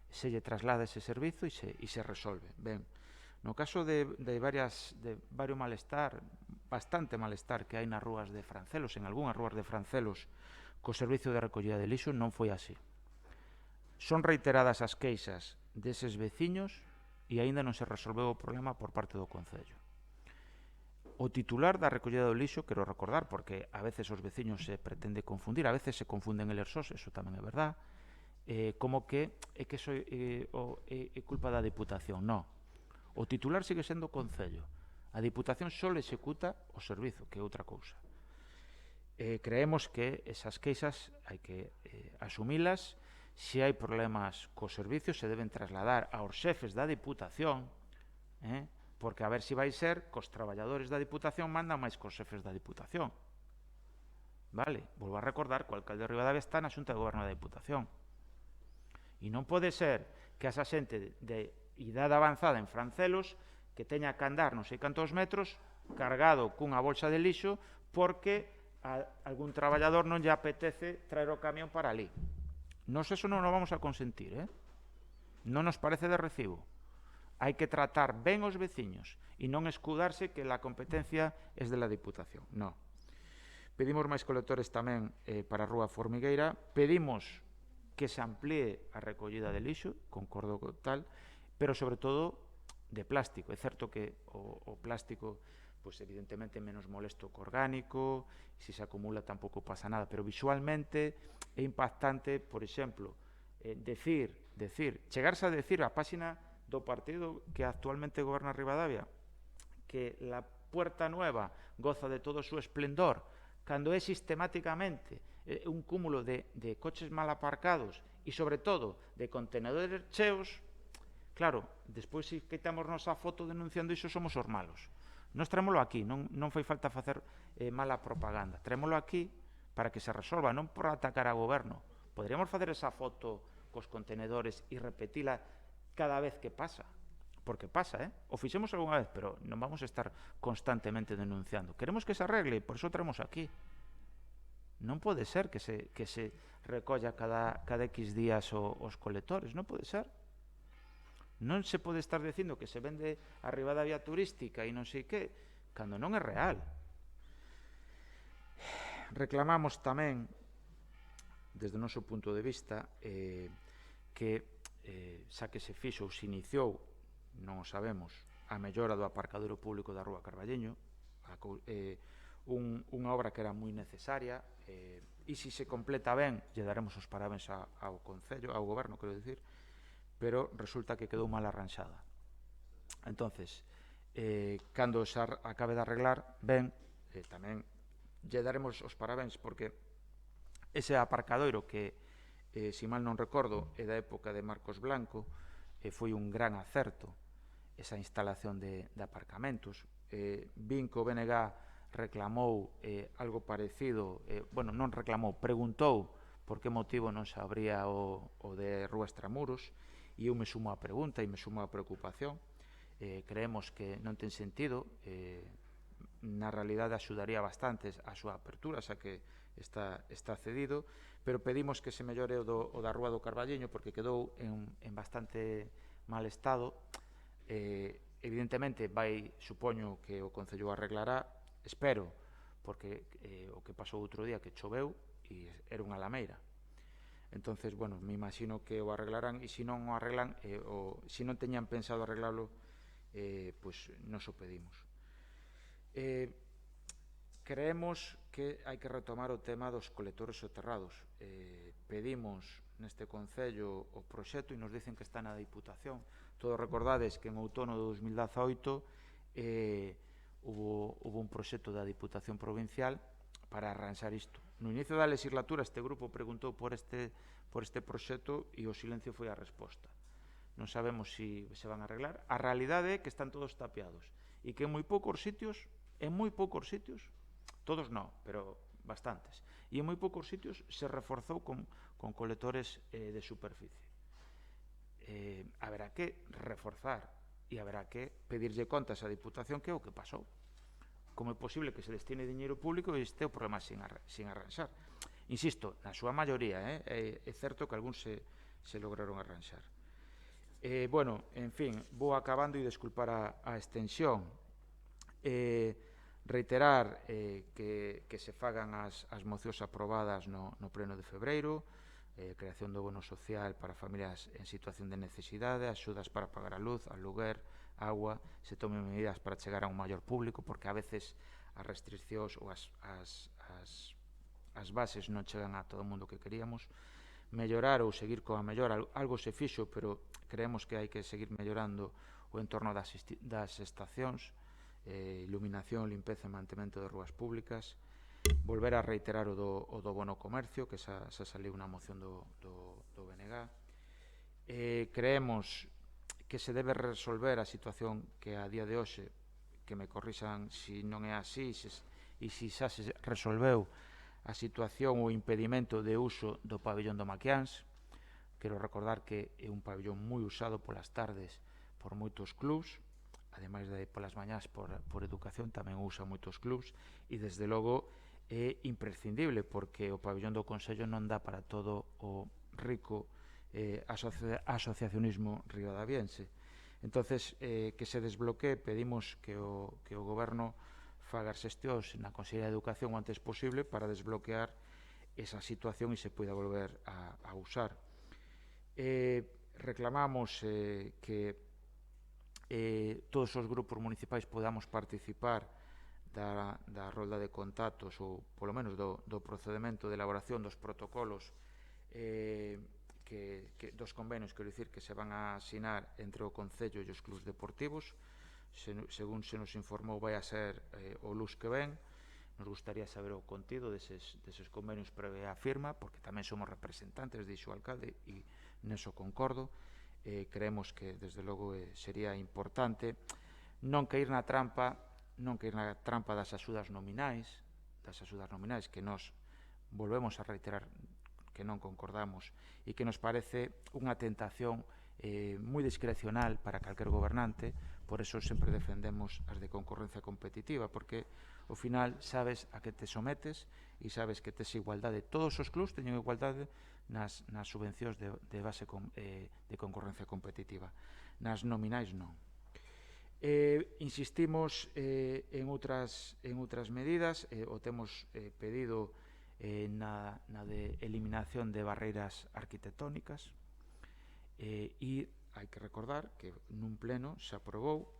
se lle traslada ese servizo e se resolve. Ben, no caso de varios malestar, bastante malestar que hai nas rúas de Francelos, en algunhas rúas de Francelos, co servizo de recollida de lixo, non foi así. Son reiteradas as queixas deses veciños e aínda non se resolveu o problema por parte do Concello. O titular da recollida do lixo, quero recordar, porque a veces os veciños se pretende confundir, a veces se confunden eles sós, eso tamén é verdad, como que é que iso é culpa da Diputación. Non. O titular sigue sendo o Concello. A Diputación só executa o servizo, que é outra cousa. Creemos que esas queixas hai que asumilas. Se hai problemas cos servicios se deben trasladar aos xefes da Diputación, porque a ver se vai ser que os traballadores da Diputación mandan máis cos xefes da Diputación. Vale, volvo a recordar que o alcalde de Ribadavia está na Xunta de Goberno da Diputación. E non pode ser que esa xente de idade avanzada en Francelos que teña que andar non sei cantos metros cargado cunha bolsa de lixo porque a algún traballador non lle apetece traer o camión para ali. Nos eso non o vamos a consentir, non nos parece de recibo. Hai que tratar ben os veciños e non escudarse que a competencia é de la Diputación. Non. Pedimos máis colectores tamén para a Rúa Formigueira. Pedimos que se amplíe a recollida de lixo, concordo con tal, pero sobre todo de plástico. É certo que o plástico, pois evidentemente é menos molesto que orgánico, se se acumula tampouco pasa nada, pero visualmente é impactante, por exemplo, chegarse a decir a páxina do partido que actualmente goberna Ribadavia que la Puerta Nueva goza de todo o seu esplendor, cando é sistemáticamente un cúmulo de coches mal aparcados e, sobre todo, de contenedores cheos. Claro, despois se quitamos nosa foto denunciando iso somos os malos. Nós trémolo aquí, non fai falta facer mala propaganda. Trémolo aquí para que se resolva, non por atacar ao goberno. Poderíamos facer esa foto cos contenedores e repetila cada vez que pasa. Porque pasa, o fixemos algunha vez, pero non vamos a estar constantemente denunciando. Queremos que se arregle, por iso traemos aquí. Non pode ser que se recolla cada X días os colectores, non pode ser. Non se pode estar dicindo que se vende a Ribadavia turística e non sei que, cando non é real. Reclamamos tamén, desde o noso punto de vista, que xa que se fixo ou se iniciou, non o sabemos, a mellora do aparcadoiro público da Rúa Carballeño, unha obra que era moi necesaria, e se se completa ben, lle daremos os parabéns ao Concello, ao Goberno, quero dicir, pero resulta que quedou mal arranxada. Entonces, cando se acabe de arreglar, ben, tamén lle daremos os parabéns, porque ese aparcadoiro que, se mal non recordo, é da época de Marcos Blanco, foi un gran acerto esa instalación de aparcamentos. Vin que o BNG reclamou algo parecido, non reclamou, preguntou por que motivo non se abría o de Rúa Extramuros, e eu me sumo á pregunta e me sumo á preocupación. Creemos que non ten sentido, na realidade axudaría bastante a súa apertura, xa que está cedido, pero pedimos que se mellore o da Rúa do Carballeño porque quedou en bastante mal estado. Evidentemente supoño que o Concello arreglará, espero, porque o que pasou outro día que choveu e era unha lameira. Entonces, me imagino que o arreglarán, e se non o arreglan, se non teñan pensado arreglarlo, pois nos o pedimos. Creemos que hai que retomar o tema dos colectores soterrados. Pedimos neste Concello o proxecto e nos dicen que está na Diputación. Todos recordades que en outono de 2018 hubo un proxecto da Diputación Provincial para arranxar isto. No inicio da legislatura este grupo preguntou por este proxecto e o silencio foi a resposta. Non sabemos se van a arreglar. A realidade é que están todos tapiados e que en moi poucos sitios, todos non, pero bastantes, e en moi poucos sitios se reforzou con colectores de superficie. Haberá que reforzar e haberá que pedirlle contas á Diputación que é o que pasou. Como é posible que se destine diñeiro público e este é o problema sin arranxar? Insisto, na súa maioría, é certo que algúns se lograron arranxar. En fin, vou acabando e desculpar a extensión. Reiterar que se fagan as mocións aprobadas no pleno de febreiro, creación do bono social para familias en situación de necesidade, axudas para pagar a luz, aluguer, agua, se tomen medidas para chegar a un maior público, porque a veces as restriccións ou as bases non chegan a todo o mundo que queríamos. Mellorar ou seguir coa mellora, algo se fixo, pero creemos que hai que seguir mellorando o entorno das estacións, iluminación, limpeza e mantemento de rúas públicas, volver a reiterar o do bono comercio, que xa saliu unha moción do BNG. Creemos que se debe resolver a situación que a día de hoxe, que me corrixan se non é así, e se xa se resolveu a situación ou impedimento de uso do pabillón do Maquiáns. Quero recordar que é un pabillón moi usado polas tardes por moitos clubs, ademais de polas mañás por educación, tamén usa moitos clubs, e desde logo é imprescindible, porque o pabillón do Consello non dá para todo o rico asociacionismo ribadaviense. Entonces, que se desbloquee, pedimos que o Goberno faga as xestións na Consellería de Educación o antes posible para desbloquear esa situación e se poida volver a usar. Reclamamos que todos os grupos municipais podamos participar da rolda de contactos ou polo menos do procedemento de elaboración dos protocolos dos convenios, quero dicir, que se van a asinar entre o Concello e os clubs deportivos. Según se nos informou, vai a ser o luz que ven. Nos gustaría saber o contido deses convenios previa a firma, porque tamén somos representantes, dixo o alcalde, e neso concordo. Creemos que, desde logo, sería importante non cair na trampa das axudas nominais, que nos volvemos a reiterar que non concordamos e que nos parece unha tentación moi discrecional para calquer gobernante. Por eso sempre defendemos as de concorrencia competitiva, porque ao final sabes a que te sometes e sabes que tes igualdade. Todos os clubs teñen igualdade nas subvencións de base de concorrencia competitiva. Nas nominais non. Insistimos en outras medidas. O temos pedido na de eliminación de barreiras arquitectónicas, e hai que recordar que nun pleno se aprobou.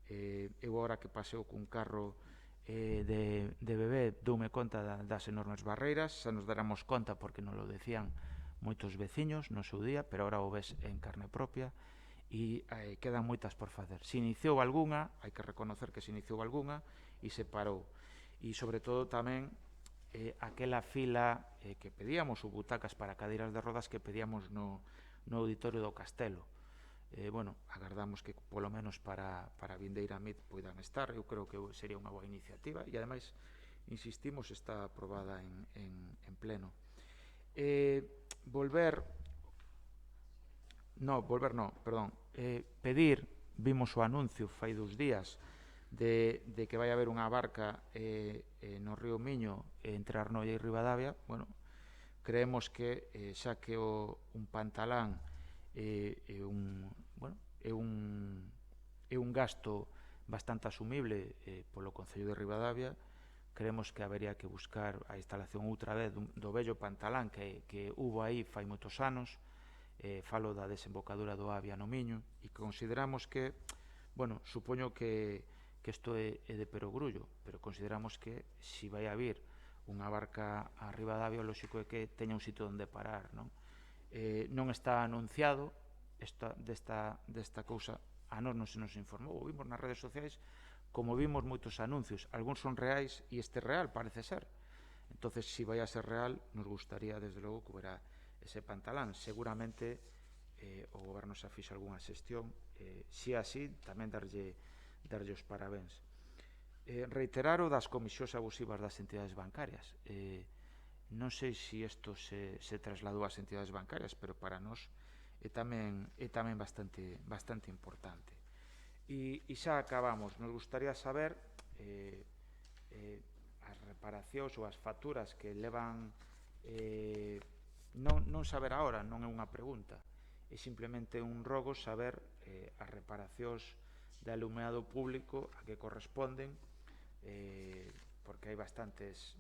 Eu agora que paseo cun carro de bebé doume conta das enormes barreiras. Xa nos daremos conta porque non lo decían moitos veciños no seu día, pero agora o ves en carne propia, e quedan moitas por facer. Se iniciou algunha, hai que reconocer que se iniciou algunha e se parou. E sobre todo tamén aquela fila que pedíamos, ou butacas para cadeiras de rodas que pedíamos no auditorio do Castelo. Agardamos que polo menos para vindeira MIT poidan estar. Eu creo que sería unha boa iniciativa e ademais, insistimos, está aprobada en pleno. Pedir, vimos o anuncio fai 2 días de que vai haber unha barca no río Miño entre Arnoia e Ribadavia. Creemos que xa que un pantalán é un gasto bastante asumible polo Concello de Ribadavia, creemos que habería que buscar a instalación outra vez do vello pantalán que hubo aí fai moitos anos. Falo da desembocadura do Avia no Miño, e consideramos que, supoño que isto é de perogrullo, pero consideramos que se vai a vir unha barca a Ribadavia, o lóxico é que teña un sitio onde parar, non? Non está anunciado desta cousa, a nós non se nos informou, o vimos nas redes sociais, como vimos moitos anuncios, algúns son reais e este real parece ser. Entonces, se vai a ser real, nos gustaría desde logo que hubiera ese pantalán. Seguramente o goberno xa fixo algunha xestión, se así, tamén darlle os parabéns. Reiterar o das comisións abusivas das entidades bancarias. Non sei se isto se trasladou ás entidades bancarias, pero para nós é tamén bastante importante. E xa acabamos. Nos gustaría saber as reparacións ou as facturas que levan, non saber agora, non é unha pregunta, é simplemente un rogo saber as reparacións de alumeado público a que corresponden, porque hai bastantes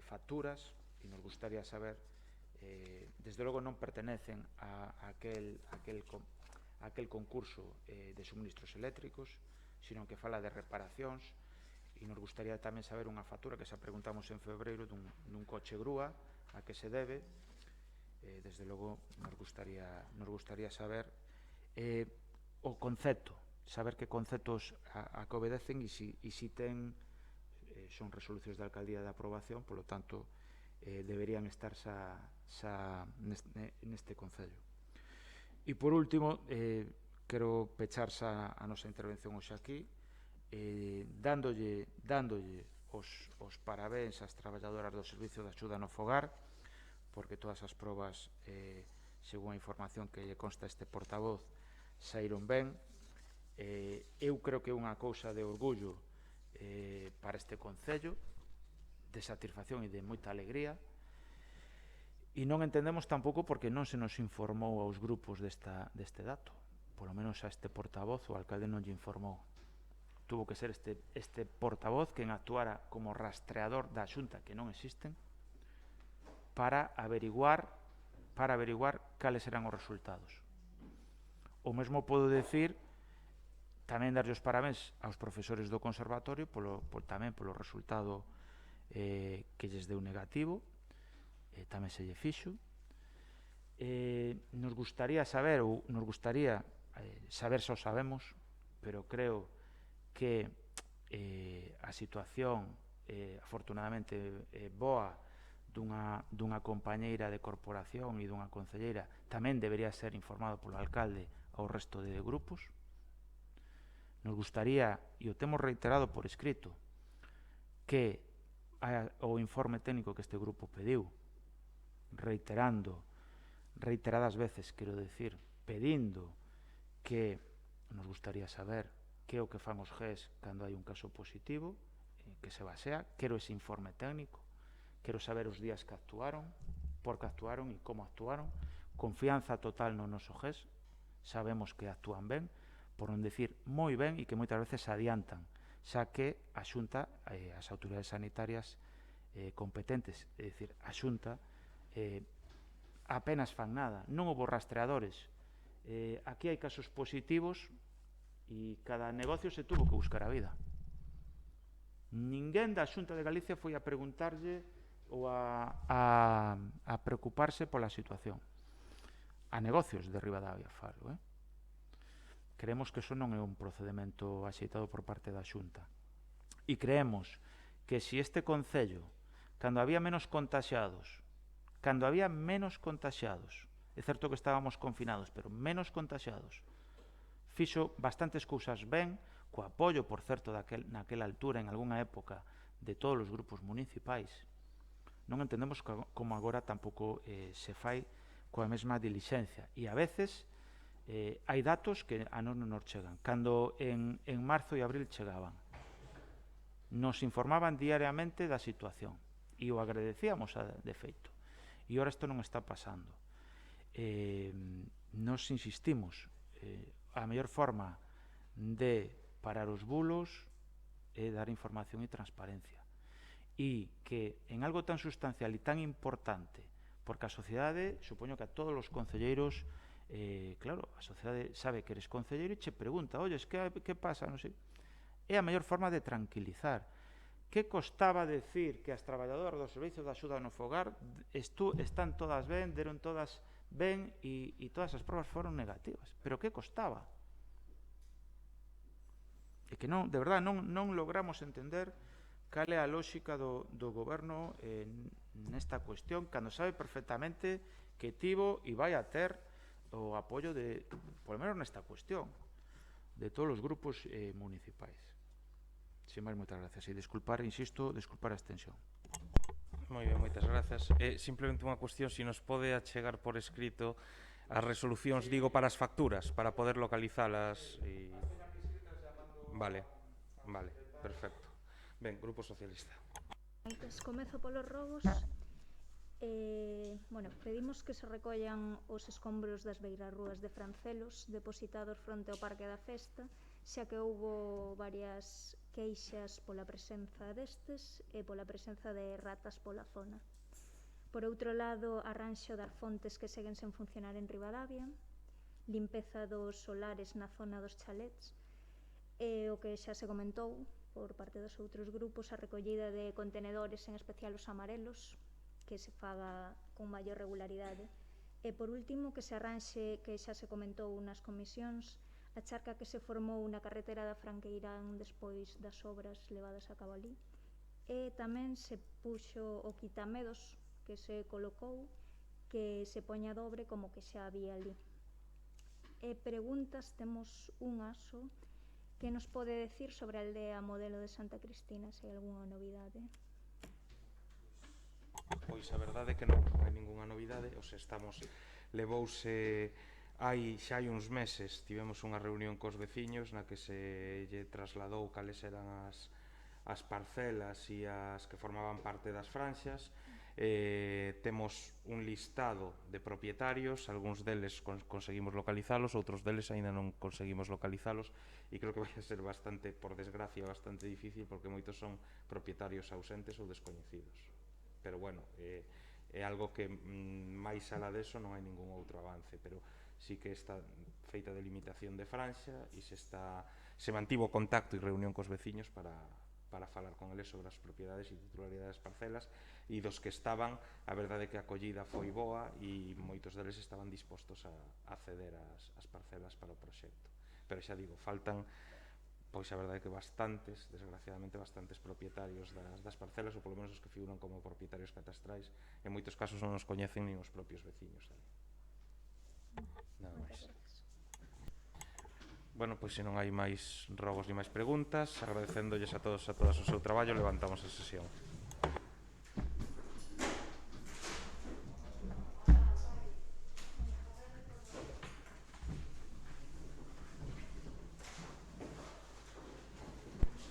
facturas, e nos gustaría saber, desde logo non pertenecen a aquel concurso de suministros eléctricos, sino que fala de reparacións, e nos gustaría tamén saber unha factura que xa preguntamos en febreiro dun coche grúa, a que se debe. Desde logo nos gustaría saber o concepto, saber que conceptos a que obedecen e si ten son resolucións da alcaldía de aprobación, polo tanto deberían estar neste concello. E por último, quero pechar a nosa intervención hoxe aquí dándolle os parabéns ás traballadoras do Servicio de Axuda no Fogar, porque todas as probas, según a información que lle consta este portavoz, saíron ben. Eu creo que é unha cousa de orgullo para este concello, de satisfacción e de moita alegría, e non entendemos tampouco porque non se nos informou aos grupos deste dato. Polo menos a este portavoz o alcalde non lle informou. Tuvo que ser este portavoz quen actuara como rastreador da Xunta, que non existen, para averiguar cales eran os resultados. O mesmo podo decir, tamén darlle os parabéns aos profesores do conservatorio tamén polo resultado que lles deu negativo, tamén se lle fixo. Nos gustaría saber, se o sabemos, pero creo que a situación afortunadamente boa dunha compañeira de corporación e dunha concelleira tamén debería ser informado polo alcalde ao resto de grupos. Nos gustaría, e o temos reiterado por escrito, que o informe técnico que este grupo pediu, reiteradas veces, quero decir, pedindo que nos gustaría saber que é o que fan os GES cando hai un caso positivo, que se basea, quero ese informe técnico, quero saber os días que actuaron, por que actuaron e como actuaron, confianza total no noso GES, sabemos que actúan ben, por non decir moi ben e que moitas veces adiantan, xa que a Xunta, as autoridades sanitarias competentes, é dicir, a Xunta apenas fan nada, non houve rastreadores. Aquí hai casos positivos e cada negocio se tuvo que buscar a vida. Ninguén da Xunta de Galicia foi a preguntarlle ou a preocuparse pola situación. A negocios de Ribadavia falo, Creemos que eso non é un procedimento axeitado por parte da Xunta. E creemos que se este concello, cando había menos contaxiados, é certo que estábamos confinados, pero menos contaxiados, fixo bastantes cousas ben, co apoio, por certo, naquela altura, en algunha época, de todos os grupos municipais. Non entendemos como agora tampouco se fai coa mesma dilixencia. E a veces hai datos que a non nos chegan. Cando en marzo e abril chegaban, nos informaban diariamente da situación e o agradecíamos de feito. E ora isto non está pasando. Nos insistimos, a mellor forma de parar os bulos é dar información e transparencia, e que en algo tan sustancial e tan importante, porque a sociedade, supoño que a todos os concelleiros, claro, a sociedade sabe que eres concelleiro e che pregunta, olles, que pasa, non sei. É a mellor forma de tranquilizar. Que costaba decir que as traballadoras do Servicio de Axuda no Fogar están todas ben, deron todas ben e todas as probas foron negativas? Pero que costaba? E que non, de verdad, non logramos entender cal é a lógica do goberno nesta cuestión, cando sabe perfectamente que tivo e vai a ter o apoio de, por lo menos nesta cuestión, de todos os grupos municipais. Sin máis, moitas gracias. E disculpar, insisto, disculpar a extensión. Moi ben, moitas grazas. Simplemente unha cuestión, se nos pode achegar por escrito as resolucións, digo, para as facturas, para poder localizalas. Vale, perfecto. Ben, Grupo Socialista. Comezo polos robos. Pedimos que se recollan os escombros das beirarrúas de Francelos depositados fronte ao Parque da Festa xa que houbo varias queixas pola presenza destes e pola presenza de ratas pola zona. Por outro lado, arranxo das fontes que seguen sen funcionar en Ribadavia, limpeza dos solares na zona dos chalets, e o que xa se comentou por parte dos outros grupos, a recollida de contenedores, en especial os amarelos, que se faga con maior regularidade. E por último, que se arranxe, que xa se comentou nas comisións, a charca que se formou na carretera da Franqueirán despois das obras levadas a cabo ali. E tamén se puxo o quitamedos que se colocou, que se poña dobre como que xa había ali. E preguntas, temos unha só, que nos pode decir sobre a aldea modelo de Santa Cristina, se hai algunha novidade? Pois a verdade é que non hai ningunha novidade, levouse xa hai uns meses, tivemos unha reunión cos veciños na que se lle trasladou cales eran as parcelas e as que formaban parte das franxas. Temos un listado de propietarios, algúns deles conseguimos localizalos, outros deles aínda non conseguimos localizalos, e creo que vai a ser bastante, por desgracia, bastante difícil, porque moitos son propietarios ausentes ou descoñecidos. Pero bueno, é algo que máis alá deso non hai ningún outro avance, pero sí que está feita delimitación de franxa e se mantivo contacto e reunión cos veciños para falar con eles sobre as propiedades e titularidades das parcelas, e dos que estaban, a verdade é que a acollida foi boa e moitos deles estaban dispostos a ceder as parcelas para o proxecto. Pero xa digo, faltan, pois a verdade é que desgraciadamente bastantes propietarios das parcelas, ou polo menos os que figuran como propietarios catastrais, en moitos casos non os coñecen nin os propios veciños. Nada máis. Bueno, pois se non hai máis rogos ni máis preguntas, agradecéndolles a todos e a todas o seu traballo, levantamos a sesión.